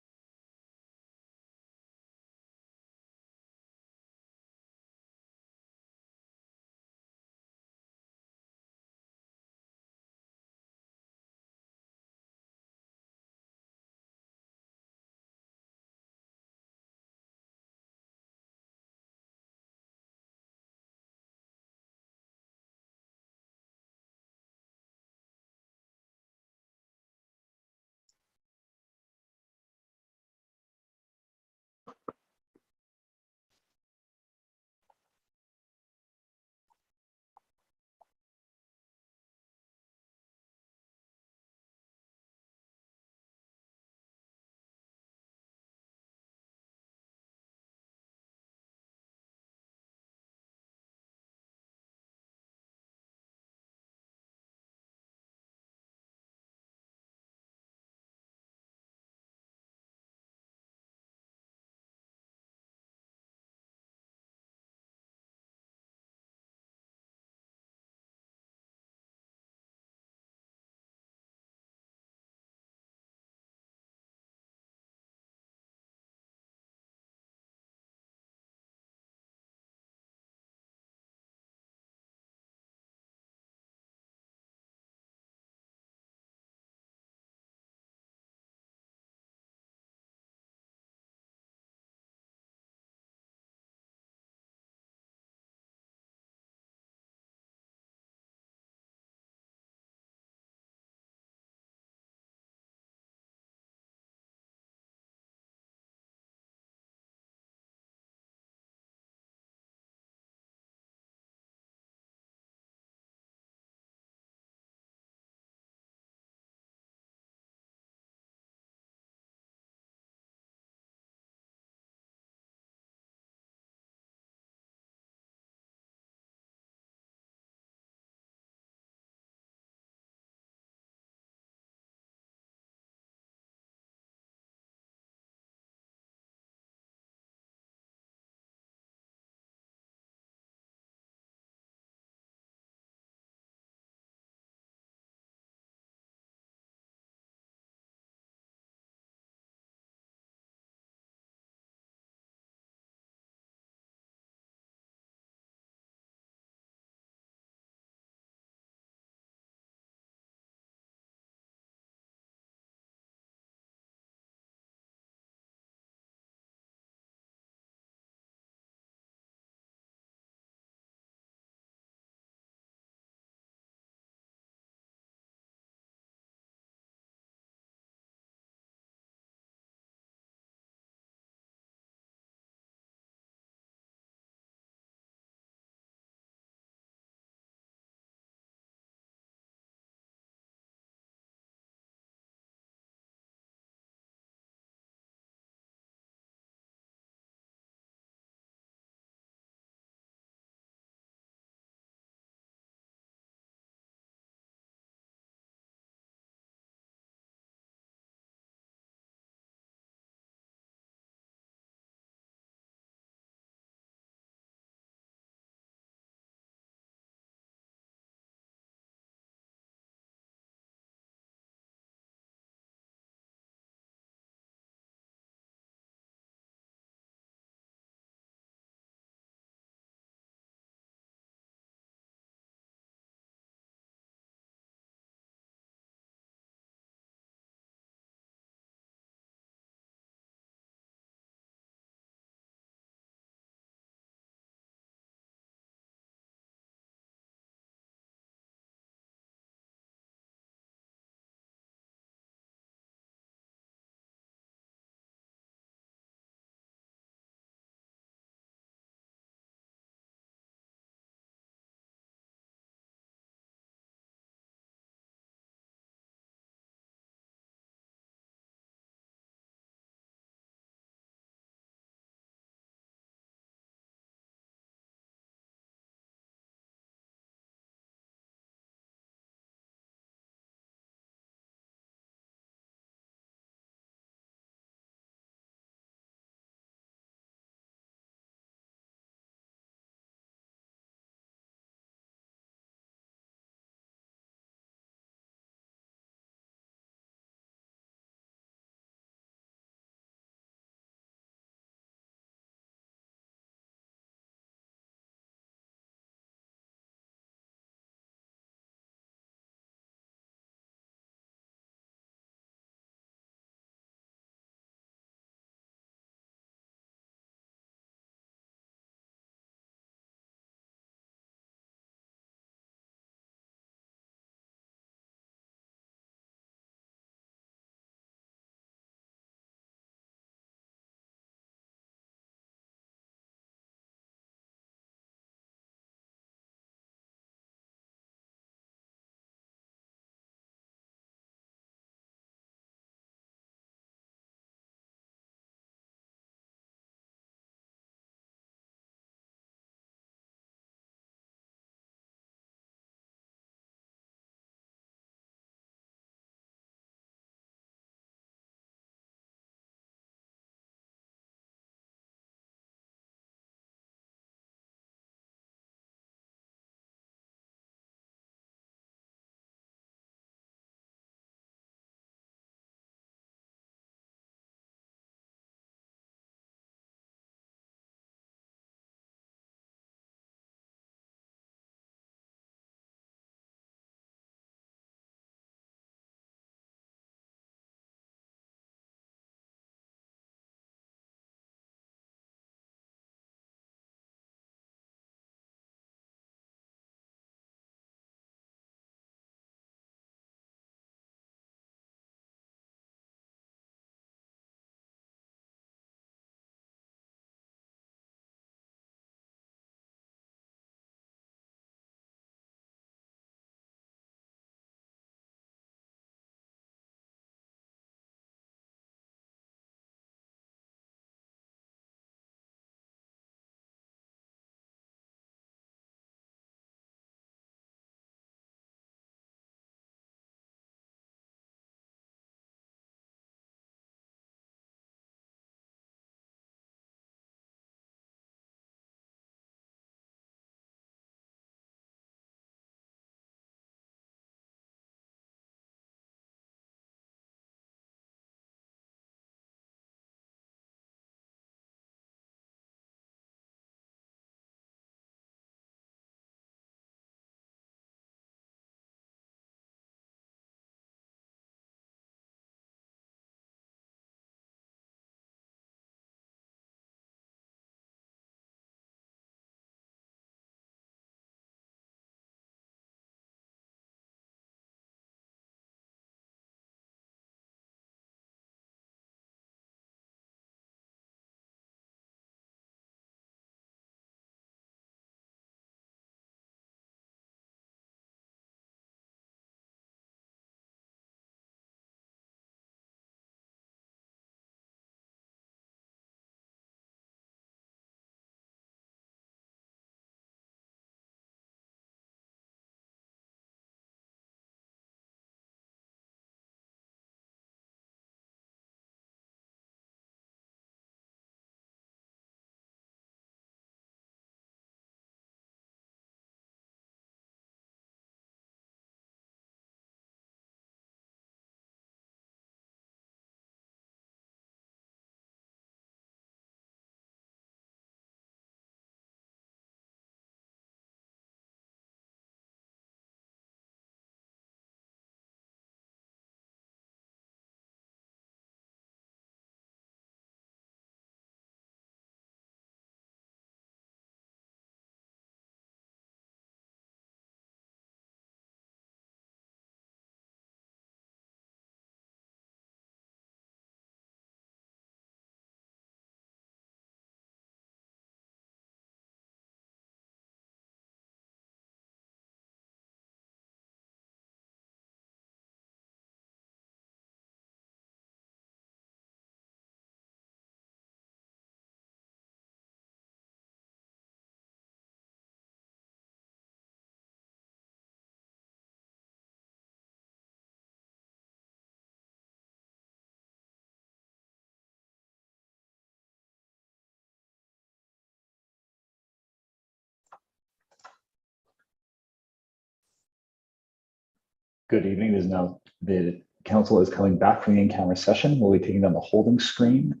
Good evening. There's now the council is coming back from the in-camera session. We'll be taking down the holding screen.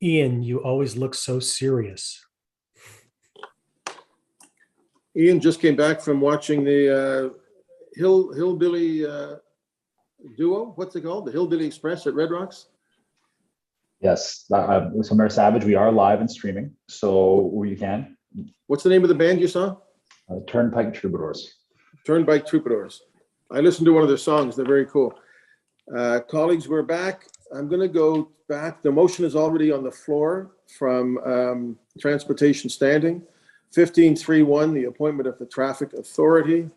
Ian, you always look so serious. Ian just came back from watching the Hillbilly duo. What's it called? The Hillbilly Express at Red Rocks? Yes. So Mayor Savage, we are live and streaming. So you can. What's the name of the band you saw? Turnpike Troubadours. Turnpike Troubadours. I listened to one of their songs. They're very cool. Colleagues, we're back. I'm going to go back. The motion is already on the floor from Transportation Standing. 15.3.1, the appointment of the Traffic Authority.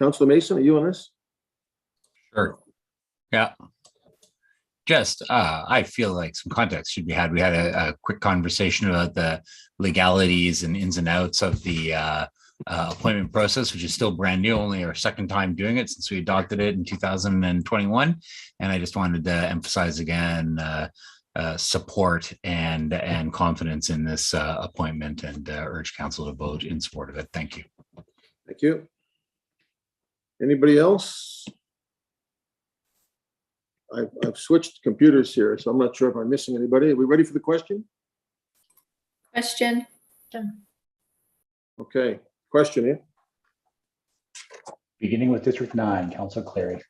Councillor Mason, are you on this? Sure. Yeah. Just, I feel like some context should be had. We had a quick conversation about the legalities and ins and outs of the appointment process, which is still brand new, only our second time doing it since we adopted it in 2021. And I just wanted to emphasize again, support and confidence in this appointment and urge council to vote in support of it. Thank you. Thank you. Anybody else? I've switched computers here, so I'm not sure if I'm missing anybody. Are we ready for the question? Question. Okay, question here. Beginning with District 9, Councillor Clary.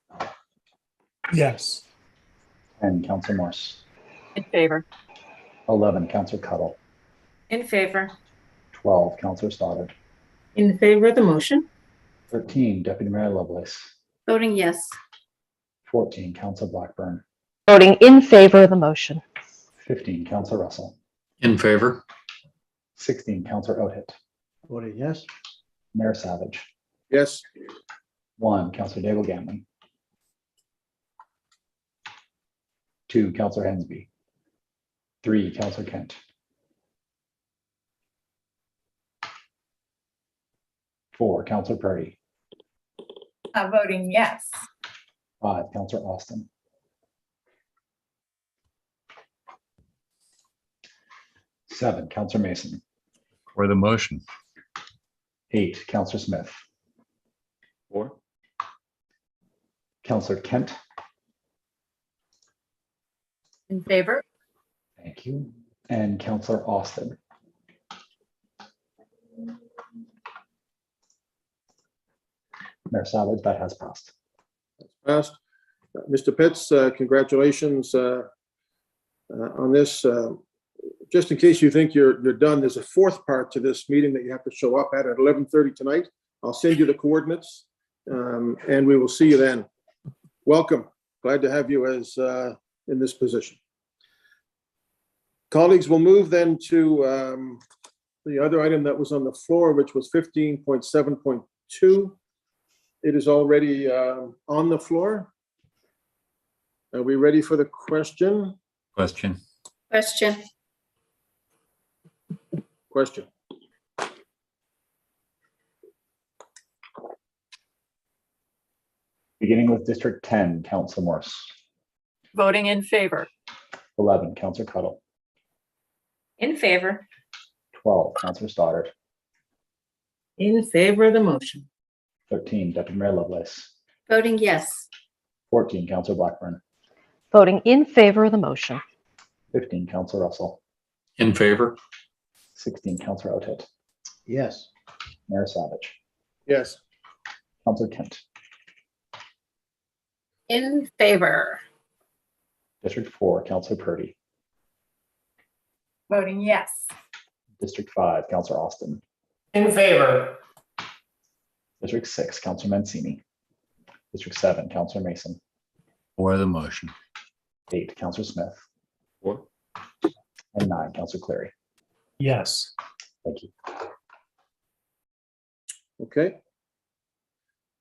Yes. 10, Councillor Morse. In favor. 11, Councillor Cuttle. In favor. 12, Councillor Stoddard. In favor of the motion. 13, Deputy Mayor Lovelace. Voting yes. 14, Councillor Blackburn. Voting in favor of the motion. 15, Councillor Russell. In favor. 16, Councillor Oathit. Voting yes. Mayor Savage. Yes. 1, Councillor Daigle Gamley. 2, Councillor Hensby. 3, Councillor Kent. 4, Councillor Purdy. Voting yes. 5, Councillor Austin. 7, Councillor Mason. For the motion. 8, Councillor Smith. 4. Councillor Kent. In favor. Thank you. And Councillor Austin. Mayor Savage, that has passed. Passed. Mr. Pitts, congratulations on this. Just in case you think you're done, there's a fourth part to this meeting that you have to show up at 11:30 tonight. I'll send you the coordinates and we will see you then. Welcome. Glad to have you as in this position. Colleagues, we'll move then to the other item that was on the floor, which was 15.7.2. It is already on the floor. Are we ready for the question? Question. Question. Question. Beginning with District 10, Councillor Morse. Voting in favor. 11, Councillor Cuttle. In favor. 12, Councillor Stoddard. In favor of the motion. 13, Deputy Mayor Lovelace. Voting yes. 14, Councillor Blackburn. Voting in favor of the motion. 15, Councillor Russell. In favor. 16, Councillor Oathit. Yes. Mayor Savage. Yes. Councillor Kent. In favor. District 4, Councillor Purdy. Voting yes. District 5, Councillor Austin. In favor. District 6, Councillor Mancini. District 7, Councillor Mason. For the motion. 8, Councillor Smith. 4. And 9, Councillor Clary. Yes. Thank you. Okay.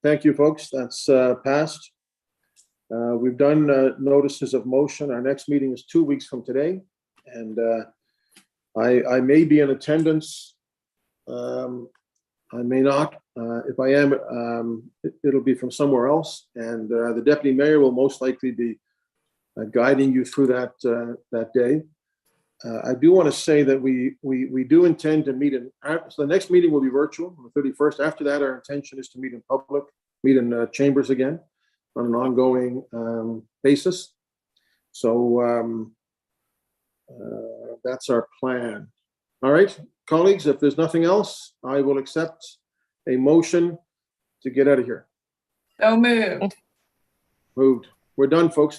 Thank you, folks. That's passed. We've done notices of motion. Our next meeting is 2 weeks from today. And I may be in attendance. I may not. If I am, it'll be from somewhere else. And the deputy mayor will most likely be guiding you through that day. I do want to say that we do intend to meet so the next meeting will be virtual on the 31st. After that, our intention is to meet in public, meet in chambers again on an ongoing basis. So that's our plan. All right, colleagues, if there's nothing else, I will accept a motion to get out of here. So moved. Moved. We're done, folks.